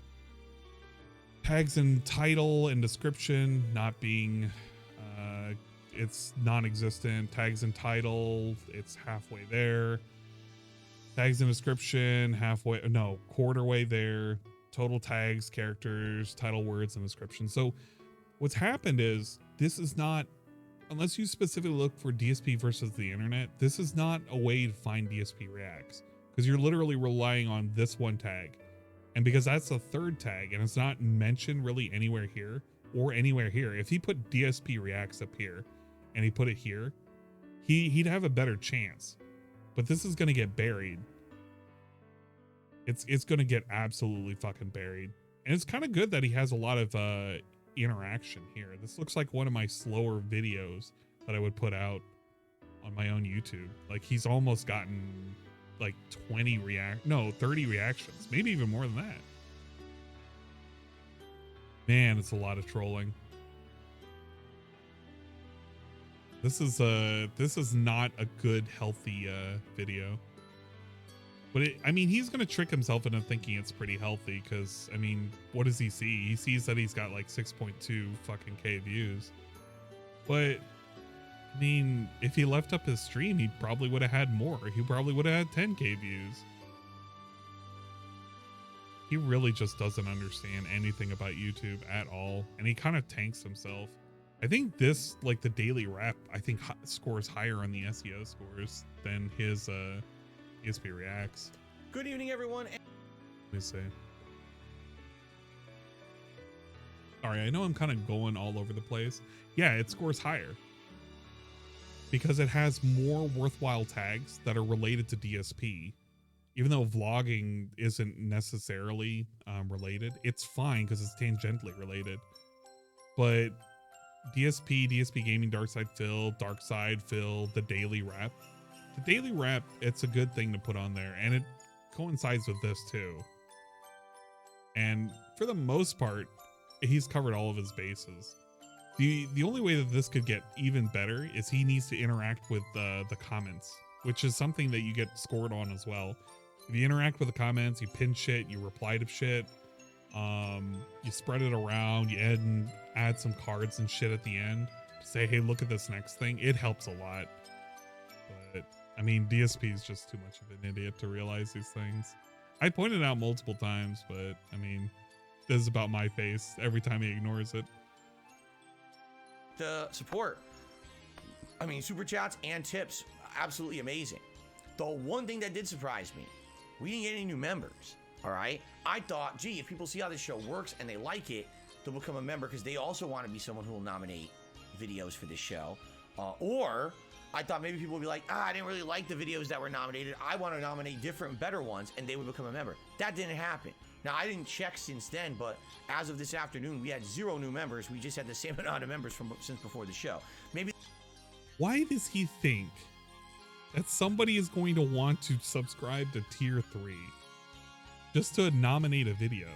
tags in title and description not being it's non-existent. Tags in title, it's halfway there. Tags in description, quarter way there. Total tags, characters, title words, and description. So what's happened is this is not, unless you specifically look for DSP versus the internet, this is not a way to find DSP reacts, because you're literally relying on this one tag. And because that's the third tag and it's not mentioned really anywhere here or anywhere here, if he put DSP reacts up here and he put it here, he'd have a better chance. But this is going to get buried. It's going to get absolutely fucking buried. And it's kind of good that he has a lot of interaction here. This looks like one of my slower videos that I would put out on my own YouTube. Like, he's almost gotten like 30 reactions, maybe even more than that. Man, it's a lot of trolling. This is not a good, healthy video. But I mean, he's gonna trick himself into thinking it's pretty healthy, because I mean, what does he see? He sees that he's got like 6.2 fucking K views. But I mean, if he left up his stream, he probably would have had more. He probably would have had 10K views. He really just doesn't understand anything about YouTube at all, and he kind of tanks himself. I think this, like the daily rep, I think scores higher on the SEO scores than his ESP reacts. Good evening, everyone. Let me see. Sorry, I know I'm kind of going all over the place. Yeah, it scores higher because it has more worthwhile tags that are related to DSP. Even though vlogging isn't necessarily related, it's fine because it's tangentially related. But DSP Gaming, Dark Side Fill, the daily rep. The daily rep, it's a good thing to put on there, and it coincides with this too. And for the most part, he's covered all of his bases. The only way that this could get even better is he needs to interact with the comments, which is something that you get scored on as well. If you interact with the comments, you pin shit, you reply to shit, you spread it around, you add some cards and shit at the end to say, hey, look at this next thing. It helps a lot. But I mean, DSP is just too much of an idiot to realize these things. I pointed out multiple times, but I mean, this is about my face every time he ignores it. The support, I mean, super chats and tips, absolutely amazing. The one thing that did surprise me, we didn't get any new members. All right, I thought, gee, if people see how this show works and they like it, they'll become a member because they also want to be someone who will nominate videos for this show. Or I thought maybe people would be like, I didn't really like the videos that were nominated. I want to nominate different, better ones, and they would become a member. That didn't happen. Now, I didn't check since then, but as of this afternoon, we had 0 new members. We just had the same amount of members since before the show. Maybe. Why does he think that somebody is going to want to subscribe to tier 3 just to nominate a video?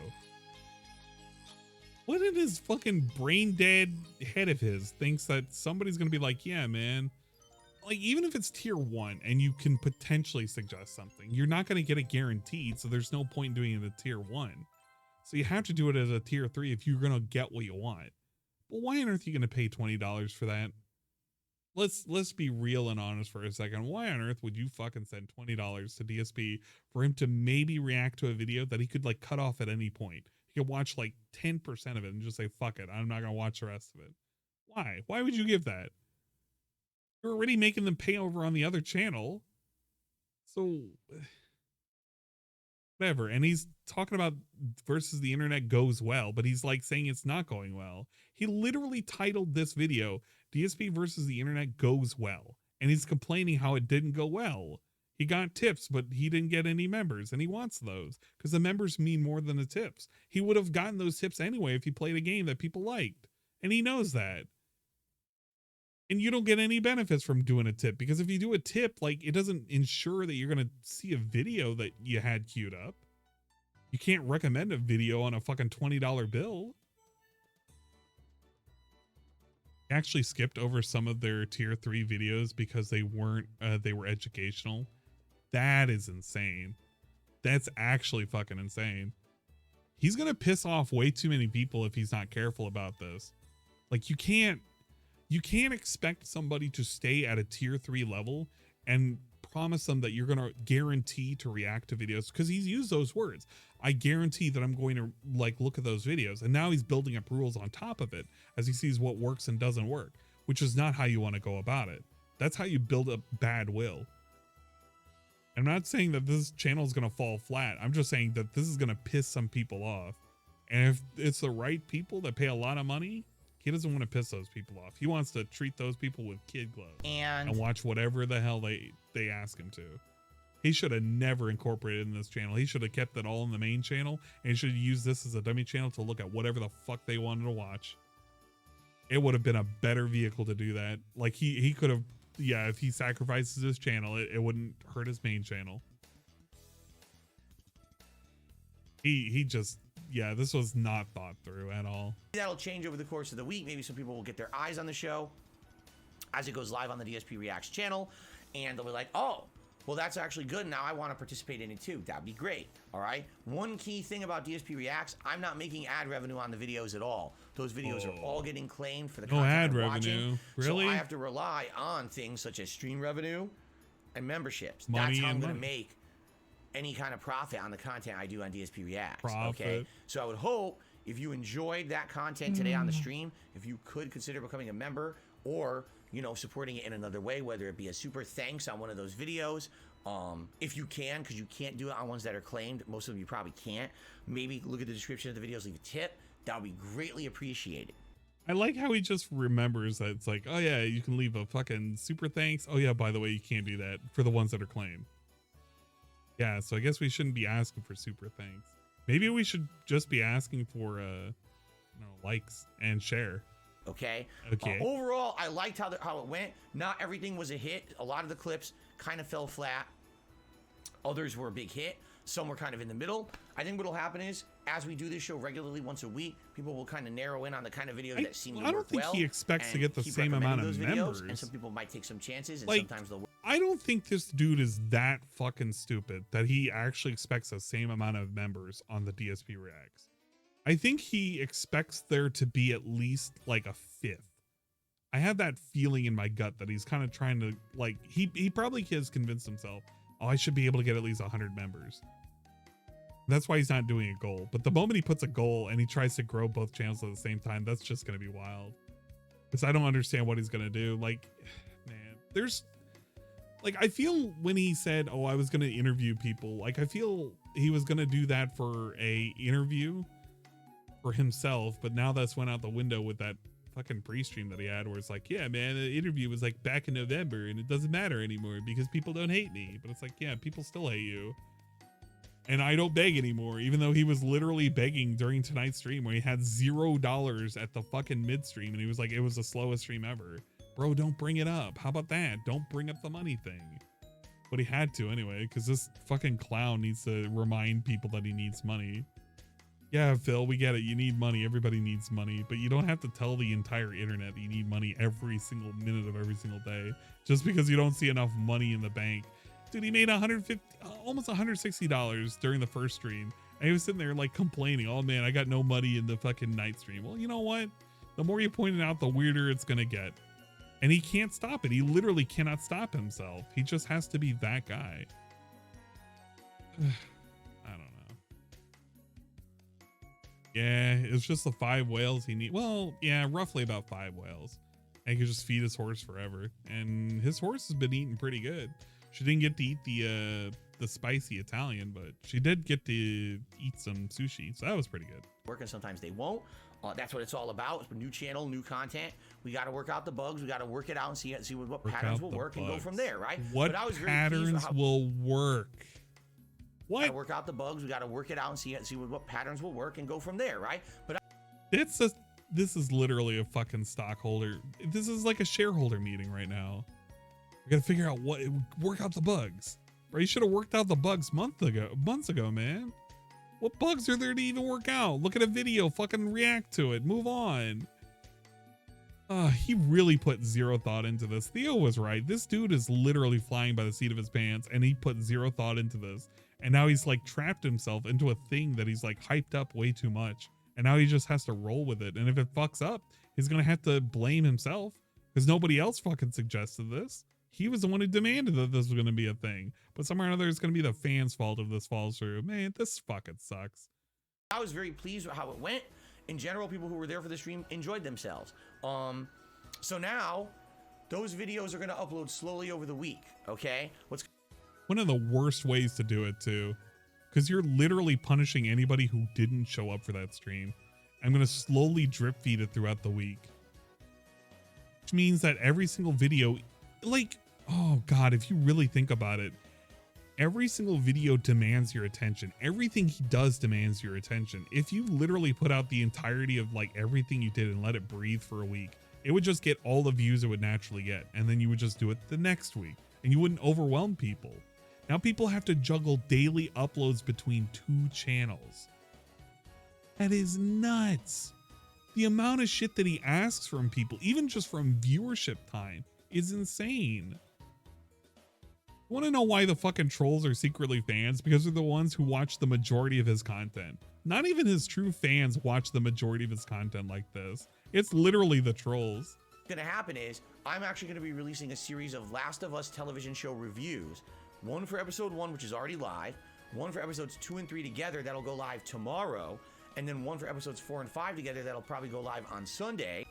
What in his fucking brain dead head of his thinks that somebody's going to be like, yeah, man, like, even if it's tier 1 and you can potentially suggest something, you're not going to get it guaranteed. So there's no point doing it at tier 1. So you have to do it as a tier 3 if you're going to get what you want. But why on earth are you going to pay $20 for that? Let's be real and honest for a second. Why on earth would you fucking send $20 to DSP for him to maybe react to a video that he could like cut off at any point? He could watch like 10% of it and just say, fuck it, I'm not going to watch the rest of it. Why? Why would you give that? You're already making them pay over on the other channel. So whatever. And he's talking about versus the internet goes well, but he's like saying it's not going well. He literally titled this video DSP versus the internet goes well. and he's complaining how it didn't go well. He got tips, but he didn't get any members, and he wants those because the members mean more than the tips. He would have gotten those tips anyway if he played a game that people liked, and he knows that. And you don't get any benefits from doing a tip, because if you do a tip, like, it doesn't ensure that you're going to see a video that you had queued up. You can't recommend a video on a fucking $20 bill. I actually skipped over some of their tier 3 videos because they weren't, they were educational. That is insane. That's actually fucking insane. He's going to piss off way too many people if he's not careful about this. Like, you can't expect somebody to stay at a tier 3 level and promise them that you're going to guarantee to react to videos, because he's used those words. I guarantee that I'm going to like look at those videos. And now he's building up rules on top of it as he sees what works and doesn't work, which is not how you want to go about it. That's how you build up bad will. I'm not saying that this channel is going to fall flat. I'm just saying that this is going to piss some people off. And if it's the right people that pay a lot of money, he doesn't want to piss those people off. He wants to treat those people with kid gloves and watch whatever the hell they ask him to. He should have never incorporated in this channel. He should have kept it all in the main channel, and he should have used this as a dummy channel to look at whatever the fuck they wanted to watch. It would have been a better vehicle to do that. Like, he could have, yeah, if he sacrifices his channel, it wouldn't hurt his main channel. He just, yeah, this was not thought through at all. That'll change over the course of the week. Maybe some people will get their eyes on the show as it goes live on the DSP Reacts channel, and they'll be like, oh, well, that's actually good. Now I want to participate in it too. That'd be great. All right. One key thing about DSP Reacts, I'm not making ad revenue on the videos at all. Those videos are all getting claimed for the content ad I'm revenue. watching. Really? So I have to rely on things such as stream revenue and memberships. Money That's how I'm and going to money. make any kind of profit on the content I do on DSP Reacts. Profit. Okay. So I would hope if you enjoyed that content today on the stream, if you could consider becoming a member, or, you know, supporting it in another way, whether it be a super thanks on one of those videos, if you can, because you can't do it on ones that are claimed. Most of them you probably can't. Maybe look at the description of the videos, leave a tip. That would be greatly appreciated. I like how he just remembers that it's like, oh yeah, you can leave a fucking super thanks. Oh yeah, by the way, you can't do that for the ones that are claimed. Yeah, so I guess we shouldn't be asking for super thanks. Maybe we should just be asking for likes and share. Okay. Okay. Overall, I liked how it went. Not everything was a hit. A lot of the clips kind of fell flat. Others were a big hit. Some were kind of in the middle. I think what'll happen is, as we do this show regularly once a week, people will kind of narrow in on the kind of videos that seem to work well. I don't think he expects to get the same amount of members. And some people might take some chances, and Like, sometimes they'll work. I don't think this dude is that fucking stupid that he actually expects the same amount of members on the DSP Reacts. I think he expects there to be at least like a fifth. I have that feeling in my gut that he's kind of trying to, like, he probably has convinced himself, oh, I should be able to get at least 100 members. That's why he's not doing a goal. But the moment he puts a goal and he tries to grow both channels at the same time, that's just going to be wild. Because I don't understand what he's going to do. Like, man, there's, like, I feel when he said, oh, I was going to interview people, like, I feel he was going to do that for a interview for himself. But now that's went out the window with that fucking pre-stream that he had, where it's like, yeah, man, the interview was like back in November and it doesn't matter anymore because people don't hate me. But it's like, yeah, people still hate you. And I don't beg anymore, even though he was literally begging during tonight's stream where he had $0 at the fucking midstream and he was like, it was the slowest stream ever. Bro, don't bring it up. How about that? Don't bring up the money thing. But he had to anyway, because this fucking clown needs to remind people that he needs money. Yeah, Phil, we get it. You need money. Everybody needs money, but you don't have to tell the entire internet that you need money every single minute of every single day just because you don't see enough money in the bank. Dude, he made almost $160 during the first stream. And he was sitting there like complaining, oh man, I got no money in the fucking night stream. Well, you know what? The more you point it out, the weirder it's going to get. And he can't stop it. He literally cannot stop himself. He just has to be that guy. I don't know. Yeah, it's just the 5 whales he needs. Well, yeah, roughly about 5 whales. And he could just feed his horse forever. And his horse has been eating pretty good. She didn't get to eat the spicy Italian, but she did get to eat some sushi, so that was pretty good. Work, and sometimes they won't. That's what it's all about. It's a new channel, new content. We got to work out the bugs. We got to work it out and see what patterns will work and go from there, right? What but I was patterns will work? What? Gotta work out the bugs. We got to work it out and see what patterns will work and go from there, right? But this is literally a fucking stockholder. This is like a shareholder meeting right now. We got to figure out work out the bugs. Right? You should have worked out the bugs months ago, man. What bugs are there to even work out? Look at a video, fucking react to it, move on. He really put zero thought into this. Theo was right. This dude is literally flying by the seat of his pants, and he put zero thought into this. And now he's like trapped himself into a thing that he's like hyped up way too much. And now he just has to roll with it. And if it fucks up, he's gonna have to blame himself because nobody else fucking suggested this. He was the one who demanded that this was going to be a thing. But somehow or another, it's going to be the fans' fault if this falls through. Man, this fucking sucks. I was very pleased with how it went. In general, people who were there for the stream enjoyed themselves. So now, those videos are going to upload slowly over the week, okay? One of the worst ways to do it, too. Because you're literally punishing anybody who didn't show up for that stream. I'm going to slowly drip feed it throughout the week. Which means that every single video... Like, oh God, if you really think about it, every single video demands your attention. Everything he does demands your attention. If you literally put out the entirety of like everything you did and let it breathe for a week, it would just get all the views it would naturally get. And then you would just do it the next week and you wouldn't overwhelm people. Now people have to juggle daily uploads between 2 channels. That is nuts. The amount of shit that he asks from people, even just from viewership time, is insane. You want to know why the fucking trolls are secretly fans? Because they're the ones who watch the majority of his content. Not even his true fans watch the majority of his content like this. It's literally the trolls. What's gonna happen is I'm actually gonna be releasing a series of Last of Us television show reviews. One for episode 1, which is already live. One for episodes 2 and 3 together that'll go live tomorrow. And then one for episodes 4 and 5 together that'll probably go live on Sunday.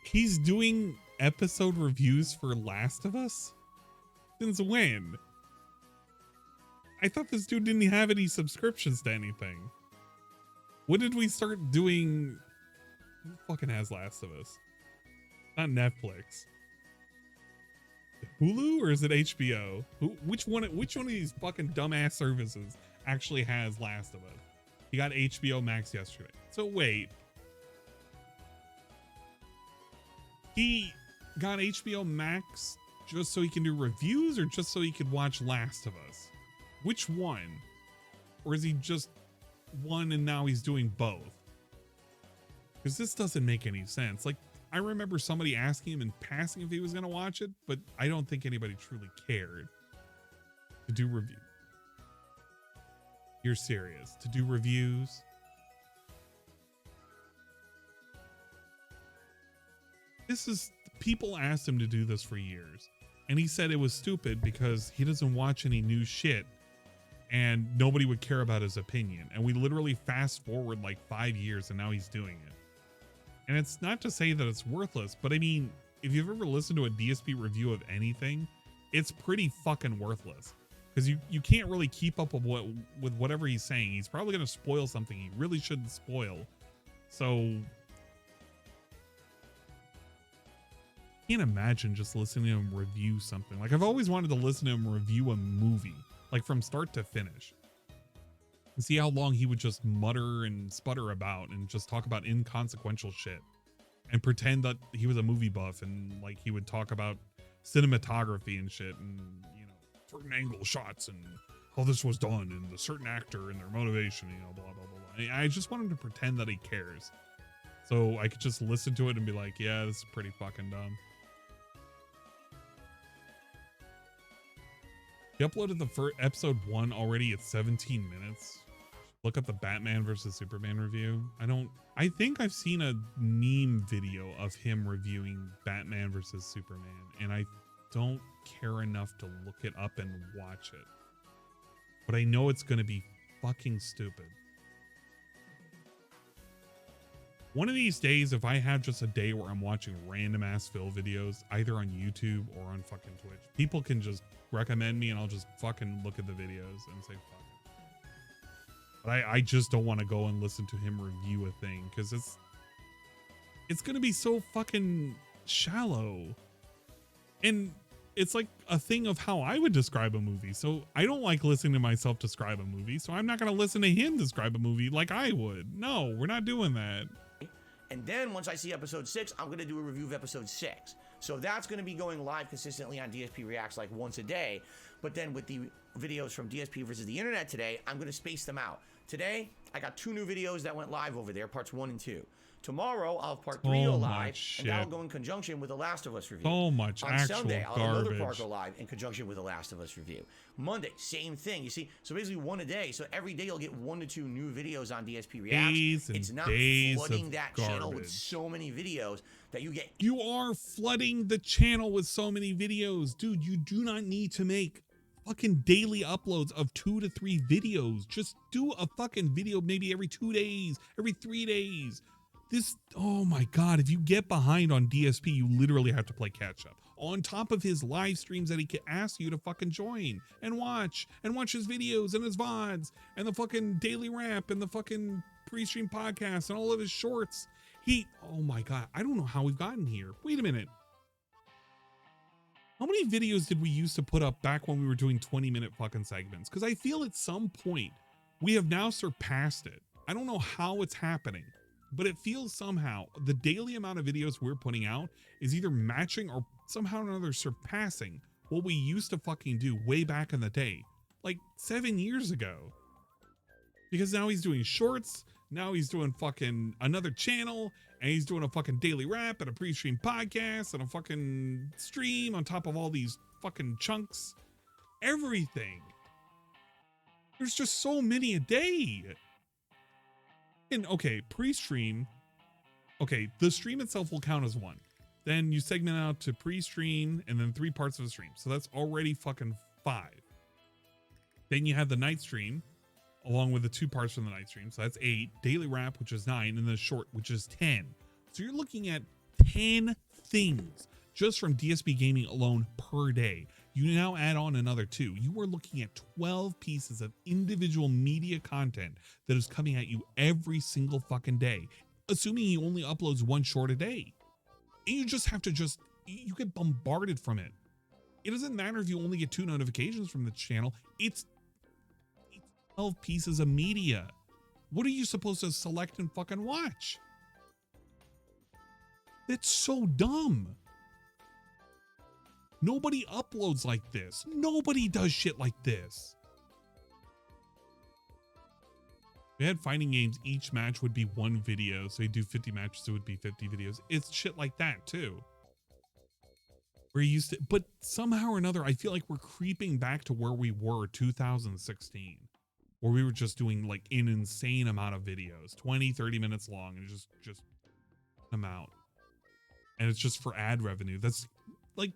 He's doing episode reviews for Last of Us? Since when? I thought this dude didn't have any subscriptions to anything. When did we start doing... Who fucking has Last of Us? Not Netflix. Hulu or is it HBO? Which one of these fucking dumbass services actually has Last of Us? He got HBO Max yesterday. So wait. He got HBO Max just so he can do reviews or just so he could watch Last of Us? Which one? Or is he just one and now he's doing both? Because this doesn't make any sense. Like, I remember somebody asking him in passing if he was going to watch it, but I don't think anybody truly cared to do reviews. You're serious? To do reviews? This is... People asked him to do this for years. And he said it was stupid because he doesn't watch any new shit. And nobody would care about his opinion. And we literally fast forward like 5 years and now he's doing it. And it's not to say that it's worthless, but I mean, if you've ever listened to a DSP review of anything, it's pretty fucking worthless. Because you can't really keep up with whatever he's saying. He's probably going to spoil something he really shouldn't spoil. So, I can't imagine just listening to him review something. Like, I've always wanted to listen to him review a movie, like from start to finish. And see how long he would just mutter and sputter about and just talk about inconsequential shit. And pretend that he was a movie buff and like he would talk about cinematography and shit and, you know, certain angle shots and how this was done and the certain actor and their motivation, you know, blah, blah, blah, blah. I just want him to pretend that he cares. So I could just listen to it and be like, yeah, this is pretty fucking dumb. He uploaded the first episode 1 already at 17 minutes. Look up the Batman versus Superman review. I think I've seen a meme video of him reviewing Batman versus Superman, and I don't care enough to look it up and watch it. But I know it's going to be fucking stupid. One of these days, if I have just a day where I'm watching random ass Phil videos, either on YouTube or on fucking Twitch, people can just recommend me and I'll just fucking look at the videos and say fuck it. But I just don't want to go and listen to him review a thing because it's gonna be so fucking shallow. And it's like a thing of how I would describe a movie. So I don't like listening to myself describe a movie. So I'm not going to listen to him describe a movie like I would. No, we're not doing that. And then once I see episode 6, I'm going to do a review of episode 6. So that's going to be going live consistently on DSP Reacts like once a day. But then with the videos from DSP versus the internet today, I'm going to space them out. Today, I got 2 new videos that went live over there, parts 1 and 2. Tomorrow, I'll have part 3 go live, and that'll go in conjunction with the Last of Us review. So much on actual Sunday, I'll have another part garbage. go live in conjunction with the Last of Us review. Monday, same thing. You see, so basically 1 a day. So every day you'll get 1 to 2 new videos on DSP Reacts. Days and it's not days flooding of that channel with garbage. so many videos that you get. You are flooding the channel with so many videos. Dude, you do not need to make fucking daily uploads of 2 to 3 videos. Just do a fucking video maybe every 2 days, every 3 days. This, oh my God, if you get behind on DSP, you literally have to play catch up. On top of his live streams that he asks you to fucking join and watch his videos and his VODs and the fucking daily rap and the fucking pre-stream podcast and all of his shorts. Oh my God, I don't know how we've gotten here. Wait a minute. How many videos did we used to put up back when we were doing 20-minute fucking segments? Because I feel at some point we have now surpassed it. I don't know how it's happening, but it feels somehow the daily amount of videos we're putting out is either matching or somehow or another surpassing what we used to fucking do way back in the day, like 7 years ago. Because now he's doing shorts, now he's doing fucking another channel, and he's doing a fucking daily rap and a pre-stream podcast and a fucking stream on top of all these fucking chunks. Everything. There's just so many a day. And okay, pre-stream, okay, the stream itself will count as 1. Then you segment out to pre-stream and then 3 parts of the stream. So that's already fucking 5. Then you have the night stream along with the 2 parts from the night stream. So that's 8. Daily wrap, which is 9, and the short, which is 10. So you're looking at 10 things just from DSP Gaming alone per day. You now add on another 2. You are looking at 12 pieces of individual media content that is coming at you every single fucking day, assuming he only uploads 1 short a day. And you just have to you get bombarded from it. It doesn't matter if you only get 2 notifications from the channel. It's 12 pieces of media. What are you supposed to select and fucking watch? That's so dumb. Nobody uploads like this. Nobody does shit like this. If we had fighting games, each match would be 1 video. So you do 50 matches, it would be 50 videos. It's shit like that too. We're used to, but somehow or another, I feel like we're creeping back to where we were 2016, where we were just doing like an insane amount of videos, 20, 30 minutes long, and just them out. And it's just for ad revenue. That's like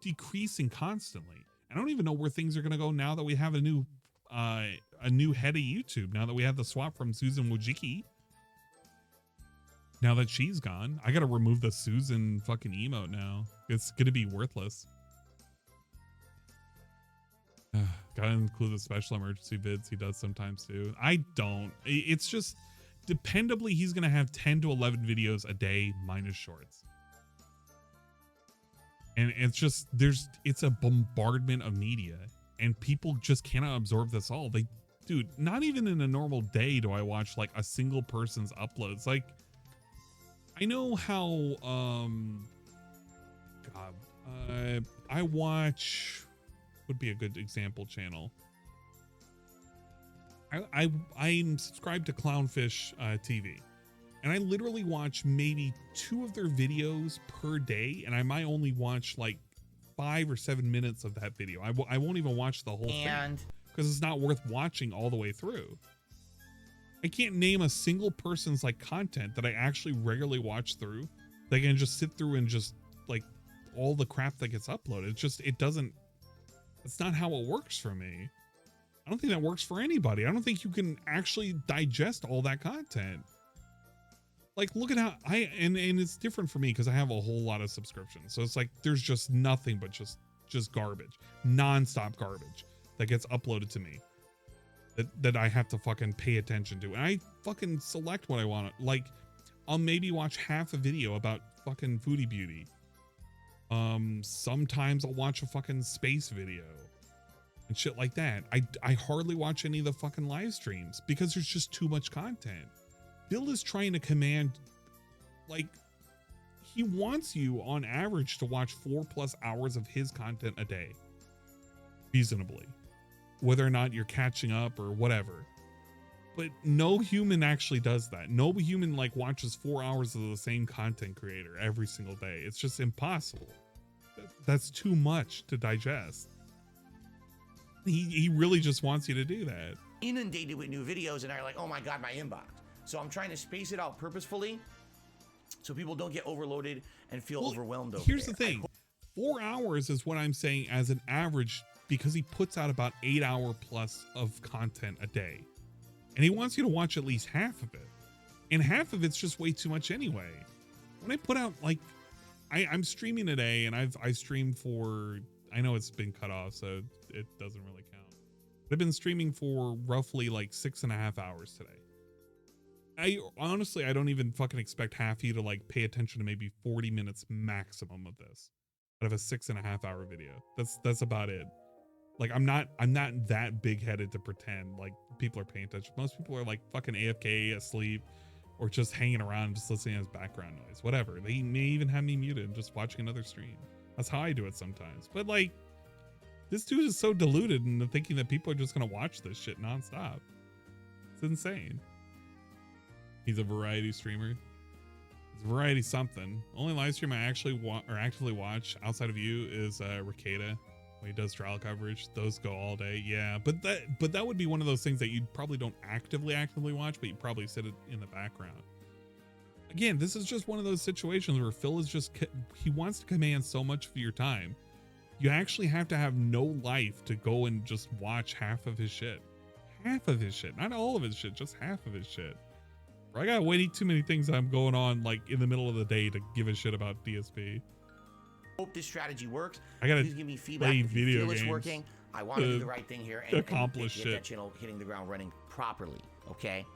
decreasing constantly. I don't even know where things are going to go now that we have a new head of YouTube, now that we have the swap from Susan Wojcicki. Now that she's gone, I got to remove the Susan fucking emote now. It's going to be worthless. Gotta include the special emergency vids he does sometimes too. I don't. It's just dependably he's going to have 10 to 11 videos a day minus shorts. And it's just, it's a bombardment of media and people just cannot absorb this all. Dude, not even in a normal day do I watch like a single person's uploads. Like, I know how, I watch, would be a good example channel. I'm subscribed to Clownfish TV. And I literally watch maybe 2 of their videos per day, and I might only watch like 5 or 7 minutes of that video. I won't even watch the whole thing because it's not worth watching all the way through. I can't name a single person's like content that I actually regularly watch through. They can just sit through and just like all the crap that gets uploaded. It's not how it works for me. I don't think that works for anybody. I don't think you can actually digest all that content. Like, look at how and it's different for me because I have a whole lot of subscriptions. So it's like there's just nothing but just garbage, nonstop garbage that gets uploaded to me that I have to fucking pay attention to. And I fucking select what I want. Like, I'll maybe watch half a video about fucking Foodie Beauty. Sometimes I'll watch a fucking space video and shit like that. I hardly watch any of the fucking live streams because there's just too much content. Bill is trying to command, like, he wants you on average to watch 4+ hours of his content a day, reasonably, whether or not you're catching up or whatever. But no human actually does that. No human like watches 4 hours of the same content creator every single day. It's just impossible. That's too much to digest. He really just wants you to do that. Inundated with new videos and are like, oh my God, my inbox. So I'm trying to space it out purposefully so people don't get overloaded and feel overwhelmed over Here's the thing. 4 hours is what I'm saying as an average because he puts out about 8 hour plus of content a day. And he wants you to watch at least half of it. And half of it's just way too much anyway. When I put out, like, I'm streaming today and I streamed for, I know it's been cut off, so it doesn't really count. But I've been streaming for roughly like 6.5 hours today. I honestly don't even fucking expect half of you to like pay attention to maybe 40 minutes maximum of this out of a 6.5 hour video. That's about it. Like, I'm not that big headed to pretend like people are paying attention. Most people are like fucking AFK, asleep, or just hanging around, just listening as background noise, whatever. They may even have me muted and just watching another stream. That's how I do it sometimes. But like, this dude is so deluded into thinking that people are just gonna watch this shit nonstop. It's insane. He's a variety streamer. It's variety something. Only live stream I actually actively watch outside of you is Ricada. When he does trial coverage, those go all day. Yeah, but that would be one of those things that you probably don't actively watch, but you probably sit it in the background. Again, this is just one of those situations where Phil is just, he wants to command so much of your time. You actually have to have no life to go and just watch half of his shit. Half of his shit, not all of his shit, just half of his shit. Bro, I got way too many things I'm going on like in the middle of the day to give a shit about DSP. Hope this strategy works. I gotta Please give me feedback play if you video feel it's games working. I want to do the right thing here and accomplish get that channel hitting the ground running properly. Okay.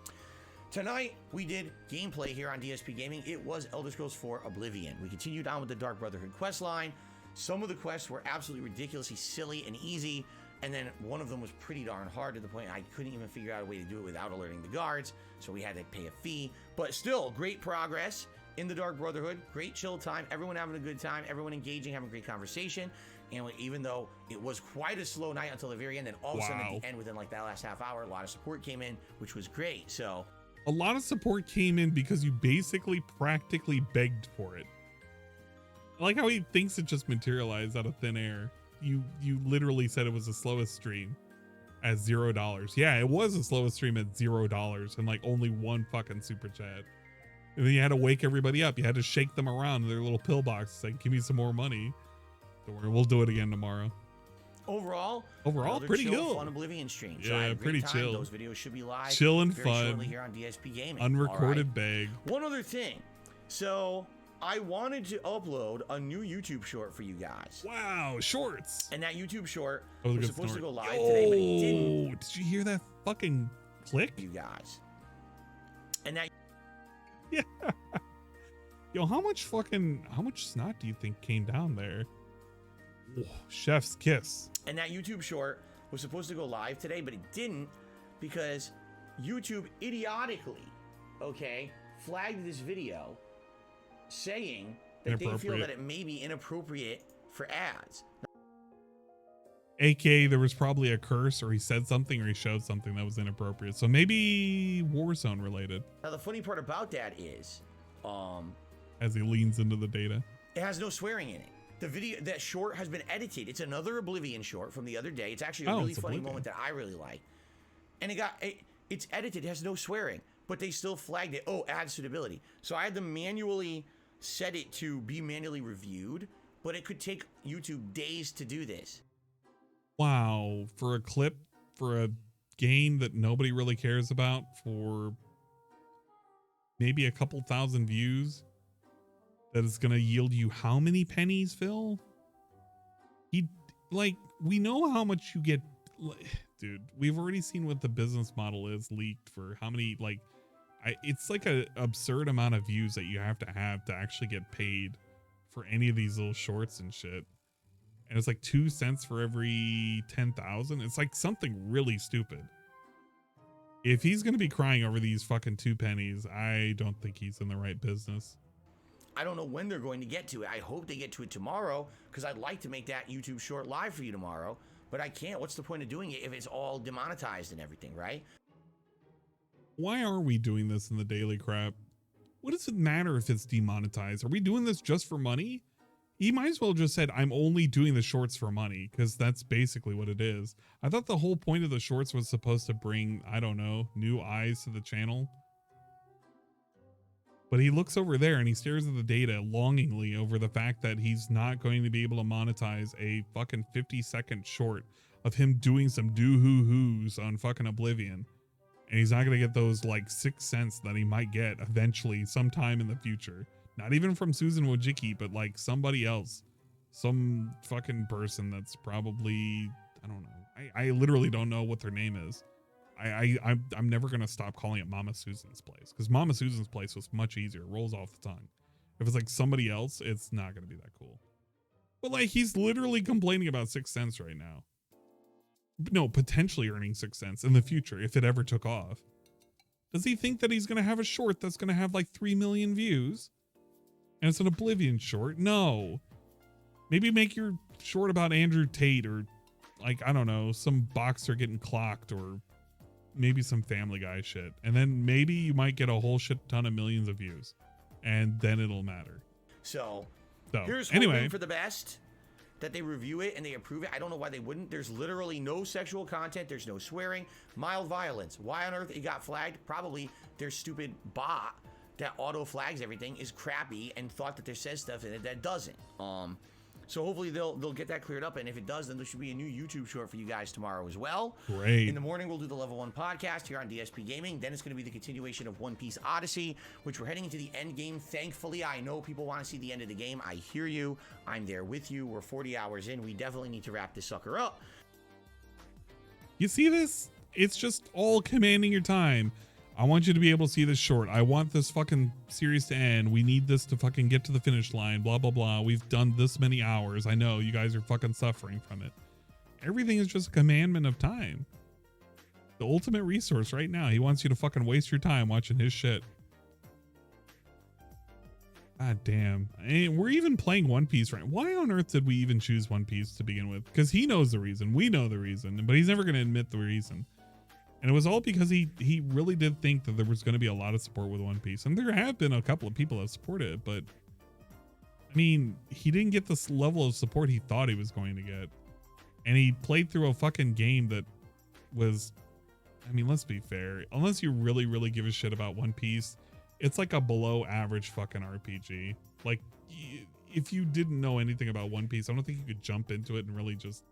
Tonight we did gameplay here on DSP Gaming. It was Elder Scrolls 4 Oblivion. We continued on with the Dark Brotherhood quest line. Some of the quests were absolutely ridiculously silly and easy, and then one of them was pretty darn hard to the point I couldn't even figure out a way to do it without alerting the guards, so we had to pay a fee. But still, great progress in the Dark Brotherhood. Great chill time, everyone having a good time, everyone engaging, having a great conversation. And even though it was quite a slow night until the very end, then all of a sudden at the end, within like that last half hour, a lot of support came in, which was great. So a lot of support came in because you basically practically begged for it. I like how he thinks it just materialized out of thin air. You literally said it was the slowest stream at $0. Yeah, it was the slowest stream at $0 and like only one fucking super chat. And then you had to wake everybody up. You had to shake them around in their little pillbox, like, give me some more money. Don't worry, we'll do it again tomorrow. Overall, pretty chill, good. Fun Oblivion stream. Yeah, So I had a great pretty time. chill. Those videos should be live. Chill and very fun. shortly here on DSP Gaming. Unrecorded All right. bag. One other thing. So I wanted to upload a new YouTube short for you guys. Wow, shorts. And that YouTube short That was a good supposed to snort. go live today, but it didn't. Did you hear that fucking click? You guys. And that. Yeah. Yo, how much snot do you think came down there? Oh, chef's kiss. And that YouTube short was supposed to go live today, but it didn't because YouTube idiotically, flagged this video saying that they feel that it may be inappropriate for ads. AKA there was probably a curse, or he said something, or he showed something that was inappropriate. So maybe Warzone related. Now the funny part about that is, as he leans into the data, it has no swearing in it. The video, that short has been edited. It's another Oblivion short from the other day. It's actually a really funny moment that I really like. And it's edited, it has no swearing, but they still flagged it. Oh, ad suitability. So I had to manually set it to be manually reviewed, but it could take YouTube days to do this. wow, for a clip, for a game that nobody really cares about, for maybe a couple thousand views that is going to yield you how many pennies, Phil? We know how much you get. Dude, we've already seen what the business model is leaked for how many, it's like an absurd amount of views that you have to actually get paid for any of these little shorts and shit. And it's like 2 cents for every 10,000. It's like something really stupid. If he's going to be crying over these fucking 2 pennies, I don't think he's in the right business. I don't know when they're going to get to it. I hope they get to it tomorrow, because I'd like to make that YouTube short live for you tomorrow, but I can't. What's the point of doing it if it's all demonetized and everything, right? Why are we doing this in the daily crap? What does it matter if it's demonetized? Are we doing this just for money? He might as well just said, I'm only doing the shorts for money, because that's basically what it is. I thought the whole point of the shorts was supposed to bring, I don't know, new eyes to the channel. But he looks over there and he stares at the data longingly over the fact that he's not going to be able to monetize a fucking 50-second short of him doing some do-hoo-hoos on fucking Oblivion. And he's not going to get those 6 cents that he might get eventually sometime in the future. Not even from Susan Wojcicki, but somebody else. Some fucking person that's probably, I don't know. I literally don't know what their name is. I'm never going to stop calling it Mama Susan's Place, because Mama Susan's Place was much easier. It rolls off the tongue. If it's somebody else, it's not going to be that cool. But he's literally complaining about 6 cents right now. No, potentially earning 6 cents in the future if it ever took off. Does he think that he's going to have a short that's going to have 3 million views? And it's an Oblivion short? No. Maybe make your short about Andrew Tate, or I don't know, some boxer getting clocked, or maybe some Family Guy shit. And then maybe you might get a whole shit ton of millions of views. And then it'll matter. So here's anyway, hoping for the best, that they review it and they approve it. I don't know why they wouldn't. There's literally no sexual content. There's no swearing, mild violence. Why on earth it got flagged? Probably their stupid bot that auto flags everything is crappy and thought that there says stuff in it that doesn't. So hopefully they'll get that cleared up, and if it does, then there should be a new YouTube short for you guys tomorrow as well. Great. In the morning, we'll do the Level 1 podcast here on DSP Gaming. Then it's going to be the continuation of One Piece Odyssey, which we're heading into the end game. Thankfully, I know people want to see the end of the game. I hear you. I'm there with you. We're 40 hours in. We definitely need to wrap this sucker up. You see this? It's just all commanding your time. I want you to be able to see this short. I want this fucking series to end. We need this to fucking get to the finish line. Blah, blah, blah. We've done this many hours. I know you guys are fucking suffering from it. Everything is just a commandment of time. The ultimate resource right now. He wants you to fucking waste your time watching his shit. God damn. We're even playing One Piece right now. Why on earth did we even choose One Piece to begin with? Because he knows the reason. We know the reason. But he's never going to admit the reason. And it was all because he really did think that there was going to be a lot of support with One Piece. And there have been a couple of people that supported it, but I mean, he didn't get this level of support he thought he was going to get. And he played through a fucking game that was, I mean, let's be fair. Unless you really, really give a shit about One Piece, it's like a below average fucking RPG. If you didn't know anything about One Piece, I don't think you could jump into it and really just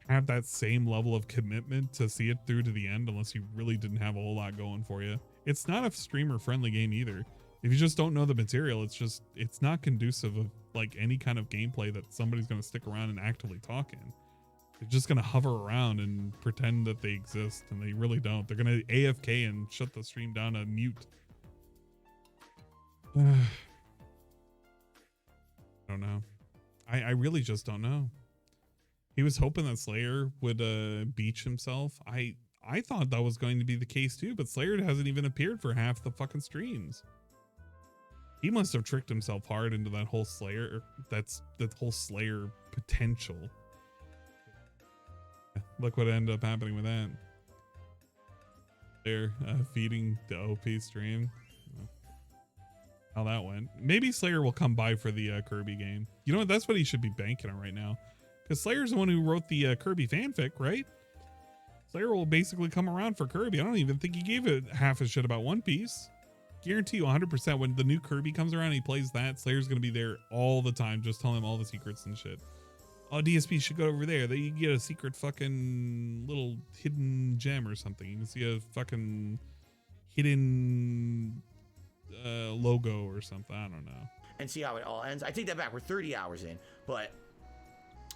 have that same level of commitment to see it through to the end, unless you really didn't have a whole lot going for you. It's not a streamer friendly game either. If you just don't know the material, it's not conducive of any kind of gameplay that somebody's going to stick around and actively talk in. They're just going to hover around and pretend that they exist, and they really don't. They're going to AFK and shut the stream down to mute. I don't know. I really just don't know. He was hoping that Slayer would beach himself. I thought that was going to be the case too, but Slayer hasn't even appeared for half the fucking streams. He must have tricked himself hard into that whole Slayer, that whole Slayer potential. Look what ended up happening with that. They're feeding the OP stream. How that went. Maybe Slayer will come by for the Kirby game. You know what? That's what he should be banking on right now. Because Slayer's the one who wrote the Kirby fanfic, right? Slayer will basically come around for Kirby. I don't even think he gave it half a shit about One Piece. Guarantee you 100% when the new Kirby comes around and he plays that, Slayer's going to be there all the time, just telling him all the secrets and shit. Oh, DSP should go over there. You get a secret fucking little hidden gem or something. You can see a fucking hidden logo or something. I don't know. And see how it all ends. I take that back. We're 30 hours in, but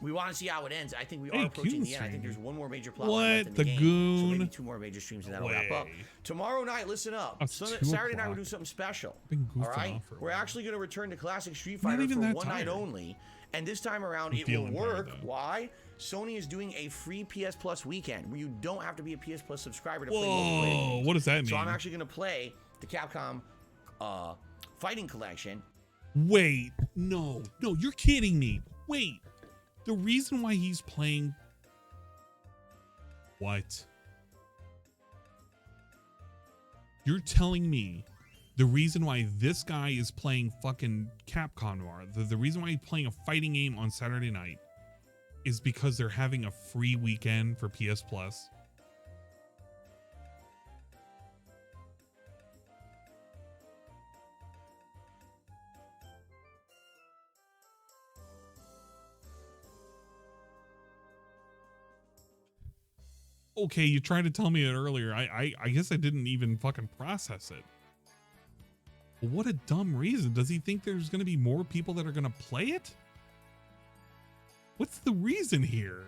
we want to see how it ends. I think we are approaching the end. I think there's one more major plot line left in the game. Goon? So maybe 2 more major streams and that'll wrap up. Tomorrow night, listen up. Saturday night, we're doing something special. All right? We're actually going to return to Classic Street Fighter for one night only. And this time around, it will work. Why? Sony is doing a free PS Plus weekend where you don't have to be a PS Plus subscriber to play multiplayer games. What does that mean? So I'm actually going to play the Capcom Fighting Collection. Wait, no, you're kidding me. Wait, the reason why he's playing what? You're telling me the reason why this guy is playing fucking Capcom Noir, the reason why he's playing a fighting game on Saturday night is because they're having a free weekend for PS Plus? Okay, you tried to tell me it earlier. I guess I didn't even fucking process it. What a dumb reason. Does he think there's going to be more people that are going to play it? What's the reason here?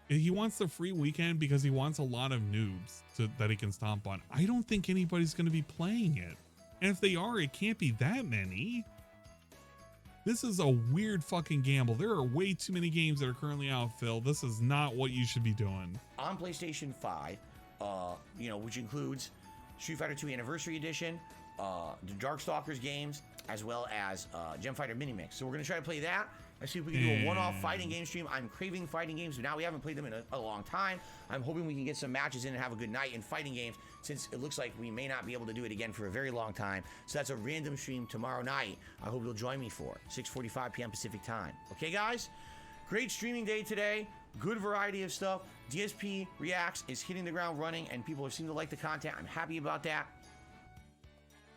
He wants the free weekend because he wants a lot of noobs that he can stomp on. I don't think anybody's going to be playing it. And if they are, it can't be that many. This is a weird fucking gamble. There are way too many games that are currently out, Phil. This is not what you should be doing. On PlayStation 5, which includes Street Fighter 2 Anniversary Edition, the Darkstalkers games, as well as Gem Fighter Mini Mix. So we're going to try to play that. Let's see if we can do a one-off fighting game stream. I'm craving fighting games, but now we haven't played them in a long time. I'm hoping we can get some matches in and have a good night in fighting games, since it looks like we may not be able to do it again for a very long time. So that's a random stream tomorrow night. I hope you'll join me for 6:45 p.m. Pacific time. Okay, guys? Great streaming day today. Good variety of stuff. DSP Reacts is hitting the ground running, and people seem to like the content. I'm happy about that.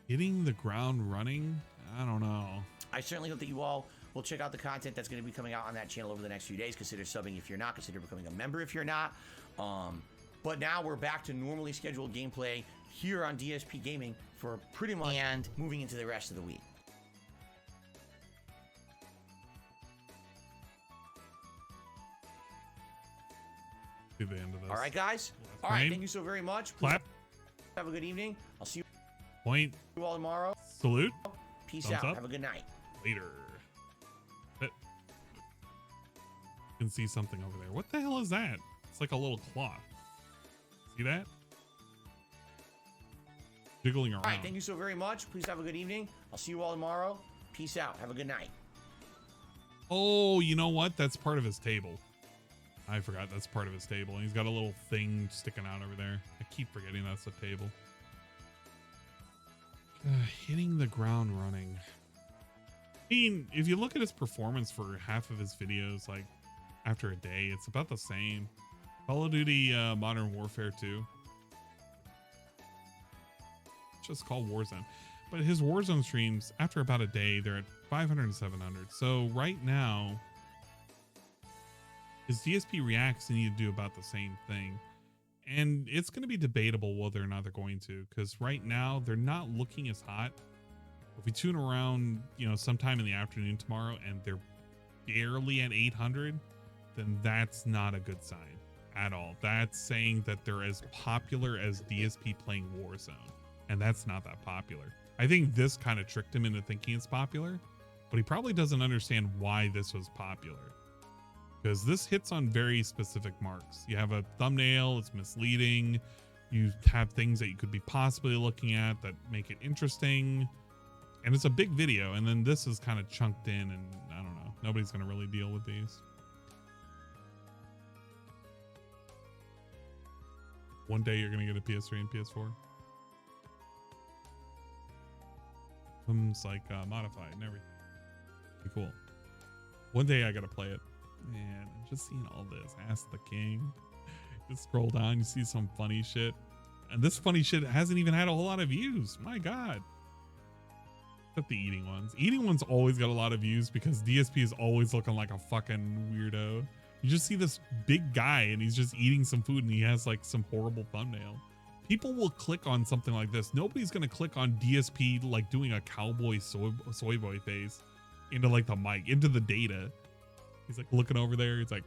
Hitting the ground running? I don't know. I certainly hope that you all will check out the content that's going to be coming out on that channel over the next few days. Consider subbing if you're not. Consider becoming a member if you're not. But now we're back to normally scheduled gameplay here on DSP Gaming for pretty much and moving into the rest of the week. To the end of this. All right, guys. All right, thank you so very much. Clap. Have a good evening. I'll see Point. you all tomorrow. Salute. Peace Thumbs out. up. Have a good night. Later. You can see something over there. What the hell is that? It's like a little cloth. See that? Jiggling around. All right, thank you so very much. Please have a good evening. I'll see you all tomorrow. Peace out. Have a good night. Oh, you know what? That's part of his table. I forgot that's part of his table. And he's got a little thing sticking out over there. I keep forgetting that's a table. Hitting the ground running. I mean, if you look at his performance for half of his videos, like after a day, it's about the same. Call of Duty Modern Warfare 2. It's just called Warzone. But his Warzone streams, after about a day, they're at 500 and 700. So right now, his DSP Reacts need to do about the same thing. And it's going to be debatable whether or not they're going to, because right now they're not looking as hot. If we tune around, sometime in the afternoon tomorrow and they're barely at 800, then that's not a good sign at all. That's saying that they're as popular as DSP playing Warzone, and that's not that popular. I think this kind of tricked him into thinking it's popular, but he probably doesn't understand why this was popular. Because this hits on very specific marks. You have a thumbnail, it's misleading. You have things that you could be possibly looking at that make it interesting. And it's a big video. And then this is kind of chunked in, and I don't know. Nobody's going to really deal with these. One day you're going to get a PS3 and PS4. It's like modified and everything. Pretty cool. One day I got to play it. Man, just seeing all this. Ask the King. Just scroll down, you see some funny shit. And this funny shit hasn't even had a whole lot of views. My God. Except the eating ones. Eating ones always got a lot of views because DSP is always looking like a fucking weirdo. You just see this big guy and he's just eating some food and he has like some horrible thumbnail. people will click on something like this. Nobody's gonna click on DSP like doing a cowboy soy boy face into like the mic, into the data. He's like looking over there. He's like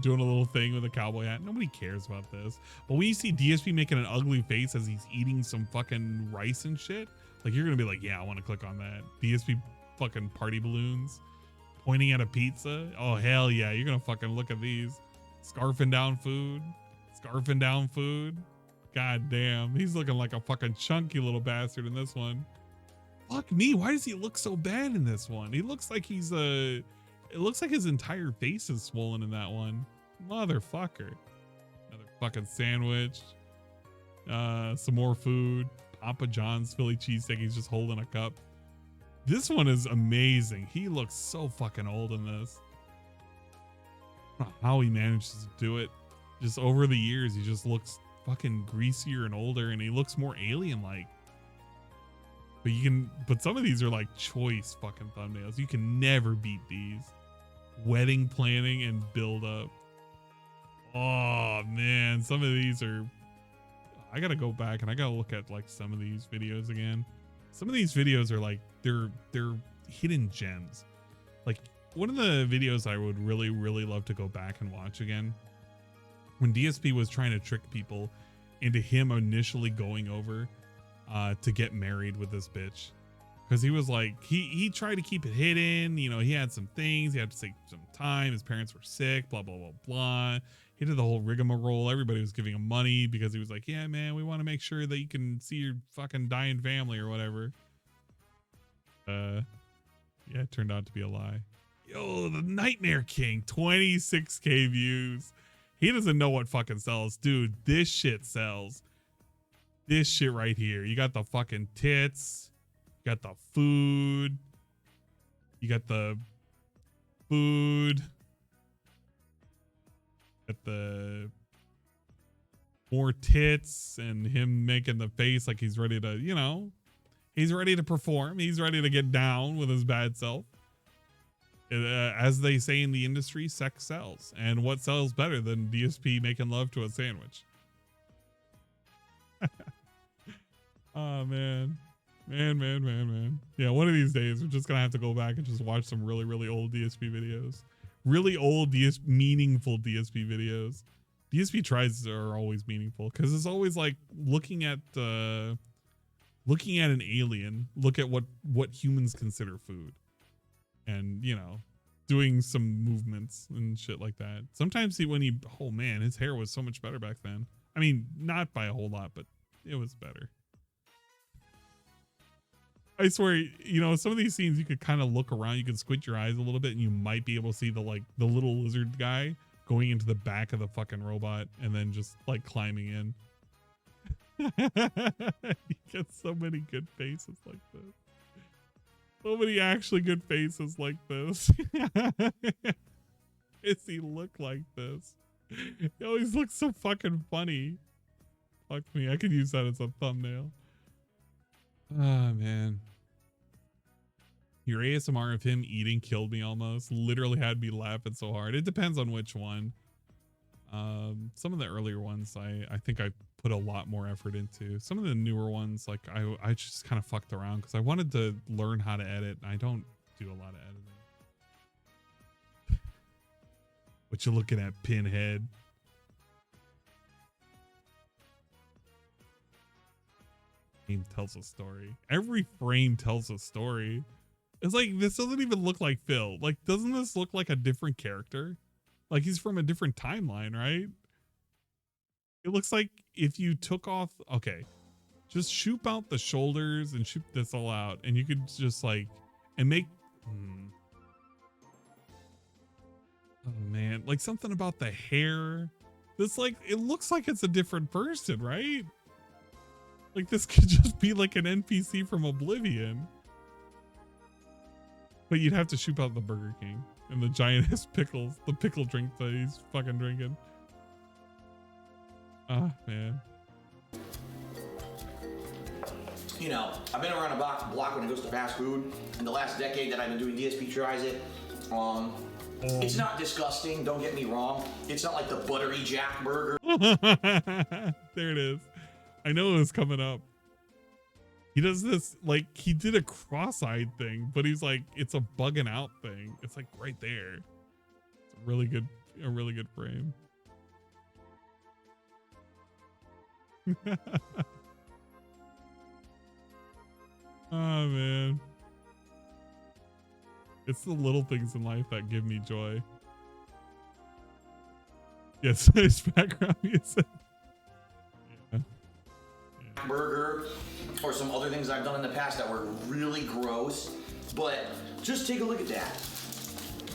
doing a little thing with a cowboy hat. Nobody cares about this. But when you see DSP making an ugly face as he's eating some fucking rice and shit, like you're gonna be like, yeah, I want to click on that. DSP fucking party balloons pointing at a pizza. Oh hell yeah, you're gonna fucking look at these. Scarfing down food. God damn, he's looking like a fucking chunky little bastard in this one. Fuck me, why does he look so bad in this one? He looks like he's it looks like his entire face is swollen in that one. Motherfucker. Another fucking sandwich. Some more food. Papa John's Philly cheesesteak, he's just holding a cup. This one is amazing. He looks so fucking old in this. I don't know how he manages to do it. Just over the years, he just looks fucking greasier and older, and he looks more alien-like. But some of these are like choice fucking thumbnails. You can never beat these. Wedding planning and build up. Oh man, some of these are, I gotta go back and I gotta look at like some of these videos again. Some of these videos are like, they're hidden gems. Like one of the videos I would really love to go back and watch again, when DSP was trying to trick people into him initially going over to get married with this bitch. Because he was like, he tried to keep it hidden. You know, he had some things. He had to take some time. His parents were sick, blah, blah, blah, blah. He did the whole rigmarole. Everybody was giving him money because he was like, yeah, man, we want to make sure that you can see your fucking dying family or whatever. Yeah, it turned out to be a lie. Yo, the Nightmare King, 26K views. He doesn't know what fucking sells. Dude, this shit sells. This shit right here. You got the fucking tits. You got the food. You got the food. Got the more tits and him making the face like he's ready to, you know, he's ready to perform. He's ready to get down with his bad self. As they say in the industry, sex sells. And what sells better than DSP making love to a sandwich? Oh, man. Man. Yeah, one of these days, we're just going to have to go back and just watch some really old DSP videos. Really old, meaningful DSP videos. DSP tries are always meaningful because it's always like looking at an alien, look at what humans consider food. And, you know, doing some movements and shit like that. Sometimes oh man, his hair was so much better back then. I mean, not by a whole lot, but it was better. I swear, you know, some of these scenes you could kind of look around, you could squint your eyes a little bit and you might be able to see the little lizard guy going into the back of the fucking robot and then just like climbing in. You get so many good faces like this. So many actually good faces like this. Does he look like this? He always looks so fucking funny. Fuck me, I could use that as a thumbnail. Ah, man. Your ASMR of him eating killed me almost. Literally had me laughing so hard. It depends on which one. Some of the earlier ones I think I put a lot more effort into. Some of the newer ones, like I just kind of fucked around because I wanted to learn how to edit. I don't do a lot of editing. What you looking at, Pinhead? Frame tells a story. Every frame tells a story. It's like, this doesn't even look like Phil. Like, doesn't this look like a different character? Like he's from a different timeline, right? It looks like if you took off, okay, just shoot out the shoulders and shoot this all out and you could just like, and make, oh man, like something about the hair. This like, it looks like it's a different person, right? Like this could just be like an NPC from Oblivion. But you'd have to shoot out the Burger King and the giant ass pickles, the pickle drink that he's fucking drinking. Ah, man. You know, I've been around a block when it goes to fast food. In the last decade that I've been doing DSP Tries It, It's not disgusting, don't get me wrong. It's not like the buttery Jack burger. There it is. I know it was coming up. He does this, like, he did a cross-eyed thing, but he's like, it's a bugging out thing. It's like right there. It's a really good frame. Oh man. It's the little things in life that give me joy. Yes, nice background music. Yeah. Burger or some other things I've done in the past that were really gross, but just take a look at that.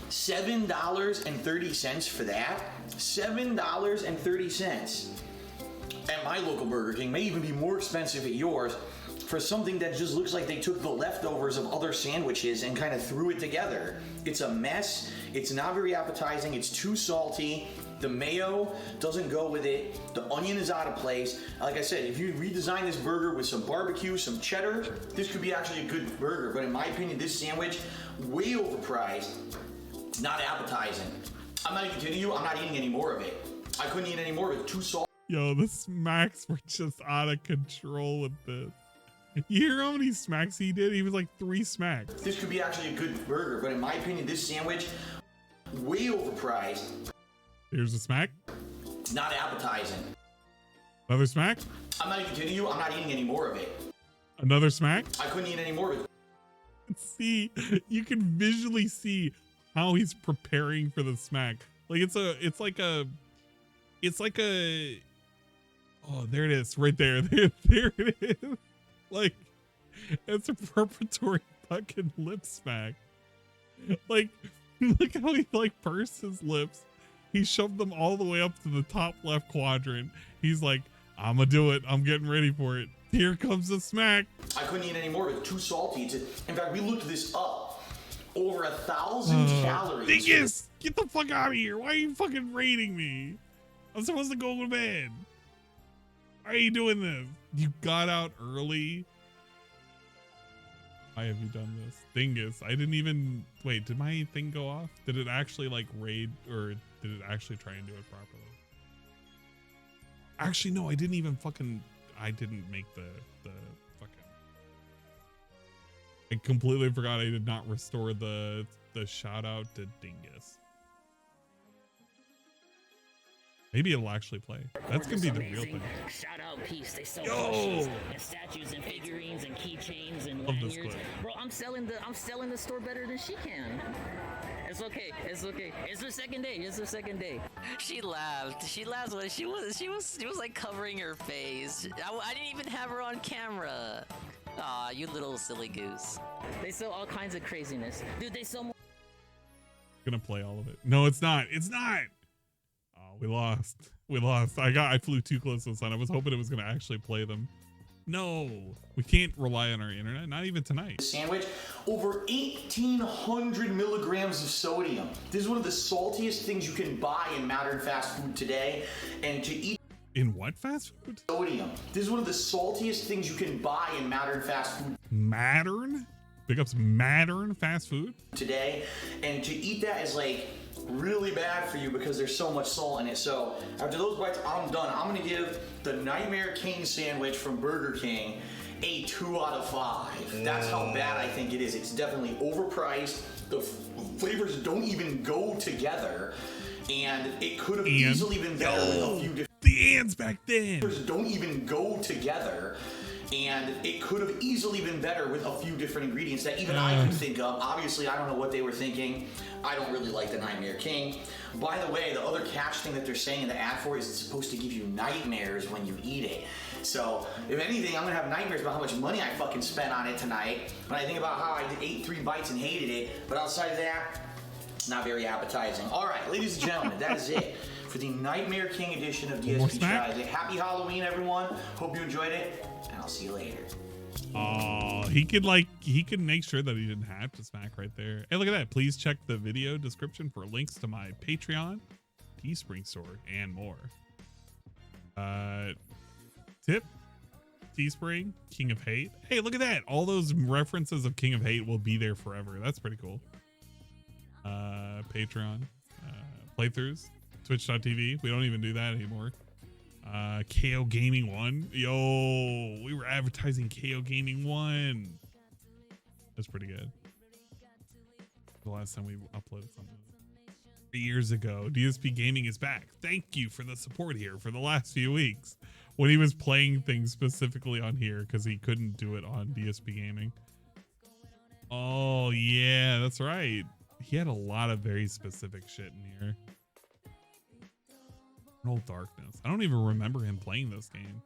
$7.30 for that. $7.30 at my local Burger King. May even be more expensive at yours for something that just looks like they took the leftovers of other sandwiches and kind of threw it together. It's a mess. It's not very appetizing. It's too salty. The mayo doesn't go with it. The onion is out of place. Like I said, if you redesign this burger with some barbecue, some cheddar, this could be actually a good burger. But in my opinion, this sandwich, way overpriced, not appetizing. I'm not even kidding you. I'm not eating any more of it. I couldn't eat any more of it. Too salty. Yo, the smacks were just out of control with this. You hear how many smacks he did? He was like 3 smacks. This could be actually a good burger, but in my opinion, this sandwich, way overpriced. Here's a smack. Not appetizing. Another smack. I'm not even kidding you. I'm not eating any more of it. Another smack. I couldn't eat any more of it. See, you can visually see how he's preparing for the smack. Like it's like a oh, there it is right there. There it is. Like it's a preparatory fucking lip smack. Like look how he like pursed his lips. He shoved them all the way up to the top left quadrant. He's like, I'm gonna do it. I'm getting ready for it. Here comes the smack. I couldn't eat any more of it. Too salty. In fact, we looked this up. Over 1,000 calories. Dingus, get the fuck out of here. Why are you fucking raiding me? I'm supposed to go to bed. Why are you doing this? You got out early. Why have you done this? Dingus, I didn't even... Wait, did my thing go off? Did it actually like raid or did it actually try and do it properly? Actually, no, I didn't even fucking... I didn't make the fucking... I completely forgot I did not restore the shout out to Dingus. Maybe it'll actually play. That's gonna be the real thing. Shout out piece. They sell Yo! and statues and figurines and keychains and Love this lanyards. clip. Bro, I'm selling the store better than she can. It's okay. It's okay. It's her second day. It's her second day. She laughed. She laughed when she was like covering her face. I didn't even have her on camera. Aw, you little silly goose. They sell all kinds of craziness. Dude, they sell more. Gonna play all of it. No, it's not. It's not. Oh, we lost. We lost. I flew too close to the sun. I was hoping it was gonna actually play them. No, we can't rely on our internet. Not even tonight. Sandwich, over 1,800 milligrams of sodium. This is one of the saltiest things you can buy in modern fast food today. And to eat in what fast food? Sodium. This is one of the saltiest things you can buy in modern fast food. Modern? Big ups modern fast food? Today. And to eat that is like really bad for you because there's so much salt in it. So after those bites, I'm done. I'm gonna give the Nightmare King sandwich from Burger King a 2 out of 5. That's how bad I think it is. It's definitely overpriced. The flavors don't even go together. And it could have easily been better with a few different... The ands back then don't even go together, and it could have easily been better with a few different ingredients that even I can think of. Obviously, I don't know what they were thinking. I don't really like the Nightmare King. By the way, the other catch thing that they're saying in the ad for is it's supposed to give you nightmares when you eat it. So, if anything, I'm gonna have nightmares about how much money I fucking spent on it tonight when I think about how I ate 3 bites and hated it. But outside of that, not very appetizing. All right, ladies and gentlemen, that is it for the Nightmare King edition of DSP Tries It. Happy Halloween, everyone. Hope you enjoyed it, and I'll see you later. Oh, he could make sure that he didn't have to smack right there. Hey, look at that. Please check the video description for links to my Patreon, Teespring store, and more. Tip, Teespring, King of Hate. Hey, look at that. All those references of King of Hate will be there forever. That's pretty cool. Patreon. Playthroughs, Twitch.tv. We don't even do that anymore. KO Gaming 1. Yo, we were advertising KO Gaming 1. That's pretty good. The last time we uploaded something. 3 years ago. DSP Gaming is back. Thank you for the support here for the last few weeks. When he was playing things specifically on here because he couldn't do it on DSP Gaming. Oh, yeah, that's right. He had a lot of very specific shit in here. Eternal Darkness. I don't even remember him playing this game.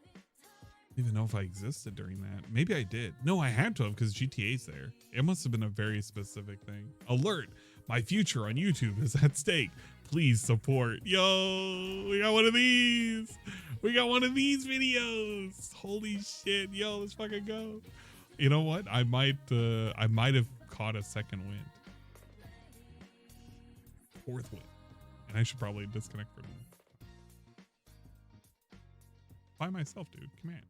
I don't even know if I existed during that. Maybe I did. No, I had to have because GTA's there. It must have been a very specific thing. Alert! My future on YouTube is at stake. Please support. Yo, we got one of these. We got one of these videos. Holy shit. Yo, let's fucking go. You know what? I might have caught a second wind. Fourth wind. And I should probably disconnect from by myself, dude. Command.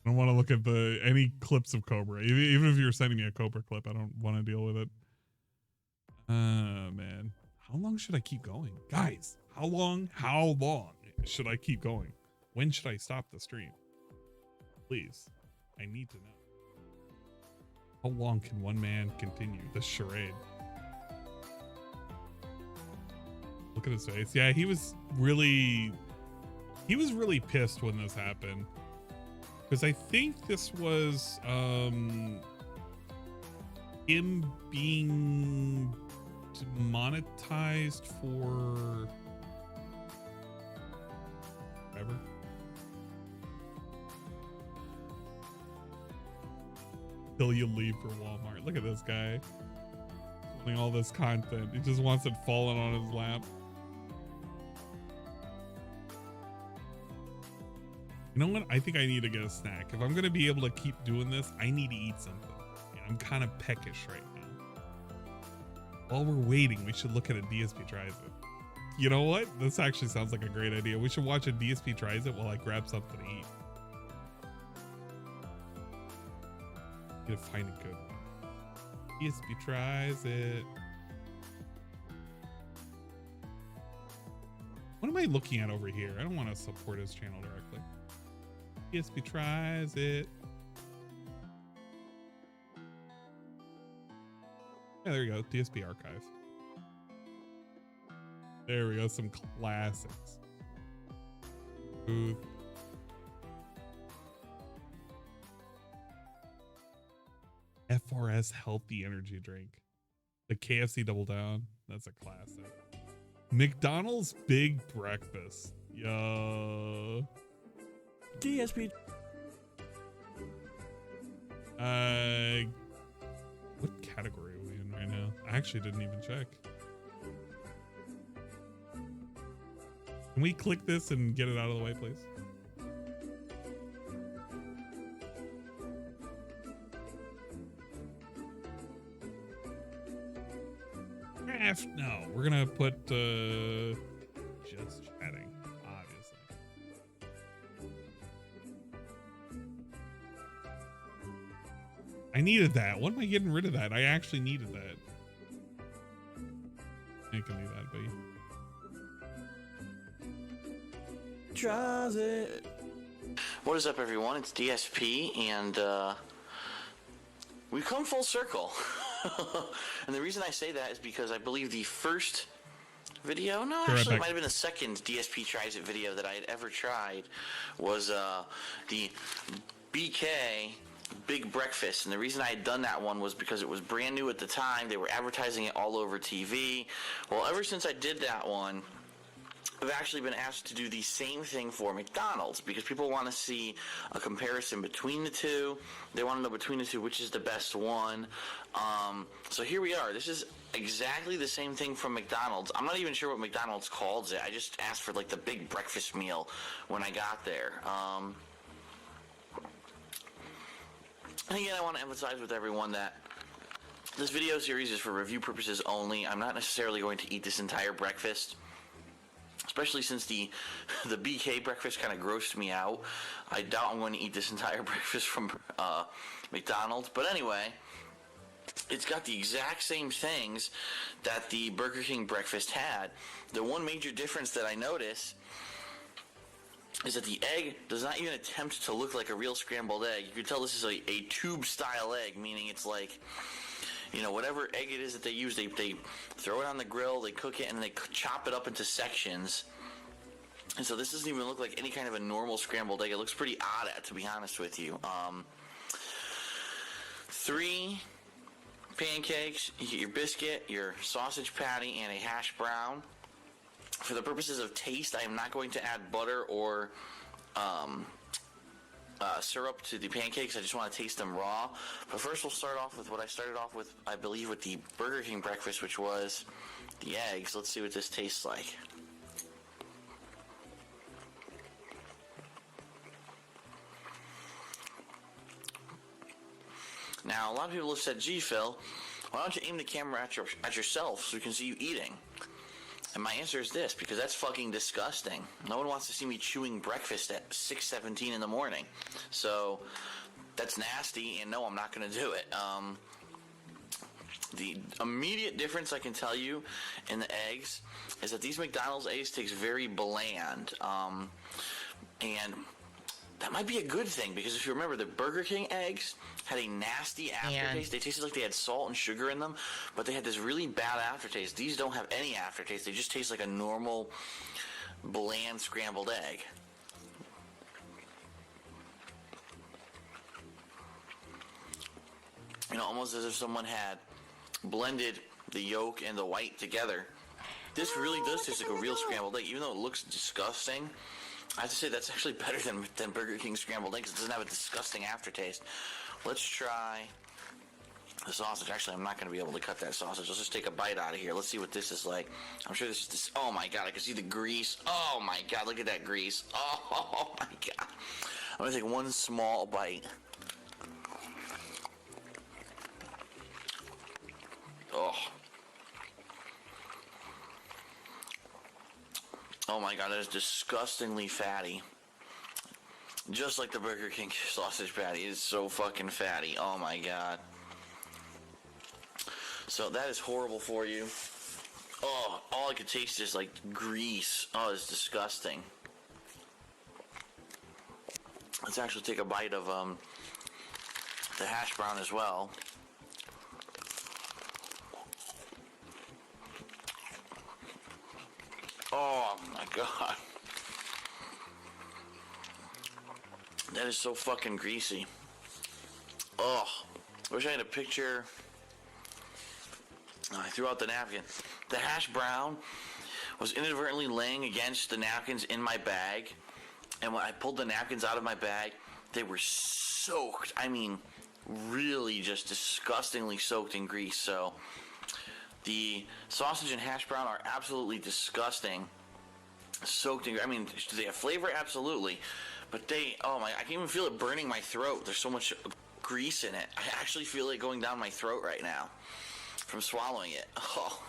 I don't want to look at any clips of Cobra. Even if you're sending me a Cobra clip, I don't want to deal with it. Man. How long should I keep going? Guys, how long should I keep going? When should I stop the stream? Please. I need to know. How long can one man continue this charade? Look at his face. Yeah, he was really pissed when this happened. Because I think this was him being monetized for whatever. Till you leave for Walmart. Look at this guy. Doing all this content. He just wants it falling on his lap. You know what? I think I need to get a snack. If I'm going to be able to keep doing this, I need to eat something. And I'm kind of peckish right now. While we're waiting, we should look at a DSP Tries It. You know what? This actually sounds like a great idea. We should watch a DSP Tries It while I grab something to eat. Need to find a good one. DSP Tries It. What am I looking at over here? I don't want to support his channel directly. DSP Tries It. Yeah, there you go. DSP Archive. There we go. Some classics. Booth. FRS Healthy Energy Drink. The KFC Double Down. That's a classic. McDonald's Big Breakfast. Yo. DSP. What category are we in right now? I actually didn't even check. Can we click this and get it out of the way, please? No, we're gonna put just chatting, obviously. I needed that. What am I getting rid of that? I actually needed that. I can leave that be. Tries it. What is up, everyone? It's DSP, and we've come full circle. And the reason I say that is because I believe the first video, no, actually, it might have been the second DSP Tries It video that I had ever tried, was the BK Big Breakfast. And the reason I had done that one was because it was brand new at the time. They were advertising it all over TV. Well, ever since I did that one, I've actually been asked to do the same thing for McDonald's because people want to see a comparison between the two. They want to know between the two which is the best one. So here we are. This is exactly the same thing from McDonald's. I'm not even sure what McDonald's calls it. I just asked for like the big breakfast meal when I got there. And again, I want to emphasize with everyone that this video series is for review purposes only. I'm not necessarily going to eat this entire breakfast. Especially since the BK breakfast kind of grossed me out. I doubt I'm going to eat this entire breakfast from McDonald's. But anyway, it's got the exact same things that the Burger King breakfast had. The one major difference that I notice is that the egg does not even attempt to look like a real scrambled egg. You can tell this is a tube-style egg, meaning it's like, you know, whatever egg it is that they use, they throw it on the grill, they cook it, and they chop it up into sections. And so this doesn't even look like any kind of a normal scrambled egg. It looks pretty odd, to be honest with you. 3 pancakes, you get your biscuit, your sausage patty, and a hash brown. For the purposes of taste, I am not going to add butter or syrup to the pancakes. I just want to taste them raw. But first we'll start off with what I started off with, I believe, with the Burger King breakfast, which was the eggs. Let's see what this tastes like. Now, a lot of people have said, gee, Phil, why don't you aim the camera at yourself so we can see you eating? And my answer is this, because that's fucking disgusting. No one wants to see me chewing breakfast at 6:17 in the morning. So, that's nasty, and no, I'm not going to do it. The immediate difference I can tell you in the eggs is that these McDonald's eggs taste very bland. And that might be a good thing, because if you remember, the Burger King eggs had a nasty aftertaste. They tasted like they had salt and sugar in them, but they had this really bad aftertaste. These don't have any aftertaste. They just taste like a normal, bland scrambled egg. You know, almost as if someone had blended the yolk and the white together. This really does taste like a real scrambled egg, even though it looks disgusting. I have to say that's actually better than Burger King scrambled eggs. It doesn't have a disgusting aftertaste. Let's try the sausage. Actually, I'm not going to be able to cut that sausage. Let's just take a bite out of here. Let's see what this is like. I'm sure this is oh my god, I can see the grease. Oh my god, look at that grease. Oh my god. I'm going to take one small bite. Oh. Oh my god, that is disgustingly fatty. Just like the Burger King sausage patty. It's so fucking fatty. Oh my god. So that is horrible for you. Oh, all I could taste is like grease. Oh, it's disgusting. Let's actually take a bite of the hash brown as well. Oh my god. That is so fucking greasy. Oh, I wish I had a picture. Oh, I threw out the napkin. The hash brown was inadvertently laying against the napkins in my bag. And when I pulled the napkins out of my bag, they were soaked. I mean, really just disgustingly soaked in grease. So the sausage and hash brown are absolutely disgusting. Soaked in, I mean, do they have flavor? Absolutely. But they, oh my, I can even feel it burning my throat. There's so much grease in it. I actually feel it going down my throat right now from swallowing it. Oh,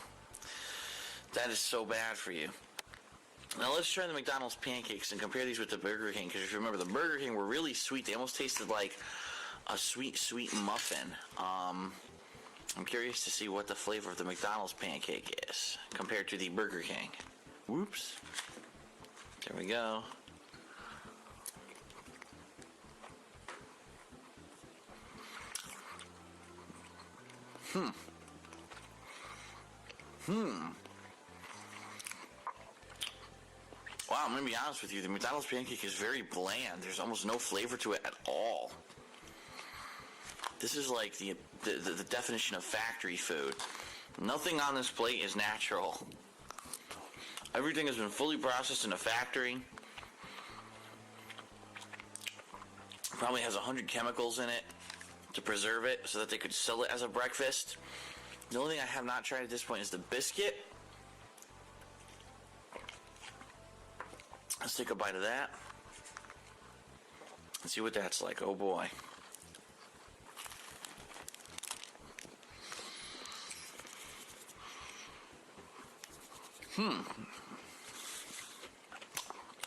that is so bad for you. Now let's try the McDonald's pancakes and compare these with the Burger King, because if you remember, the Burger King were really sweet. They almost tasted like a sweet, sweet muffin. I'm curious to see what the flavor of the McDonald's pancake is compared to the Burger King. Whoops. There we go. Wow, I'm gonna be honest with you. The McDonald's pancake is very bland. There's almost no flavor to it at all. This is like the definition of factory food. Nothing on this plate is natural. Everything has been fully processed in a factory. Probably has 100 chemicals in it to preserve it so that they could sell it as a breakfast. The only thing I have not tried at this point is the biscuit. Let's take a bite of that and see what that's like. Oh boy.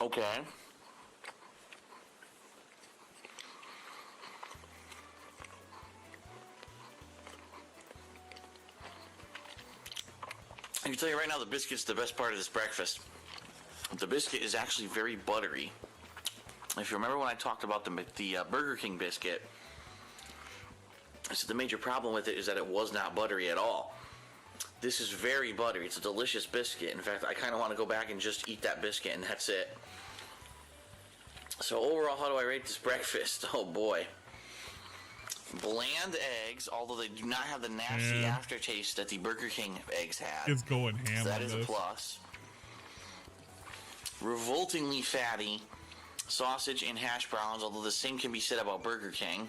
Okay. I can tell you right now, the biscuit's the best part of this breakfast. The biscuit is actually very buttery. If you remember when I talked about the Burger King biscuit, I said the major problem with it is that it was not buttery at all. This is very buttery. It's a delicious biscuit. In fact, I kind of want to go back and just eat that biscuit, and that's it. So overall, how do I rate this breakfast? Oh boy. Bland eggs, although they do not have the nasty aftertaste that the Burger King eggs had. It's going ham. So that on is this. a plus. Revoltingly fatty sausage and hash browns, although the same can be said about Burger King.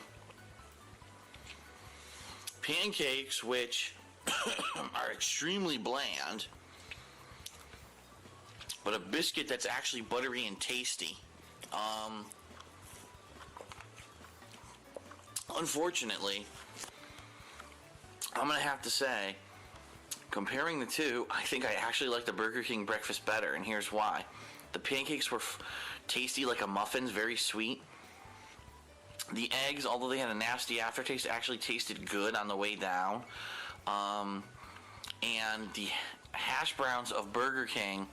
Pancakes, which are extremely bland, but a biscuit that's actually buttery and tasty. Unfortunately, I'm gonna have to say, comparing the two, I think I actually like the Burger King breakfast better, and here's why. The pancakes were tasty like a muffins, very sweet. The eggs, although they had a nasty aftertaste, actually tasted good on the way down. And the hash browns of Burger King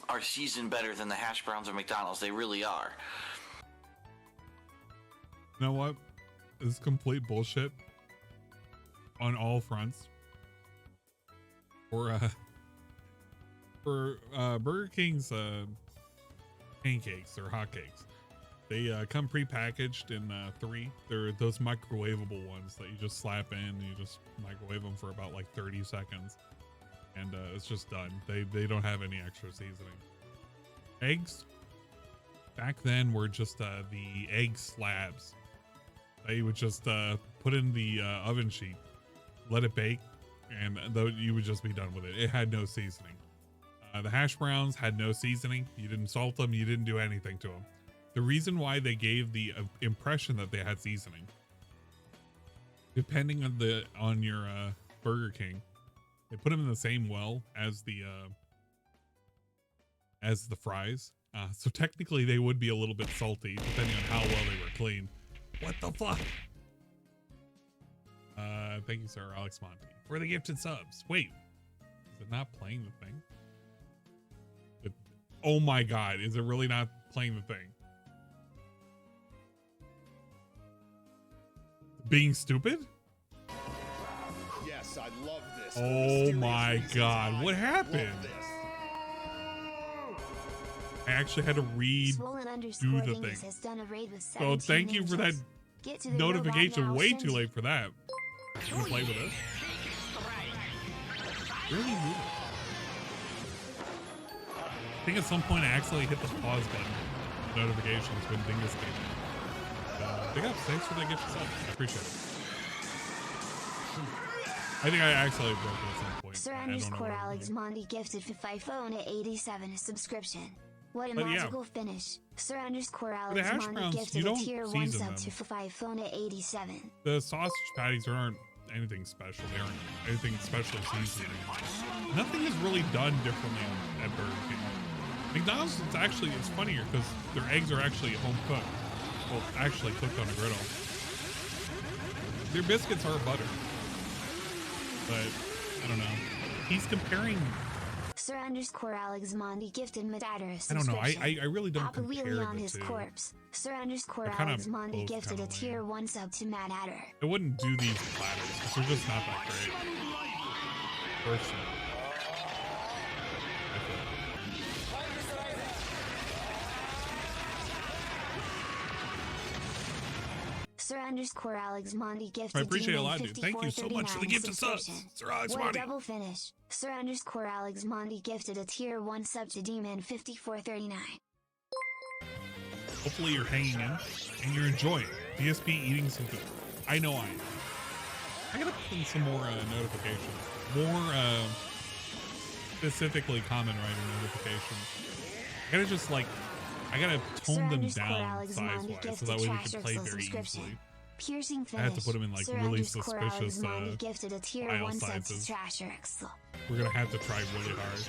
are seasoned better than the hash browns of McDonald's. They really are. You know what? This is complete bullshit on all fronts. For Burger King's pancakes or hotcakes, they come pre-packaged in 3. They're those microwavable ones that you just slap in and you just microwave them for about like 30 seconds, and it's just done. They don't have any extra seasoning. Eggs back then were just the egg slabs. They would just put in the oven sheet, let it bake, and you would just be done with it. It had no seasoning. The hash browns had no seasoning. You didn't salt them. You didn't do anything to them. The reason why they gave the impression that they had seasoning, depending on your Burger King, they put them in the same well as the fries. So technically they would be a little bit salty depending on how well they were cleaned. What the fuck? Thank you, sir, Alex Monty, for the gifted subs. Wait, is it not playing the thing? Oh my god, is it really not playing the thing? Being stupid? Yes, I love this. Oh my god, what happened? I actually had to read do the thing. So thank you for that notification way too late for that. You wanna play with us? Really move it. I think at some point I accidentally hit the pause button. Notifications when Dingus came in. Big ups, thanks for that gift yourself. I appreciate it. I think I accidentally broke it at some point. Sir_Alex Mondi gifted for iPhone at 87 a subscription. What a magical finish. Sir_Alex Mondi gifted a tier 1 sub to iPhone at 87. The sausage patties aren't anything special. They aren't anything specially seasoned. Nothing is really done differently at Burger King. McDonald's, it's funnier because their eggs are actually home cooked. Well, actually cooked on a griddle. Their biscuits are butter. But, I don't know. He's comparing... Sir_Alex Mondi gifted Madada a subscription. I don't know. I really don't compare on his corpse. Sir_Alex Mondi gifted a tier 1 sub to Mad Hatter. I wouldn't do these platters because they're just not that great. Personally. Sir_Alex Mondi gifted I appreciate it a lot, dude. Thank you so much for the gift of subs, Sir Alex Mondi. Mondi. Double finish. Sir_Alex Mondi gifted a tier 1 sub to Demon5439. Hopefully you're hanging in and you're enjoying DSP eating some food. I know I am. I gotta put in some more notifications. More specifically comment writer notifications. I gotta just like, I gotta tone them down size-wise so that way we can play very easily. Piercing finish. I have to put them in like really suspicious gifted a tier file 1 sizes. Trasher. We're gonna have to try really hard.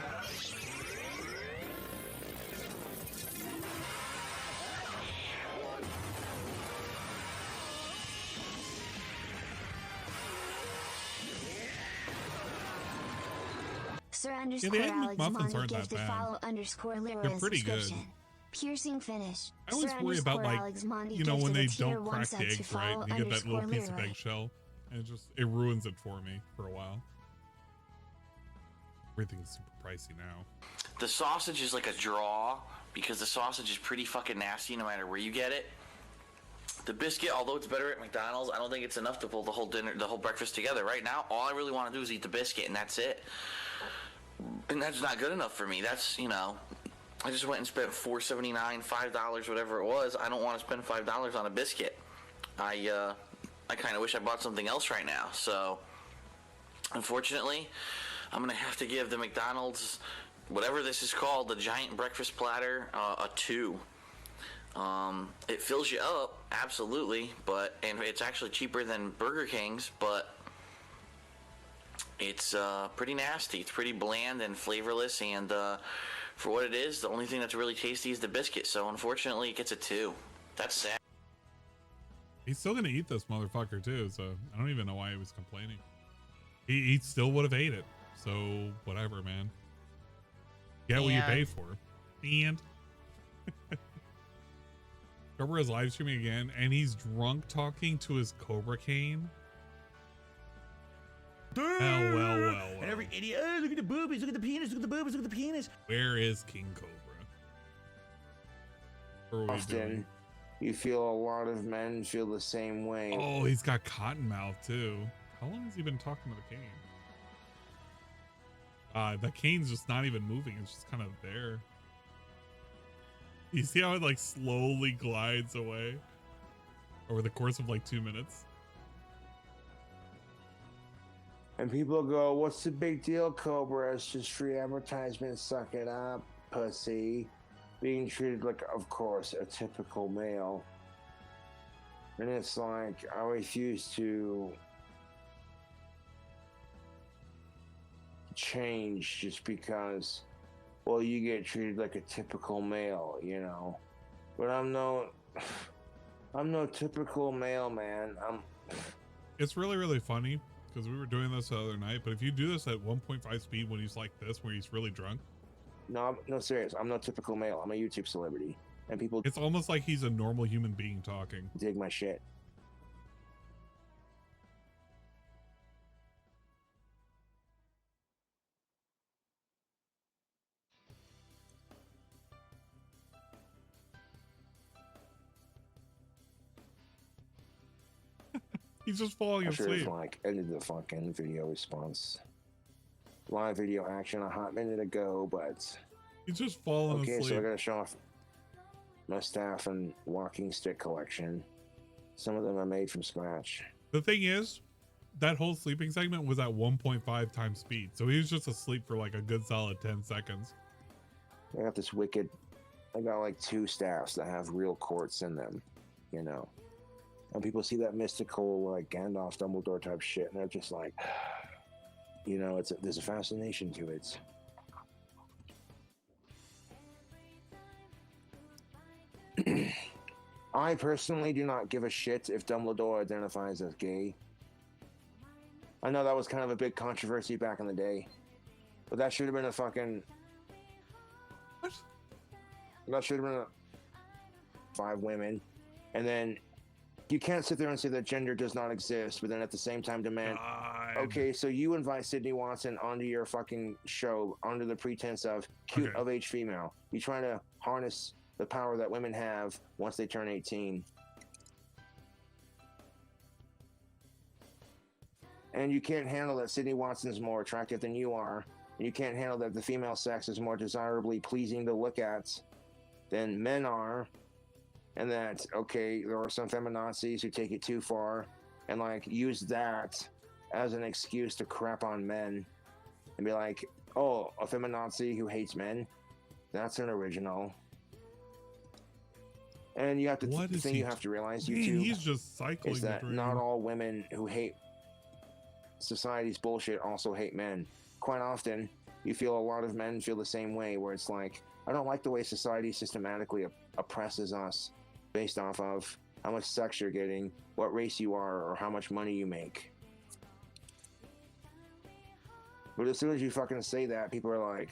Sir Yeah, underscore the Egg Alex McMuffins Mondi aren't that gifted bad. follow underscore Lira They're in pretty good. subscription. Piercing finish. I always Sir worry about, underscore like, Alex Mondi you know, when gifted they a tier don't 1 crack sub the to eggs right, follow and you get that little underscore piece of Leroy. eggshell, and it ruins it for me for a while. Everything's super pricey now. The sausage is like a draw because the sausage is pretty fucking nasty no matter where you get it. The biscuit, although it's better at McDonald's, I don't think it's enough to pull the whole breakfast together. Right now, all I really want to do is eat the biscuit, and that's it. And that's not good enough for me. That's, you know, I just went and spent $4.79, $5, whatever it was. I don't want to spend $5 on a biscuit. I kind of wish I bought something else right now. So, unfortunately, I'm going to have to give the McDonald's, whatever this is called, the giant breakfast platter, a 2. It fills you up, absolutely, and it's actually cheaper than Burger King's, but it's pretty nasty. It's pretty bland and flavorless, and for what it is, the only thing that's really tasty is the biscuit, so unfortunately it gets a 2. That's sad. He's still gonna eat this motherfucker too, so I don't even know why he was complaining. He still would have ate it, so whatever, man. Get what you pay for. And Cobra is live streaming again, and he's drunk talking to his Cobra Cane. Well. And every idiot, oh, look at the boobies, look at the penis, look at the boobies, look at the penis. Where is King Cobra? What are we Often, doing? you feel a lot of men feel the same way. Oh, he's got cotton mouth too. How long has he been talking to the cane? The cane's just not even moving. It's just kind of there. You see how it like slowly glides away over the course of like 2 minutes? And people go, what's the big deal, Cobra? It's just free advertisement. Suck it up, pussy. Being treated like, of course, a typical male. And it's like, I refuse to change just because, well, you get treated like a typical male, you know. But I'm no typical male, man. It's really, really funny because we were doing this the other night, but if you do this at 1.5 speed when he's like this, where he's really drunk. No, serious. I'm no typical male. I'm a YouTube celebrity. And people... It's almost like he's a normal human being talking. Dig my shit. He's just falling asleep. It's like ended the fucking video response. Live video action a hot minute ago, but he's just falling asleep. Okay, so I gotta show off my staff and walking stick collection. Some of them are made from scratch. The thing is, that whole sleeping segment was at 1.5 times speed, so he was just asleep for like a good solid 10 seconds. I got this wicked. I got like 2 staffs that have real quartz in them, you know. And people see that mystical, like Gandalf, Dumbledore type shit, and they're just like, you know, there's a fascination to it. I personally do not give a shit if Dumbledore identifies as gay. I know that was kind of a big controversy back in the day, but that should have been a fucking... What? That should have been 5 women, and then you can't sit there and say that gender does not exist, but then at the same time demand, okay, so you invite Sydney Watson onto your fucking show under the pretense of cute of age female. You trying to harness the power that women have once they turn 18. And you can't handle that Sydney Watson's more attractive than you are. And you can't handle that the female sex is more desirably pleasing to look at than men are. And that, okay, there are some feminazis who take it too far and like use that as an excuse to crap on men and be like, oh, a feminazi who hates men, that's an original. And you have to, the thing you have to realize, YouTube, he's just cycling is that not all women who hate society's bullshit also hate men. Quite often, you feel a lot of men feel the same way, where it's like, I don't like the way society systematically oppresses us based off of how much sex you're getting, what race you are, or how much money you make. But as soon as you fucking say that, people are like,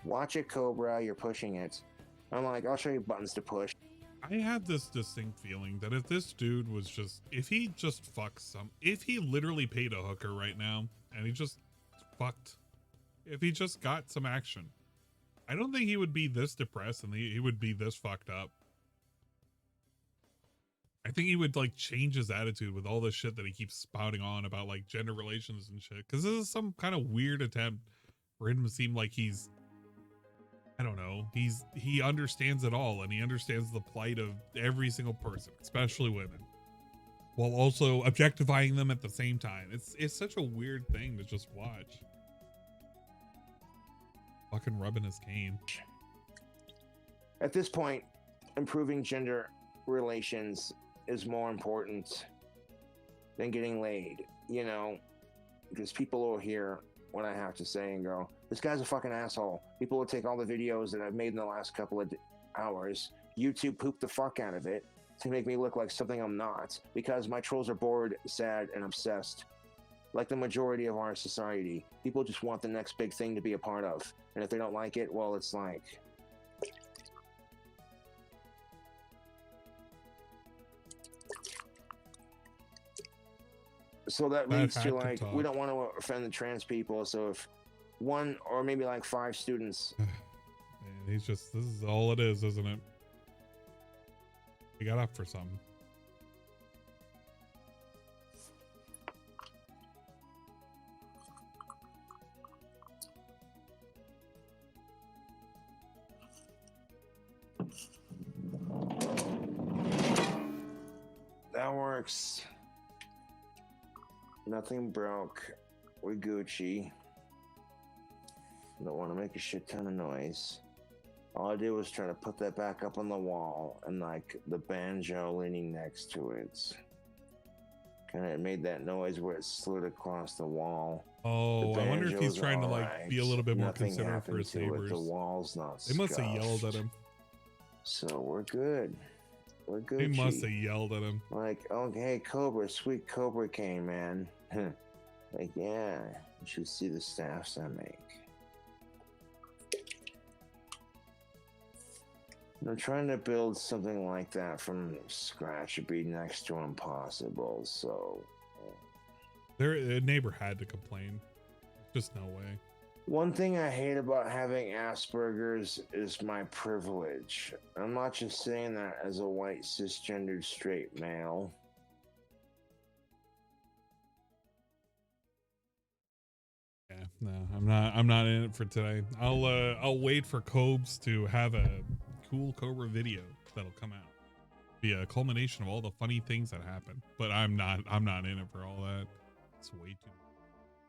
watch it, Cobra, you're pushing it. I'm like, I'll show you buttons to push. I have this distinct feeling that if this dude was just, if he literally paid a hooker right now and he just fucked, if he just got some action, I don't think he would be this depressed and he would be this fucked up. I think he would like change his attitude with all this shit that he keeps spouting on about like gender relations and shit. Cause this is some kind of weird attempt for him to seem like he's, I don't know, he understands it all and he understands the plight of every single person, especially women, while also objectifying them at the same time. It's such a weird thing to just watch. Fucking rubbing his cane. At this point, improving gender relations is more important than getting laid, you know, because people will hear what I have to say and go, this guy's a fucking asshole. People will take all the videos that I've made in the last couple of hours, YouTube poop the fuck out of it to make me look like something I'm not, because my trolls are bored, sad, and obsessed. Like the majority of our society, people just want the next big thing to be a part of. And if they don't like it, well, it's like, so that leads to like, we don't want to offend the trans people. So if one or maybe like 5 students, and he's just, this is all it is, isn't it? He got up for something. that works. Nothing broke. We're Gucci. Don't want to make a shit ton of noise. All I did was try to put that back up on the wall and like the banjo leaning next to it. Kind of made that noise where it slid across the wall. Oh, I wonder if he's trying to like be a little bit more considerate for his neighbors. The wall's not They must have yelled at him. So we're good. We're good. They must have yelled at him. Like, oh, hey, Cobra, sweet Cobra cane, man. Like, yeah, you should see the staffs I make. I'm trying to build something like that from scratch would be next to impossible, so... Their neighbor had to complain. Just no way. One thing I hate about having Asperger's is my privilege. I'm not just saying that as a white cisgendered straight male. Yeah, no, I'm not in it for today. I'll wait for Cobes to have a cool Cobra video that'll come out. Be a culmination of all the funny things that happen. But I'm not in it for all that. It's way too.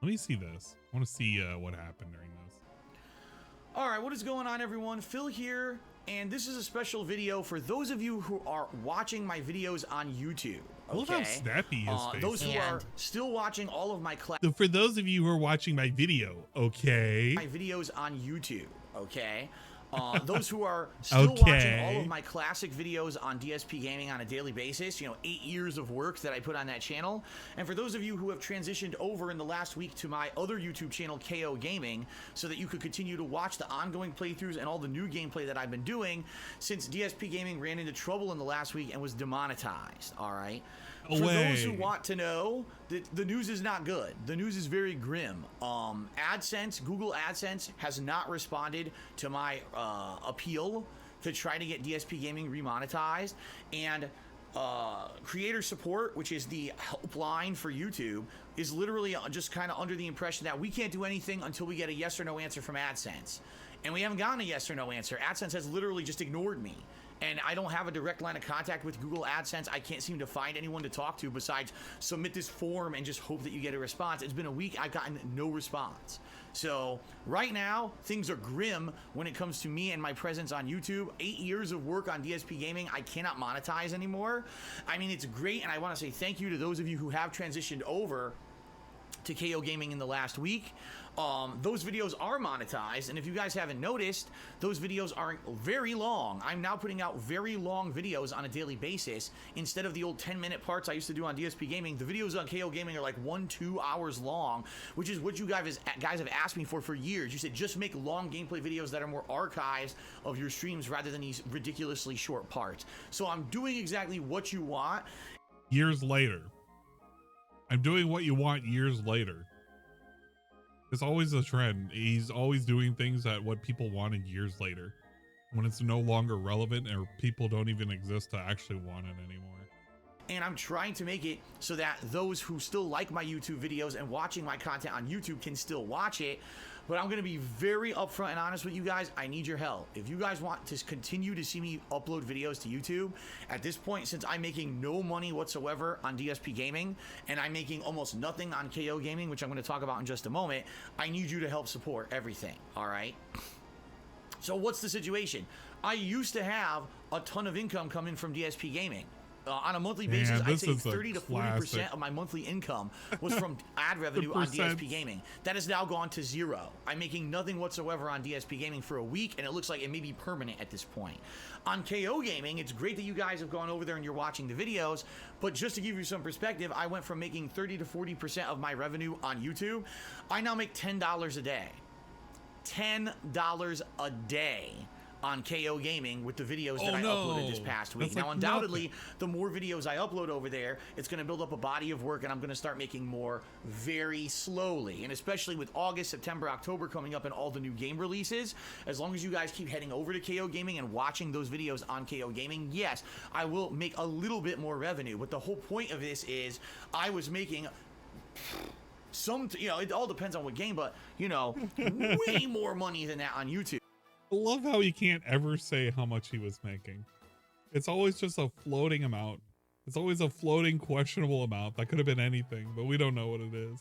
Let me see this. I want to see what happened during this. All right, what is going on, everyone? Phil here, and this is a special video for those of you who are watching my videos on YouTube. Okay? Look how snappy his face those is. who are still watching all of my So for those of you who are watching my video, okay? My videos on YouTube, okay? Those who are still watching all of my classic videos on DSP Gaming on a daily basis, you know, 8 years of work that I put on that channel. And for those of you who have transitioned over in the last week to my other YouTube channel, KO Gaming, so that you could continue to watch the ongoing playthroughs and all the new gameplay that I've been doing since DSP Gaming ran into trouble in the last week and was demonetized, all right? For those who want to know, the news is not good. The news is very grim. AdSense, Google AdSense has not responded to my appeal to try to get DSP Gaming remonetized. And creator support, which is the helpline for YouTube, is literally just kind of under the impression that we can't do anything until we get a yes or no answer from AdSense. And we haven't gotten a yes or no answer. AdSense has literally just ignored me. And I don't have a direct line of contact with Google AdSense. I can't seem to find anyone to talk to besides submit this form and just hope that you get a response. It's been a week. I've gotten no response. So right now, things are grim when it comes to me and my presence on YouTube. 8 years of work on DSP Gaming, I cannot monetize anymore. I mean, it's great, and I want to say thank you to those of you who have transitioned over to KO Gaming in the last week. Those videos are monetized, and if you guys haven't noticed, those videos are very long. I'm now putting out very long videos on a daily basis. Instead of the old 10-minute parts I used to do on DSP Gaming, the videos on KO Gaming are like 1-2 hours long, which is what you guys have asked me for years. You said just make long gameplay videos that are more archives of your streams rather than these ridiculously short parts. So I'm doing exactly what you want. Years later. I'm doing what you want years later. It's always a trend. He's always doing things that what people wanted years later, when it's no longer relevant or people don't even exist to actually want it anymore. And I'm trying to make it so that those who still like my YouTube videos and watching my content on YouTube can still watch it. But I'm going to be very upfront and honest with you guys. I need your help. If you guys want to continue to see me upload videos to YouTube, at this point, since I'm making no money whatsoever on DSP Gaming, and I'm making almost nothing on KO Gaming, which I'm going to talk about in just a moment, I need you to help support everything, all right? So what's the situation? I used to have a ton of income coming from DSP Gaming. On a monthly basis, I'd say 30 to 40% of my monthly income was from ad revenue on DSP Gaming. That has now gone to zero. I'm making nothing whatsoever on DSP Gaming for a week, and it looks like it may be permanent at this point. On KO Gaming, it's great that you guys have gone over there and you're watching the videos, but just to give you some perspective, I went from making 30 to 40% of my revenue on YouTube. I now make $10 a day. $10 a day on KO Gaming with the videos that I uploaded this past week. Now, undoubtedly, the more videos I upload over there, it's going to build up a body of work, and I'm going to start making more very slowly. And especially with August, September, October coming up and all the new game releases, as long as you guys keep heading over to KO Gaming and watching those videos on KO Gaming, yes, I will make a little bit more revenue. But the whole point of this is I was making some, you know, it all depends on what game, but, you know, way more money than that on YouTube. I love how he can't ever say how much he was making. It's always just a floating amount. It's always a floating questionable amount. That could have been anything, but we don't know what it is.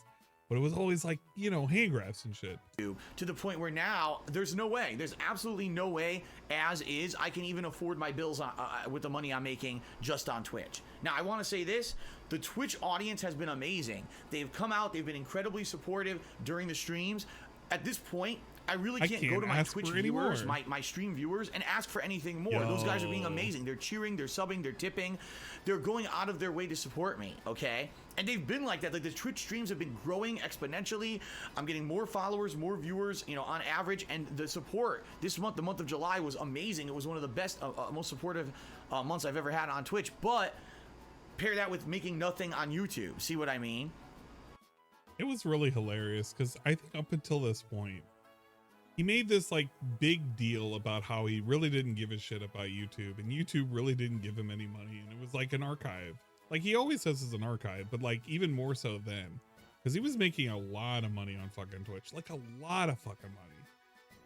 But it was always like, you know, hand grabs and shit. To the point where now there's no way, there's absolutely no way as is I can even afford my bills with the money I'm making just on Twitch. Now, I want to say this. The Twitch audience has been amazing. They've come out. They've been incredibly supportive during the streams. At this point, I really can't go to my Twitch viewers, my stream viewers, and ask for anything more. Those guys are being amazing. They're cheering, they're subbing, they're tipping. They're going out of their way to support me, okay? And they've been like that. Like, the Twitch streams have been growing exponentially. I'm getting more followers, more viewers, you know, on average. And the support this month, the month of July, was amazing. It was one of the best, most supportive months I've ever had on Twitch. But pair that with making nothing on YouTube. See what I mean? It was really hilarious because I think up until this point, he made this like big deal about how he really didn't give a shit about YouTube, and YouTube really didn't give him any money, and it was like an archive. Like he always says it's an archive, but like even more so then, because he was making a lot of money on fucking Twitch, like a lot of fucking money.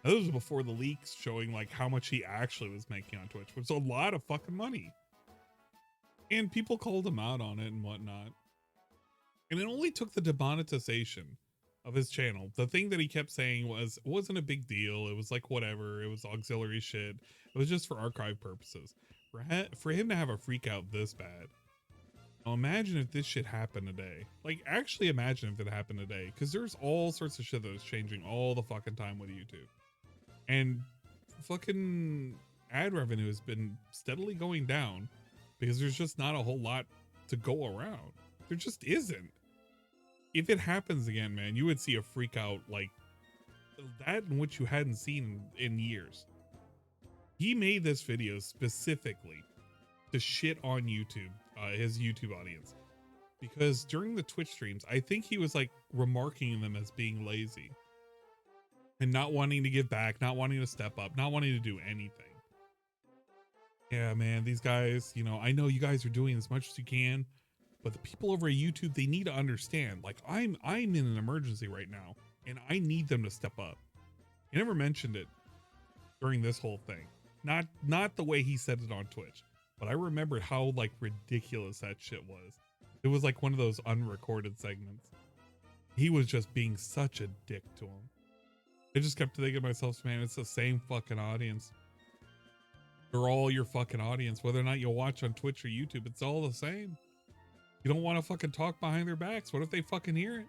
And this was before the leaks showing like how much he actually was making on Twitch, which was a lot of fucking money. And people called him out on it and whatnot. And it only took the demonetization of his channel. The thing that he kept saying was, it wasn't a big deal. It was like, whatever. It was auxiliary shit. It was just for archive purposes. For him to have a freak out this bad. Now imagine if this shit happened today. Like, actually imagine if it happened today. Because there's all sorts of shit that is changing all the fucking time with YouTube. And fucking ad revenue has been steadily going down. Because there's just not a whole lot to go around. There just isn't. If it happens again, man, you would see a freak out like that in which you hadn't seen in years. He made this video specifically to shit on YouTube, his YouTube audience, because during the Twitch streams, I think he was like remarking them as being lazy and not wanting to give back, not wanting to step up, not wanting to do anything. Yeah, man, these guys, you know, I know you guys are doing as much as you can. But the people over at YouTube, they need to understand, like, I'm in an emergency right now, and I need them to step up. He never mentioned it during this whole thing. Not the way he said it on Twitch, but I remembered how, like, ridiculous that shit was. It was like one of those unrecorded segments. He was just being such a dick to him. I just kept thinking to myself, man, it's the same fucking audience. They're all your fucking audience. Whether or not you watch on Twitch or YouTube, it's all the same. You don't want to fucking talk behind their backs. What if they fucking hear it?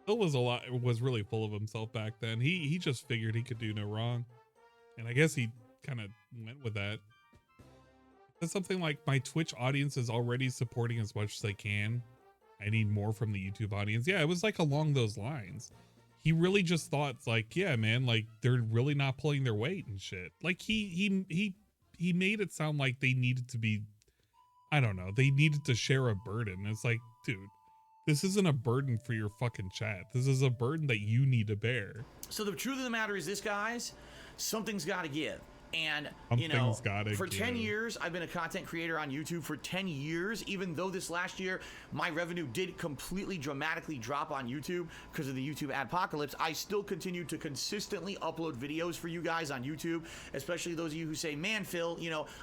Phil was really full of himself back then. He just figured he could do no wrong. And I guess he kind of went with that. It's something like, my Twitch audience is already supporting as much as they can. I need more from the YouTube audience. Yeah, it was like along those lines. He really just thought like, yeah, man, like they're really not pulling their weight and shit. Like he made it sound like they needed to be, I don't know, they needed to share a burden. It's like, dude, this isn't a burden for your fucking chat. This is a burden that you need to bear. So the truth of the matter is this, guys, something's got to give. And, for 10 years, I've been a content creator on YouTube for 10 years, even though this last year, my revenue did completely dramatically drop on YouTube because of the YouTube adpocalypse. I still continue to consistently upload videos for you guys on YouTube, especially those of you who say, man, Phil,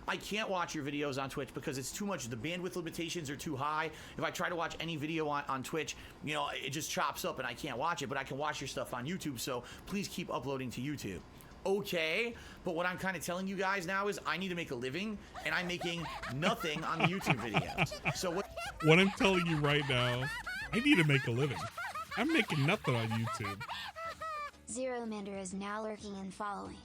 I can't watch your videos on Twitch because it's too much. The bandwidth limitations are too high. If I try to watch any video on Twitch, it just chops up and I can't watch it, but I can watch your stuff on YouTube. So please keep uploading to YouTube. Okay, but what I'm kind of telling you guys now is I need to make a living, and I'm making nothing on the YouTube videos. So what I'm telling you right now, I need to make a living. I'm making nothing on YouTube. Zero Mander is now lurking and following.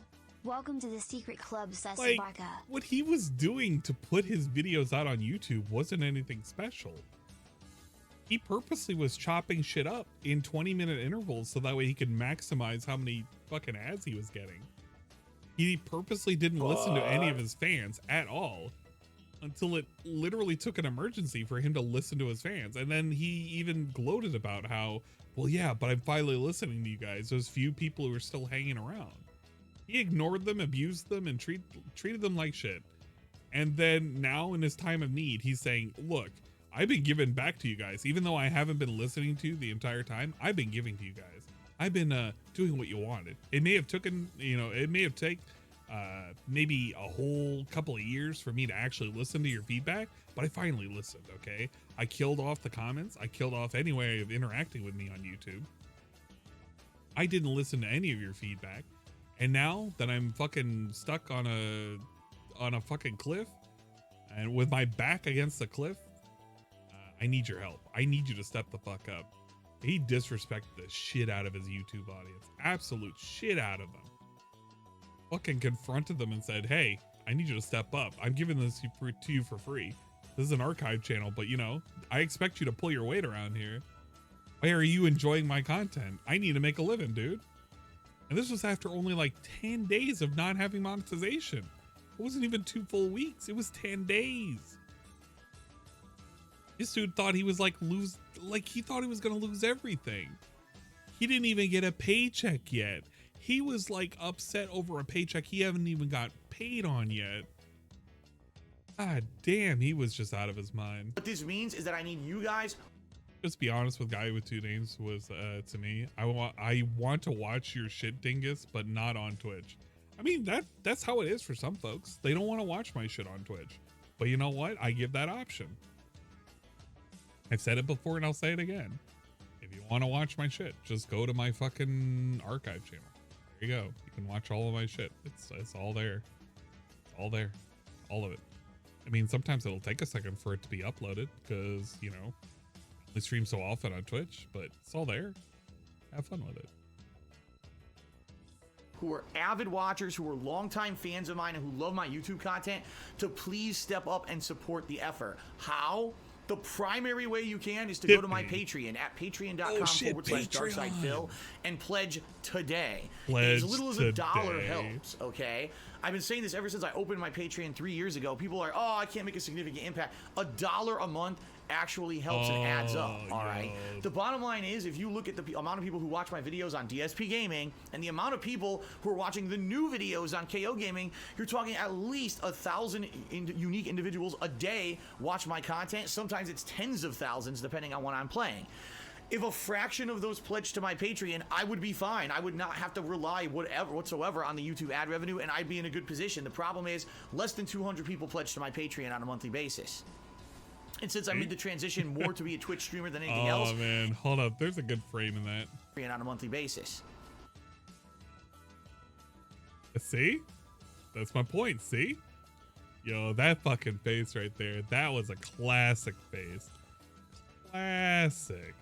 Welcome to the secret club, Sasabaka. Like, what he was doing to put his videos out on YouTube wasn't anything special. He purposely was chopping shit up in 20-minute intervals so that way he could maximize how many fucking ads he was getting. He purposely didn't listen to any of his fans at all until it literally took an emergency for him to listen to his fans. And then he even gloated about how, well, yeah, but I'm finally listening to you guys, those few people who are still hanging around. He ignored them, abused them, and treated them like shit. And then now in his time of need, he's saying, look, I've been giving back to you guys. Even though I haven't been listening to you the entire time, I've been giving to you guys. I've been doing what you wanted. It may have taken, it may have taken maybe a whole couple of years for me to actually listen to your feedback, but I finally listened, okay? I killed off the comments. I killed off any way of interacting with me on YouTube. I didn't listen to any of your feedback. And now that I'm fucking stuck on a fucking cliff and with my back against the cliff, I need your help. I need you to step the fuck up. He disrespected the shit out of his YouTube audience. Absolute shit out of them. Fucking confronted them and said, hey, I need you to step up. I'm giving this to you for free. This is an archive channel, but I expect you to pull your weight around here. Why are you enjoying my content? I need to make a living, dude. And this was after only like 10 days of not having monetization. It wasn't even 2 full weeks. It was 10 days. This dude thought he was he thought he was gonna lose everything. He didn't even get a paycheck yet. He was like upset over a paycheck he haven't even got paid on yet. God damn, he was just out of his mind. What this means is that I need you guys. Just be honest with Guy with 2 names was to me. I want to watch your shit, dingus, but not on Twitch. I mean that's how it is for some folks. They don't want to watch my shit on Twitch. But you know what? I give that option. I've said it before and I'll say it again. If you want to watch my shit, just go to my fucking archive channel. There you go. You can watch all of my shit. It's all there. It's all there. All of it. I mean, sometimes it'll take a second for it to be uploaded because, I stream so often on Twitch, but it's all there. Have fun with it. Who are avid watchers, who are longtime fans of mine, and who love my YouTube content, to please step up and support the effort. How? The primary way you can is to go to my Patreon at patreon.com/DarksidePhil and pledge today. As little as $1 helps, okay? I've been saying this ever since I opened my Patreon 3 years ago. People are, I can't make a significant impact. $1 a month actually helps and adds up, all right? The bottom line is, if you look at the amount of people who watch my videos on DSP Gaming and the amount of people who are watching the new videos on KO Gaming, you're talking at least 1,000 unique individuals a day watch my content. Sometimes it's tens of thousands, depending on what I'm playing. If a fraction of those pledged to my Patreon, I would be fine. I would not have to rely whatsoever on the YouTube ad revenue, and I'd be in a good position. The problem is, less than 200 people pledge to my Patreon on a monthly basis. And since I made the transition more to be a Twitch streamer than anything else. Oh man, hold up. There's a good frame in that. On a monthly basis. See? That's my point, see? Yo, that fucking face right there. That was a classic face. Classic.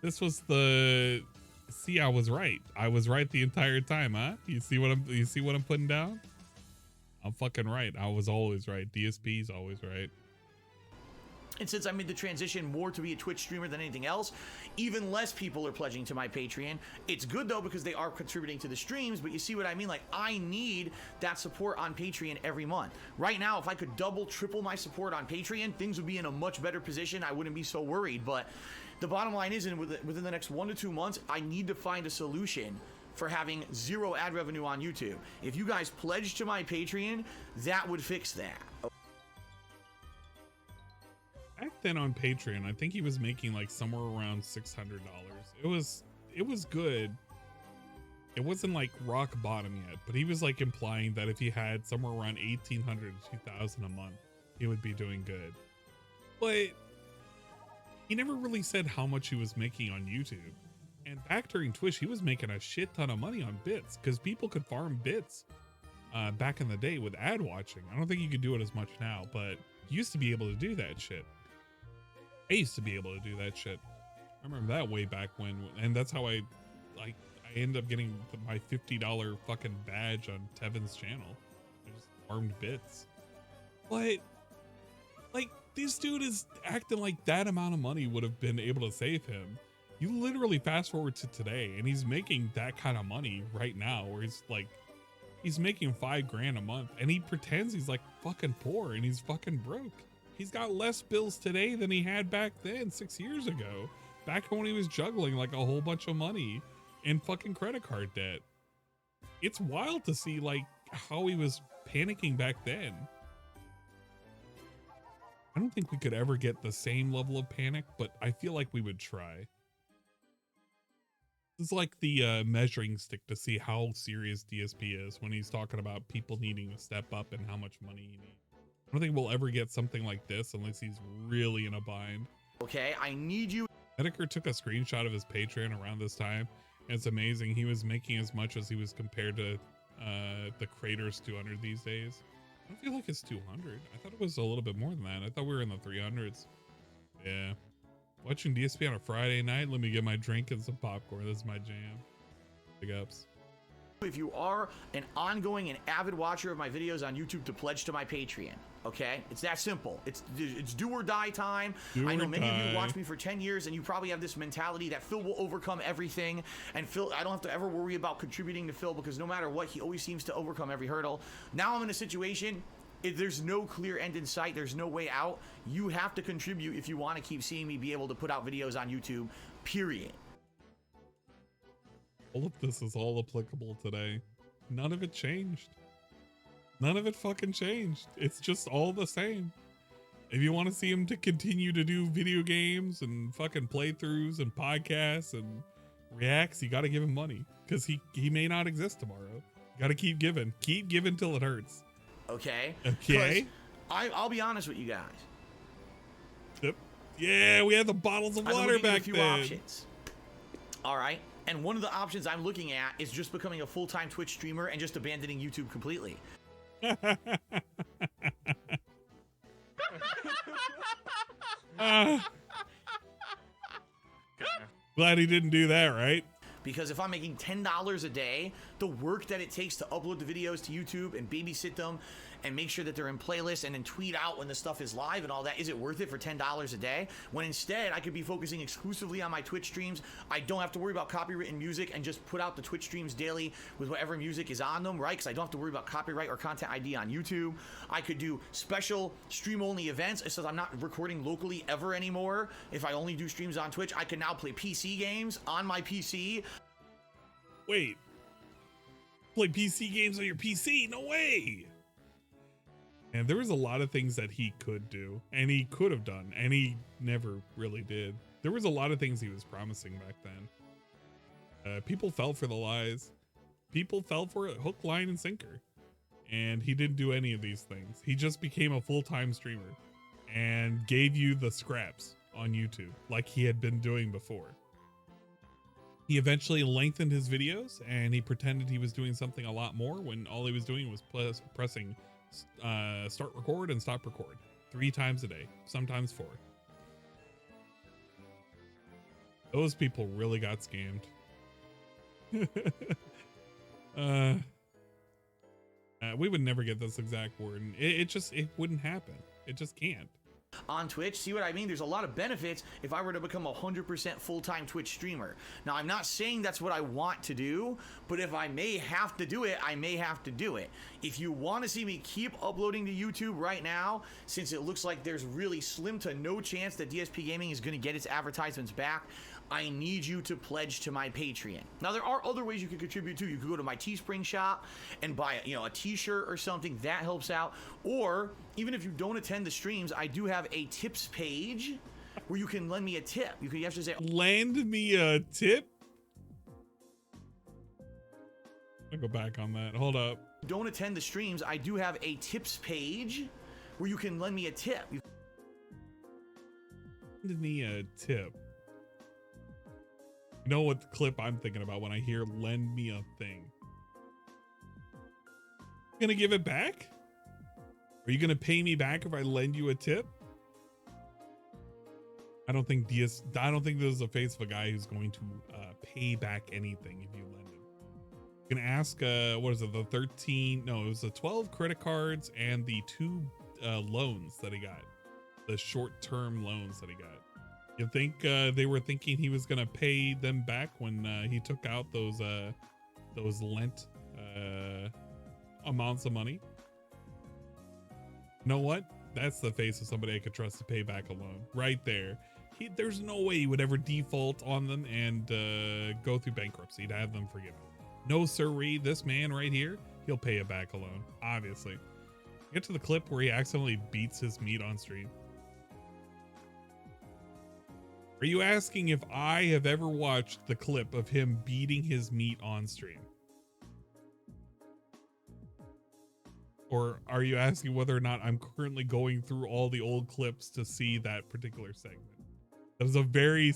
This was the. See, I was right. I was right the entire time, huh? You see what I'm putting down? I'm fucking right. I was always right. DSP's always right. And since I made the transition more to be a Twitch streamer than anything else, even less people are pledging to my Patreon. It's good though because they are contributing to the streams, but you see what I mean? Like, I need that support on Patreon every month. Right now, if I could double, triple my support on Patreon, things would be in a much better position. I wouldn't be so worried. But the bottom line is, within the next 1 to 2 months, I need to find a solution for having 0 ad revenue on YouTube. If you guys pledge to my Patreon, that would fix that. Back then on Patreon, I think he was making like somewhere around $600. It was good. It wasn't like rock bottom yet, but he was like implying that if he had somewhere around 1,800 to 2,000 a month, he would be doing good. But he never really said how much he was making on YouTube. And back during Twitch, he was making a shit ton of money on bits because people could farm bits back in the day with ad watching. I don't think you could do it as much now, but you used to be able to do that shit. I used to be able to do that shit. I remember that way back when, and that's how I ended up getting my $50 fucking badge on Tevin's channel. I just farmed bits. But like, this dude is acting like that amount of money would have been able to save him. You literally fast forward to today and he's making that kind of money right now, where he's making $5 grand a month and he pretends he's like fucking poor and he's fucking broke. He's got less bills today than he had back then 6 years ago, back when he was juggling like a whole bunch of money in fucking credit card debt. It's wild to see like how he was panicking back then. I don't think we could ever get the same level of panic, but I feel like we would try. It's like the measuring stick to see how serious DSP is when he's talking about people needing to step up and how much money you need. I don't think we'll ever get something like this unless he's really in a bind. Okay, I need you. Detractor took a screenshot of his Patreon around this time. And it's amazing. He was making as much as he was compared to the Creator's 200 these days. I don't feel like it's 200. I thought it was a little bit more than that. I thought we were in the 300s. Yeah. Watching DSP on a Friday night. Let me get my drink and some popcorn. This is my jam. Big ups. If you are an ongoing and avid watcher of my videos on YouTube, to pledge to my Patreon. Okay, it's that simple. It's do or die time. I know many of you watch me for 10 years and you probably have this mentality that Phil will overcome everything, and Phil, I don't have to ever worry about contributing to Phil because no matter what, he always seems to overcome every hurdle. Now I'm in a situation, there's no clear end in sight, there's no way out. You have to contribute if you want to keep seeing me be able to put out videos on YouTube, period. All of this is all applicable today. None of it changed. None of it fucking changed. It's just all the same. If you want to see him to continue to do video games and fucking playthroughs and podcasts and reacts, you got to give him money because he may not exist tomorrow. You got to keep giving till it hurts. Okay. Okay. I'll be honest with you guys. Yep. Yeah, we had the bottles of water back then. Options. All right. And one of the options I'm looking at is just becoming a full-time Twitch streamer and just abandoning YouTube completely. Glad he didn't do that, right? Because if I'm making $10 a day, the work that it takes to upload the videos to YouTube and babysit them and make sure that they're in playlists and then tweet out when the stuff is live and all that, is it worth it for $10 a day? When instead I could be focusing exclusively on my Twitch streams. I don't have to worry about copywritten music and just put out the Twitch streams daily with whatever music is on them, right? Because I don't have to worry about copyright or content ID on YouTube. I could do special stream-only events. It says I'm not recording locally ever anymore. If I only do streams on Twitch, I can now play PC games on my PC. Wait. Play PC games on your PC? No way! And there was a lot of things that he could do, and he could have done, and he never really did. There was a lot of things he was promising back then. People fell for the lies. People fell for it hook, line, and sinker. And he didn't do any of these things. He just became a full-time streamer and gave you the scraps on YouTube like he had been doing before. He eventually lengthened his videos, and he pretended he was doing something a lot more when all he was doing was pressing start record and stop record 3 times a day, sometimes 4. Those people really got scammed. We would never get this exact word. And it wouldn't happen. It just can't. On Twitch, see what I mean? There's a lot of benefits if I were to become a 100% full-time Twitch streamer. Now, I'm not saying that's what I want to do, but if I may have to do it, I may have to do it. If you want to see me keep uploading to YouTube right now, since it looks like there's really slim to no chance that DSP Gaming is going to get its advertisements back, I need you to pledge to my Patreon. Now, there are other ways you can contribute too. You could go to my Teespring shop and buy, a t-shirt or something. That helps out. Or even if you don't attend the streams, I do have a tips page where you can lend me a tip. You have to say, lend me a tip? I'll go back on that. Hold up. Don't attend the streams. I do have a tips page where you can lend me a tip. Lend me a tip. You know what clip I'm thinking about when I hear lend me a thing? Gonna give it back? Are you gonna pay me back if I lend you a tip? I don't think there's a face of a guy who's going to pay back anything if you lend him. You can ask what is it, the 13, no, it was the 12 credit cards and the 2 loans that he got. The short-term loans that he got. You think they were thinking he was gonna pay them back when he took out those lent amounts of money? You know what? That's the face of somebody I could trust to pay back a loan. Right there. There's no way he would ever default on them and go through bankruptcy to have them forgiven. No sirree, this man right here, he'll pay it back a loan, obviously. Get to the clip where he accidentally beats his meat on stream. Are you asking if I have ever watched the clip of him beating his meat on stream? Or are you asking whether or not I'm currently going through all the old clips to see that particular segment? That is a very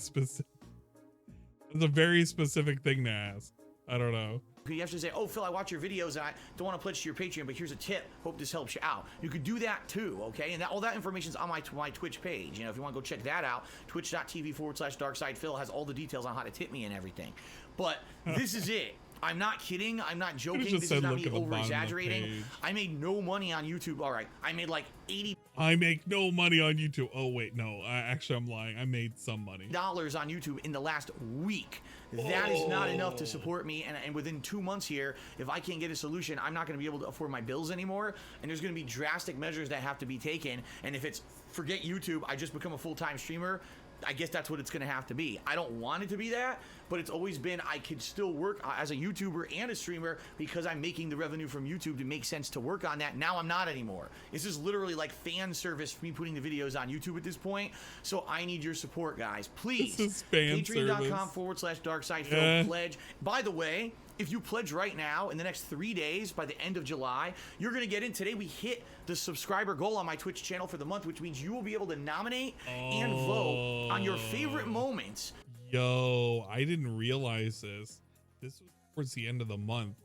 specific thing to ask. I don't know. You have to say, oh, Phil, I watch your videos and I don't want to pledge to your Patreon, but here's a tip. Hope this helps you out. You could do that too, okay? And all that information is on my Twitch page. If you want to go check that out, twitch.tv/DarkSidePhil has all the details on how to tip me and everything. But this is it. I'm not kidding. I'm not joking. This is not me over-exaggerating. I made no money on YouTube. All right. I made like 80. I make no money on YouTube. Oh, wait, no. Actually, I'm lying. I made some money. $dollars on YouTube in the last week. That is not enough to support me. And within 2 months here, if I can't get a solution, I'm not going to be able to afford my bills anymore. And there's going to be drastic measures that have to be taken. And if it's forget YouTube, I just become a full-time streamer, I guess that's what it's going to have to be. I don't want it to be that, but it's always been I could still work as a YouTuber and a streamer because I'm making the revenue from YouTube to make sense to work on that. Now I'm not anymore. This is literally like fan service for me putting the videos on YouTube at this point. So I need your support, guys. Please. This is fan Patreon.com/DarkSidePhil pledge. By the way, if you pledge right now in the next 3 days by the end of July, you're going to get in. Today we hit the subscriber goal on my Twitch channel for the month, which means you will be able to nominate and vote on your favorite moments. Yo, I didn't realize this. This was towards the end of the month.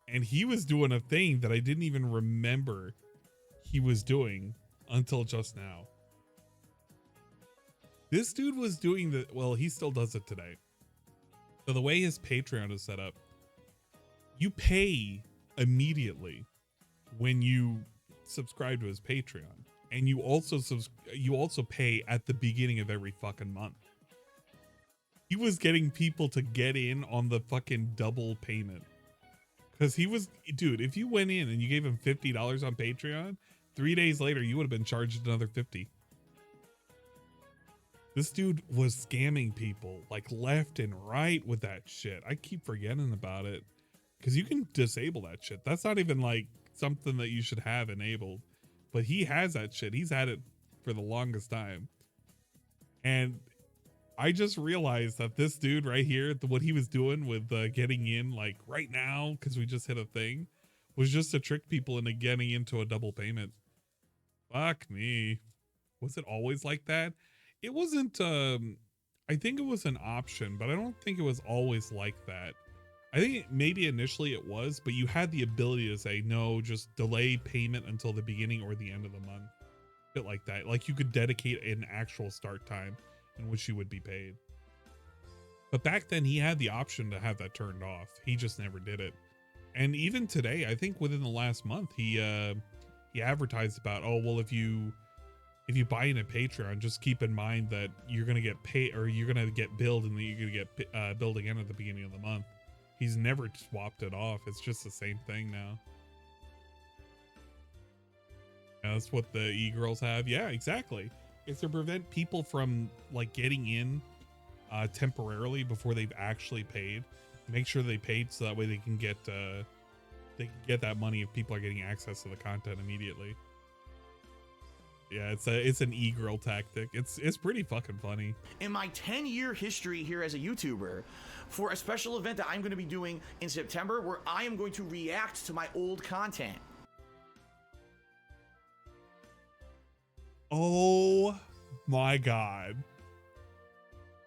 And he was doing a thing that I didn't even remember he was doing until just now. This dude was doing well, he still does it today. So the way his Patreon is set up, you pay immediately when you subscribe to his Patreon, and you also pay at the beginning of every fucking month. He was getting people to get in on the fucking double payment because dude, if you went in and you gave him $50 on Patreon, 3 days later you would have been charged another $50. This dude was scamming people like left and right with that shit. I keep forgetting about it. Because you can disable that shit. That's not even like something that you should have enabled. But he has that shit. He's had it for the longest time. And I just realized that this dude right here, what he was doing with getting in like right now, because we just hit a thing, was just to trick people into getting into a double payment. Fuck me. Was it always like that? It wasn't, I think it was an option, but I don't think it was always like that. I think maybe initially it was, but you had the ability to say, no, just delay payment until the beginning or the end of the month. Bit like that. Like you could dedicate an actual start time in which you would be paid. But back then he had the option to have that turned off. He just never did it. And even today, I think within the last month, he advertised about, oh, well, if you buy in a Patreon, just keep in mind that you're going to get paid, or you're going to get billed, and then you're going to get billed again at the beginning of the month. He's never swapped it off. It's just the same thing now. Yeah, that's what the e-girls have. Yeah, exactly. It's to prevent people from like getting in temporarily before they've actually paid. Make sure they paid so that way they can get that money if people are getting access to the content immediately. Yeah, it's an e-girl tactic. It's pretty fucking funny. In my 10-year history here as a YouTuber, for a special event that I'm going to be doing in September, where I am going to react to my old content. Oh my god.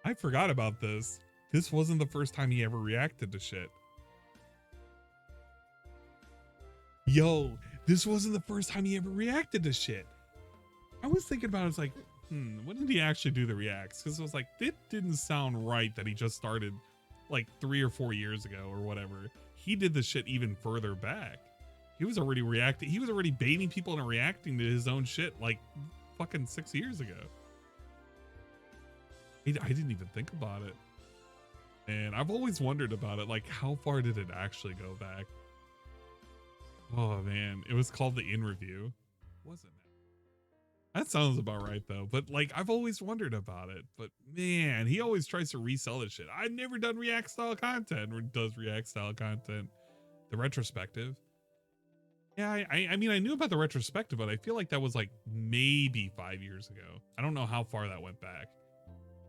I forgot about this. This wasn't the first time he ever reacted to shit. Yo, this wasn't the first time he ever reacted to shit. I was thinking about it, it's like, when did he actually do the reacts? Because it was like, it didn't sound right that he just started like 3 or 4 years ago or whatever. He did the shit even further back. He was already reacting. He was already baiting people into reacting to his own shit like fucking 6 years ago. I didn't even think about it. And I've always wondered about it. Like, how far did it actually go back? Oh man, it was called the In Review. Wasn't it? That sounds about right though. But like, I've always wondered about it. But man, he always tries to resell this shit. I've never done React style content, or does React style content. The retrospective. Yeah, I mean, I knew about the retrospective, but I feel like that was like maybe 5 years ago. I don't know how far that went back.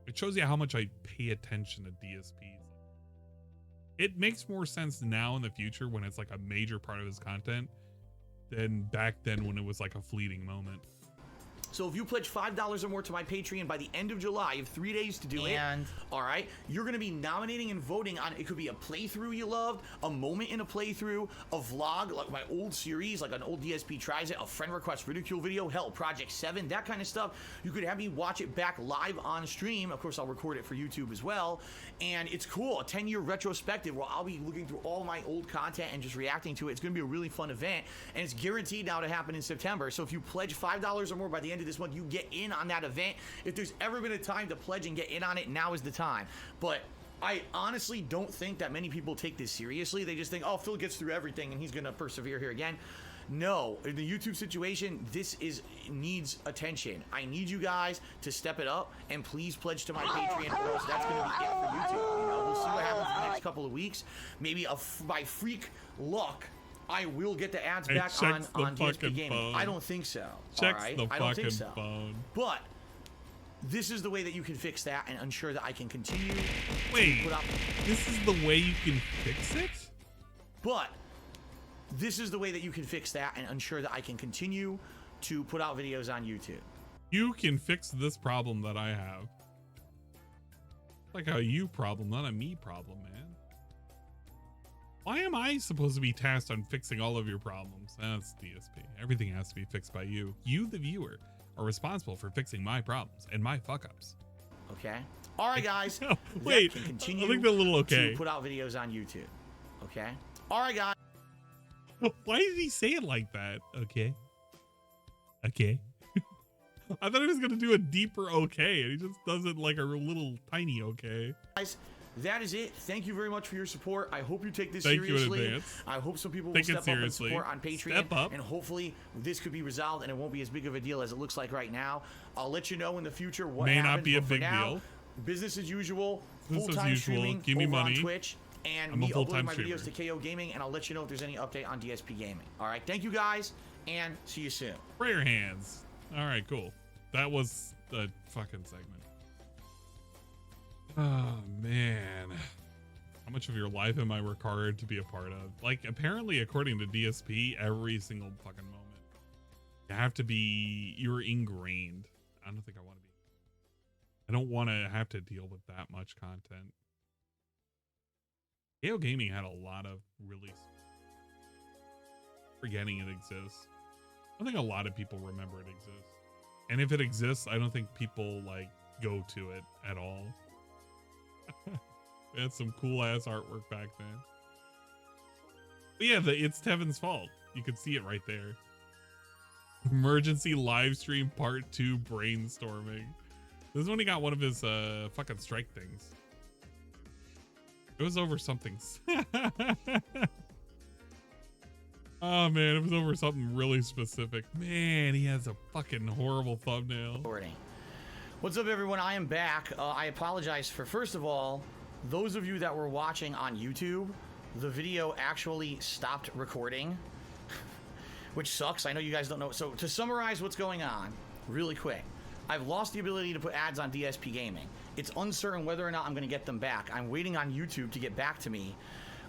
It shows you how much I pay attention to DSPs. It makes more sense now in the future when it's like a major part of his content than back then when it was like a fleeting moment. So if you pledge $5 or more to my Patreon by the end of July, you have 3 days to do it. All right, you're going to be nominating and voting on, it could be a playthrough you loved, a moment in a playthrough, a vlog, like my old series, like an old DSP tries it, a friend request ridicule video, hell, Project 7, that kind of stuff. You could have me watch it back live on stream. Of course, I'll record it for YouTube as well. And it's cool, a 10-year retrospective where I'll be looking through all my old content and just reacting to it. It's going to be a really fun event, and it's guaranteed now to happen in September. So if you pledge $5 or more by the end of this month, you get in on that event. If there's ever been a time to pledge and get in on it, now is the time. But I honestly don't think that many people take this seriously. They just think, oh, Phil gets through everything and he's gonna persevere here again. No, in the YouTube situation, this needs attention. I need you guys to step it up, and please pledge to my Patreon, or else that's gonna be it for YouTube. You know, we'll see what happens in the next couple of weeks. Maybe by freak luck, I will get the ads back on DSP Gaming. Phone. I don't think so. Checks all right? the I don't think so. phone. But this is the way that you can fix that and ensure that I can continue. Wait, to put out... this is the way you can fix it? But this is the way that you can fix that and ensure that I can continue to put out videos on YouTube. You can fix this problem that I have. Like a you problem, not a me problem, man. Why am I supposed to be tasked on fixing all of your problems? That's DSP. Everything has to be fixed by you. You, the viewer, are responsible for fixing my problems and my fuck-ups. Okay. All right, guys. Wait, can continue I think they're a little okay. To put out videos on YouTube. Okay. All right, guys. Why did he say it like that? Okay. Okay. I thought he was gonna do a deeper okay, and he just does it like a little tiny okay. Guys, that is it. Thank you very much for your support. I hope you take this Thank seriously. you in advance. I hope some people will step up and support on Patreon. Step up. And hopefully this could be resolved and it won't be as big of a deal as it looks like right now. I'll let you know in the future what happens. May not be a but big for now, deal. Business as usual. Business as Full-time usual. streaming Give me over money. on Twitch. And I'm me a full-time uploading my streamer. videos to KO Gaming, and I'll let you know if there's any update on DSP Gaming. All right, thank you guys, and see you soon. Spray your hands. All right, cool. That was the fucking segment. Oh, man. How much of your life am I required to be a part of? Like, apparently, according to DSP, every single fucking moment. You have to be, you're ingrained. I don't think I want to be. I don't want to have to deal with that much content. KO Gaming had a lot of really forgetting it exists. I don't think a lot of people remember it exists. And if it exists, I don't think people like go to it at all. They had some cool ass artwork back then. But yeah, it's Tevin's fault. You could see it right there. Emergency live stream part 2 brainstorming. This is when he got one of his fucking strike things. It was over something. Oh man, it was over something really specific. Man, he has a fucking horrible thumbnail. What's up, everyone? I am back. I apologize for, first of all, those of you that were watching on YouTube, the video actually stopped recording, which sucks. I know you guys don't know. So to summarize what's going on really quick, I've lost the ability to put ads on DSP Gaming. It's uncertain whether or not I'm going to get them back. I'm waiting on YouTube to get back to me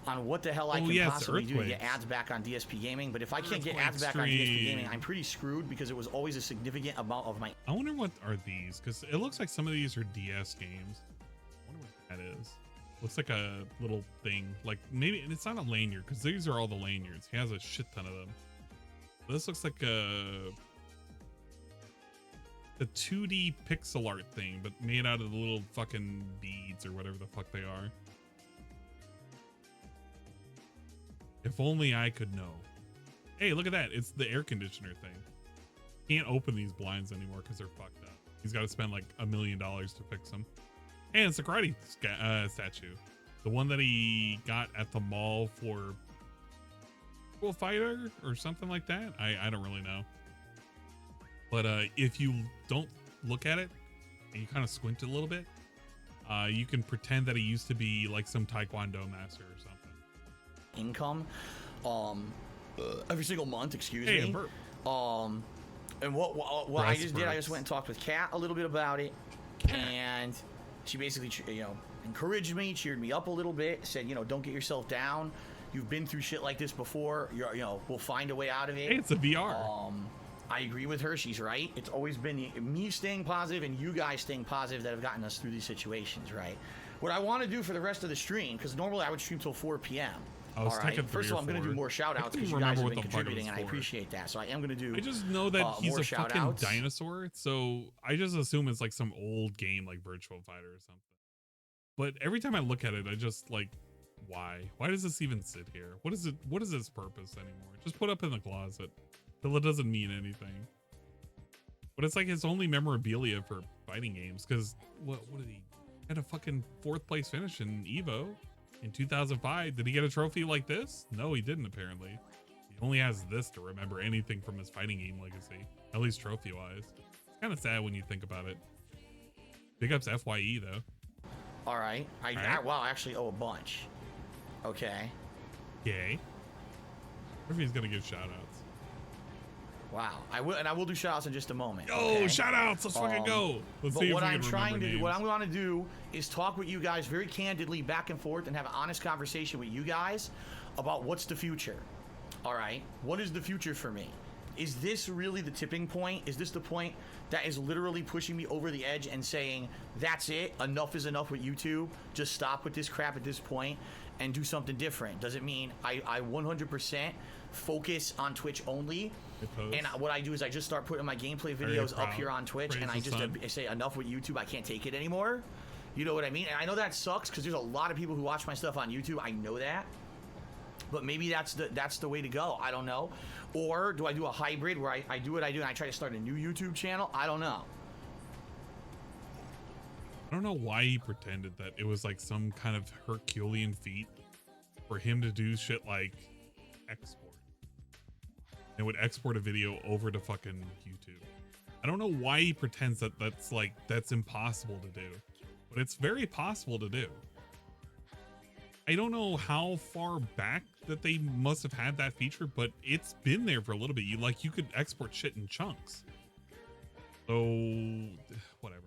on what the hell I can possibly do to get ads back on DSP Gaming. But if I can't get ads back on DSP Gaming, I'm pretty screwed because it was always a significant amount of my... I wonder what are these, because it looks like some of these are DS games. I wonder what that is. Looks like a little thing, like maybe it's not a lanyard, because these are all the lanyards. He has a shit ton of them. This looks like a 2D pixel art thing, but made out of the little fucking beads or whatever the fuck they are. If only I could know. Hey, look at that. It's the air conditioner thing. Can't open these blinds anymore because they're fucked up. He's got to spend like $1 million to fix them. And it's a karate statue. The one that he got at the mall for Equal Fighter or something like that. I don't really know. But if you don't look at it and you kind of squint a little bit, you can pretend that he used to be like some Taekwondo master or something. Income every single month, excuse me. And what I just did, I just went and talked with Kat a little bit about it, and she basically, you know, encouraged me, cheered me up a little bit, said, you know, don't get yourself down. You've been through shit like this before. You know, we'll find a way out of it. Hey, it's a VR. I agree with her. She's right. It's always been me staying positive and you guys staying positive that have gotten us through these situations, right? What I want to do for the rest of the stream, because normally I would stream till 4 p.m. All right. First of all, I'm going to do more shout outs because you guys have been contributing and I appreciate that. So I am going to do I just know that he's a fucking dinosaur. So I just assume it's like some old game like Virtual Fighter or something. But every time I look at it, I just like, why? Why does this even sit here? What is it? What is its purpose anymore? Just put up in the closet till it doesn't mean anything. But it's like his only memorabilia for fighting games because what did he had a fucking 4th place finish in Evo in 2005. Did he get a trophy like this? No, he didn't apparently. He only has this to remember anything from his fighting game legacy, at least trophy wise. It's kind of sad when you think about it. Big ups FYE though. All right. I actually owe a bunch. Okay. Yay. If he's gonna give shout outs. Wow. I will do shout outs in just a moment. Oh, shout outs. Let's fucking go. Let's see if what we I'm can trying remember to do, names. what I'm going to do is talk with you guys very candidly back and forth and have an honest conversation with you guys about what's the future. All right. What is the future for me? Is this really the tipping point? Is this the point that is literally pushing me over the edge and saying, that's it, enough is enough with YouTube, just stop with this crap at this point and do something different? Does it mean I 100% focus on Twitch only? And what I do is I just start putting my gameplay videos up here on Twitch and I just say enough with YouTube, I can't take it anymore. You know what I mean? And I know that sucks because there's a lot of people who watch my stuff on YouTube. I know that. But maybe that's the way to go. I don't know. Or do I do a hybrid where I do what I do and I try to start a new YouTube channel? I don't know. I don't know why he pretended that it was like some kind of Herculean feat for him to do shit like export. It would export a video over to fucking YouTube. I don't know why he pretends that that's impossible to do, but it's very possible to do. I don't know how far back that they must have had that feature, but it's been there for a little bit. You could export shit in chunks. So whatever.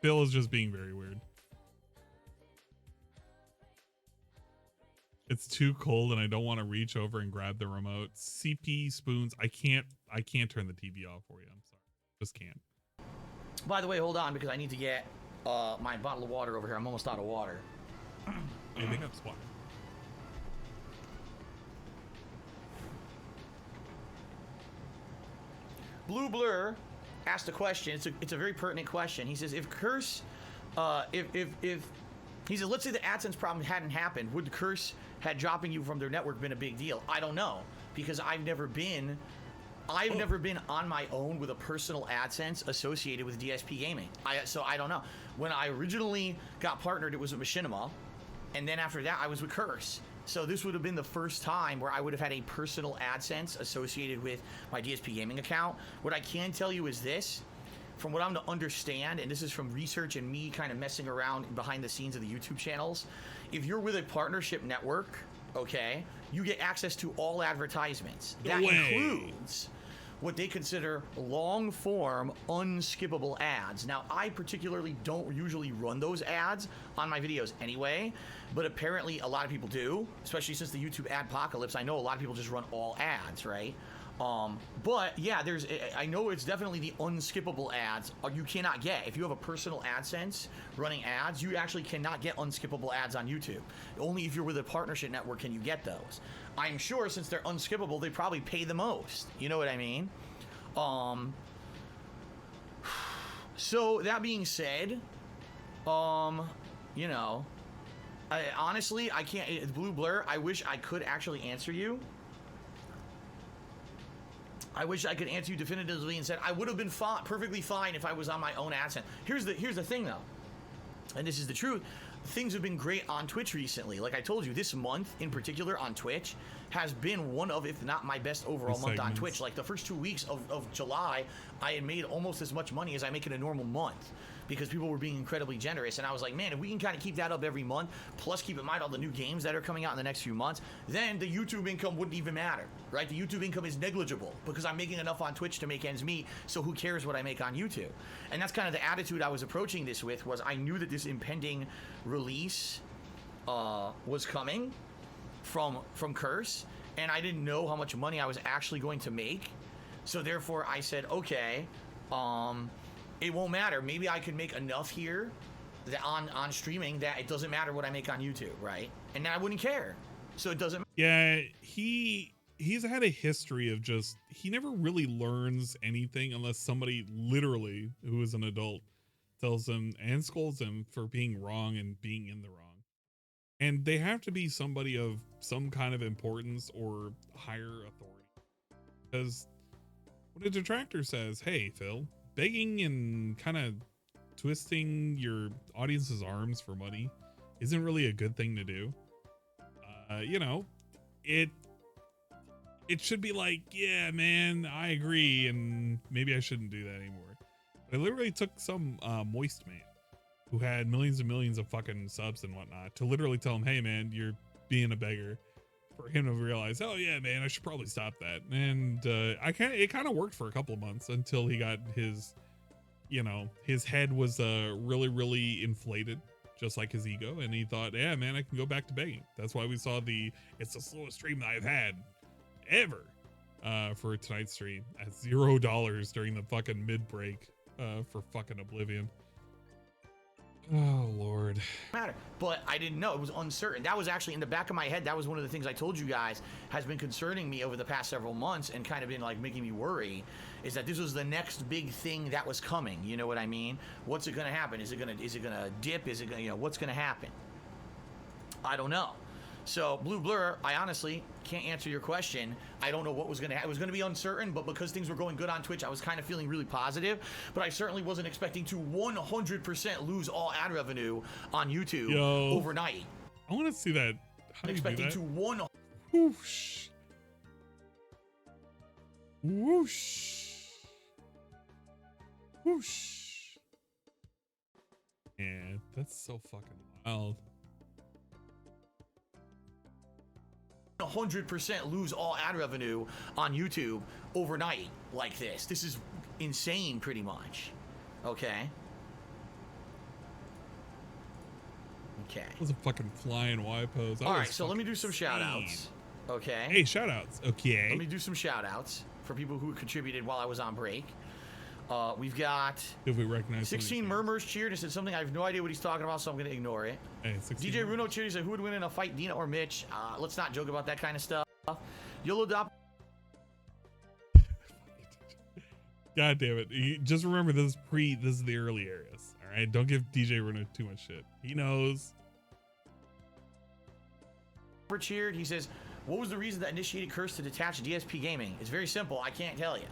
Phil is just being very weird. It's too cold and I don't want to reach over and grab the remote. CP spoons. I can't turn the TV off for you. I'm sorry. Just can't. By the way, hold on because I need to get my bottle of water over here. I'm almost out of water. I think that's water. Blue Blur asked a question. It's a very pertinent question. He says, if Curse, if He said, let's say the AdSense problem hadn't happened. Would the curse had dropping you from their network been a big deal? I don't know, because I've never been on my own with a personal AdSense associated with DSP Gaming. So I don't know. When I originally got partnered, it was with Machinima, and then after that, I was with Curse. So this would have been the first time where I would have had a personal AdSense associated with my DSP Gaming account. What I can tell you is this. From what I'm to understand, and this is from research and me kind of messing around behind the scenes of the YouTube channels, if you're with a partnership network, okay, you get access to all advertisements. That includes what they consider long-form, unskippable ads. Now, I particularly don't usually run those ads on my videos anyway, but apparently a lot of people do, especially since the YouTube adpocalypse. I know a lot of people just run all ads, right? But yeah, I know it's definitely the unskippable ads you cannot get. If you have a personal AdSense running ads, you actually cannot get unskippable ads on YouTube. Only if you're with a partnership network can you get those. I'm sure since they're unskippable, they probably pay the most. You know what I mean? So that being said, you know, honestly, I can't, Blue Blur, I wish I could actually answer you. I wish I could answer you definitively and said I would have been perfectly fine if I was on my own AdSense. Here's the thing though, and this is the truth. Things have been great on Twitch recently. Like I told you, this month in particular on Twitch has been one of, if not my best overall month on Twitch. Like the first 2 weeks of July, I had made almost as much money as I make in a normal month because people were being incredibly generous. And I was like, man, if we can kind of keep that up every month, plus keep in mind all the new games that are coming out in the next few months, then the YouTube income wouldn't even matter, right? The YouTube income is negligible because I'm making enough on Twitch to make ends meet, so who cares what I make on YouTube? And that's kind of the attitude I was approaching this with, was I knew that this impending release was coming from Curse, and I didn't know how much money I was actually going to make. So therefore I said, okay, it won't matter. Maybe I could make enough here that on streaming that it doesn't matter what I make on YouTube, right? And then I wouldn't care. So it doesn't. Yeah, he's had a history of just, he never really learns anything unless somebody literally, who is an adult, tells him and scolds him for being wrong and being in the wrong. And they have to be somebody of some kind of importance or higher authority. Because when a detractor says, hey, Phil, begging and kind of twisting your audience's arms for money isn't really a good thing to do. You know, it should be like, yeah, man, I agree, and maybe I shouldn't do that anymore. But I literally took some moist man who had millions and millions of fucking subs and whatnot to literally tell him, hey, man, you're being a beggar. For him to realize, oh yeah, man, I should probably stop that. And it kind of worked for a couple of months until he got his, you know, his head was really, really inflated, just like his ego, and he thought, yeah, man, I can go back to begging. That's why we saw it's the slowest stream that I've had ever for tonight's stream at $0 during the fucking mid break for fucking Oblivion. Oh Lord. Matter, but I didn't know. It was uncertain. That was actually in the back of my head. That was one of the things I told you guys has been concerning me over the past several months and kind of been like making me worry, is that this was the next big thing that was coming. You know what I mean? What's it gonna happen? Is it gonna dip? Is it gonna, you know, what's gonna happen? I don't know. So Blue Blur, I honestly can't answer your question. I don't know what was gonna happen. It was gonna be uncertain, but because things were going good on Twitch, I was kind of feeling really positive. But I certainly wasn't expecting to 100% lose all ad revenue on YouTube overnight. I want to see that. How do you do that? To one. Whoosh. Whoosh. Whoosh. Yeah, that's so fucking wild. 100% lose all ad revenue on YouTube overnight like this. This is insane, pretty much. Okay. Okay. That was a fucking flying Y pose. All right, so let me do some shout outs. Okay. Hey, shout outs. Okay. Let me do some shout outs for people who contributed while I was on break. We've got if we recognize 16 Murmurs cheered and said something I have no idea what he's talking about, so I'm going to ignore it. Hey, DJ Runo cheered and said, who would win in a fight, Dina or Mitch? Let's not joke about that kind of stuff. YOLO Dop. God damn it. Just remember, this is the early areas. All right. Don't give DJ Runo too much shit. He knows. cheered. He says, "What was the reason that initiated Curse to detach DSP Gaming?" It's very simple. I can't tell you.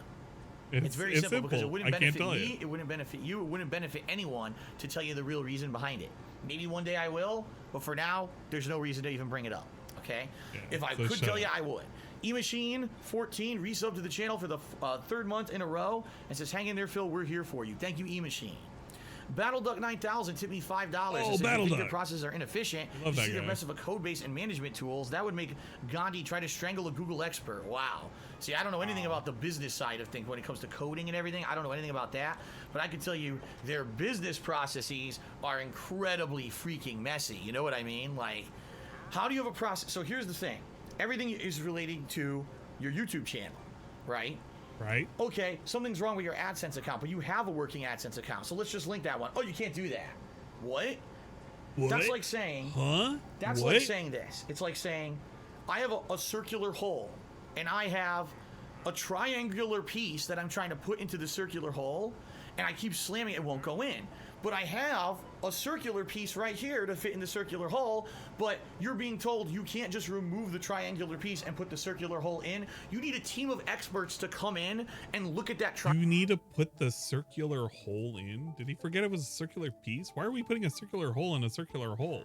It's very simple because it wouldn't benefit me, it wouldn't benefit you, it wouldn't benefit anyone to tell you the real reason behind it. Maybe one day I will, but for now, there's no reason to even bring it up. Okay? Yeah, if I could tell you, I would. E-Machine 14 resub to the channel for the third month in a row and says, "Hang in there, Phil. We're here for you." Thank you, E-Machine. BattleDuck 9000 tipped me $5. Oh, says, BattleDuck. Their processes are inefficient. Love that see guy. the mess of a code base and management tools. That would make Gandhi try to strangle a Google expert. Wow. See, I don't know anything about the business side of things when it comes to coding and everything. I don't know anything about that. But I can tell you their business processes are incredibly freaking messy. You know what I mean? Like, how do you have a process? So here's the thing. Everything is relating to your YouTube channel, right? Right. Okay, something's wrong with your AdSense account, but you have a working AdSense account. So let's just link that one. Oh, you can't do that. What? That's like saying... Huh? That's like saying this. It's like saying, I have a circular hole, and I have a triangular piece that I'm trying to put into the circular hole, and I keep slamming it, it won't go in. But I have a circular piece right here to fit in the circular hole, but you're being told you can't just remove the triangular piece and put the circular hole in. You need a team of experts to come in and look at that You need to put the circular hole in? Did he forget it was a circular piece? Why are we putting a circular hole in a circular hole?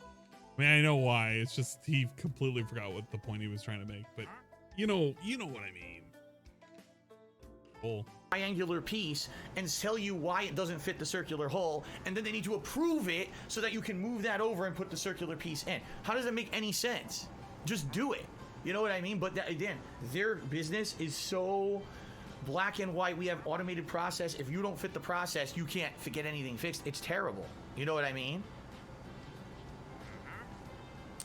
I mean, I know why. It's just he completely forgot what the point he was trying to make, but you know what I mean. Hole. Triangular piece and tell you why it doesn't fit the circular hole, and then they need to approve it so that you can move that over and put the circular piece in. How does that make any sense? Just do it. You know what I mean? But that, again, their business is so black and white. We have automated process. If you don't fit the process, you can't get anything fixed. It's terrible. You know what I mean?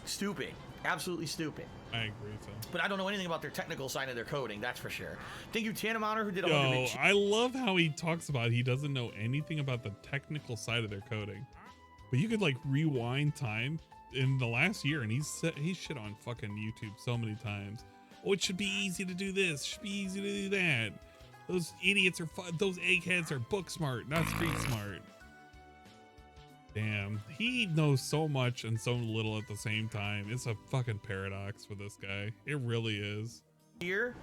Stupid. Absolutely stupid. I agree, so. But I don't know anything about their technical side of their coding, that's for sure. Thank you, Tenon Archive, who did 100 I love how he talks about he doesn't know anything about the technical side of their coding. But you could like rewind time in the last year and he's shit on fucking YouTube so many times. Oh, it should be easy to do this, it should be easy to do that. Those idiots are those eggheads are book smart, not street smart. Damn, he knows so much and so little at the same time. It's a fucking paradox for this guy. It really is. Here,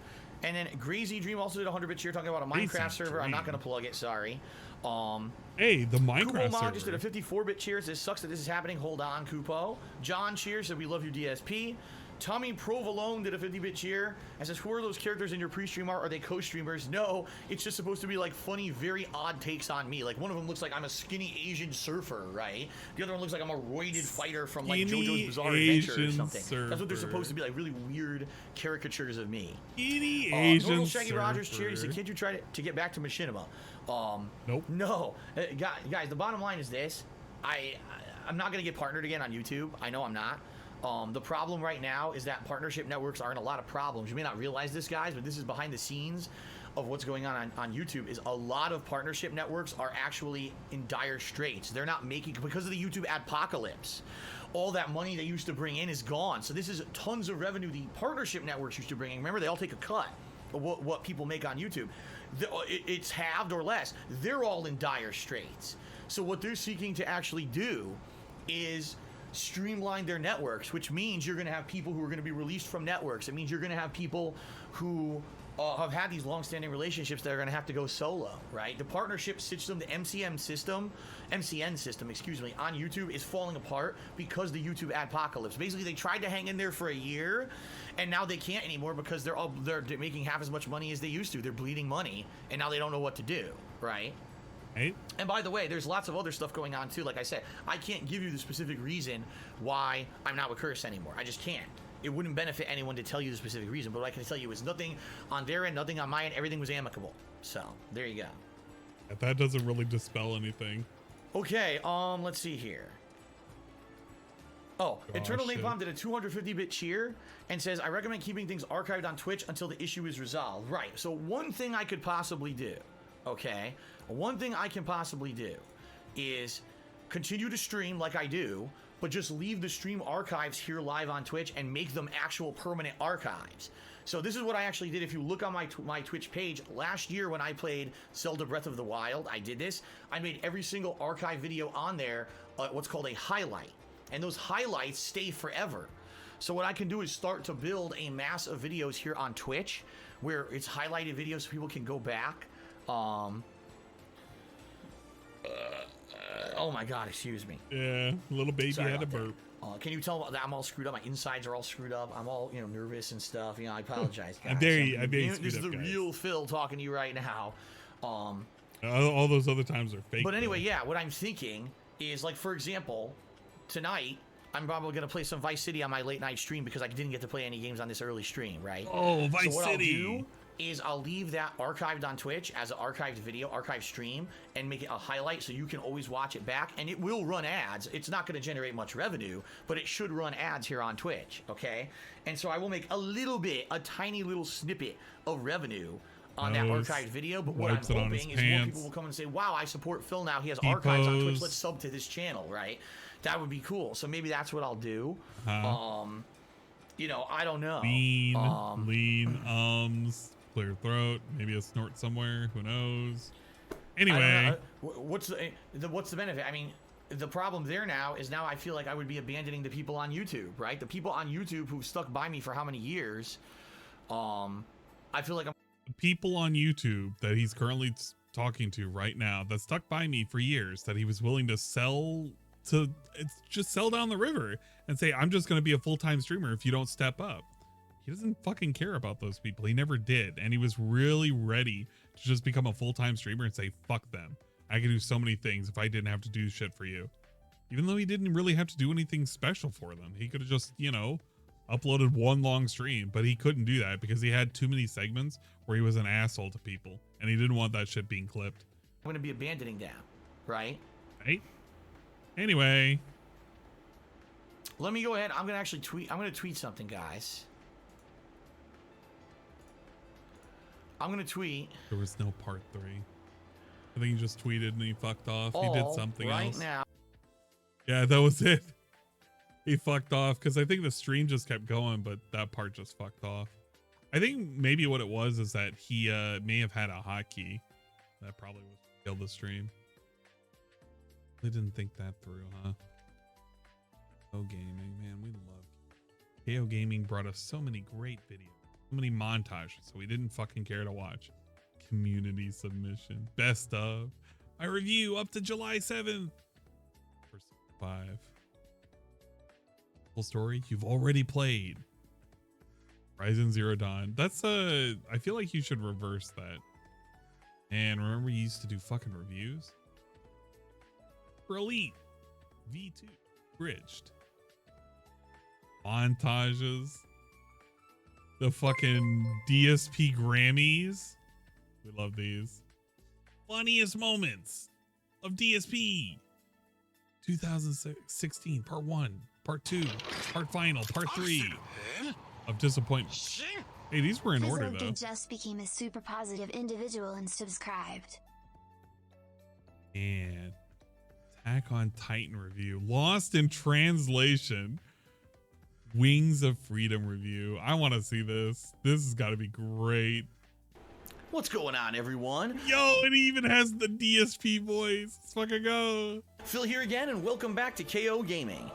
and then Grazy Dream also did 100 bits here talking about a Minecraft server. I'm not going to plug it, sorry. Hey, the Minecraft server. Just did a 54-bit cheers. It sucks that this is happening. Hold on, Kupo. John cheers said we love you, DSP. Tommy Provolone did a 50-bit cheer and says, who are those characters in your pre-stream art? Are they co-streamers? No, it's just supposed to be like funny, very odd takes on me. Like one of them looks like I'm a skinny Asian surfer, right? The other one looks like I'm a roided fighter from like JoJo's Bizarre Adventure or something. That's what they're supposed to be, like really weird caricatures of me. Skinny Asian Normal Shaggy surfer. Rogers cheer. He said, can't you try to get back to Machinima? Nope. No. Guys, the bottom line is this. I'm not going to get partnered again on YouTube. I know I'm not. The problem right now is that partnership networks are in a lot of problems. You may not realize this, guys, but this is behind the scenes of what's going on YouTube. Is a lot of partnership networks are actually in dire straits. They're not making, because of the YouTube adpocalypse, all that money they used to bring in is gone. So this is tons of revenue the partnership networks used to bring in. Remember, they all take a cut of what people make on YouTube. It's halved or less. They're all in dire straits. So what they're seeking to actually do is streamline their networks, which means you're going to have people who are going to be released from networks. It means you're going to have people who have had these long-standing relationships that are going to have to go solo, right? The partnership system, the MCN system, on YouTube is falling apart because the YouTube adpocalypse. Basically, they tried to hang in there for a year, and now they can't anymore because they're making half as much money as they used to. They're bleeding money, and now they don't know what to do, right? Right. And by the way, there's lots of other stuff going on too. Like I said, I can't give you the specific reason why I'm not with Curse anymore. I just can't. It wouldn't benefit anyone to tell you the specific reason, but what I can tell you is nothing on their end, nothing on my end. Everything was amicable. So there you go. That doesn't really dispel anything. Okay, let's see here. Oh, Eternal Napalm did a 250-bit cheer and says, I recommend keeping things archived on Twitch until the issue is resolved. Right, so one thing I could possibly do, okay, one thing I can possibly do is continue to stream like I do, but just leave the stream archives here live on Twitch and make them actual permanent archives. So this is what I actually did. If you look on my Twitch page, last year when I played Zelda Breath of the Wild, I did this. I made every single archive video on there what's called a highlight. And those highlights stay forever. So what I can do is start to build a mass of videos here on Twitch where it's highlighted videos so people can go back. Oh my God, excuse me. Yeah, little baby Sorry had a about burp. Can you tell that I'm all screwed up? My insides are all screwed up. I'm all, nervous and stuff. I apologize, guys. I dare you This is the real Phil talking to you right now. All those other times are fake. But anyway, yeah, what I'm thinking is, like, for example, tonight, I'm probably going to play some Vice City on my late night stream because I didn't get to play any games on this early stream, right? Oh, Vice so what City. I'll do is I'll leave that archived on Twitch as an archived video, archived stream, and make it a highlight so you can always watch it back, and it will run ads. It's not going to generate much revenue, but it should run ads here on Twitch, okay? And so I will make a tiny little snippet of revenue on that archived video, but what I'm hoping is more people will come and say, wow, I support Phil now. He has archives on Twitch. Let's sub to this channel, right? That would be cool. So maybe that's what I'll do. I don't know. Lean, clear throat, maybe a snort somewhere. Who knows? Anyway, what's the benefit? I mean, the problem there now is I feel like I would be abandoning the people on YouTube, right? The people on YouTube who've stuck by me for how many years? I feel like the people on YouTube that he's currently talking to right now that stuck by me for years that he was willing to sell down the river and say, I'm just going to be a full-time streamer if you don't step up. He doesn't fucking care about those people. He never did. And he was really ready to just become a full-time streamer and say, fuck them. I could do so many things if I didn't have to do shit for you. Even though he didn't really have to do anything special for them. He could have just, uploaded one long stream, but he couldn't do that because he had too many segments where he was an asshole to people and he didn't want that shit being clipped. I'm going to be abandoning them, right? Right? Anyway. Let me go ahead. I'm going to tweet something, guys. I'm going to tweet. There was no part 3. I think he just tweeted and he fucked off. He did something else. Now. Yeah, that was it. He fucked off because I think the stream just kept going, but that part just fucked off. I think maybe what it was is that he may have had a hotkey. That probably was killed the stream. They didn't think that through, huh? KO Gaming, man, we love KO Gaming. Brought us so many great videos, so many montages, so we didn't fucking care to watch. Community submission, best of my review up to July 7th. First 5. Full story you've already played. Horizon Zero Dawn. That's I feel like you should reverse that. And remember, you used to do fucking reviews for Elite V2 Bridged montages, the fucking DSP Grammys. We love these. Funniest moments of DSP 2016 part 1, part 2, part final, part 3 of disappointment. Hey, these were in order though. Just became a super positive individual and subscribed. And Attack on Titan review, Lost in Translation, Wings of Freedom review. I want to see this. This has got to be great. What's going on, everyone? Yo, it even has the DSP voice. Let's fucking go. Phil here again, and welcome back to KO Gaming.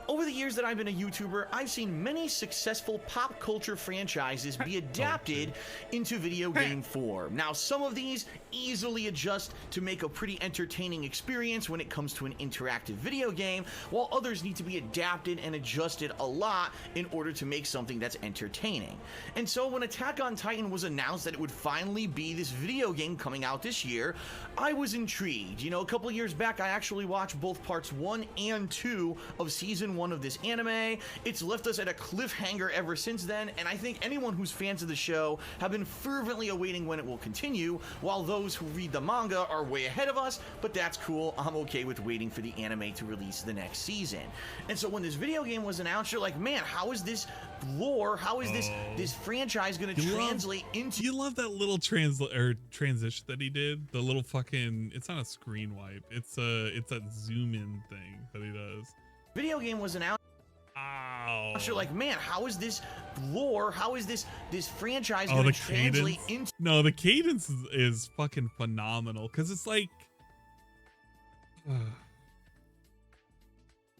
Over the years that I've been a YouTuber, I've seen many successful pop culture franchises be adapted into video game form. Now, some of these easily adjust to make a pretty entertaining experience when it comes to an interactive video game, while others need to be adapted and adjusted a lot in order to make something that's entertaining. And so when Attack on Titan was announced that it would finally be this video game coming out this year, I was intrigued. A couple years back, I actually watched both parts 1 and 2 of season 1 of this anime. It's left us at a cliffhanger ever since then, and I think anyone who's fans of the show have been fervently awaiting when it will continue, while those who read the manga are way ahead of us, but that's cool. I'm okay with waiting for the anime to release the next season. And so when this video game was announced, you're like, man, how is this lore, how is this franchise going to translate into... You love that little transition that he did, the little fucking, it's not a screen wipe, it's that zoom in thing that he does. Video game was announced. You're like, man, how is this lore, how is this franchise going to translate into... No, the cadence is fucking phenomenal, because it's like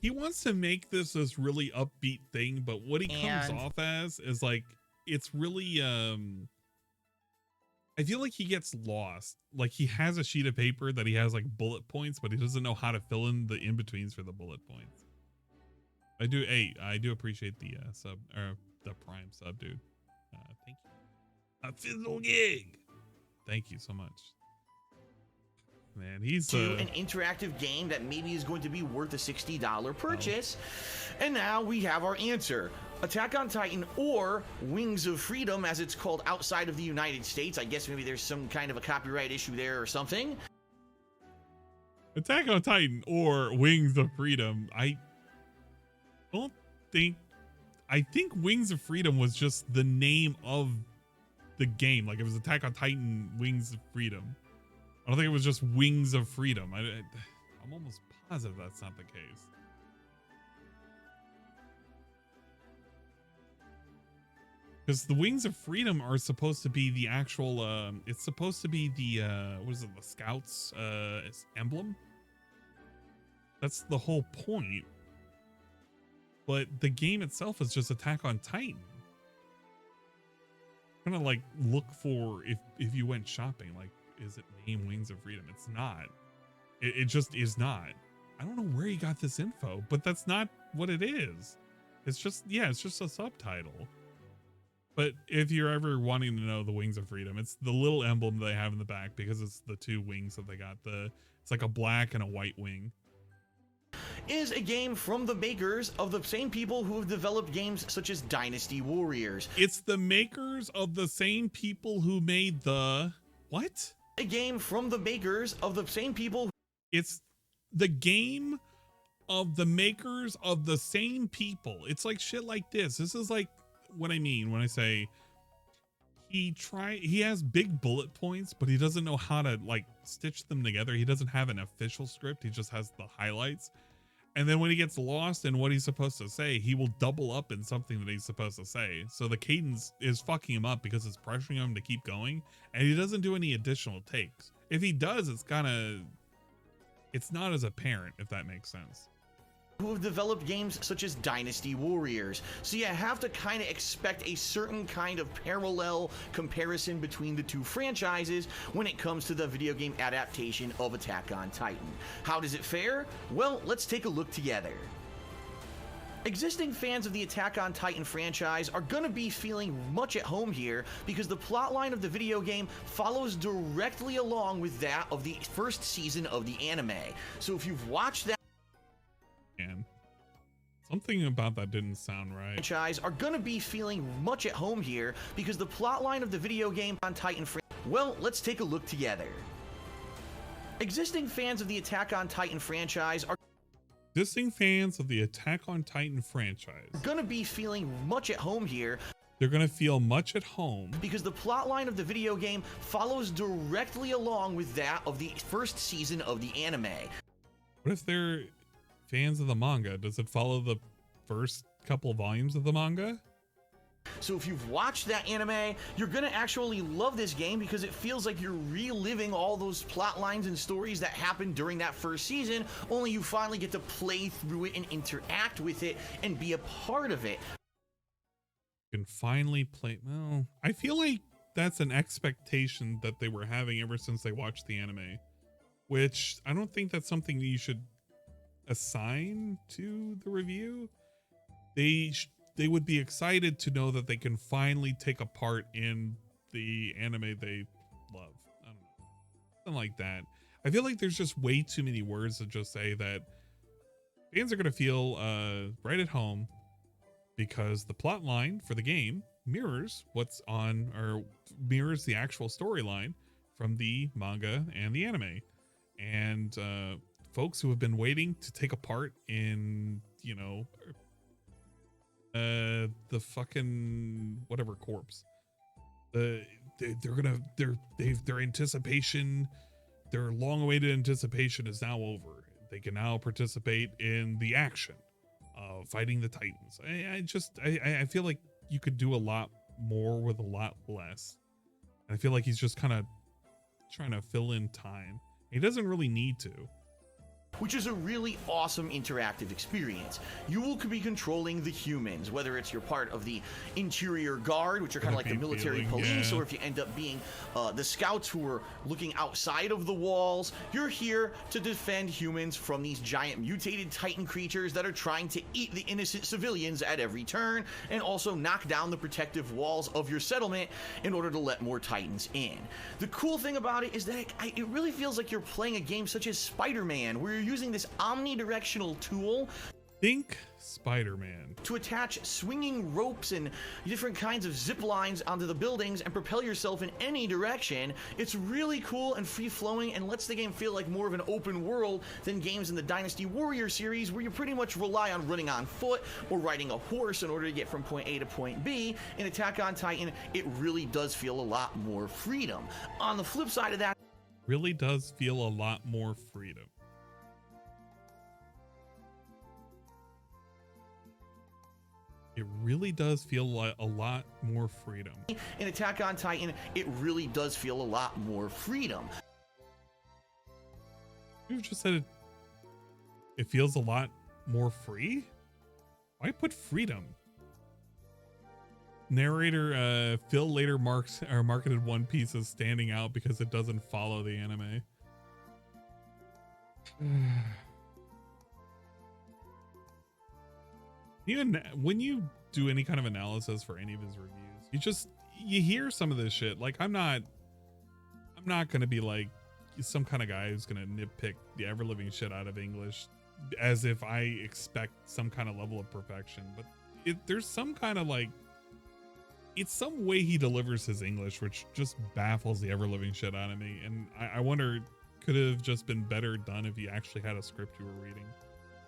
he wants to make this really upbeat thing, but what he comes off as is like, it's really, I feel like he gets lost. Like he has a sheet of paper that he has like bullet points, but he doesn't know how to fill in the in-betweens for the bullet points. I do appreciate the sub, or the prime sub, dude. Thank you. A fizzle gig. Thank you so much. Man, he's an interactive game that maybe is going to be worth a $60 purchase. And now we have our answer. Attack on Titan, or Wings of Freedom, as it's called outside of the United States. I guess maybe there's some kind of a copyright issue there or something. Attack on Titan or Wings of Freedom. I think Wings of Freedom was just the name of the game. Like it was Attack on Titan Wings of Freedom. I don't think it was just Wings of Freedom. I'm almost positive that's not the case. Because the Wings of Freedom are supposed to be the actual, it's supposed to be the, what is it, the Scouts emblem? That's the whole point. But the game itself is just Attack on Titan. I'm gonna like look for if you went shopping, like, is it named Wings of Freedom? It's not. It just is not. I don't know where he got this info, but that's not what it is. It's just, yeah, it's just a subtitle. But if you're ever wanting to know the Wings of Freedom, it's the little emblem they have in the back because it's the two wings that they got. It's like a black and a white wing. Is a game from the makers of the same people who have developed games such as Dynasty Warriors. It's the makers of the same people who made the... What? A game from the makers of the same people. It's the game of the makers of the same people. It's like shit like this. This is like what I mean when I say he has big bullet points, but he doesn't know how to like stitch them together. He doesn't have an official script. He just has the highlights. And then when he gets lost in what he's supposed to say, he will double up in something that he's supposed to say. So the cadence is fucking him up because it's pressuring him to keep going. And he doesn't do any additional takes. If he does, it's not as apparent, if that makes sense. Who have developed games such as Dynasty Warriors. So you have to kind of expect a certain kind of parallel comparison between the two franchises when it comes to the video game adaptation of Attack on Titan. How does it fare? Well, let's take a look together. Existing fans of the Attack on Titan franchise are gonna be feeling much at home here because the plotline of the video game follows directly along with that of the first season of the anime. So if you've watched that, something about that didn't sound right. Franchise are gonna be feeling much at home here because the plotline of the video game on Titan well, let's take a look together. Existing fans of the Attack on Titan franchise are gonna be feeling much at home here. They're gonna feel much at home because the plotline of the video game follows directly along with that of the first season of the anime. What if they're fans of the manga? Does it follow the first couple of volumes of the manga? So if you've watched that anime, you're gonna actually love this game because it feels like you're reliving all those plot lines and stories that happened during that first season, only you finally get to play through it and interact with it and be a part of it. You can finally play. Well, I feel like that's an expectation that they were having ever since they watched the anime, which I don't think that's something you should assign to the review. They would be excited to know that they can finally take a part in the anime they love. I don't know, something like that. I feel like there's just way too many words to just say that fans are gonna feel right at home because the plot line for the game mirrors what's on, or mirrors the actual storyline from the manga and the anime. And folks who have been waiting to take a part in, you know, the fucking whatever corpse, their anticipation, their long-awaited anticipation is now over. They can now participate in the action of fighting the Titans. I feel like you could do a lot more with a lot less. I feel like he's just kind of trying to fill in time. He doesn't really need to. which is a really awesome interactive experience. You will be controlling the humans, whether it's you're part of the interior guard, which are kind of like the military police, or if you end up being the scouts who are looking outside of the walls. You're here to defend humans from these giant mutated titan creatures that are trying to eat the innocent civilians at every turn, and also knock down the protective walls of your settlement in order to let more titans in. The cool thing about it is that it really feels like you're playing a game such as Spider-Man, where you're using this omnidirectional tool. Think Spider-Man. To attach swinging ropes and different kinds of zip lines onto the buildings and propel yourself in any direction. It's really cool and free-flowing and lets the game feel like more of an open world than games in the Dynasty Warrior series, where you pretty much rely on running on foot or riding a horse in order to get from point A to point B. In Attack on Titan, it really does feel a lot more freedom. On the flip side of that, really does feel a lot more freedom. It really does feel like a lot more freedom. In Attack on Titan, it really does feel a lot more freedom. You just said it feels a lot more free? Why put freedom? Narrator Phil later marketed One Piece as standing out because it doesn't follow the anime. Even when you do any kind of analysis for any of his reviews, you hear some of this shit. Like I'm not gonna be like some kind of guy who's gonna nitpick the ever living shit out of English as if I expect some kind of level of perfection, but there's some kind of like, it's some way he delivers his English which just baffles the ever living shit out of me. And I wonder, could it have just been better done if you actually had a script you were reading?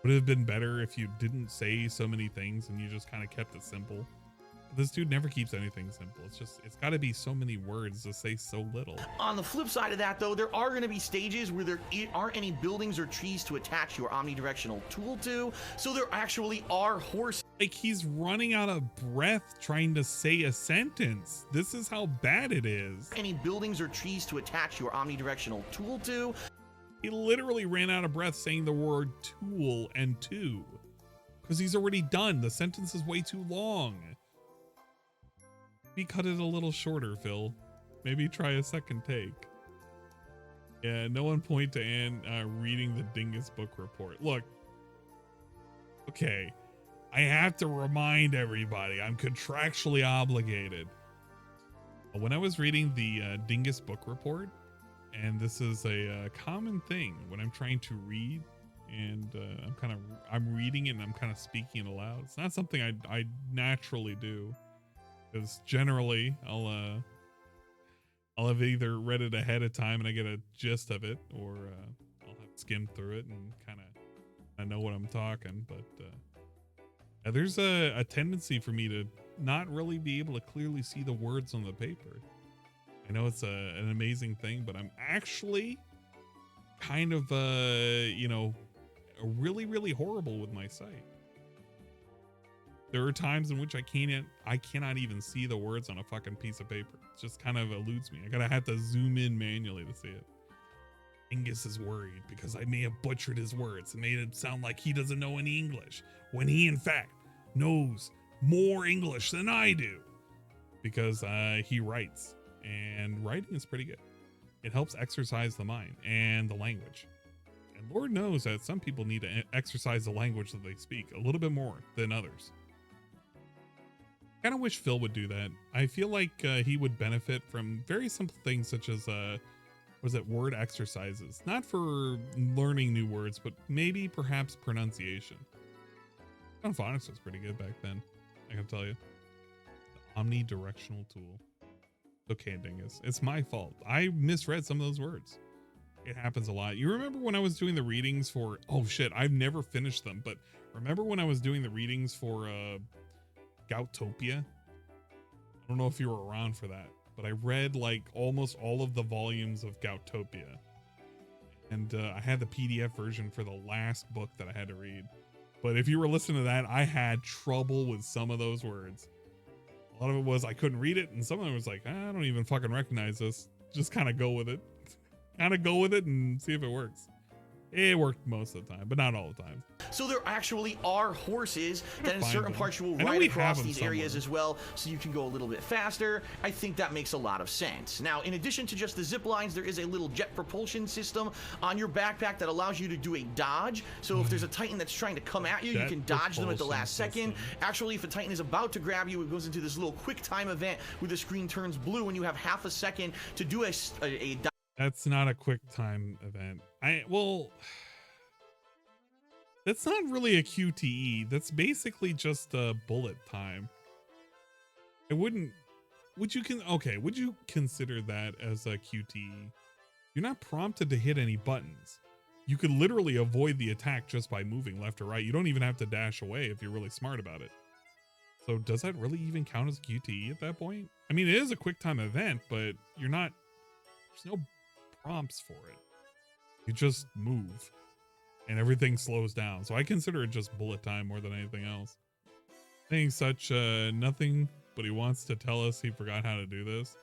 Would it have been better if you didn't say so many things and you just kind of kept it simple? This dude never keeps anything simple. It's got to be so many words to say so little. On the flip side of that, though, there are going to be stages where there aren't any buildings or trees to attach your omnidirectional tool to, so there actually are horses. Like he's running out of breath trying to say a sentence. This is how bad it is. Any buildings or trees to attach your omnidirectional tool to. He literally ran out of breath saying the word tool and two, because he's already done. The sentence is way too long. Maybe cut it a little shorter, Phil. Maybe try a second take. Yeah, no one point to Anne reading the Dingus book report. Look, okay, I have to remind everybody I'm contractually obligated. When I was reading the Dingus book report, and this is a common thing when I'm trying to read, and I'm reading it and I'm kind of speaking it aloud. It's not something I naturally do, because generally I'll have either read it ahead of time and I get a gist of it, or I'll have skimmed through it and kind of know what I'm talking. But there's a tendency for me to not really be able to clearly see the words on the paper. I know it's an amazing thing, but I'm actually kind of, really, really horrible with my sight. There are times in which I cannot even see the words on a fucking piece of paper. It just kind of eludes me. I have to zoom in manually to see it. Angus is worried because I may have butchered his words and made it sound like he doesn't know any English, when he in fact knows more English than I do, because he writes. And writing is pretty good. It helps exercise the mind and the language. And Lord knows that some people need to exercise the language that they speak a little bit more than others. I kind of wish Phil would do that. I feel like he would benefit from very simple things such as, word exercises. Not for learning new words, but maybe perhaps pronunciation. Phonics was pretty good back then, I can tell you. The omnidirectional tool. Okay, Dingus, it's my fault. I misread some of those words. It happens a lot. You remember when I was doing the readings for, oh shit, I've never finished them, but remember when I was doing the readings for Goutopia? I don't know if you were around for that, but I read like almost all of the volumes of Goutopia. And I had the PDF version for the last book that I had to read. But if you were listening to that, I had trouble with some of those words. A lot of it was I couldn't read it, and some of it was like, I don't even fucking recognize this. Just kind of go with it. Kind of go with it and see if it works. It worked most of the time, but not all the time. So there actually are horses that in certain parts you will I know ride we across have them these areas as well, so you can go a little bit faster. I think that makes a lot of sense. Now, in addition to just the zip lines, there is a little jet propulsion system on your backpack that allows you to do a dodge. So if there's a Titan that's trying to come at you, you can dodge them at the last second. Actually, if a Titan is about to grab you, it goes into this little quick time event where the screen turns blue and you have half a second to do a dodge. That's not a quick time event. That's not really a QTE. That's basically just a bullet time. Would you consider that as a QTE? You're not prompted to hit any buttons. You could literally avoid the attack just by moving left or right. You don't even have to dash away if you're really smart about it. So does that really even count as QTE at that point? I mean, it is a quick time event, but there's no prompts for it. You just move and everything slows down. So I consider it just bullet time more than anything else. Saying such nothing, but he wants to tell us he forgot how to do this.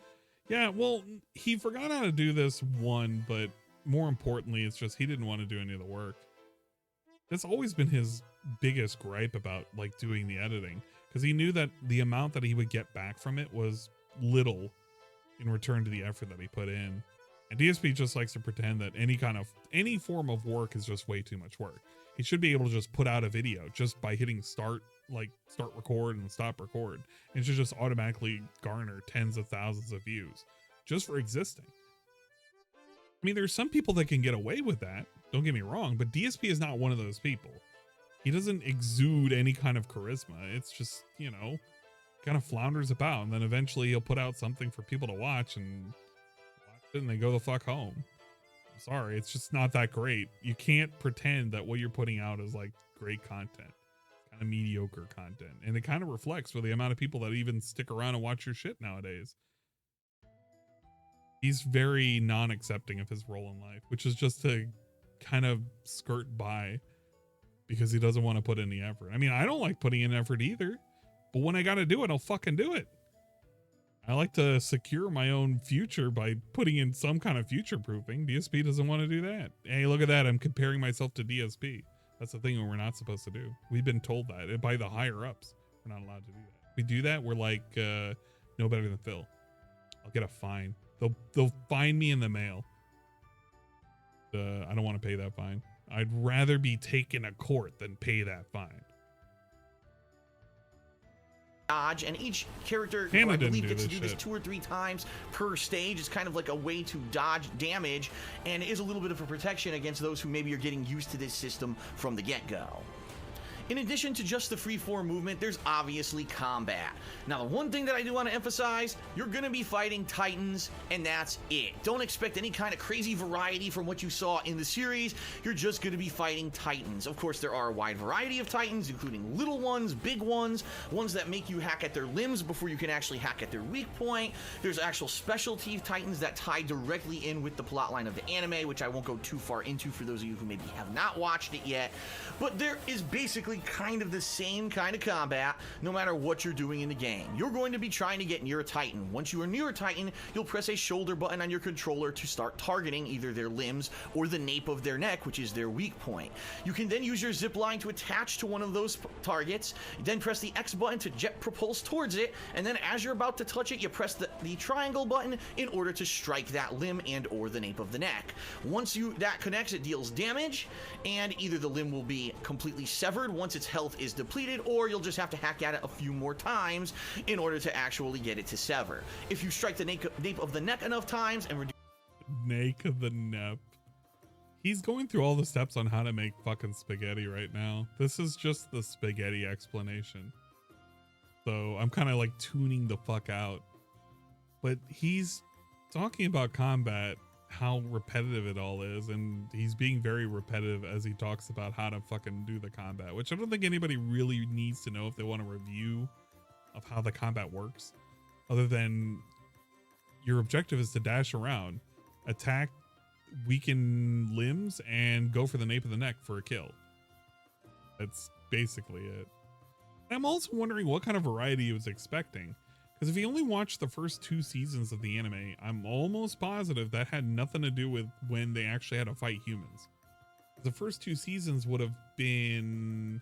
Yeah, well, he forgot how to do this one, but more importantly, it's just he didn't want to do any of the work. That's always been his biggest gripe about like doing the editing, because he knew that the amount that he would get back from it was little in return to the effort that he put in. And DSP just likes to pretend that any form of work is just way too much work. He should be able to just put out a video just by hitting start record and stop record. And it should just automatically garner tens of thousands of views just for existing. I mean, there's some people that can get away with that, don't get me wrong, but DSP is not one of those people. He doesn't exude any kind of charisma. It's just, kind of flounders about, and then eventually he'll put out something for people to watch and they go the fuck home. I'm sorry, it's just not that great. You can't pretend that what you're putting out is like great content. It's kind of mediocre content, and it kind of reflects for the amount of people that even stick around and watch your shit nowadays. He's very non-accepting of his role in life, which is just to kind of skirt by because he doesn't want to put in the effort. I mean, I don't like putting in effort either, but when I gotta do it, I'll fucking do it. I like to secure my own future by putting in some kind of future proofing. DSP doesn't want to do that. Hey, look at that. I'm comparing myself to DSP. That's the thing we're not supposed to do. We've been told that by the higher ups. We're not allowed to do that. If we do that, we're like no better than Phil. I'll get a fine. They'll fine me in the mail. I don't want to pay that fine. I'd rather be taken to court than pay that fine. Dodge, and each character, I believe, gets to do this 2 or 3 times per stage. It's kind of like a way to dodge damage, and it is a little bit of a protection against those who maybe are getting used to this system from the get-go. In addition to just the free-form movement, there's obviously combat. Now, the one thing that I do want to emphasize, you're going to be fighting Titans, and that's it. Don't expect any kind of crazy variety from what you saw in the series. You're just going to be fighting Titans. Of course, there are a wide variety of Titans, including little ones, big ones that make you hack at their limbs before you can actually hack at their weak point. There's actual specialty Titans that tie directly in with the plotline of the anime, which I won't go too far into for those of you who maybe have not watched it yet. But there is basically kind of the same kind of combat no matter what you're doing in the game. You're going to be trying to get near a Titan. Once you are near a Titan, you'll press a shoulder button on your controller to start targeting either their limbs or the nape of their neck, which is their weak point. You can then use your zip line to attach to one of those targets, then press the X button to jet propulse towards it, and then as you're about to touch it, you press the triangle button in order to strike that limb and or the nape of the neck. Once that connects, it deals damage, and either the limb will be completely severed once its health is depleted, or you'll just have to hack at it a few more times in order to actually get it to sever. If you strike the nape of the neck enough times and reduce nape of the neck. He's going through all the steps on how to make fucking spaghetti right now. This is just the spaghetti explanation. So I'm kind of like tuning the fuck out. But he's talking about combat, how repetitive it all is, and he's being very repetitive as he talks about how to fucking do the combat, which I don't think anybody really needs to know if they want a review of how the combat works, other than your objective is to dash around, attack, weaken limbs, and go for the nape of the neck for a kill. That's basically it. I'm also wondering what kind of variety he was expecting. Because if he only watched the first 2 seasons of the anime, I'm almost positive that had nothing to do with when they actually had to fight humans. The first 2 seasons would have been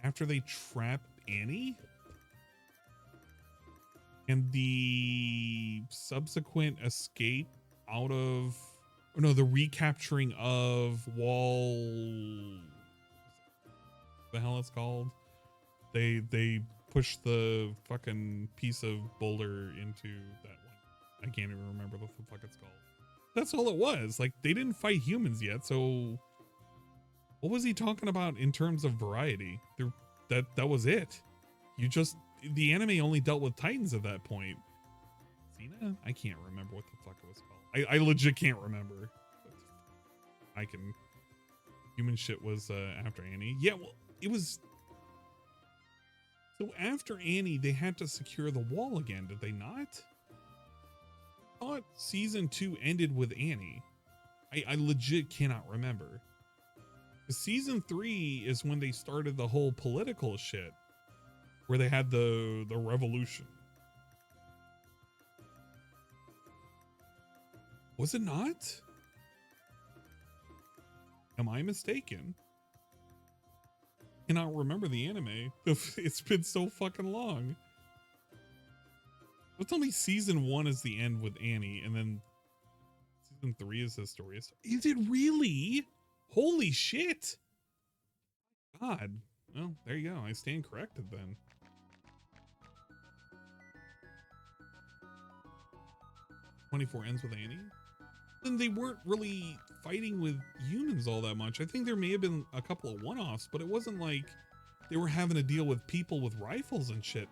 after they trapped Annie, and the subsequent escape out of, or no, the recapturing of Wall, the hell it's called. They pushed the fucking piece of boulder into that one. I can't even remember what the fuck it's called. That's all it was. Like, they didn't fight humans yet, so what was he talking about in terms of variety? That was it. The anime only dealt with Titans at that point. Xena? I can't remember what the fuck it was called. I legit can't remember. Human shit was after Annie. Yeah, well, it was. So after Annie, they had to secure the wall again, did they not? I thought season 2 ended with Annie. I legit cannot remember. Season 3 is when they started the whole political shit, where they had the revolution. Was it not? Am I mistaken? Cannot remember the anime. It's been so fucking long. But tell me season 1 is the end with Annie, and then season 3 is his story. Is it really? Holy shit. God. Well, there you go. I stand corrected then. '24 ends with Annie. Then they weren't really fighting with humans all that much. I think there may have been a couple of one-offs, but it wasn't like they were having to deal with people with rifles and shit.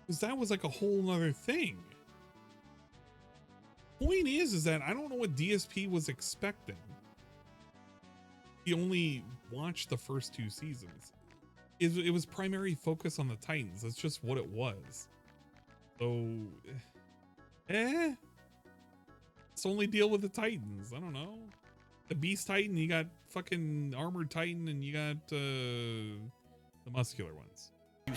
Because that was like a whole nother thing. Point is that I don't know what DSP was expecting. He only watched the first 2 seasons. It was primary focus on the Titans. That's just what it was. So, let's only deal with the Titans. I don't know. The Beast Titan, you got fucking Armored Titan, and you got the muscular ones.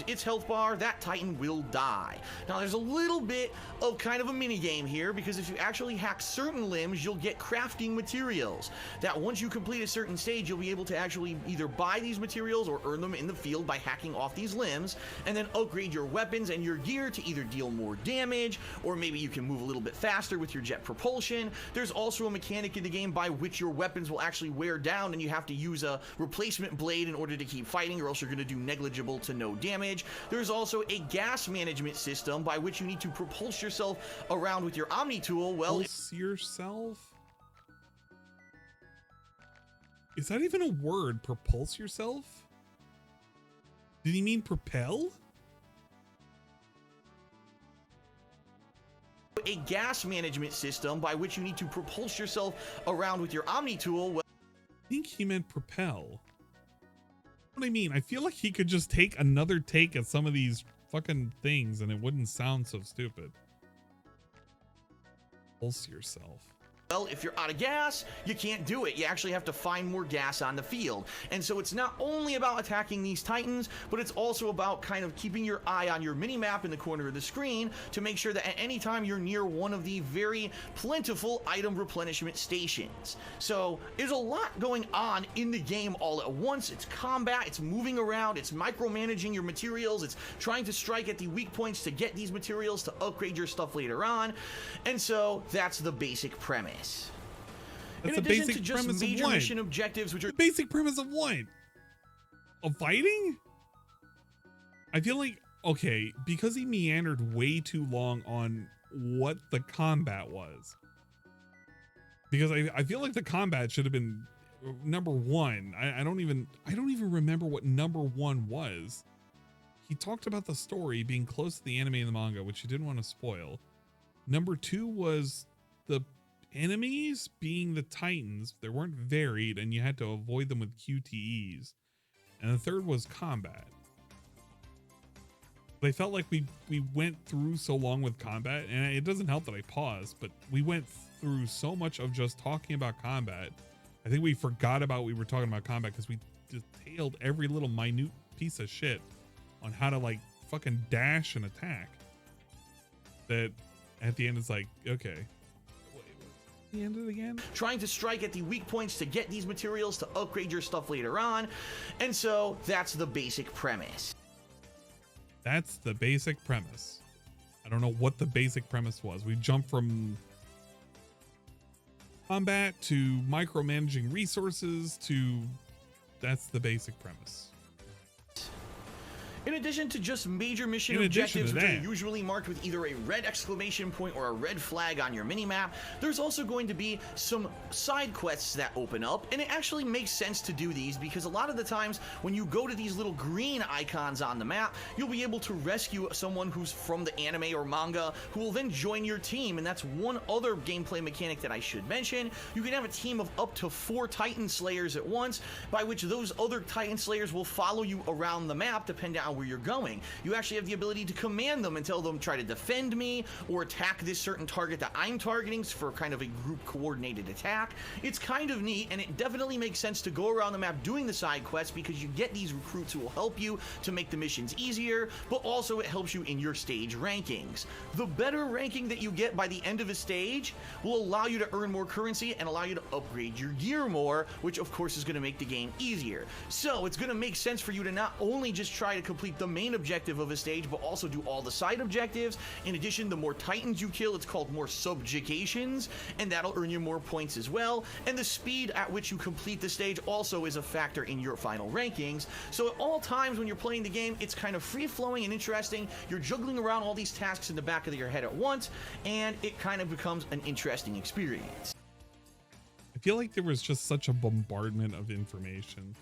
Its health bar, that Titan will die. Now there's a little bit of kind of a mini game here, because if you actually hack certain limbs, you'll get crafting materials that once you complete a certain stage, you'll be able to actually either buy these materials or earn them in the field by hacking off these limbs, and then upgrade your weapons and your gear to either deal more damage, or maybe you can move a little bit faster with your jet propulsion. There's also a mechanic in the game by which your weapons will actually wear down, and you have to use a replacement blade in order to keep fighting, or else you're going to do negligible to no damage. There's also a gas management system by which you need to propulse yourself around with your Omni tool. Well, propulse yourself? Is that even a word? Propulse yourself? Did he mean propel? A gas management system by which you need to propulse yourself around with your Omni tool. Well, I think he meant propel. What I mean, I feel like he could just take another take at some of these fucking things and it wouldn't sound so stupid. Pulse yourself. Well, if you're out of gas, you can't do it. You actually have to find more gas on the field. And so it's not only about attacking these Titans, but it's also about kind of keeping your eye on your mini-map in the corner of the screen to make sure that at any time you're near one of the very plentiful item replenishment stations. So there's a lot going on in the game all at once. It's combat, it's moving around, it's micromanaging your materials, it's trying to strike at the weak points to get these materials to upgrade your stuff later on. And so that's the basic premise. That's in the addition basic to just premise major of what? mission objectives, which are The basic premise of what? Of fighting? I feel like, okay, because he meandered way too long on what the combat was. Because I feel like the combat should have been number 1. I don't even remember what number 1 was. He talked about the story being close to the anime and the manga, which he didn't want to spoil. Number 2 was the enemies being the Titans. They weren't varied and you had to avoid them with QTEs. And the third was combat. They felt like we went through so long with combat, and it doesn't help that I paused, but we went through so much of just talking about combat. I think we forgot about we were talking about combat because we detailed every little minute piece of shit on how to like fucking dash and attack. That at the end it's like, okay, the end of the game? Trying to strike at the weak points to get these materials to upgrade your stuff later on. And so that's the basic premise. That's the basic premise. I don't know what the basic premise was. We jumped from combat to micromanaging resources to that's the basic premise. In addition to just major mission objectives, which are usually marked with either a red exclamation point or a red flag on your minimap, there's also going to be some side quests that open up, and it actually makes sense to do these because a lot of the times when you go to these little green icons on the map, you'll be able to rescue someone who's from the anime or manga who will then join your team, and that's one other gameplay mechanic that I should mention. You can have a team of up to 4 Titan Slayers at once, by which those other Titan Slayers will follow you around the map depending on where you're going. You actually have the ability to command them and tell them try to defend me or attack this certain target that I'm targeting for kind of a group coordinated attack. It's kind of neat, and it definitely makes sense to go around the map doing the side quests because you get these recruits who will help you to make the missions easier, but also it helps you in your stage rankings. The better ranking that you get by the end of a stage will allow you to earn more currency and allow you to upgrade your gear more, which of course is going to make the game easier. So it's going to make sense for you to not only just try to complete the main objective of a stage, but also do all the side objectives. In addition, the more Titans you kill, it's called more subjugations, and that'll earn you more points as well. And the speed at which you complete the stage also is a factor in your final rankings. So at all times when you're playing the game, it's kind of free-flowing and interesting. You're juggling around all these tasks in the back of your head at once, and it kind of becomes an interesting experience. I feel like there was just such a bombardment of information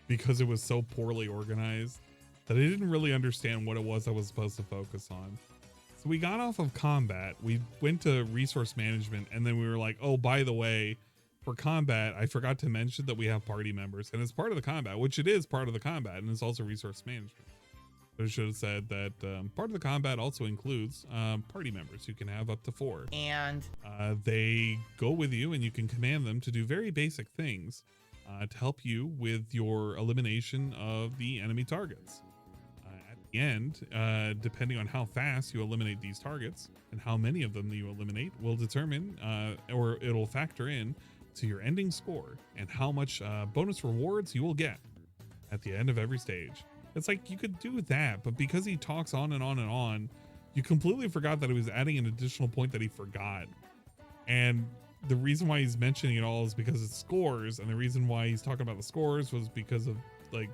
because it was so poorly organized that I didn't really understand what it was I was supposed to focus on. So we got off of combat, we went to resource management, and then we were like, oh, by the way, for combat, I forgot to mention that we have party members, and it's part of the combat, which it is part of the combat, and it's also resource management. I should have said that part of the combat also includes party members. You can have up to 4. And they go with you, and you can command them to do very basic things to help you with your elimination of the enemy targets. At the end, depending on how fast you eliminate these targets and how many of them you eliminate will determine or it'll factor in to your ending score and how much bonus rewards you will get at the end of every stage. It's like you could do that, but because he talks on and on and on, you completely forgot that he was adding an additional point that he forgot. And the reason why he's mentioning it all is because it's scores, and the reason why he's talking about the scores was because of like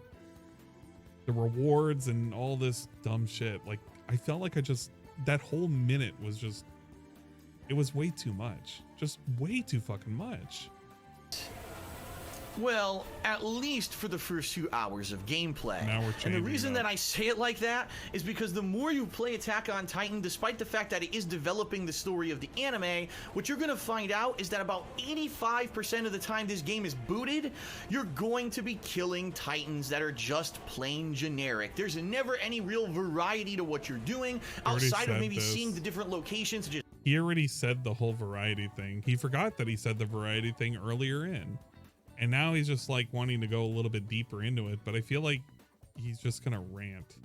the rewards and all this dumb shit. Like I felt like that whole minute was just, it was way too much, just way too fucking much. Well, at least for the first few hours of gameplay. Now we're and the reason that I say it like that is because the more you play Attack on Titan, despite the fact that it is developing the story of the anime, what you're going to find out is that about 85% of the time this game is booted, you're going to be killing Titans that are just plain generic. There's never any real variety to what you're doing outside of maybe seeing the different locations. He already said the whole variety thing. He forgot that he said the variety thing earlier in. And now he's just like wanting to go a little bit deeper into it, but I feel like he's just gonna rant.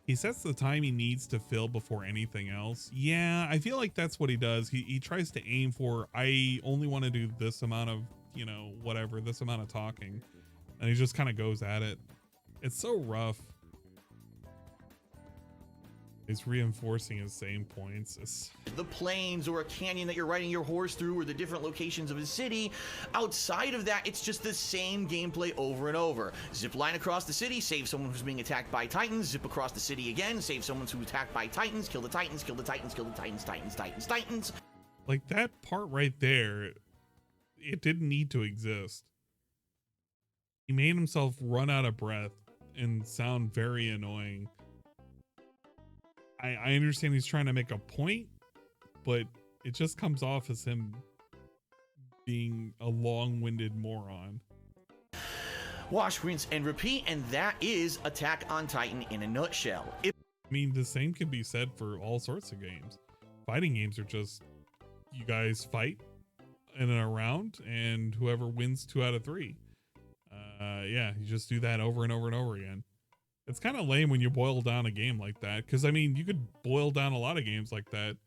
He sets the time he needs to fill before anything else. Yeah, I feel like that's what he does. He tries to aim for, I only want to do this amount of, you know, whatever, this amount of talking. And he just kind of goes at it. It's so rough. He's reinforcing his same points. The plains or a canyon that you're riding your horse through or the different locations of a city. Outside of that, it's just the same gameplay over and over. Zip line across the city, save someone who's being attacked by Titans. Zip across the city again, save someone who's attacked by Titans. Kill the Titans, kill the Titans, kill the Titans, Titans. Like that part right there, it didn't need to exist. He made himself run out of breath and sound very annoying. I understand he's trying to make a point, but it just comes off as him being a long-winded moron. Wash, rinse, and repeat, and that is Attack on Titan in a nutshell. I mean, the same can be said for all sorts of games. Fighting games are just, you guys fight in a round, and whoever wins 2 out of 3. Yeah, you just do that over and over and over again. It's kind of lame when you boil down a game like that, because I mean, you could boil down a lot of games like that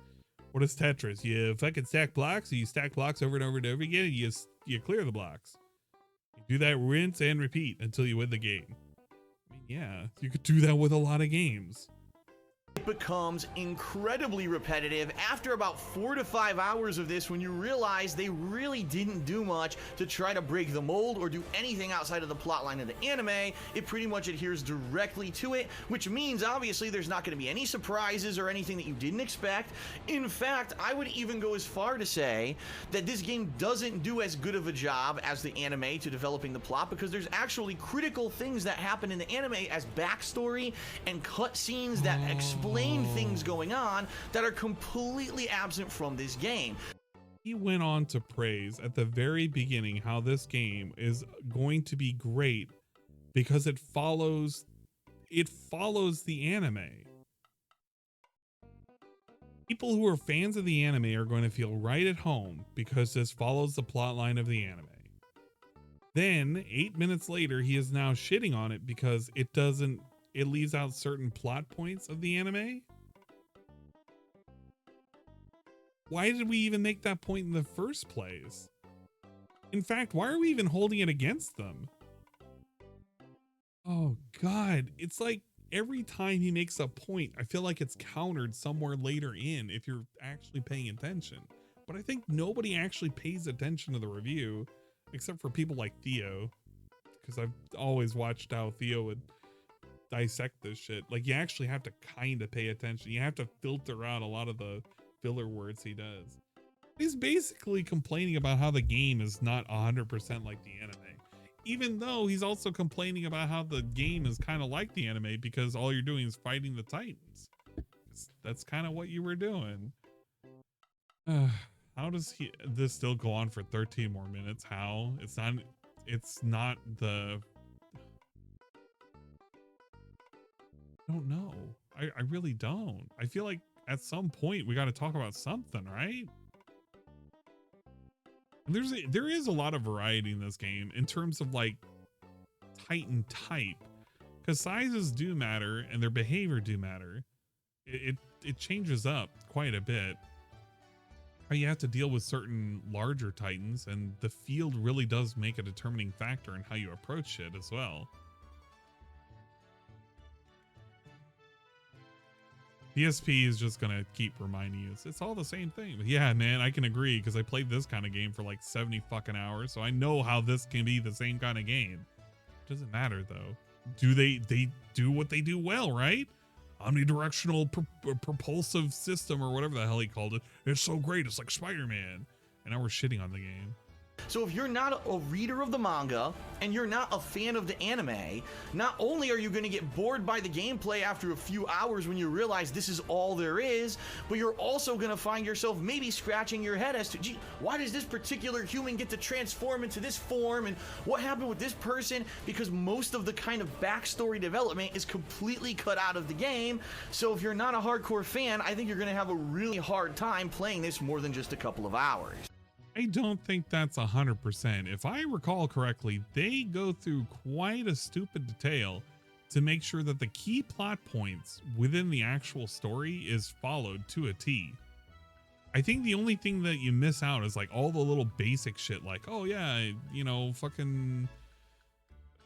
What is Tetris? You fucking stack blocks, you stack blocks over and over and over again, and you clear the blocks. You do that rinse and repeat until you win the game. I mean, yeah, you could do that with a lot of games. It becomes incredibly repetitive after about 4 to 5 hours of this, when you realize they really didn't do much to try to break the mold or do anything outside of the plotline of the anime. It pretty much adheres directly to it, which means obviously there's not going to be any surprises or anything that you didn't expect. In fact, I would even go as far to say that this game doesn't do as good of a job as the anime to developing the plot, because there's actually critical things that happen in the anime as backstory and cutscenes that explain things going on that are completely absent from this game. He went on to praise at the very beginning how this game is going to be great because it follows the anime. People who are fans of the anime are going to feel right at home because this follows the plotline of the anime. Then 8 minutes later, he is now shitting on it because it leaves out certain plot points of the anime. Why did we even make that point in the first place? In fact, why are we even holding it against them? Oh God, it's like every time he makes a point, I feel like it's countered somewhere later in if you're actually paying attention. But I think nobody actually pays attention to the review except for people like Theo, because I've always watched how Theo would dissect this shit. Like, you actually have to kind of pay attention. You have to filter out a lot of the filler words he does. He's basically complaining about how the game is not 100% like the anime, even though he's also complaining about how the game is kind of like the anime because all you're doing is fighting the Titans. That's kind of what you were doing. How does this still go on for 13 more minutes? How? It's not the... I don't know. I really don't. I feel like at some point we got to talk about something, right? And there is a lot of variety in this game in terms of like Titan type, because sizes do matter and their behavior do matter. It changes up quite a bit. How you have to deal with certain larger Titans, and the field really does make a determining factor in how you approach it as well. DSP is just gonna keep reminding you it's all the same thing. But yeah, man, I can agree because I played this kind of game for like 70 fucking hours, so I know how this can be the same kind of game. It doesn't matter though. Do they do what they do well, right? Omnidirectional propulsive system or whatever the hell he called it. It's so great. It's like Spider-Man. And now we're shitting on the game. So if you're not a reader of the manga and you're not a fan of the anime, not only are you going to get bored by the gameplay after a few hours when you realize this is all there is, but you're also going to find yourself maybe scratching your head as to, gee, why does this particular human get to transform into this form, and what happened with this person? Because most of the kind of backstory development is completely cut out of the game. So if you're not a hardcore fan, I think you're going to have a really hard time playing this more than just a couple of hours. I don't think that's 100%. If I recall correctly, they go through quite a stupid detail to make sure that the key plot points within the actual story is followed to a T. I think the only thing that you miss out is like all the little basic shit, like, oh yeah, you know, fucking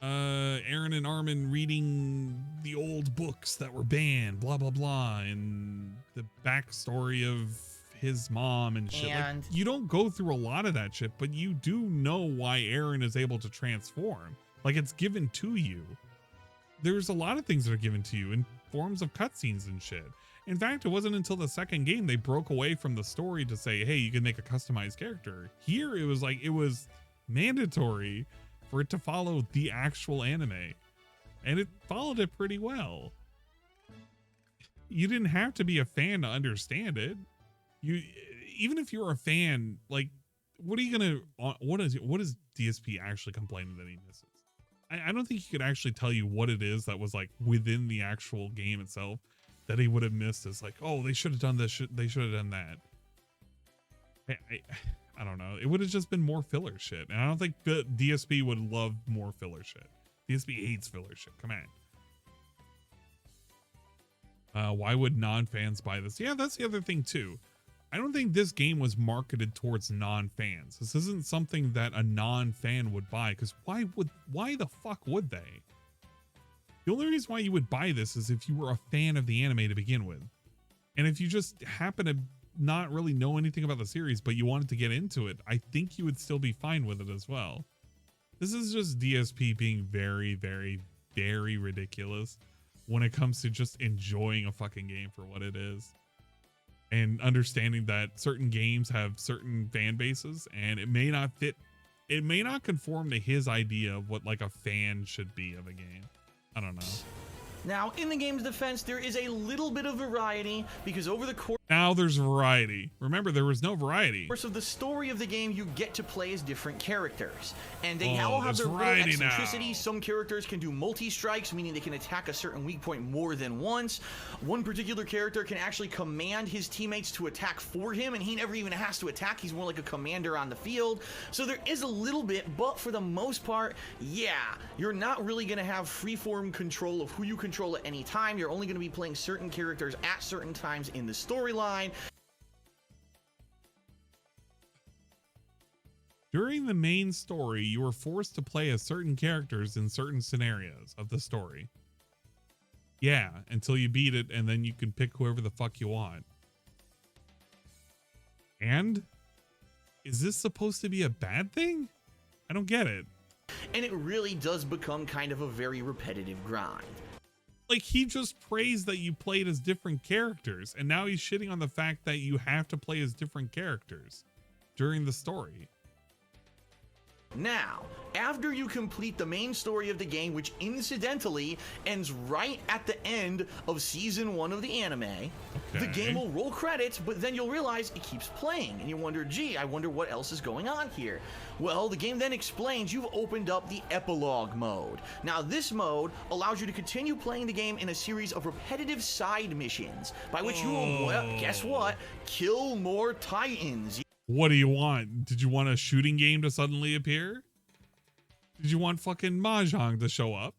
Aaron and Armin reading the old books that were banned, blah blah blah, and the backstory of his mom and shit. Like, you don't go through a lot of that shit, but you do know why Aaron is able to transform. Like, it's given to you. There's a lot of things that are given to you in forms of cutscenes and shit. In fact, it wasn't until the second game they broke away from the story to say, hey, you can make a customized character. Here it was like, it was mandatory for it to follow the actual anime, and it followed it pretty well. You didn't have to be a fan to understand it. Even if you're a fan, like, what are you gonna, what is DSP actually complaining that he misses? I don't think he could actually tell you what it is that was like within the actual game itself that he would have missed. As like, oh, they should have done this, they should have done that. I don't know. It would have just been more filler shit, and I don't think the DSP would love more filler shit. DSP hates filler shit. Come on. Why would non-fans buy this? Yeah, that's the other thing too. I don't think this game was marketed towards non-fans. This isn't something that a non-fan would buy, because why the fuck would they? The only reason why you would buy this is if you were a fan of the anime to begin with. And if you just happen to not really know anything about the series, but you wanted to get into it, I think you would still be fine with it as well. This is just DSP being very, very, very ridiculous when it comes to just enjoying a fucking game for what it is. And understanding that certain games have certain fan bases and it may not fit, it may not conform to his idea of what like a fan should be of a game. I don't know. Now, in the game's defense, there is a little bit of variety because over the course now there's variety. Remember, there was no variety. Of the story of the game, you get to play as different characters, and they all have their little eccentricities. Some characters can do multi-strikes, meaning they can attack a certain weak point more than once. One particular character can actually command his teammates to attack for him, and he never even has to attack. He's more like a commander on the field. So there is a little bit, but for the most part, yeah, you're not really going to have freeform control of who you control at any time. You're only going to be playing certain characters at certain times in the storyline. During the main story, you are forced to play as certain characters in certain scenarios of the story. Yeah, until you beat it, and then you can pick whoever the fuck you want. And? Is this supposed to be a bad thing? I don't get it. And it really does become kind of a very repetitive grind. Like, he just praised that you played as different characters, and now he's shitting on the fact that you have to play as different characters during the story. Now, after you complete the main story of the game, which incidentally ends right at the end of season 1 of the anime, the game will roll credits, but then you'll realize it keeps playing, and you wonder, gee, I wonder what else is going on here. Well, the game then explains you've opened up the epilogue mode. Now, this mode allows you to continue playing the game in a series of repetitive side missions, by which you will, well, guess what, kill more titans. What do you want? Did you want a shooting game to suddenly appear? Did you want fucking Mahjong to show up?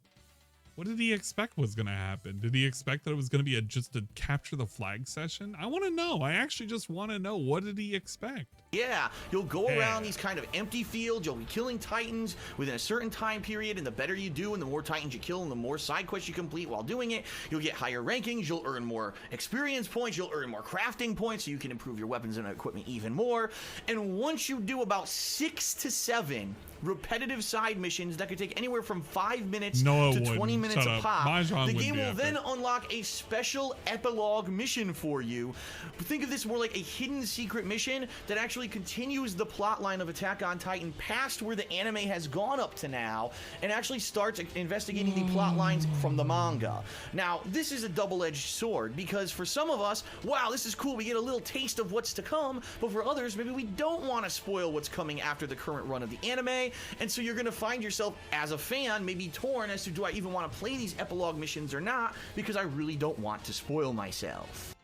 What did he expect was going to happen? Did he expect that it was going to be just a capture the flag session? I want to know. I actually just want to know. What did he expect? Yeah, you'll go around these kind of empty fields. You'll be killing titans within a certain time period, and the better you do and the more titans you kill and the more side quests you complete while doing it, you'll get higher rankings, you'll earn more experience points, you'll earn more crafting points so you can improve your weapons and equipment even more. And once you do about 6 to 7 repetitive side missions that could take anywhere from 5 minutes to 20 minutes a pop, the game will then unlock a special epilogue mission for you. Think of this more like a hidden secret mission that actually continues the plot line of Attack on Titan past where the anime has gone up to now and actually starts investigating the plot lines from the manga. Now, this is a double-edged sword because for some of us, wow, this is cool, we get a little taste of what's to come, but for others, maybe we don't want to spoil what's coming after the current run of the anime, and so you're going to find yourself as a fan maybe torn as to do I even want to play these epilogue missions or not because I really don't want to spoil myself.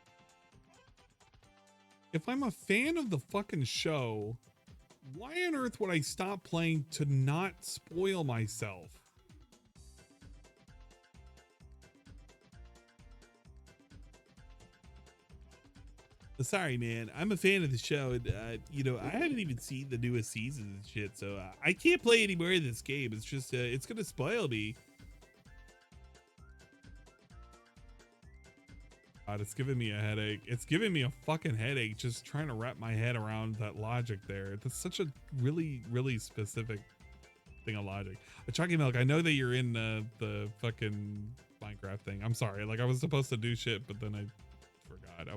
If I'm a fan of the fucking show, why on earth would I stop playing to not spoil myself? Sorry, man. I'm a fan of the show, and you know, I haven't even seen the newest season and shit, so I can't play any more of this game. It's just, it's gonna spoil me. God, it's giving me a headache. It's giving me a fucking headache just trying to wrap my head around that logic there. That's such a really, really specific thing of logic. Chucky Milk, I know that you're in the fucking Minecraft thing. I'm sorry. Like, I was supposed to do shit, but then I forgot. I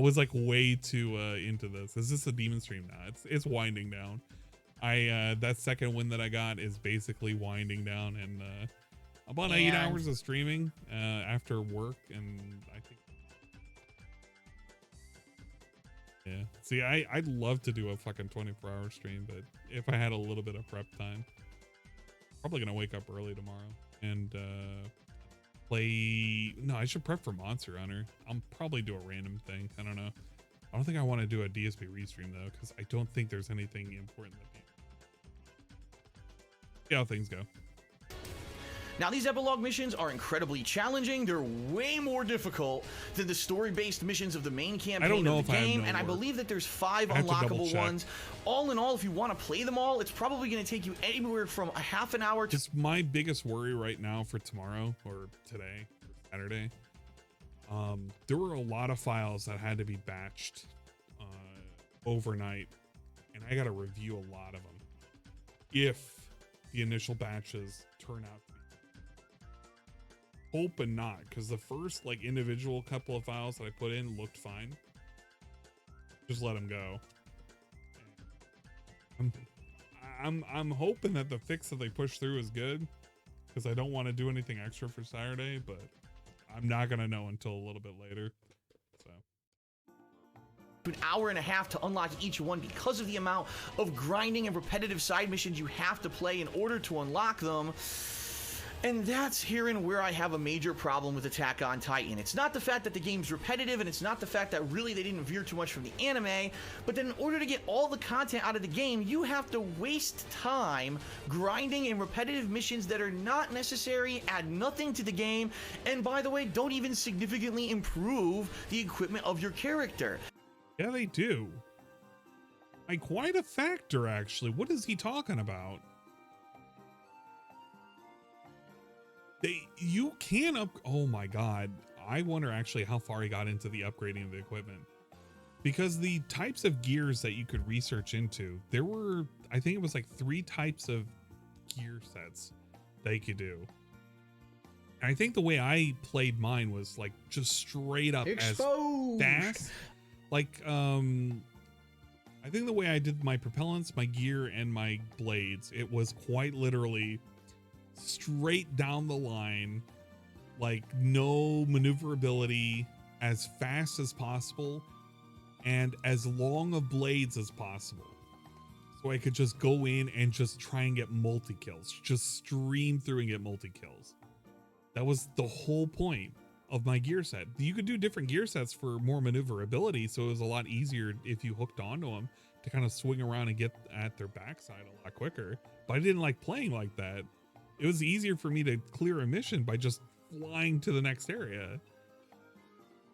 was like way too into this. Is this a demon stream now? It's winding down. That second win that I got is basically winding down, and about 8 hours of streaming after work, and I think, yeah. See, I'd love to do a fucking 24-hour stream, but if I had a little bit of prep time, probably gonna wake up early tomorrow and play. No, I should prep for Monster Hunter. I'll probably do a random thing. I don't know. I don't think I want to do a DSP restream though, because I don't think there's anything important that. See how things go. Now, these epilogue missions are incredibly challenging. They're way more difficult than the story-based missions of the main campaign of the game, and I believe that there's 5 unlockable ones. All in all, if you want to play them all, it's probably going to take you anywhere from a half an hour to... It's my biggest worry right now for tomorrow or today, Saturday. There were a lot of files that had to be batched overnight, and I got to review a lot of them if the initial batches turn out to be. Hoping not, because the first like individual couple of files that I put in looked fine. Just let them go. I'm hoping that the fix that they push through is good, because I don't want to do anything extra for Saturday, but I'm not gonna know until a little bit later. So an hour and a half to unlock each one because of the amount of grinding and repetitive side missions you have to play in order to unlock them. And that's herein where I have a major problem with Attack on Titan. It's not the fact that the game's repetitive, and it's not the fact that really they didn't veer too much from the anime, but then in order to get all the content out of the game, you have to waste time grinding in repetitive missions that are not necessary, add nothing to the game, and by the way, don't even significantly improve the equipment of your character. Yeah, they do. Like, quite a factor, actually. What is he talking about? You can up. Oh my god, I wonder actually how far he got into the upgrading of the equipment, because the types of gears that you could research into, there were, I think it was like 3 types of gear sets that you could do. And I think the way I played mine was like just straight up exposed. As fast. Like I think the way I did my propellants, my gear, and my blades, it was quite literally straight down the line, like no maneuverability, as fast as possible and as long of blades as possible, so I could just go in and just try and get multi-kills, just stream through and get multi-kills. That was the whole point of my gear set. You could do different gear sets for more maneuverability, so it was a lot easier if you hooked onto them to kind of swing around and get at their backside a lot quicker. But I didn't like playing like that. It was easier for me to clear a mission by just flying to the next area.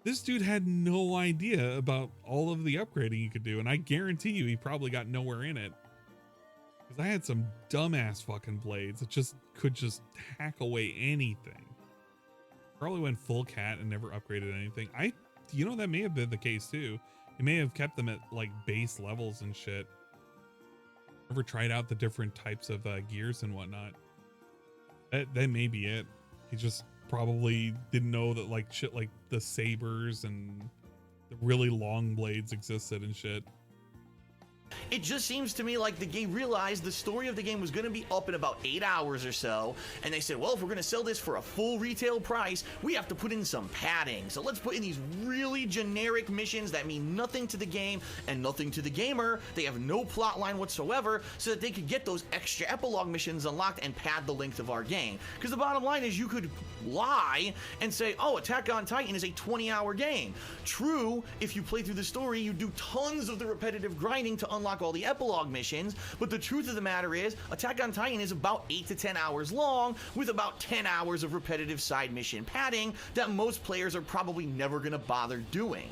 This dude had no idea about all of the upgrading you could do, and I guarantee you he probably got nowhere in it. Because I had some dumbass fucking blades that just could just hack away anything. Probably went full cat and never upgraded anything. You know, that may have been the case too. It may have kept them at like base levels and shit. Never tried out the different types of gears and whatnot. That may be it. He just probably didn't know that like shit like the sabers and the really long blades existed and shit. It just seems to me like the game realized the story of the game was going to be up in about 8 hours or so, and they said, well, if we're going to sell this for a full retail price, we have to put in some padding. So let's put in these really generic missions that mean nothing to the game and nothing to the gamer. They have no plot line whatsoever, so that they could get those extra epilogue missions unlocked and pad the length of our game. Because the bottom line is, you could lie and say, oh, Attack on Titan is a 20-hour game. True, if you play through the story, you do tons of the repetitive grinding to unlock all the epilogue missions, but the truth of the matter is, Attack on Titan is about 8 to 10 hours long, with about 10 hours of repetitive side mission padding that most players are probably never going to bother doing.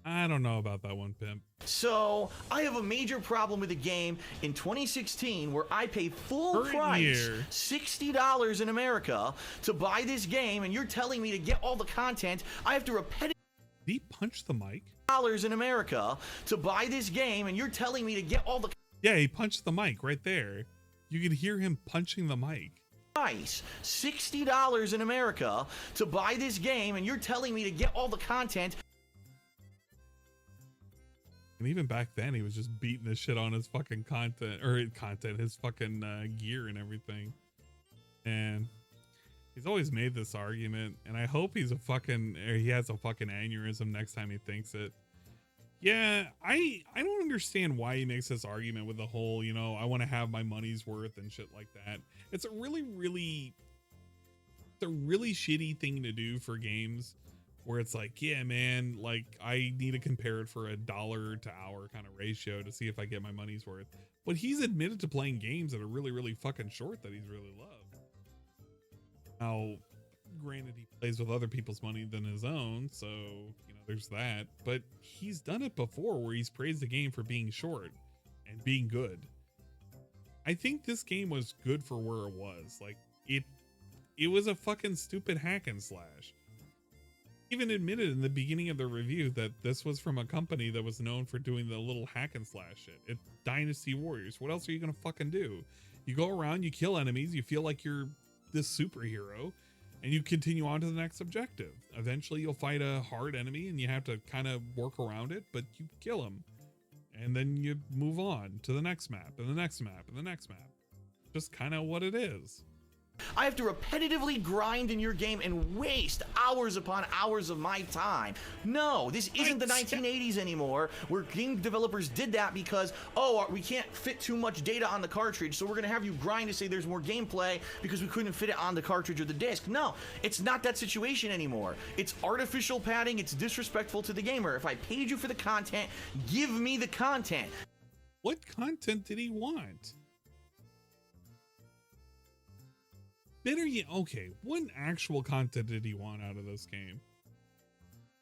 I don't know about that one, Pimp. So, I have a major problem with the game in 2016 where I pay full price, $60 in America, to buy this game, and you're telling me to get all the content, I have to repetitively... Did he punch the mic? ...dollars in America to buy this game, and you're telling me to get all the... Yeah, he punched the mic right there. You could hear him punching the mic. Price, $60 in America to buy this game, and you're telling me to get all the content... And even back then, he was just beating the shit on his fucking his fucking gear and everything. And he's always made this argument, and I hope he has a fucking aneurysm next time he thinks it. Yeah, I don't understand why he makes this argument with the whole, you know, I want to have my money's worth and shit like that. It's a really shitty thing to do for games, where it's like, yeah, man, like I need to compare it for $1 to hour kind of ratio to see if I get my money's worth. But he's admitted to playing games that are really, really fucking short that he's really loved. Now, granted, he plays with other people's money than his own, so, you know, there's that. But he's done it before where he's praised the game for being short and being good. I think this game was good for where it was. Like, it was a fucking stupid hack and slash. Even admitted in the beginning of the review that this was from a company that was known for doing the little hack and slash shit. It's Dynasty Warriors. What else are you gonna fucking do? You go around, you kill enemies, you feel like you're this superhero, and you continue on to the next objective. Eventually you'll fight a hard enemy and you have to kind of work around it, but you kill him. And then you move on to the next map and the next map and the next map. Just kind of what it is. I have to repetitively grind in your game and waste hours upon hours of my time. No, this isn't the 1980s anymore, where game developers did that because, oh, we can't fit too much data on the cartridge, so we're going to have you grind to say there's more gameplay because we couldn't fit it on the cartridge or the disc. No, it's not that situation anymore. It's artificial padding. It's disrespectful to the gamer. If I paid you for the content, give me the content. What content did he want? Better yet, okay, what actual content did he want out of this game?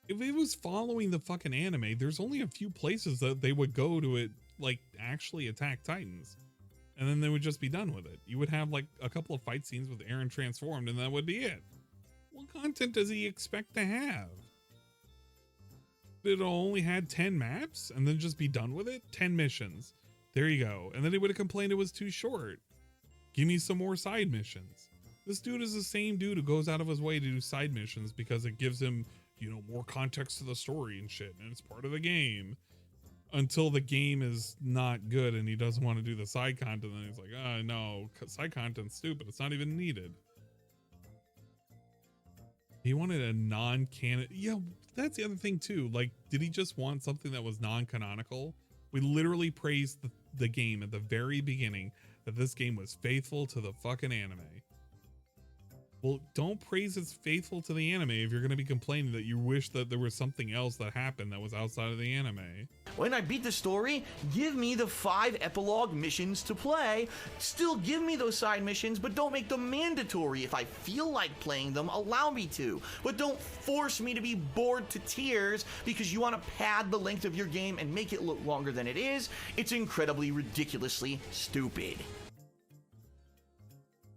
If it was following the fucking anime, there's only a few places that they would go to it, like, actually attack Titans. And then they would just be done with it. You would have, like, a couple of fight scenes with Aaron transformed, and that would be it. What content does he expect to have? It only had 10 maps, and then just be done with it? 10 missions. There you go. And then he would have complained it was too short. Give me some more side missions. This dude is the same dude who goes out of his way to do side missions because it gives him, you know, more context to the story and shit, and it's part of the game. Until the game is not good and he doesn't want to do the side content, and he's like, oh no, side content's stupid, it's not even needed. He wanted a non-canon. Yeah, that's the other thing too. Like, did he just want something that was non-canonical? We literally praised the game at the very beginning that this game was faithful to the fucking anime. Well, don't praise it's faithful to the anime if you're going to be complaining that you wish that there was something else that happened that was outside of the anime. When I beat the story, give me the 5 epilogue missions to play. Still give me those side missions, but don't make them mandatory. If I feel like playing them, allow me to. But don't force me to be bored to tears because you want to pad the length of your game and make it look longer than it is. It's incredibly, ridiculously stupid.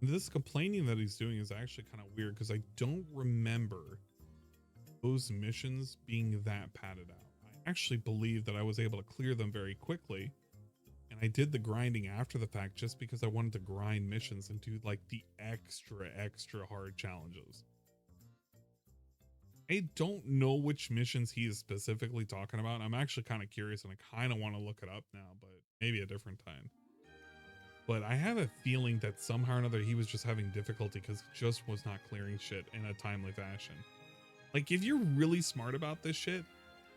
This complaining that he's doing is actually kind of weird because I don't remember those missions being that padded out. I actually believe that I was able to clear them very quickly, and I did the grinding after the fact just because I wanted to grind missions and do like the extra hard challenges. I don't know which missions he is specifically talking about. I'm actually kind of curious and I kind of want to look it up now, but maybe a different time. But I have a feeling that somehow or another he was just having difficulty because he just was not clearing shit in a timely fashion. Like, if you're really smart about this shit,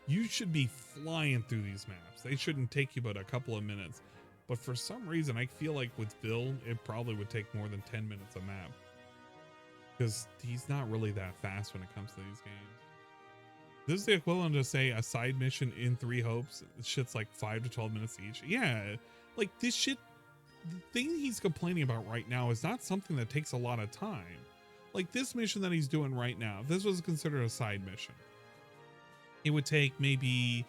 you should be flying through these maps. They shouldn't take you but a couple of minutes. But for some reason, I feel like with Phil, it probably would take more than 10 minutes a map. Because he's not really that fast when it comes to these games. This is the equivalent to, say, a side mission in 3 Hopes. Shit's like 5 to 12 minutes each. Yeah, like this shit. The thing he's complaining about right now is not something that takes a lot of time. Like this mission that he's doing right now, this was considered a side mission. It would take maybe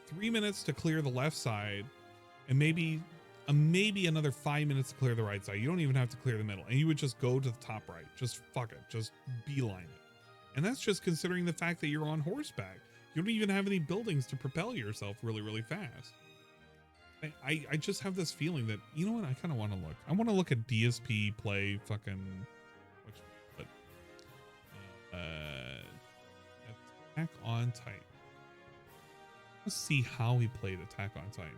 3 minutes to clear the left side and maybe another 5 minutes to clear the right side. You don't even have to clear the middle, and you would just go to the top right. Just fuck it, just beeline it. And that's just considering the fact that you're on horseback. You don't even have any buildings to propel yourself really, really fast. I just have this feeling that, you know what, I kind of want to look. I want to look at DSP play fucking Attack on Titan. Let's see how he played Attack on Titan.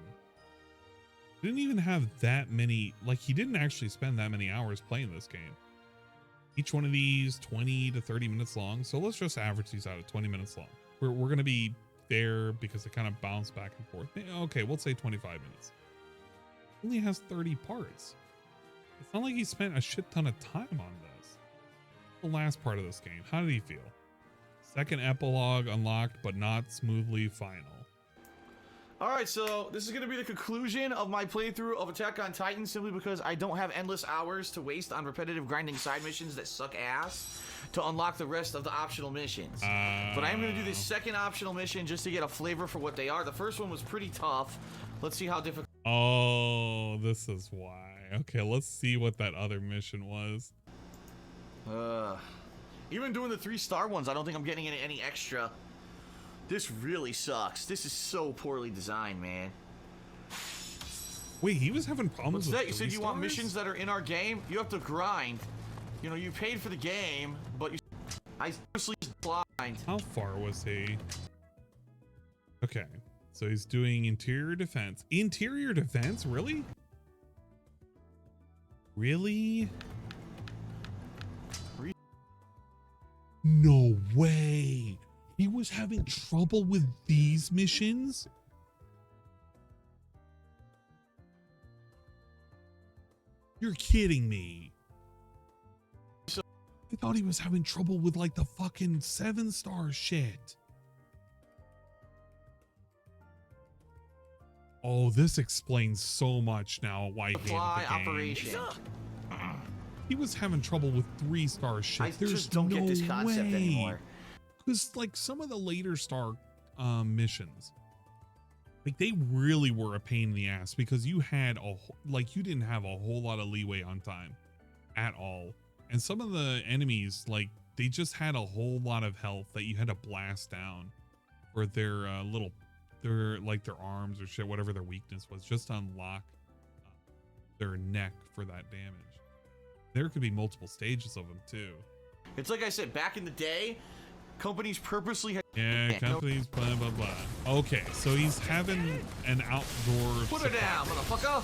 Didn't even have that many, like he didn't actually spend that many hours playing this game. Each one of these 20 to 30 minutes long. So let's just average these out at 20 minutes long. We're going to be there because it kind of bounce back and forth. Okay, we'll say 25 minutes. Only has 30 parts. It's not like he spent a shit ton of time on this. The last part of this game, how did he feel? Second epilogue unlocked, but not smoothly final. Alright, so this is going to be the conclusion of my playthrough of Attack on Titan, simply because I don't have endless hours to waste on repetitive grinding side missions that suck ass to unlock the rest of the optional missions. But I am going to do this second optional mission just to get a flavor for what they are. The first one was pretty tough. Let's see how difficult. Oh, this is why. Okay, let's see what that other mission was. Even doing the 3-star ones, I don't think I'm getting any extra. This really sucks. This is so poorly designed, man. Wait, he was having problems with that? You said you 3 want stars? missions that are in our game? You have to grind. You know, you paid for the game, but you... I seriously blind. How far was he? Okay, so he's doing interior defense. Interior defense? Really? Really? No way. He was having trouble with these missions? You're kidding me. I thought he was having trouble with like the fucking 7-star shit. Oh, this explains so much now why he hated the game. Operation. He was having trouble with 3-star shit. I There's just don't no get this concept way. anymore. Because like some of the later star missions, like they really were a pain in the ass because you had you didn't have a whole lot of leeway on time at all. And some of the enemies, like they just had a whole lot of health that you had to blast down, or their their arms or shit, whatever their weakness was, just to unlock their neck for that damage. There could be multiple stages of them too. It's like I said, back in the day, companies purposely had... Yeah, companies, blah, blah, blah. Okay, so he's having an outdoor... Put her down, motherfucker!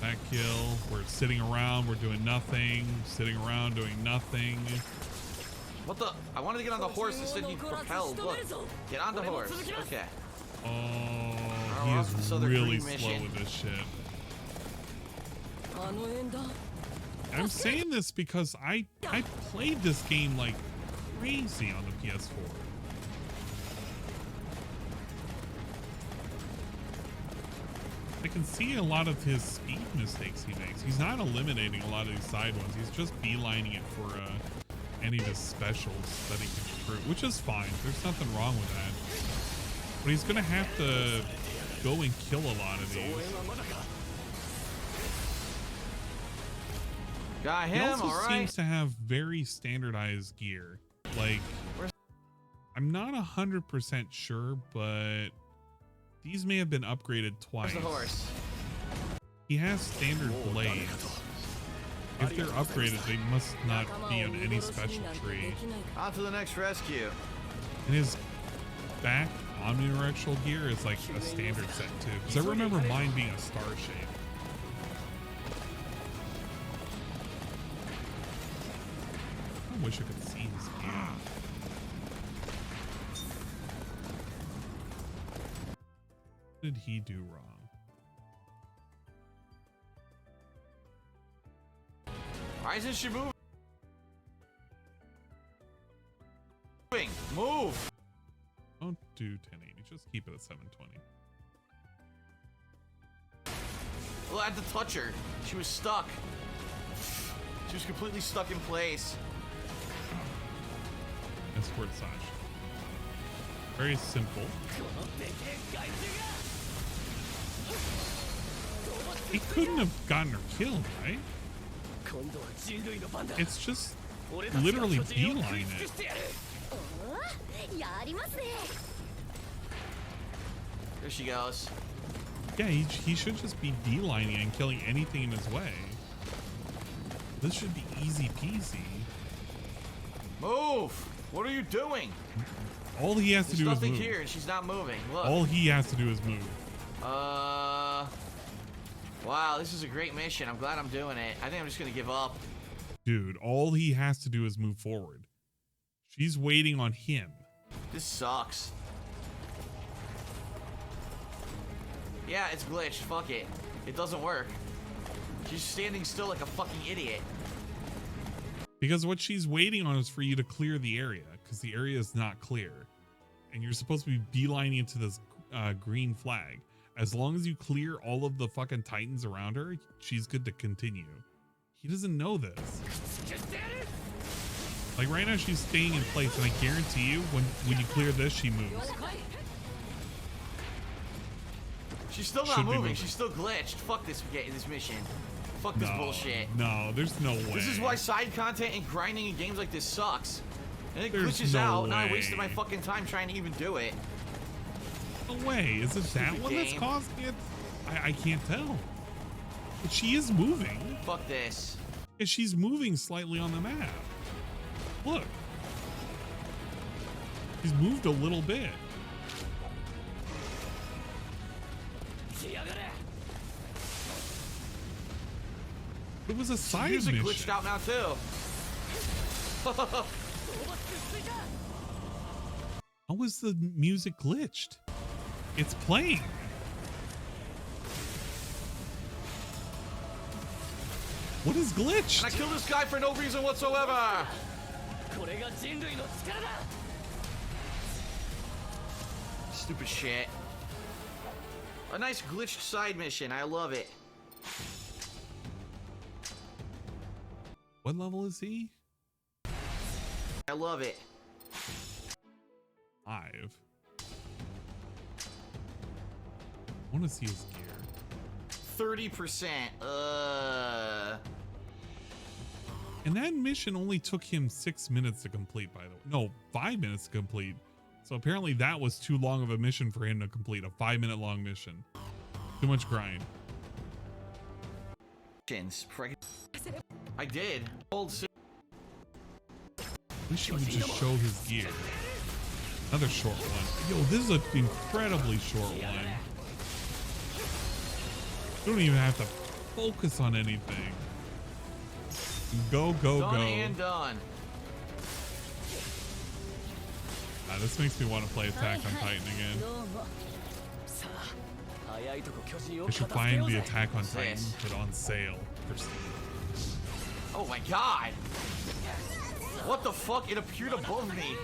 Back kill. We're sitting around, we're doing nothing. Sitting around, doing nothing. What the? I wanted to get on the horse instead he propelled. Look, get on the horse. Okay. Oh, he is really slow with this shit. I'm saying this because I played this game like crazy on the PS4. I can see a lot of his speed mistakes he makes. He's not eliminating a lot of these side ones. He's just beelining it for any of his specials that he can recruit, which is fine. There's nothing wrong with that. But he's gonna have to go and kill a lot of these. Got him, he also all right. seems to have very standardized gear. Like, I'm not 100% sure, but these may have been upgraded twice. Where's the horse? He has standard blades. If they're upgraded, they must not be on any special tree. On to the next rescue. And his back omnidirectional gear is like a standard set too. Because I remember mine being a star shape. I wish I could see his gear. What did he do wrong? Why isn't she moving? Move! Don't do 1080. Just keep it at 720. Well, I had to touch her. She was stuck. She was completely stuck in place. Escort Sash. Very simple. He couldn't have gotten her killed, right? It's just literally beeline it. There she goes. Yeah, he should just be beelining and killing anything in his way. This should be easy peasy. Move! What are you doing? All he has to do is nothing move. here, and she's not moving. Look. All he has to do is move. Wow, this is a great mission. I'm glad I'm doing it. I think I'm just gonna give up. Dude, all he has to do is move forward. She's waiting on him. This sucks. Yeah, it's glitched. Fuck it. It doesn't work. She's standing still like a fucking idiot. Because what she's waiting on is for you to clear the area, because the area is not clear. And you're supposed to be beelining into this green flag. As long as you clear all of the fucking Titans around her, she's good to continue. He doesn't know this. Like right now she's staying in place, and I guarantee you when you clear this, she moves. She's still not moving. She's still glitched. Fuck this mission. Fuck this bullshit. No, there's no way. This is why side content and grinding in games like this sucks. And it There's glitches no out, and I way. wasted my fucking time trying to even do it. No way. Is it that one that's game. causing it? I can't tell. But she is moving. Fuck this. And she's moving slightly on the map. Look. She's moved a little bit. It was a side music mission. glitched out now too. How was the music glitched? It's playing. What is glitched? And I killed this guy for no reason whatsoever. Stupid shit. A nice glitched side mission. I love it. What level is he? I love it. 5. I want to see his gear. 30%. And that mission only took him 6 minutes to complete, by the way. No, 5 minutes to complete. So apparently that was too long of a mission for him to complete. A 5-minute long mission. Too much grind. I did. Wish he would just show his gear. Another short one. Yo, this is an incredibly short one. You don't even have to focus on anything. Go, go, done go. And done. This makes me want to play Attack on Titan again. I should find the Attack on Titan put on sale for Steam. Oh my god! What the fuck? It appeared above me.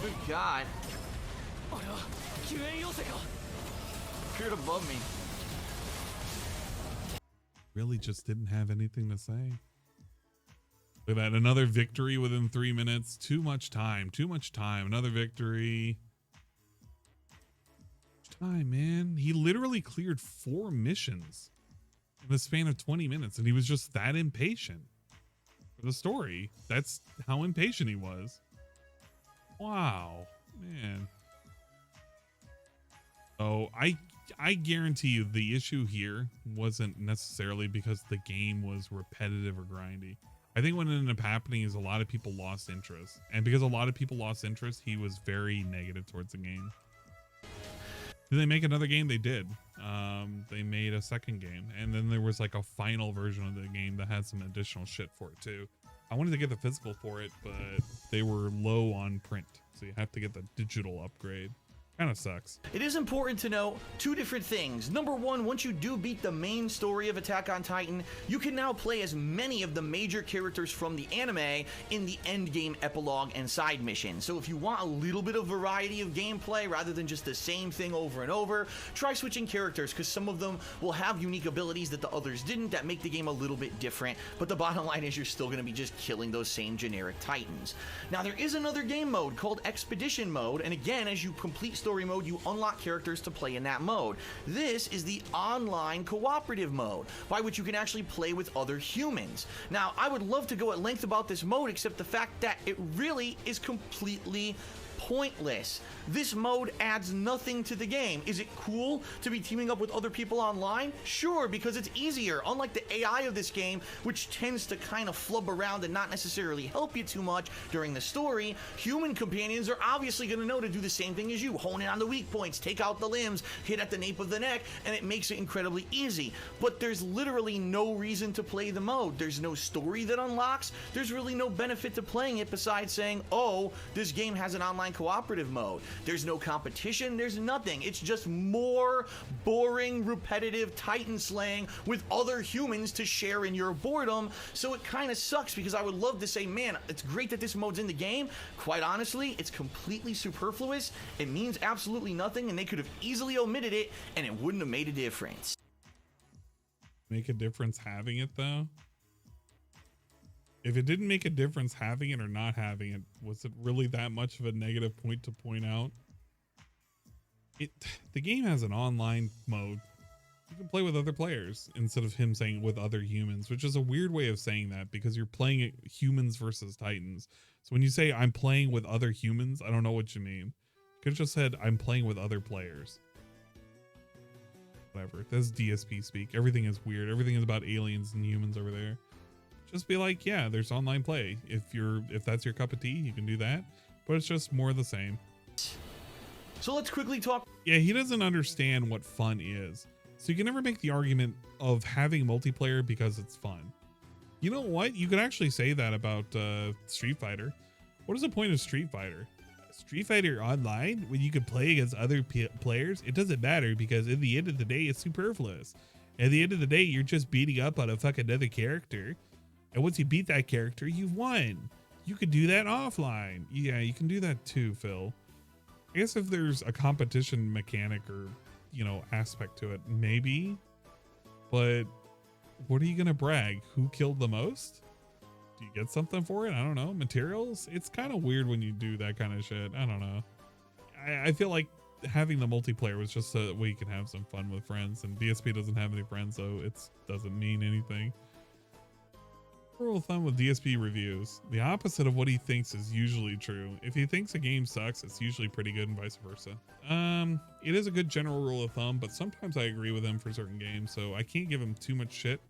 Good god. Appeared above me. Really just didn't have anything to say. Look at that. Another victory within 3 minutes. Too much time. Too much time. Another victory. Time, man. He literally cleared 4 missions in the span of 20 minutes, and he was just that impatient for the story. That's how impatient he was. Wow, man. So I guarantee you the issue here wasn't necessarily because the game was repetitive or grindy. I think what ended up happening is a lot of people lost interest, and because a lot of people lost interest, he was very negative towards the game. Did they make another game? They did. They made a second game, and then there was like a final version of the game that had some additional shit for it too. I wanted to get the physical for it, but they were low on print, so you have to get the digital upgrade. Kind of sucks. It is important to know 2 different things. Number 1, once you do beat the main story of Attack on Titan, you can now play as many of the major characters from the anime in the endgame epilogue and side missions. So if you want a little bit of variety of gameplay rather than just the same thing over and over, try switching characters, because some of them will have unique abilities that the others didn't that make the game a little bit different, but the bottom line is you're still going to be just killing those same generic Titans. Now there is another game mode called Expedition Mode, and again, as you complete story mode, you unlock characters to play in that mode. This is the online cooperative mode, by which you can actually play with other humans. Now, I would love to go at length about this mode, except the fact that it really is completely pointless. This mode adds nothing to the game. Is it cool to be teaming up with other people online? Sure, because it's easier. Unlike the AI of this game, which tends to kind of flub around and not necessarily help you too much during the story, human companions are obviously going to know to do the same thing as you. Hone in on the weak points, take out the limbs, hit at the nape of the neck, and it makes it incredibly easy. But there's literally no reason to play the mode. There's no story that unlocks. There's really no benefit to playing it besides saying, oh, this game has an online cooperative mode. There's no competition. There's nothing. It's just more boring, repetitive Titan slaying with other humans to share in your boredom. So it kind of sucks because I would love to say, man, it's great that this mode's in the game. Quite honestly, it's completely superfluous. It means absolutely nothing, and they could have easily omitted it, and it wouldn't have made a difference. Make a difference having it, though? If it didn't make a difference having it or not having it, was it really that much of a negative point to point out? The game has an online mode. You can play with other players instead of him saying with other humans, which is a weird way of saying that because you're playing it humans versus Titans. So when you say I'm playing with other humans, I don't know what you mean. You could have just said I'm playing with other players. Whatever. That's DSP speak. Everything is weird. Everything is about aliens and humans over there. Just be like, yeah, there's online play. If that's your cup of tea, you can do that. But it's just more of the same. So let's quickly talk. Yeah, he doesn't understand what fun is. So you can never make the argument of having multiplayer because it's fun. You know what? You could actually say that about Street Fighter. What is the point of Street Fighter? Street Fighter Online, when you can play against other players, it doesn't matter because at the end of the day, it's superfluous. At the end of the day, you're just beating up on a fucking other character. And once you beat that character, you've won. You could do that offline. Yeah, you can do that too, Phil. I guess if there's a competition mechanic or, aspect to it, maybe. But what are you going to brag? Who killed the most? Do you get something for it? I don't know. Materials? It's kind of weird when you do that kind of shit. I don't know. I feel like having the multiplayer was just so that we can have some fun with friends, and DSP doesn't have any friends, so it doesn't mean anything. Rule of thumb with DSP reviews: the opposite of what he thinks is usually true. If he thinks a game sucks, it's usually pretty good, and vice versa. It is a good general rule of thumb, but sometimes I agree with him for certain games, so I can't give him too much shit.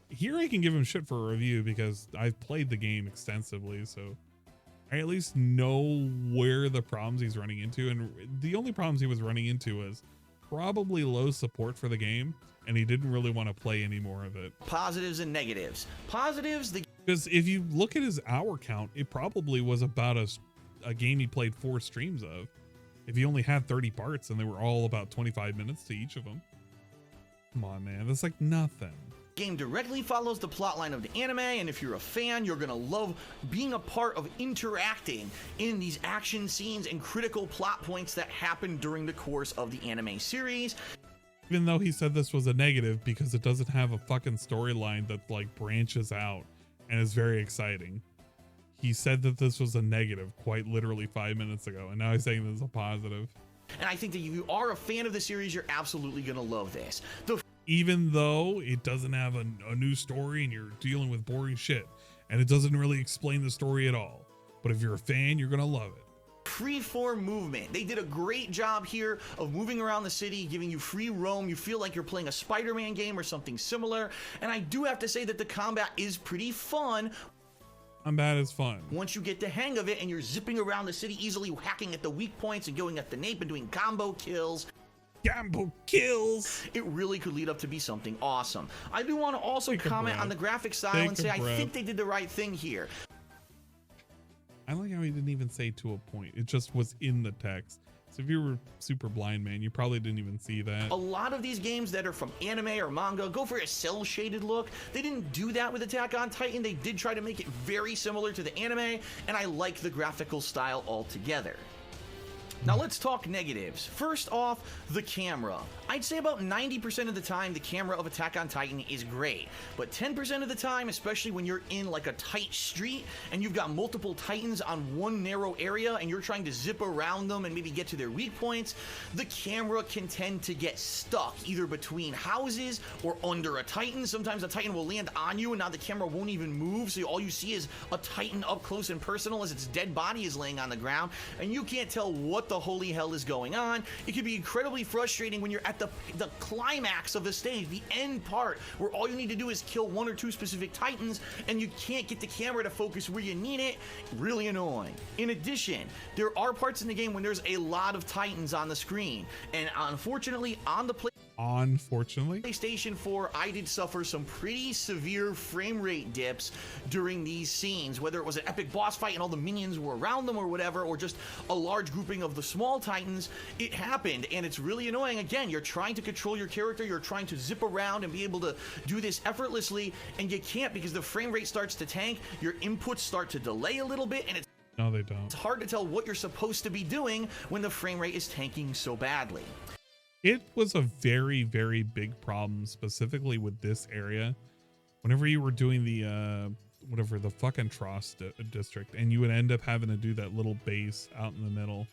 Here I can give him shit for a review because I've played the game extensively, so I at least know where the problems he's running into, and the only problems he was running into was probably low support for the game, and he didn't really want to play any more of it. Positives and negatives. Positives, because if you look at his hour count, it probably was about a game he played 4 streams of. If he only had 30 parts and they were all about 25 minutes to each of them. Come on, man, that's like nothing. Game directly follows the plotline of the anime, and if you're a fan, you're gonna love being a part of interacting in these action scenes and critical plot points that happen during the course of the anime series. Even though he said this was a negative because it doesn't have a fucking storyline that like branches out and is very exciting. He said that this was a negative quite literally 5 minutes ago, and now he's saying this is a positive. And I think that if you are a fan of the series, you're absolutely gonna love this. Even though it doesn't have a new story and you're dealing with boring shit and it doesn't really explain the story at all. But if you're a fan, you're gonna love it. Free-form movement. They did a great job here of moving around the city, giving you free roam. You feel like you're playing a Spider-Man game or something similar. And I do have to say that the combat is pretty fun. Combat is fun. Once you get the hang of it and you're zipping around the city easily, hacking at the weak points and going at the nape and doing combo kills. Combo kills. It really could lead up to be something awesome. I do want to also comment on the graphic style and say I think they did the right thing here. I like how he didn't even say to a point. It just was in the text. So if you were super blind, man, you probably didn't even see that. A lot of these games that are from anime or manga go for a cel-shaded look. They didn't do that with Attack on Titan. They did try to make it very similar to the anime, and I like the graphical style altogether. Now let's talk negatives. First off, the camera. I'd say about 90% of the time the camera of Attack on Titan is great, but 10% of the time, especially when you're in like a tight street and you've got multiple Titans on one narrow area and you're trying to zip around them and maybe get to their weak points, the camera can tend to get stuck either between houses or under a Titan. Sometimes a Titan will land on you and now the camera won't even move, so all you see is a Titan up close and personal as its dead body is laying on the ground, and you can't tell what the holy hell is going on. It can be incredibly frustrating when you're at the climax of the stage, the end part, where all you need to do is kill 1 or 2 specific Titans and you can't get the camera to focus where you need it. Really annoying. In addition, there are parts in the game when there's a lot of Titans on the screen, and unfortunately on the play Unfortunately, PlayStation 4, I did suffer some pretty severe frame rate dips during these scenes, whether it was an epic boss fight and all the minions were around them or whatever, or just a large grouping of the small titans. It happened, and it's really annoying. Again, you're trying to control your character, you're trying to zip around and be able to do this effortlessly, and you can't because the frame rate starts to tank, your inputs start to delay a little bit, and no, they don't. It's hard to tell what you're supposed to be doing when the frame rate is tanking so badly. It was a very, very big problem, specifically with this area. Whenever you were doing the, whatever, the fucking Tross district, and you would end up having to do that little base out in the middle.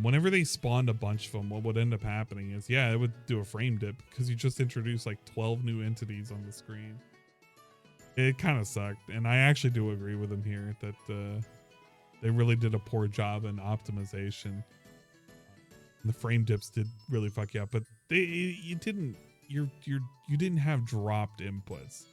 Whenever they spawned a bunch of them, what would end up happening is, yeah, it would do a frame dip because you just introduced like 12 new entities on the screen. It kind of sucked, and I actually do agree with them here that they really did a poor job in optimization. The frame dips did really fuck you up, but you didn't have dropped inputs.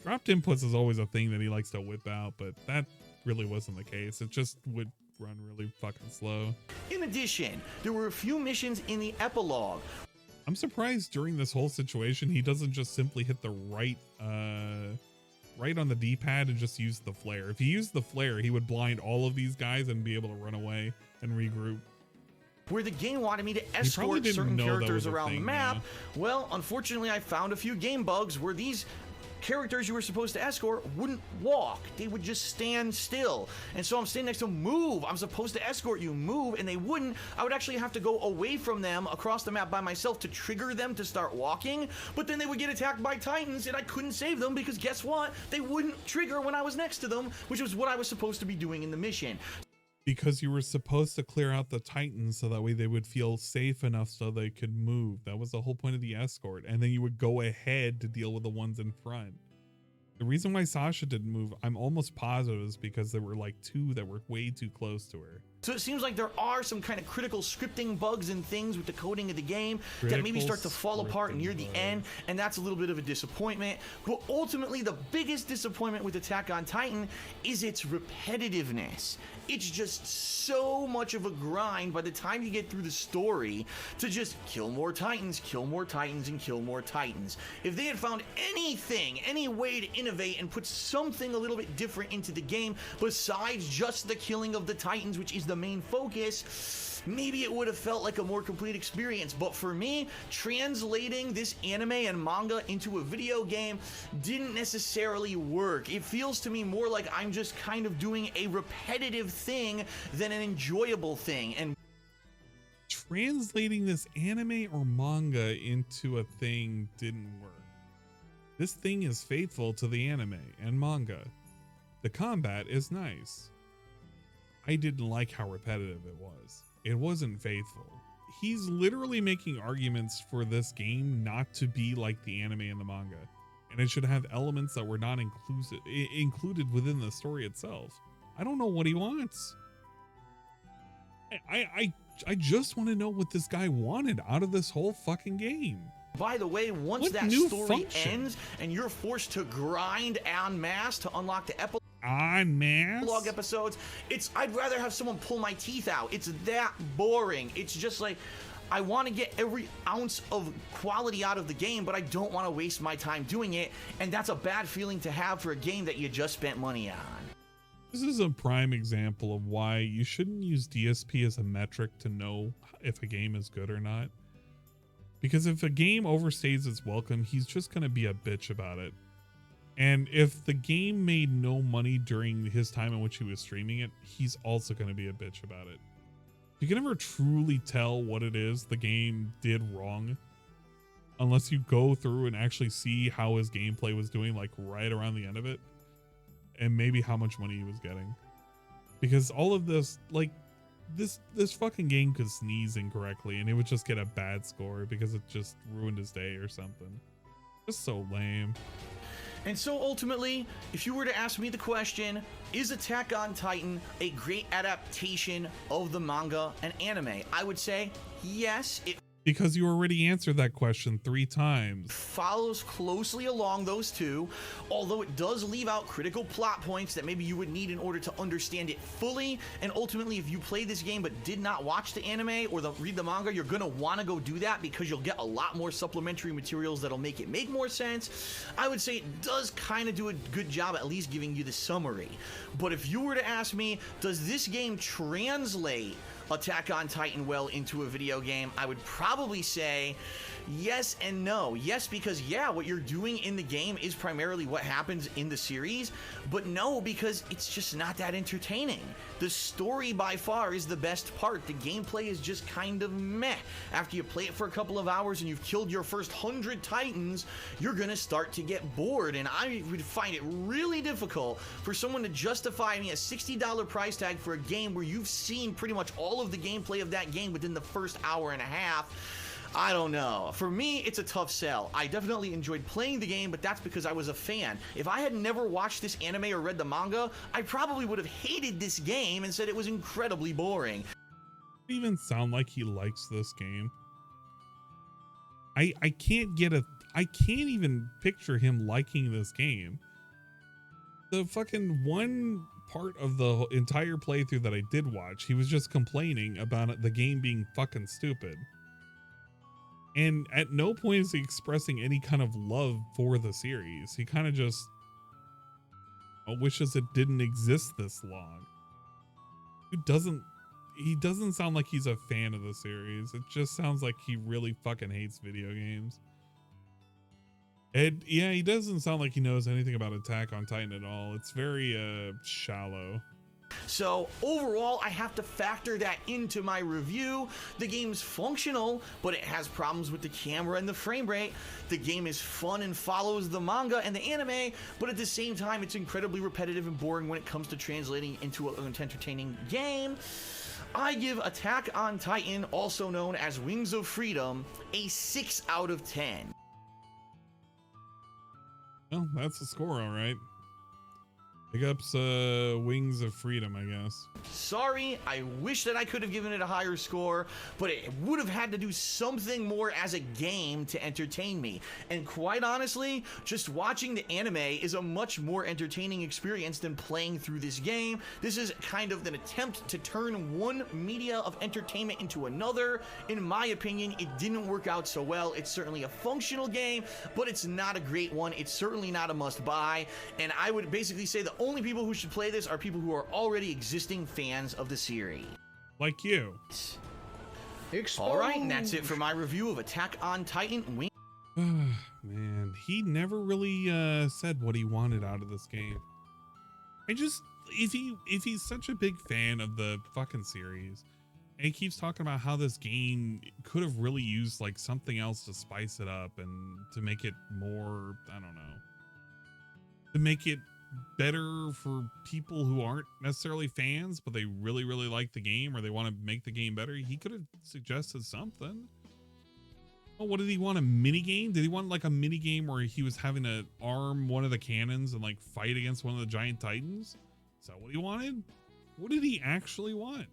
Dropped inputs is always a thing that he likes to whip out, but that really wasn't the case. It just would run really fucking slow. In addition, there were a few missions in the epilogue. I'm surprised during this whole situation he doesn't just simply hit the right on the D-pad and just use the flare. If he used the flare, he would blind all of these guys and be able to run away and regroup. Where the game wanted me to escort certain characters around the map. Yeah. Well, unfortunately, I found a few game bugs where these characters you were supposed to escort wouldn't walk. They would just stand still. And so I'm standing next to them, move. I'm supposed to escort you, move, and they wouldn't. I would actually have to go away from them across the map by myself to trigger them to start walking. But then they would get attacked by titans, and I couldn't save them because guess what? They wouldn't trigger when I was next to them, which was what I was supposed to be doing in the mission. Because you were supposed to clear out the titans so that way they would feel safe enough so they could move. That was the whole point of the escort. And then you would go ahead to deal with the ones in front. The reason why Sasha didn't move, I'm almost positive, is because there were like two that were way too close to her. So it seems like there are some kind of critical scripting bugs and things with the coding of the game that maybe start to fall apart near the end, and that's a little bit of a disappointment. But ultimately, the biggest disappointment with Attack on Titan is its repetitiveness. It's just so much of a grind by the time you get through the story to just kill more titans, and kill more titans. If they had found anything, any way to innovate and put something a little bit different into the game besides just the killing of the titans, which is the main focus, maybe it would have felt like a more complete experience. But for me, translating this anime and manga into a video game didn't necessarily work. It feels to me more like I'm just kind of doing a repetitive thing than an enjoyable thing. And translating this anime or manga into a thing didn't work. This thing is faithful to the anime and manga. The combat is nice. I didn't like how repetitive it was. It wasn't faithful. He's literally making arguments for this game not to be like the anime and the manga, and it should have elements that were not included within the story itself. I don't know what he wants. I just want to know what this guy wanted out of this whole fucking game. by the way, once that story ends and you're forced to grind en masse to unlock the epilogue episodes, I'd rather have someone pull my teeth out. It's that boring. It's just like, I want to get every ounce of quality out of the game, but I don't want to waste my time doing it, and that's a bad feeling to have for a game that you just spent money on. This is a prime example of why you shouldn't use DSP as a metric to know if a game is good or not. Because if a game overstays its welcome, he's just going to be a bitch about it. And if the game made no money during his time in which he was streaming it, he's also going to be a bitch about it. You can never truly tell what it is the game did wrong unless you go through and actually see how his gameplay was doing, like right around the end of it, and maybe how much money he was getting. Because all of this, like, this fucking game could sneeze incorrectly and it would just get a bad score because it just ruined his day or something. Just so lame. And so ultimately, if you were to ask me the question, is Attack on Titan a great adaptation of the manga and anime? I would say yes. Because you already answered that question 3 times. Follows closely along those two, although it does leave out critical plot points that maybe you would need in order to understand it fully. And ultimately, if you play this game but did not watch the anime or read the manga, you're gonna want to go do that because you'll get a lot more supplementary materials that'll make it make more sense. I would say it does kind of do a good job at least giving you the summary. But if you were to ask me, does this game translate Attack on Titan well into a video game, I would probably say yes and no. Yes, because yeah, what you're doing in the game is primarily what happens in the series, but no, because it's just not that entertaining. The story by far is the best part. The gameplay is just kind of meh. After you play it for a couple of hours and you've killed your first 100 Titans, you're gonna start to get bored, and I would find it really difficult for someone to justify me a $60 price tag for a game where you've seen pretty much all of the gameplay of that game within the first hour and a half. I don't know. For me, it's a tough sell. I definitely enjoyed playing the game, but that's because I was a fan. If I had never watched this anime or read the manga, I probably would have hated this game and said it was incredibly boring. It even sound like he likes this game. I can't even picture him liking this game. The fucking one part of the entire playthrough that I did watch, he was just complaining about the game being fucking stupid. And at no point is he expressing any kind of love for the series. He kind of just wishes it didn't exist this long. He doesn't sound like he's a fan of the series. It just sounds like he really fucking hates video games. And yeah, he doesn't sound like he knows anything about Attack on Titan at all. It's very shallow. So overall, I have to factor that into my review. The game's functional, but it has problems with the camera and the frame rate. The game is fun and follows the manga and the anime, but at the same time, it's incredibly repetitive and boring when it comes to translating into an entertaining game. I give Attack on Titan, also known as Wings of Freedom, a 6 out of 10. Well, that's the score, all right. Big ups, Wings of Freedom, I guess. Sorry, I wish that I could have given it a higher score, but it would have had to do something more as a game to entertain me. And quite honestly, just watching the anime is a much more entertaining experience than playing through this game. This is kind of an attempt to turn one media of entertainment into another. In my opinion, it didn't work out so well. It's certainly a functional game, but it's not a great one. It's certainly not a must-buy, and I would basically say the only people who should play this are people who are already existing fans of the series. Like you. Alright, and that's it for my review of Attack on Titan. Man, he never really said what he wanted out of this game. If he's such a big fan of the fucking series, and he keeps talking about how this game could have really used like something else to spice it up and to make it more, I don't know, to make it better for people who aren't necessarily fans, but they really, really like the game or they want to make the game better, he could have suggested something. Oh, what did he want? A mini game? Did he want like a mini game where he was having to arm one of the cannons and like fight against one of the giant titans? Is that what he wanted? What did he actually want?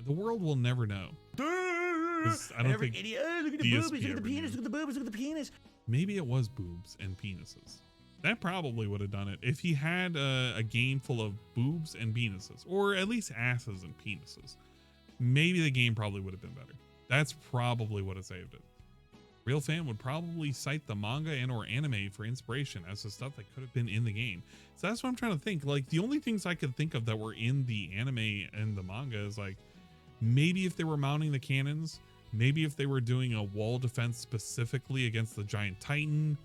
The world will never know. I don't think idiot. Look at the boobies, look at the penis, look at the boobs, look at the penis. Maybe it was boobs and penises. That probably would have done it if he had a game full of boobs and penises, or at least asses and penises. Maybe the game probably would have been better. That's probably what have saved it. Real fan would probably cite the manga and or anime for inspiration as to stuff that could have been in the game. So that's what I'm trying to think. Like the only things I could think of that were in the anime and the manga is like, maybe if they were mounting the cannons, maybe if they were doing a wall defense specifically against the giant titan,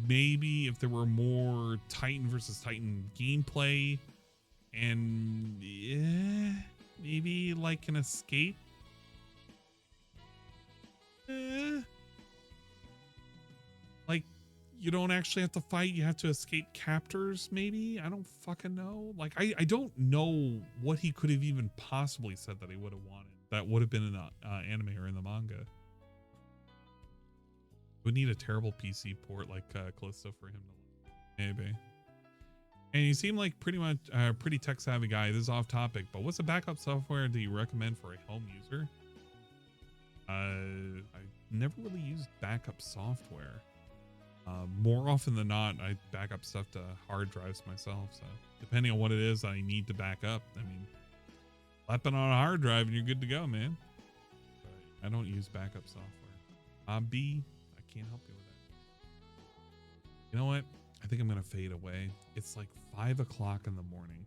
maybe if there were more Titan versus Titan gameplay, and yeah, maybe like an escape. Like you don't actually have to fight, you have to escape captors, maybe. I don't fucking know. Like I don't know what he could have even possibly said that he would have wanted that would have been in the anime or in the manga. Would need a terrible PC port like Callisto for him to maybe. And you seem like pretty much a pretty tech savvy guy. This is off topic, but what's a backup software do you recommend for a home user? I never really used backup software. More often than not, I back up stuff to hard drives myself. So depending on what it is I need to back up, I mean, slap it on a hard drive and you're good to go, man. But I don't use backup software. B, I can't help you with that. You know what? I think I'm going to fade away. It's like 5 o'clock in the morning.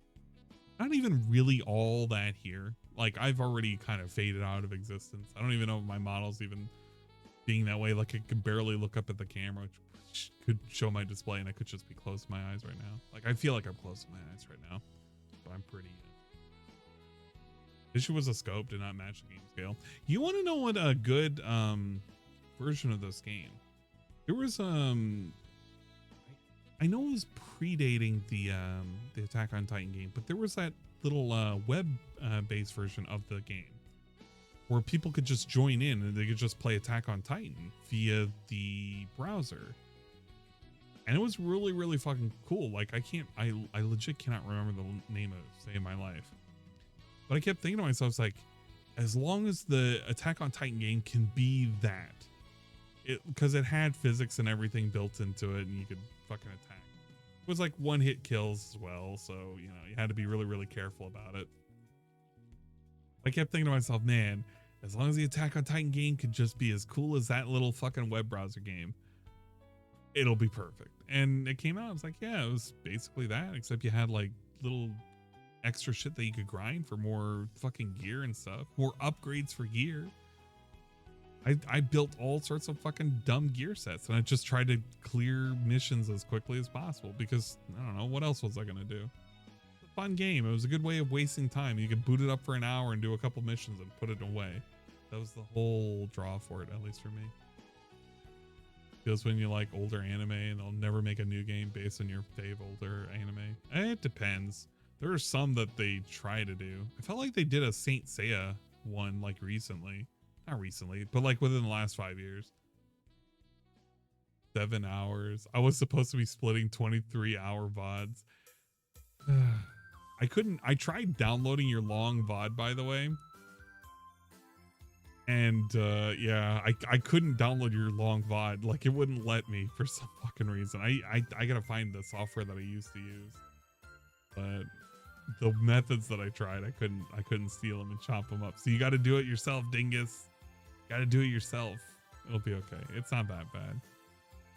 Not even really all that here. Like, I've already kind of faded out of existence. I don't even know if my model's even being that way. Like, I could barely look up at the camera, which could show my display, and I could just be close to my eyes right now. Like, I feel like I'm close to my eyes right now, but I'm pretty. Issue was a scope, did not match the game scale. You want to know what a good version of this game? There was I know it was predating the Attack on Titan game, but there was that little web based version of the game where people could just join in and they could just play Attack on Titan via the browser. And it was really, really fucking cool. Like, I legit cannot remember the name of it to save my life. But I kept thinking to myself, it's like, as long as the Attack on Titan game can be that, because it had physics and everything built into it and you could fucking attack. It was like one hit kills as well, so you know you had to be really, really careful about it. I kept thinking to myself, man, as long as the Attack on Titan game could just be as cool as that little fucking web browser game, it'll be perfect. And it came out, I was like, yeah, it was basically that, except you had like little extra shit that you could grind for more fucking gear and stuff, more upgrades for gear. I built all sorts of fucking dumb gear sets, and I just tried to clear missions as quickly as possible because I don't know, what else was I gonna do? It's a fun game. It was a good way of wasting time. You could boot it up for an hour and do a couple missions and put it away. That was the whole draw for it, at least for me. Feels when you like older anime and they'll never make a new game based on your fave older anime. It depends. There are some that they try to do. I felt like they did a Saint Seiya one like recently. Not recently, but like within the last 5 years. 7 hours. I was supposed to be splitting 23-hour VODs. I tried downloading your long VOD, by the way. And yeah, I couldn't download your long VOD. Like, it wouldn't let me for some fucking reason. I gotta find the software that I used to use. But the methods that I tried, I couldn't steal them and chop them up. So you gotta do it yourself, dingus. Gotta do it yourself. It'll be okay. It's not that bad.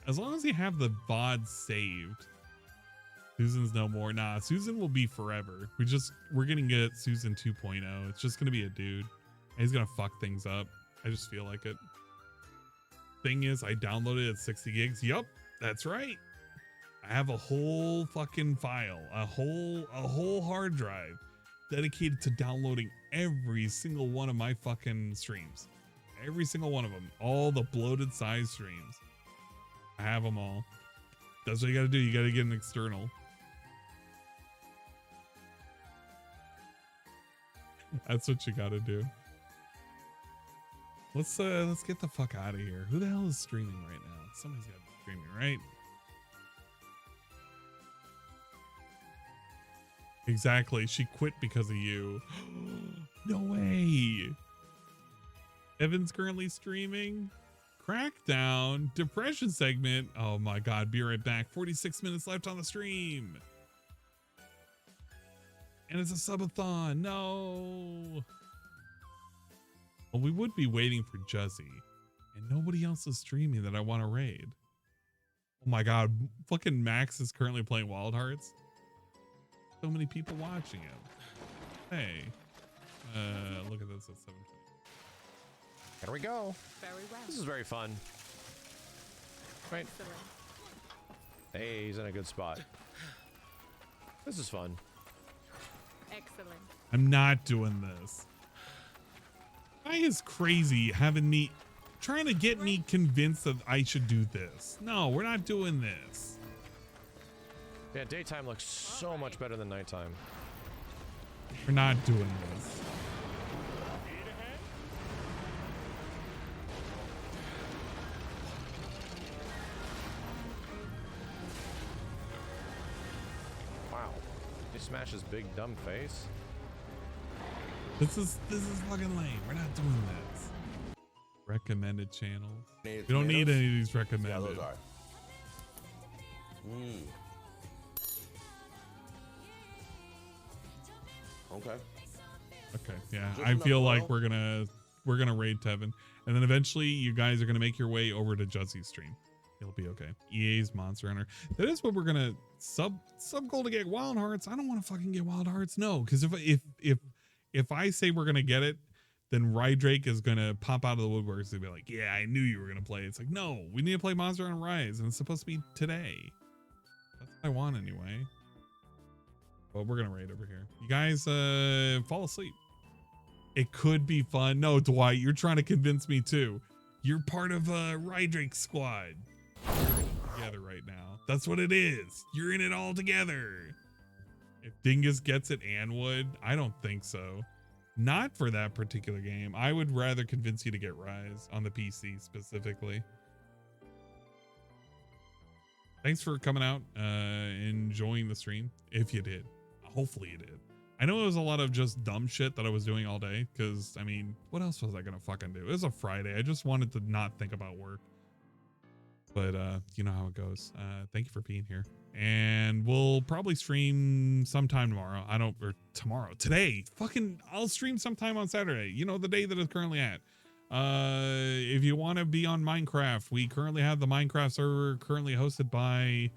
As long as you have the VOD saved. Susan's no more. Nah, Susan will be forever. We're gonna get Susan 2.0. It's just gonna be a dude. And he's gonna fuck things up. I just feel like it. Thing is, I downloaded it at 60 gigs. Yup, that's right. I have a whole fucking file, a whole hard drive dedicated to downloading every single one of my fucking streams. Every single one of them, all the bloated size streams. I have them all. That's what you gotta do. You gotta get an external. That's what you gotta do. Let's get the fuck out of here. Who the hell is streaming right now? Somebody's gotta be streaming, right? Exactly. She quit because of you. No way. Evan's currently streaming. Crackdown. Depression segment. Oh my god. Be right back. 46 minutes left on the stream. And it's a subathon. No. Well, we would be waiting for Juzzy. And nobody else is streaming that I want to raid. Oh my god. Fucking Max is currently playing Wild Hearts. So many people watching him. Hey. Look at this at 7:20. Here we go. Very well. This is very fun. Right. Hey, he's in a good spot. This is fun. Excellent. I'm not doing this. Guy is crazy trying to get me convinced that I should do this. No, we're not doing this. Yeah, daytime looks so much better than nighttime. We're not doing this. Wow. He smashed his big dumb face. This is fucking lame. We're not doing this. Recommended channels. We don't need any of these recommended. Yeah, those are. Okay. Okay. Yeah. Just I feel enough like we're gonna raid Tevin, and then eventually you guys are gonna make your way over to Juzzy's stream. It'll be okay. EA's Monster Hunter. That is what we're gonna sub goal to get Wild Hearts. I don't want to fucking get Wild Hearts. No, because if I say we're gonna get it, then Rydrake is gonna pop out of the woodworks and be like, "Yeah, I knew you were gonna play." It's like, no, we need to play Monster Hunter Rise, and it's supposed to be today. That's what I want anyway. Well, we're gonna raid over here. You guys fall asleep. It could be fun. No, Dwight, you're trying to convince me too. You're part of Rydrake's squad. Together right now. That's what it is. You're in it all together. If Dingus gets it and would, I don't think so. Not for that particular game. I would rather convince you to get Rise on the PC specifically. Thanks for coming out, enjoying the stream. If you did. Hopefully you did. I know it was a lot of just dumb shit that I was doing all day because, I mean, what else was I gonna fucking do? It was a Friday. I just wanted to not think about work. But you know how it goes. Thank you for being here. And we'll probably stream sometime tomorrow. Today. Fucking, I'll stream sometime on Saturday. You know, the day that it's currently at. If you want to be on Minecraft, we currently have the Minecraft server currently hosted by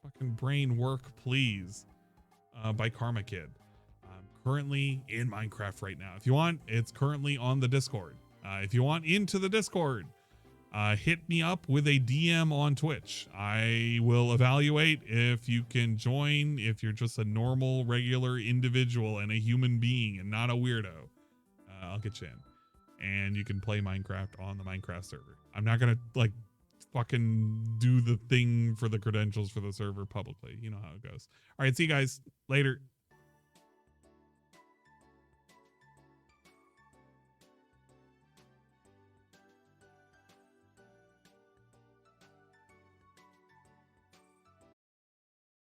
fucking brain work please by Karma Kid. I'm currently in Minecraft right now. If you want, it's currently on the Discord. If you want into the Discord, hit me up with a DM on Twitch. I will evaluate if you can join, if you're just a normal, regular individual and a human being and not a weirdo. I'll get you in. And you can play Minecraft on the Minecraft server. I'm not gonna like fucking do the thing for the credentials for the server publicly. You know how it goes. All right, see you guys later.